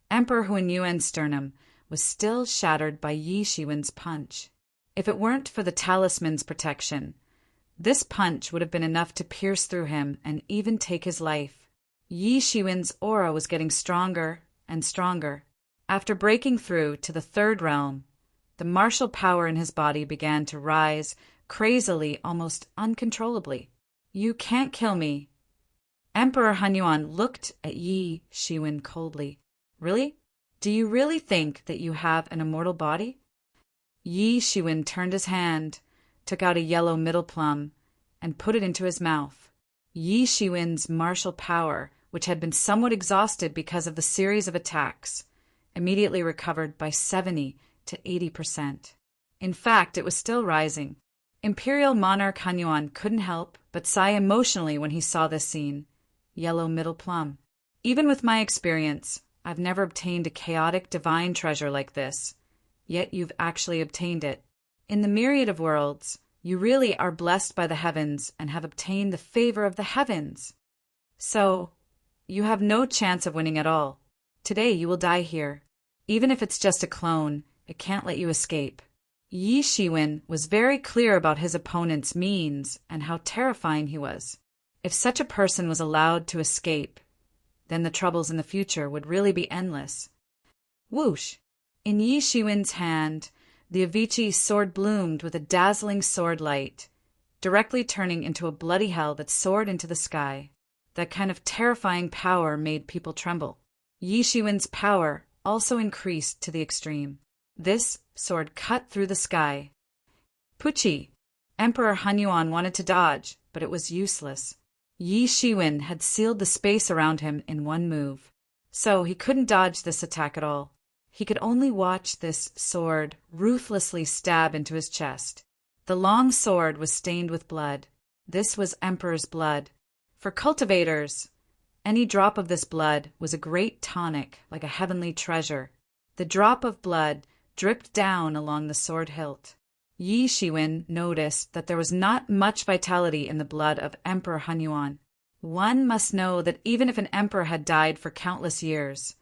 Emperor Hunyuan's sternum was still shattered by Yi Shiwen's punch. If it weren't for the talisman's protection, this punch would have been enough to pierce through him and even take his life. Yi Shiwen's aura was getting stronger and stronger. After breaking through to the third realm, the martial power in his body began to rise crazily, almost uncontrollably. "You can't kill me." Emperor Hunyuan looked at Yi Shiwen coldly. "Really? Do you really think that you have an immortal body?" Yi Shiwen turned his hand, took out a yellow middle plum, and put it into his mouth. Yi Shiwen's martial power, which had been somewhat exhausted because of the series of attacks, immediately recovered by 70 to 80%. In fact, it was still rising. Imperial monarch Hunyuan couldn't help but sigh emotionally when he saw this scene. Yellow middle plum. Even with my experience, I've never obtained a chaotic divine treasure like this. Yet you've actually obtained it. In the myriad of worlds, you really are blessed by the heavens and have obtained the favor of the heavens. So, you have no chance of winning at all. Today you will die here. Even if it's just a clone, it can't let you escape. Yi Shiwen was very clear about his opponent's means and how terrifying he was. If such a person was allowed to escape, then the troubles in the future would really be endless. Whoosh! In Yi Shiwen's hand, the Avicii sword bloomed with a dazzling sword light, directly turning into a bloody hell that soared into the sky. That kind of terrifying power made people tremble. Yi Shiwen's power also increased to the extreme. This sword cut through the sky. Puchi! Emperor Hunyuan wanted to dodge, but it was useless. Yi Shiwen had sealed the space around him in one move, so he couldn't dodge this attack at all. He could only watch this sword ruthlessly stab into his chest. The long sword was stained with blood. This was Emperor's blood. For cultivators, any drop of this blood was a great tonic, like a heavenly treasure. The drop of blood dripped down along the sword hilt. Yi Shiwen noticed that there was not much vitality in the blood of Emperor Hunyuan. One must know that even if an emperor had died for countless years,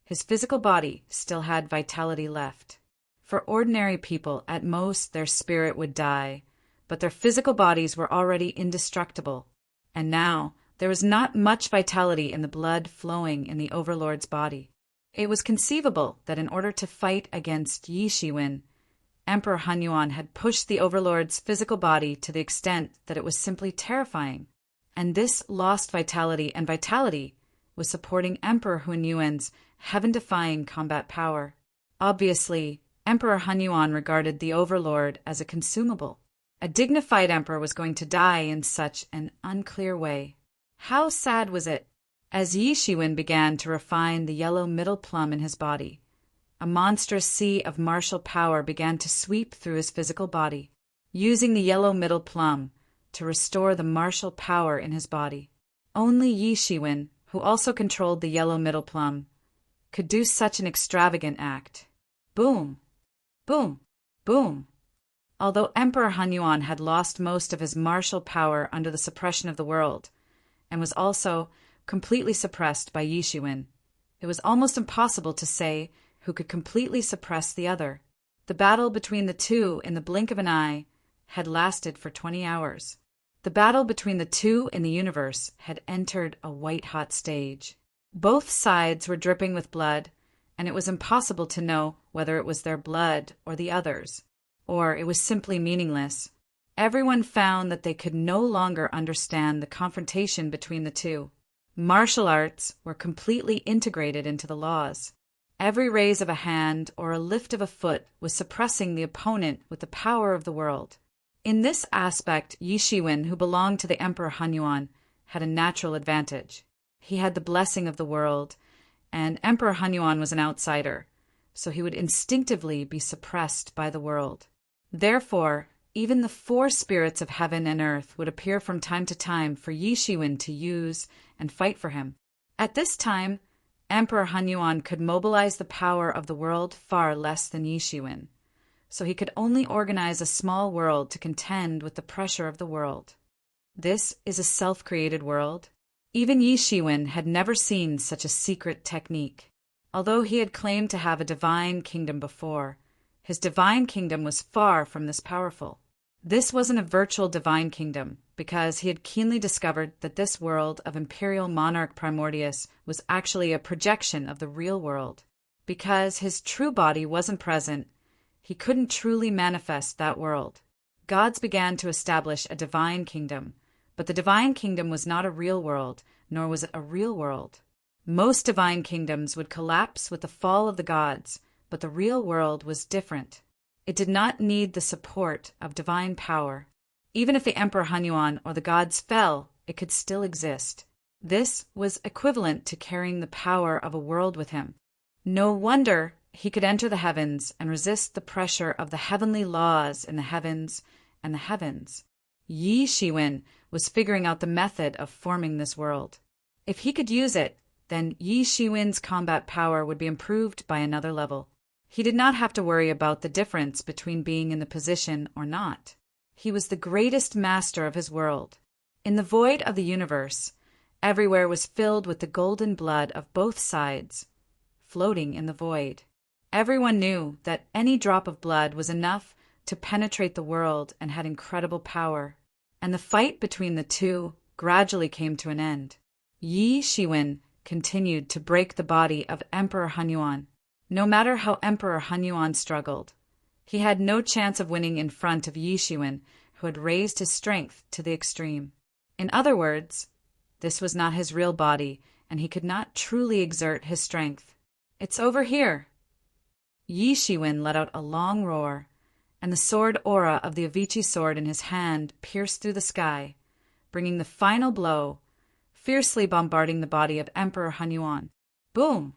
his physical body still had vitality left. For ordinary people, at most their spirit would die, but their physical bodies were already indestructible. And now there was not much vitality in the blood flowing in the overlord's body. It was conceivable that in order to fight against Yi Shiwen, Emperor Hunyuan had pushed the overlord's physical body to the extent that it was simply terrifying. And this lost vitality was supporting Emperor Hunyuan's heaven-defying combat power. Obviously, Emperor Hunyuan regarded the overlord as a consumable. A dignified emperor was going to die in such an unclear way. How sad was it? As Yi Shiwen began to refine the yellow middle plum in his body, a monstrous sea of martial power began to sweep through his physical body, using the yellow middle plum to restore the martial power in his body. Only Yi Shiwen, who also controlled the yellow middle plum, could do such an extravagant act. Boom! Boom! Boom! Although Emperor Hunyuan had lost most of his martial power under the suppression of the world, and was also completely suppressed by Yi Shiwen, it was almost impossible to say who could completely suppress the other. The battle between the two in the blink of an eye had lasted for 20 hours. The battle between the two in the universe had entered a white-hot stage. Both sides were dripping with blood, and it was impossible to know whether it was their blood or the others, or it was simply meaningless. Everyone found that they could no longer understand the confrontation between the two. Martial arts were completely integrated into the laws. Every raise of a hand or a lift of a foot was suppressing the opponent with the power of the world. In this aspect, Yi Shiwen, who belonged to the Emperor Hunyuan, had a natural advantage. He had the blessing of the world, and Emperor Hunyuan was an outsider, so he would instinctively be suppressed by the world. Therefore, even the four spirits of heaven and earth would appear from time to time for Yi Shiwen to use and fight for him. At this time, Emperor Hunyuan could mobilize the power of the world far less than Yi Shiwen, so he could only organize a small world to contend with the pressure of the world. This is a self-created world. Even Yi Shiwen had never seen such a secret technique. Although he had claimed to have a divine kingdom before, his divine kingdom was far from this powerful. This wasn't a virtual divine kingdom, because he had keenly discovered that this world of imperial monarch Primordius was actually a projection of the real world. Because his true body wasn't present, he couldn't truly manifest that world. Gods began to establish a divine kingdom, but the divine kingdom was not a real world, nor was it a real world. Most divine kingdoms would collapse with the fall of the gods, but the real world was different. It did not need the support of divine power. Even if the Emperor Hunyuan or the gods fell, it could still exist. This was equivalent to carrying the power of a world with him. No wonder he could enter the heavens and resist the pressure of the heavenly laws in the heavens and the heavens. Yi Shiwen was figuring out the method of forming this world. If he could use it, then Yi Shiwen's combat power would be improved by another level. He did not have to worry about the difference between being in the position or not. He was the greatest master of his world. In the void of the universe, everywhere was filled with the golden blood of both sides, floating in the void. Everyone knew that any drop of blood was enough to penetrate the world and had incredible power. And the fight between the two gradually came to an end. Yi Shiwen continued to break the body of Emperor Hunyuan. No matter how Emperor Hunyuan struggled, he had no chance of winning in front of Yi Shiwen, who had raised his strength to the extreme. In other words, this was not his real body, and he could not truly exert his strength. "It's over here." Yi Shiwen let out a long roar, and the sword aura of the Avicii sword in his hand pierced through the sky, bringing the final blow, fiercely bombarding the body of Emperor Hunyuan. Boom!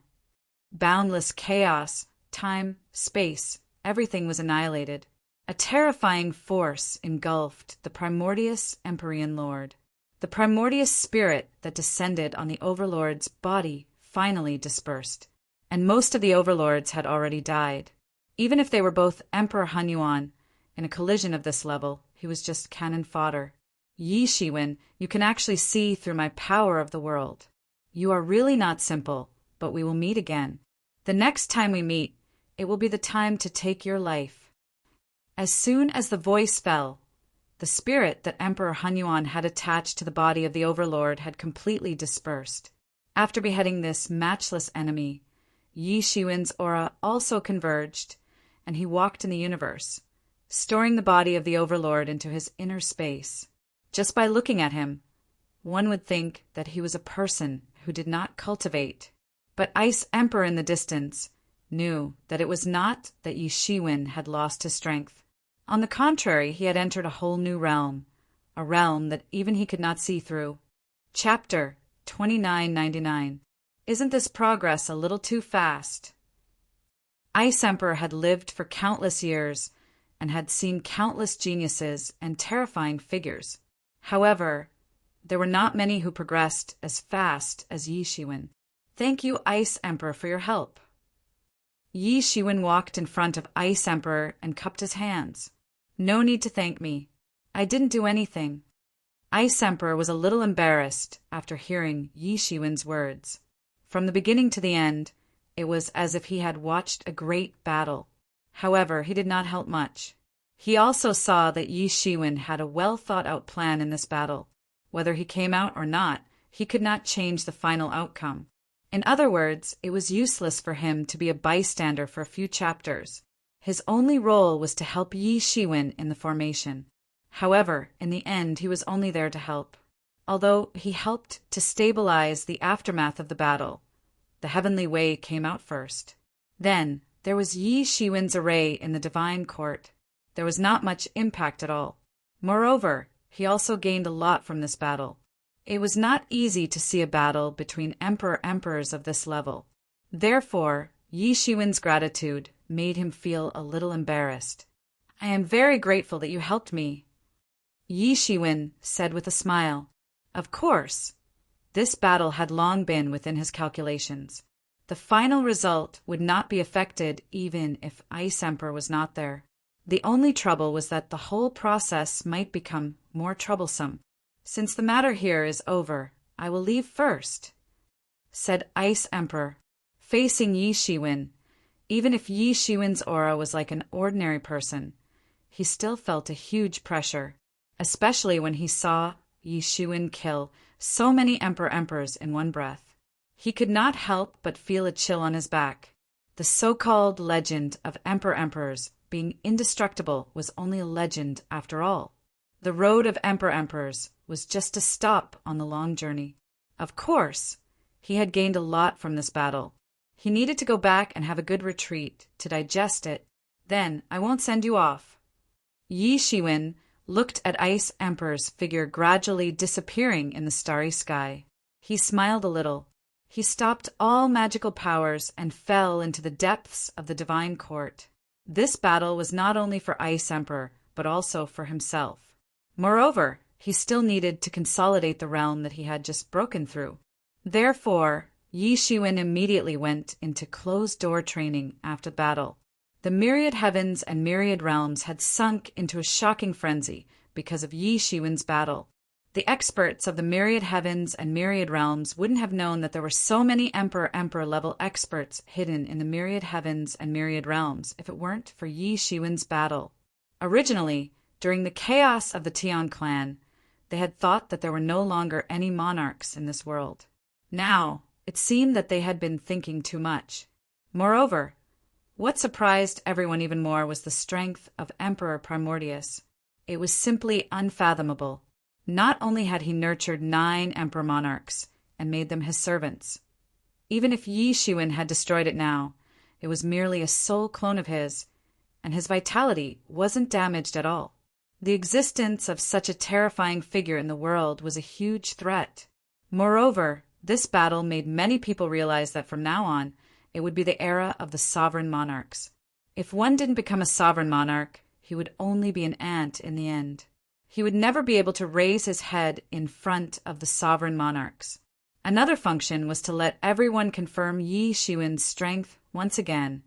Boundless chaos, time, space, everything was annihilated. A terrifying force engulfed the Primordius Empyrean Lord. The Primordius spirit that descended on the Overlord's body finally dispersed, and most of the Overlords had already died. Even if they were both Emperor Hunyuan, in a collision of this level, he was just cannon fodder. Yi Shiwen, you can actually see through my power of the world. You are really not simple, but we will meet again. The next time we meet, it will be the time to take your life. As soon as the voice fell, the spirit that Emperor Hunyuan had attached to the body of the Overlord had completely dispersed. After beheading this matchless enemy, Yi Shiwen's aura also converged, and he walked in the universe, storing the body of the Overlord into his inner space. Just by looking at him, one would think that he was a person who did not cultivate. But Ice Emperor in the distance knew that it was not that Yi Shiwen had lost his strength. On the contrary, he had entered a whole new realm, a realm that even he could not see through. Chapter 2999. Isn't this progress a little too fast? Ice Emperor had lived for countless years and had seen countless geniuses and terrifying figures. However, there were not many who progressed as fast as Yi Shiwen. Thank you, Ice Emperor, for your help. Yi Shiwen walked in front of Ice Emperor and cupped his hands. No need to thank me. I didn't do anything. Ice Emperor was a little embarrassed after hearing Yi Shiwen's words. From the beginning to the end, it was as if he had watched a great battle. However, he did not help much. He also saw that Yi Shiwen had a well-thought-out plan in this battle. Whether he came out or not, he could not change the final outcome. In other words, it was useless for him to be a bystander for a few chapters. His only role was to help Yi Shiwen in the formation. However, in the end, he was only there to help. Although he helped to stabilize the aftermath of the battle, the heavenly way came out first. Then, there was Yi Shiwen's array in the divine court. There was not much impact at all. Moreover, he also gained a lot from this battle. It was not easy to see a battle between emperors of this level. Therefore, Yi Shiwen's gratitude made him feel a little embarrassed. "I am very grateful that you helped me," Yi Shiwen said with a smile. Of course, this battle had long been within his calculations. The final result would not be affected even if Ice Emperor was not there. The only trouble was that the whole process might become more troublesome. "Since the matter here is over, I will leave first," said Ice Emperor, facing Yi Shiwen. Even if Yi Shiwen's aura was like an ordinary person, he still felt a huge pressure, especially when he saw Yi Shiwen kill so many emperors in one breath. He could not help but feel a chill on his back. The so-called legend of emperors being indestructible was only a legend after all. The road of emperors was just a stop on the long journey. Of course, he had gained a lot from this battle. He needed to go back and have a good retreat to digest it. "Then I won't send you off." Yi Shiwen looked at Ice Emperor's figure gradually disappearing in the starry sky. He smiled a little. He stopped all magical powers and fell into the depths of the divine court. This battle was not only for Ice Emperor, but also for himself. Moreover, he still needed to consolidate the realm that he had just broken through. Therefore, Yi Shiwen immediately went into closed-door training after the battle. The myriad heavens and myriad realms had sunk into a shocking frenzy because of Yi Shiwen's battle. The experts of the myriad heavens and myriad realms wouldn't have known that there were so many emperor-level experts hidden in the myriad heavens and myriad realms if it weren't for Yi Shiwen's battle. Originally, during the chaos of the Tian clan, they had thought that there were no longer any monarchs in this world. Now, it seemed that they had been thinking too much. Moreover, what surprised everyone even more was the strength of Emperor Primordius. It was simply unfathomable. Not only had he nurtured 9 emperor monarchs and made them his servants. Even if Yi Shiwen had destroyed it now, it was merely a soul clone of his, and his vitality wasn't damaged at all. The existence of such a terrifying figure in the world was a huge threat. Moreover, this battle made many people realize that from now on, it would be the era of the sovereign monarchs. If one didn't become a sovereign monarch, he would only be an ant in the end. He would never be able to raise his head in front of the sovereign monarchs. Another function was to let everyone confirm Yi Shiwen's strength once again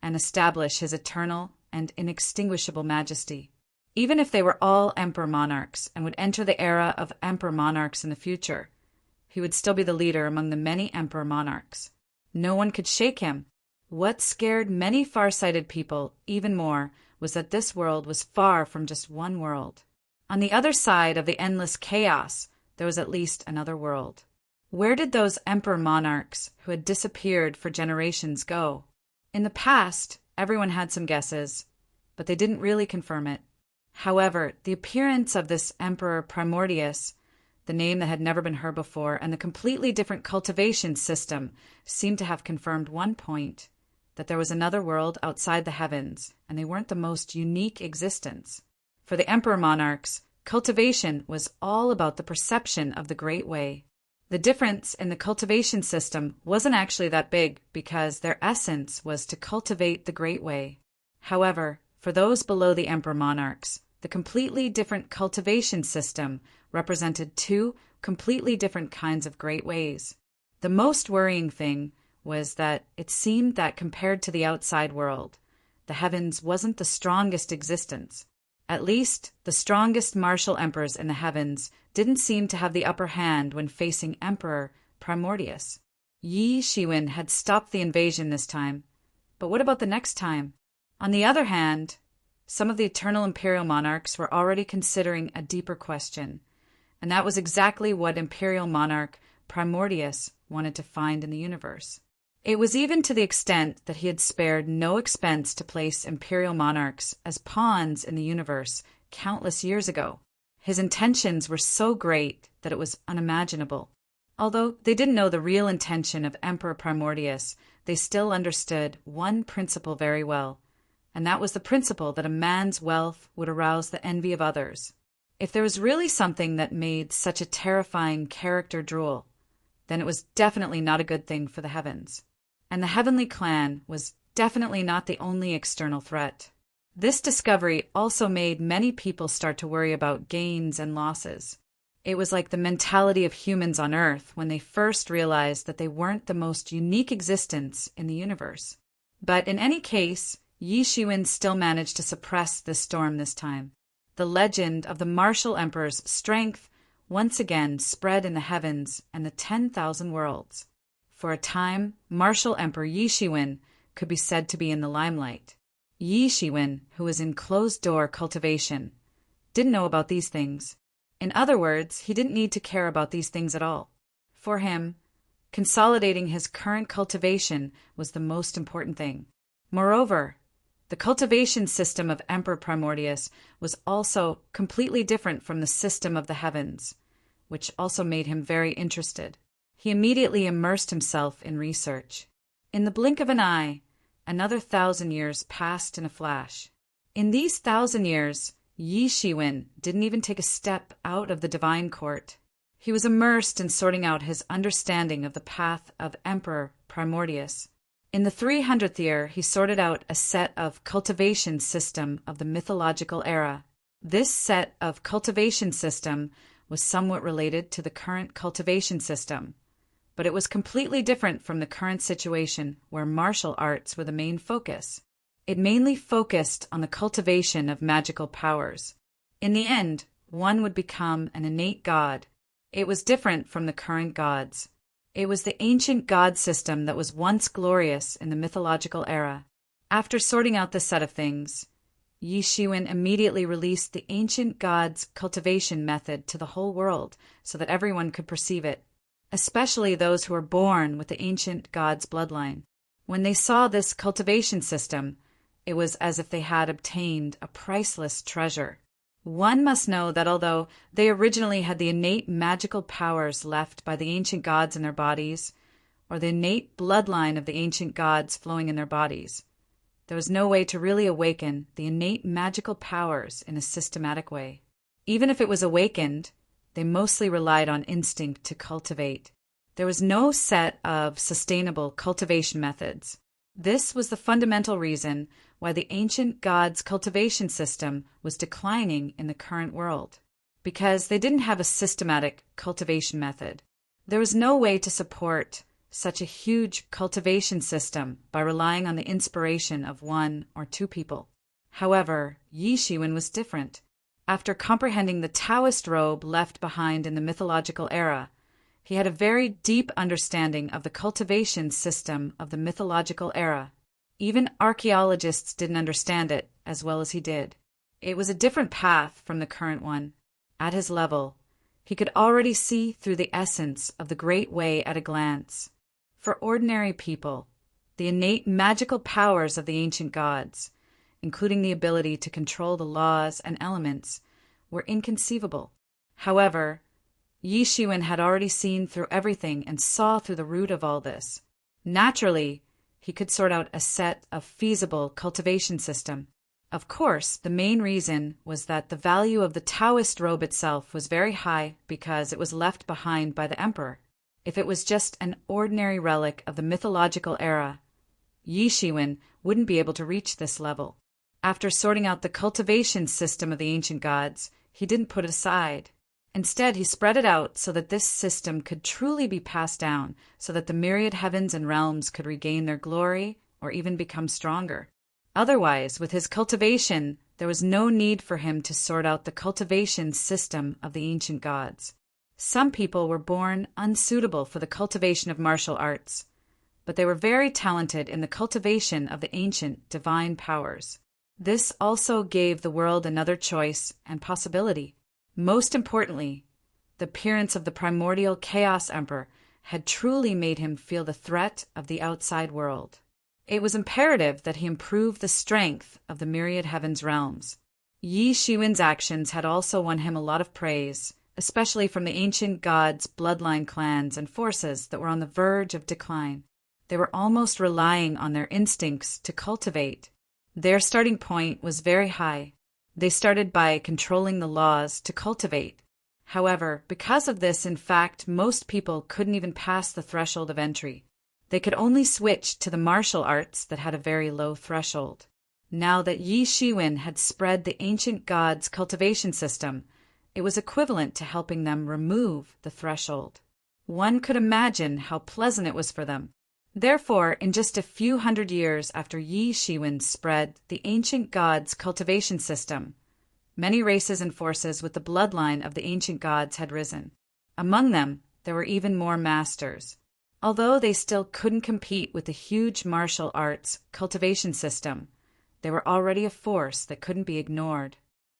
and establish his eternal and inextinguishable majesty. Even if they were all emperor monarchs and would enter the era of emperor monarchs in the future, he would still be the leader among the many emperor monarchs. No one could shake him. What scared many far-sighted people even more was that this world was far from just one world. On the other side of the endless chaos, there was at least another world. Where did those emperor monarchs who had disappeared for generations go? In the past, everyone had some guesses, but they didn't really confirm it. However, the appearance of this Emperor Primordius, the name that had never been heard before, and the completely different cultivation system seemed to have confirmed one point, that there was another world outside the heavens, and they weren't the most unique existence. For the emperor monarchs, cultivation was all about the perception of the Great Way. The difference in the cultivation system wasn't actually that big because their essence was to cultivate the Great Way. However, for those below the emperor monarchs, the completely different cultivation system represented 2 completely different kinds of great ways. The most worrying thing was that it seemed that compared to the outside world, the heavens wasn't the strongest existence. At least, the strongest martial emperors in the heavens didn't seem to have the upper hand when facing Emperor Primordius. Yi Shiwen had stopped the invasion this time, but what about the next time? On the other hand, some of the eternal imperial monarchs were already considering a deeper question, and that was exactly what imperial monarch Primordius wanted to find in the universe. It was even to the extent that he had spared no expense to place imperial monarchs as pawns in the universe countless years ago. His intentions were so great that it was unimaginable. Although they didn't know the real intention of Emperor Primordius, they still understood one principle very well, and that was the principle that a man's wealth would arouse the envy of others. If there was really something that made such a terrifying character drool, then it was definitely not a good thing for the heavens. And the heavenly clan was definitely not the only external threat. This discovery also made many people start to worry about gains and losses. It was like the mentality of humans on Earth when they first realized that they weren't the most unique existence in the universe. But in any case, Yi Shiwen still managed to suppress this storm this time. The legend of the martial emperor's strength once again spread in the heavens and the 10,000 worlds. For a time, martial emperor Yi Shiwen could be said to be in the limelight. Yi Shiwen, who was in closed-door cultivation, didn't know about these things. In other words, he didn't need to care about these things at all. For him, consolidating his current cultivation was the most important thing. Moreover, the cultivation system of Emperor Primordius was also completely different from the system of the heavens, which also made him very interested. He immediately immersed himself in research. In the blink of an eye, another 1,000 years passed in a flash. In these 1,000 years, Yi Shiwen didn't even take a step out of the divine court. He was immersed in sorting out his understanding of the path of Emperor Primordius. In the 300th year, he sorted out a set of cultivation system of the mythological era. This set of cultivation system was somewhat related to the current cultivation system, but it was completely different from the current situation where martial arts were the main focus. It mainly focused on the cultivation of magical powers. In the end, one would become an innate god. It was different from the current gods. It was the ancient god system that was once glorious in the mythological era. After sorting out this set of things, Yi Shiwen immediately released the ancient gods' cultivation method to the whole world so that everyone could perceive it, especially those who were born with the ancient gods' bloodline. When they saw this cultivation system, it was as if they had obtained a priceless treasure. One must know that although they originally had the innate magical powers left by the ancient gods in their bodies, or the innate bloodline of the ancient gods flowing in their bodies, there was no way to really awaken the innate magical powers in a systematic way. Even if it was awakened, they mostly relied on instinct to cultivate. There was no set of sustainable cultivation methods. This was the fundamental reason why the ancient gods' cultivation system was declining in the current world, because they didn't have a systematic cultivation method. There was no way to support such a huge cultivation system by relying on the inspiration of one or two people. However, Yi Shiwen was different. After comprehending the Taoist robe left behind in the mythological era, he had a very deep understanding of the cultivation system of the mythological era. Even archaeologists didn't understand it as well as he did. It was a different path from the current one. At his level, he could already see through the essence of the Great Way at a glance. For ordinary people, the innate magical powers of the ancient gods, including the ability to control the laws and elements, were inconceivable. However, Yi Shiwen had already seen through everything and saw through the root of all this. Naturally, he could sort out a set of feasible cultivation system. Of course, the main reason was that the value of the Taoist robe itself was very high because it was left behind by the emperor. If it was just an ordinary relic of the mythological era, Yi Shiwen wouldn't be able to reach this level. After sorting out the cultivation system of the ancient gods, he didn't put it aside. Instead, he spread it out so that this system could truly be passed down, so that the myriad heavens and realms could regain their glory or even become stronger. Otherwise, with his cultivation, there was no need for him to sort out the cultivation system of the ancient gods. Some people were born unsuitable for the cultivation of martial arts, but they were very talented in the cultivation of the ancient divine powers. This also gave the world another choice and possibility. Most importantly, the appearance of the primordial Chaos Emperor had truly made him feel the threat of the outside world. It was imperative that he improve the strength of the myriad heavens realms. Yi Shiwen's actions had also won him a lot of praise, especially from the ancient gods' bloodline clans and forces that were on the verge of decline. They were almost relying on their instincts to cultivate. Their starting point was very high. They started by controlling the laws to cultivate. However, because of this, in fact, most people couldn't even pass the threshold of entry. They could only switch to the martial arts that had a very low threshold. Now that Yi Shiwen had spread the ancient gods' cultivation system, it was equivalent to helping them remove the threshold. One could imagine how pleasant it was for them. Therefore, in just a few hundred years after Yi Shiwen spread the ancient gods' cultivation system, many races and forces with the bloodline of the ancient gods had risen. Among them, there were even more masters. Although they still couldn't compete with the huge martial arts cultivation system, they were already a force that couldn't be ignored.